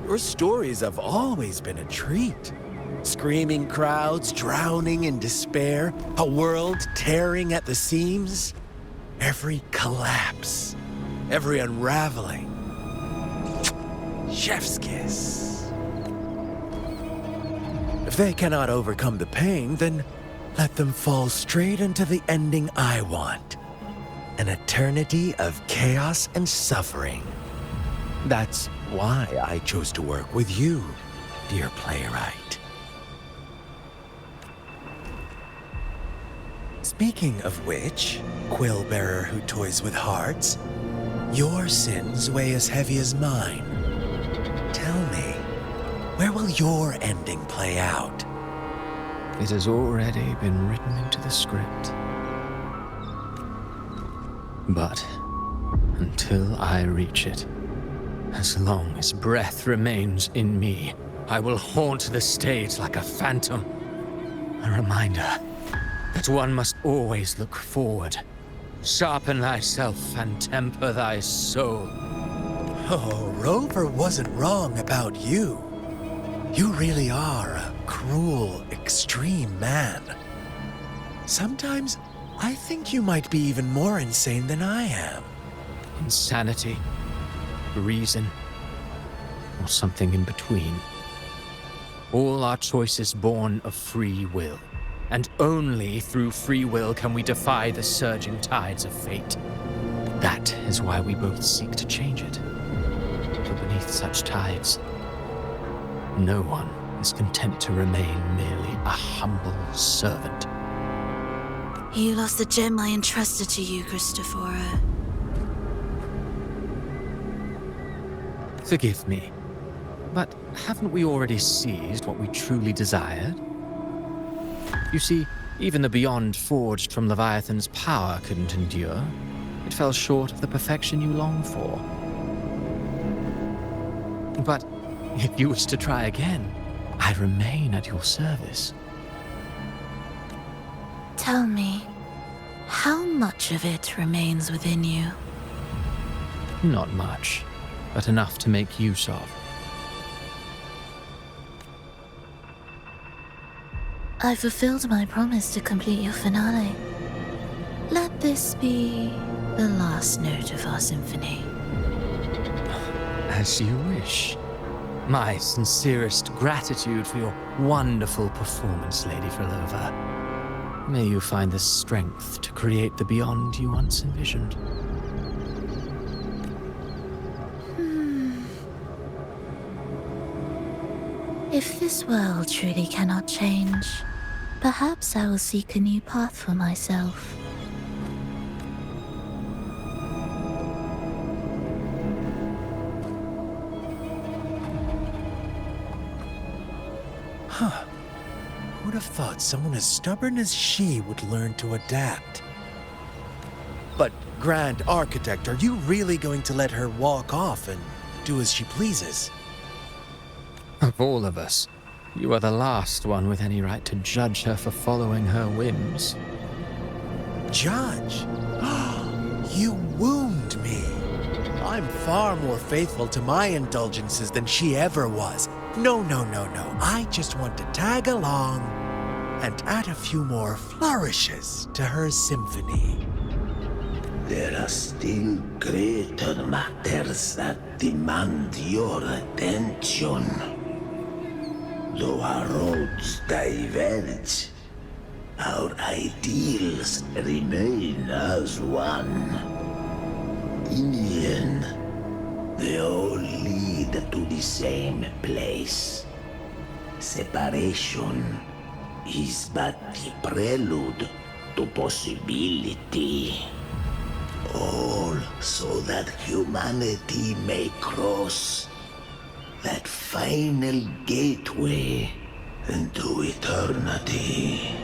Your stories have always been a treat. Screaming crowds drowning in despair, a world tearing at the seams. Every collapse, every unraveling. Chef's kiss. If they cannot overcome the pain, then let them fall straight into the ending I want. An eternity of chaos and suffering. That's why I chose to work with you, dear playwright. Speaking of which, quill-bearer who toys with hearts, your sins weigh as heavy as mine. Tell me, where will your ending play out? It has already been written into the script. But until I reach it, as long as breath remains in me, I will haunt the stage like a phantom. A reminder that one must always look forward. Sharpen thyself and temper thy soul. Oh, Rover wasn't wrong about you. You really are a cruel, extreme man. Sometimes I think you might be even more insane than I am. Insanity, reason, or something in between. All our choices born of free will, and only through free will can we defy the surging tides of fate. That is why we both seek to change it. For beneath such tides, no one is content to remain merely a humble servant. You lost the gem I entrusted to you, Christophora. Forgive me, but haven't we already seized what we truly desired? You see, even the beyond forged from Leviathan's power couldn't endure. It fell short of the perfection you long for. But if you wish to try again, I remain at your service. Tell me, how much of it remains within you? Not much, but enough to make use of. I fulfilled my promise to complete your finale. Let this be the last note of our symphony. As you wish. My sincerest gratitude for your wonderful performance, Lady Frolova. May you find the strength to create the beyond you once envisioned. If this world truly cannot change, perhaps I will seek a new path for myself. Huh. Who'd have thought someone as stubborn as she would learn to adapt? But, Grand Architect, are you really going to let her walk off and do as she pleases? Of all of us, you are the last one with any right to judge her for following her whims. Judge? You wound me. I'm far more faithful to my indulgences than she ever was. No. I just want to tag along and add a few more flourishes to her symphony. There are still greater matters that demand your attention. Though our roads diverge, our ideals remain as one. In the end, they all lead to the same place. Separation is but the prelude to possibility. All so that humanity may cross that final gateway into eternity.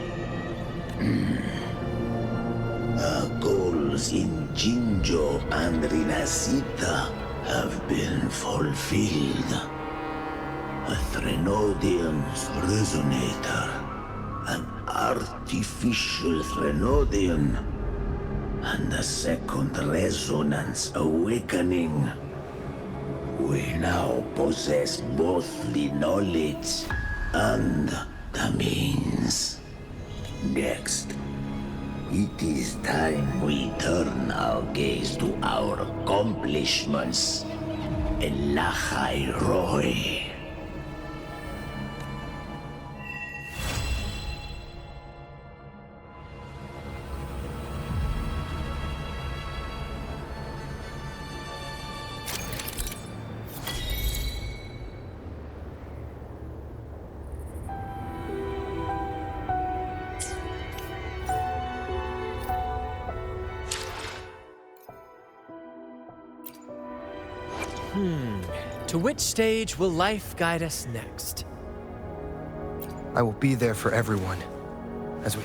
Our goals in Jinjo and Rinasita have been fulfilled. A Threnodian's resonator, an artificial Threnodian, and a second resonance awakening. We now possess both the knowledge and the means. Next, it is time we turn our gaze to our accomplishments. Elachai Roy. To which stage will life guide us next? I will be there for everyone as we